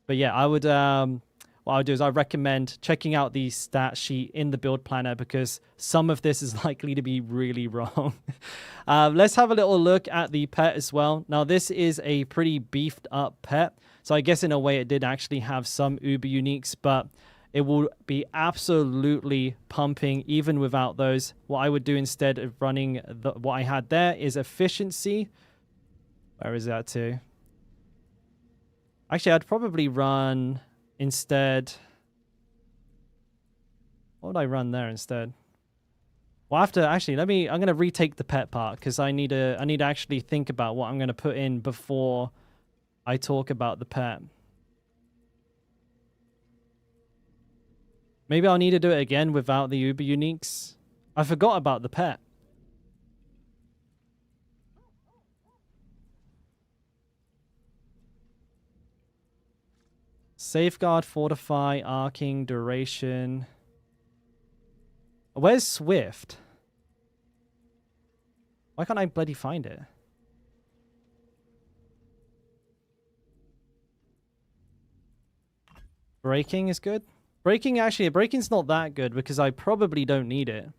But yeah, I would... what I'll do is I recommend checking out the stat sheet in the build planner because some of this is likely to be really wrong. Let's have a little look at the pet as well. Now, this is a pretty beefed up pet. So I guess in a way it did actually have some uber uniques, but it will be absolutely pumping even without those. What I would do instead of running what I had there is efficiency. Where is that to? Actually, I'd probably run... Instead, what would I run there instead? Well, after actually, I'm gonna retake the pet part because I need to actually think about what I'm gonna put in before I talk about the pet. Maybe I'll need to do it again without the uber uniques. I forgot about the pet. Safeguard, Fortify, Arcing, Duration. Where's Swift? Why can't I bloody find it? Braking is good. Braking's not that good because I probably don't need it.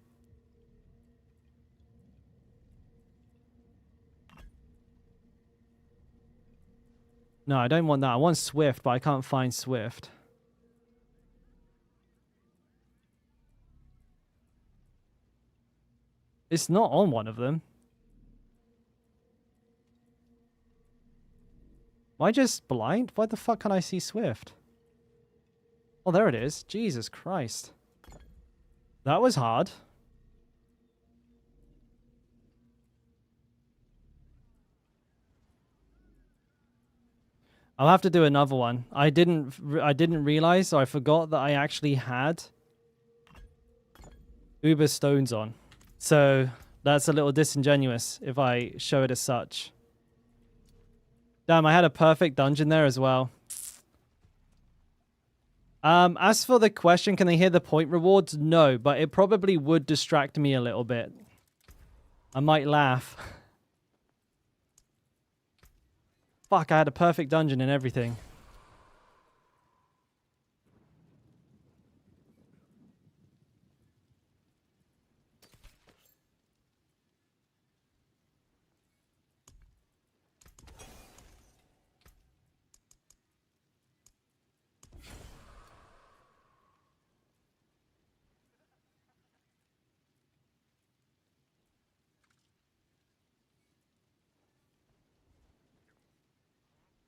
No, I don't want that. I want Swift, but I can't find Swift. It's not on one of them. Am I just blind? Why the fuck can't I see Swift? Oh, there it is. Jesus Christ. That was hard. I'll have to do another one. I didn't realize, so I forgot that I actually had Uber Stones on. So that's a little disingenuous if I show it as such. Damn, I had a perfect dungeon there as well. As for the question, can they hear the point rewards? No, but it probably would distract me a little bit. I might laugh. Fuck, I had a perfect dungeon and everything.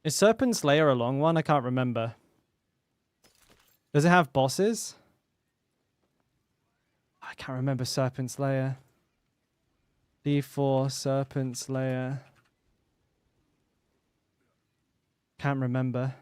Is Serpent's Lair a long one? I can't remember. Does it have bosses? I can't remember Serpent's Lair. D4, Serpent's Lair. Can't remember.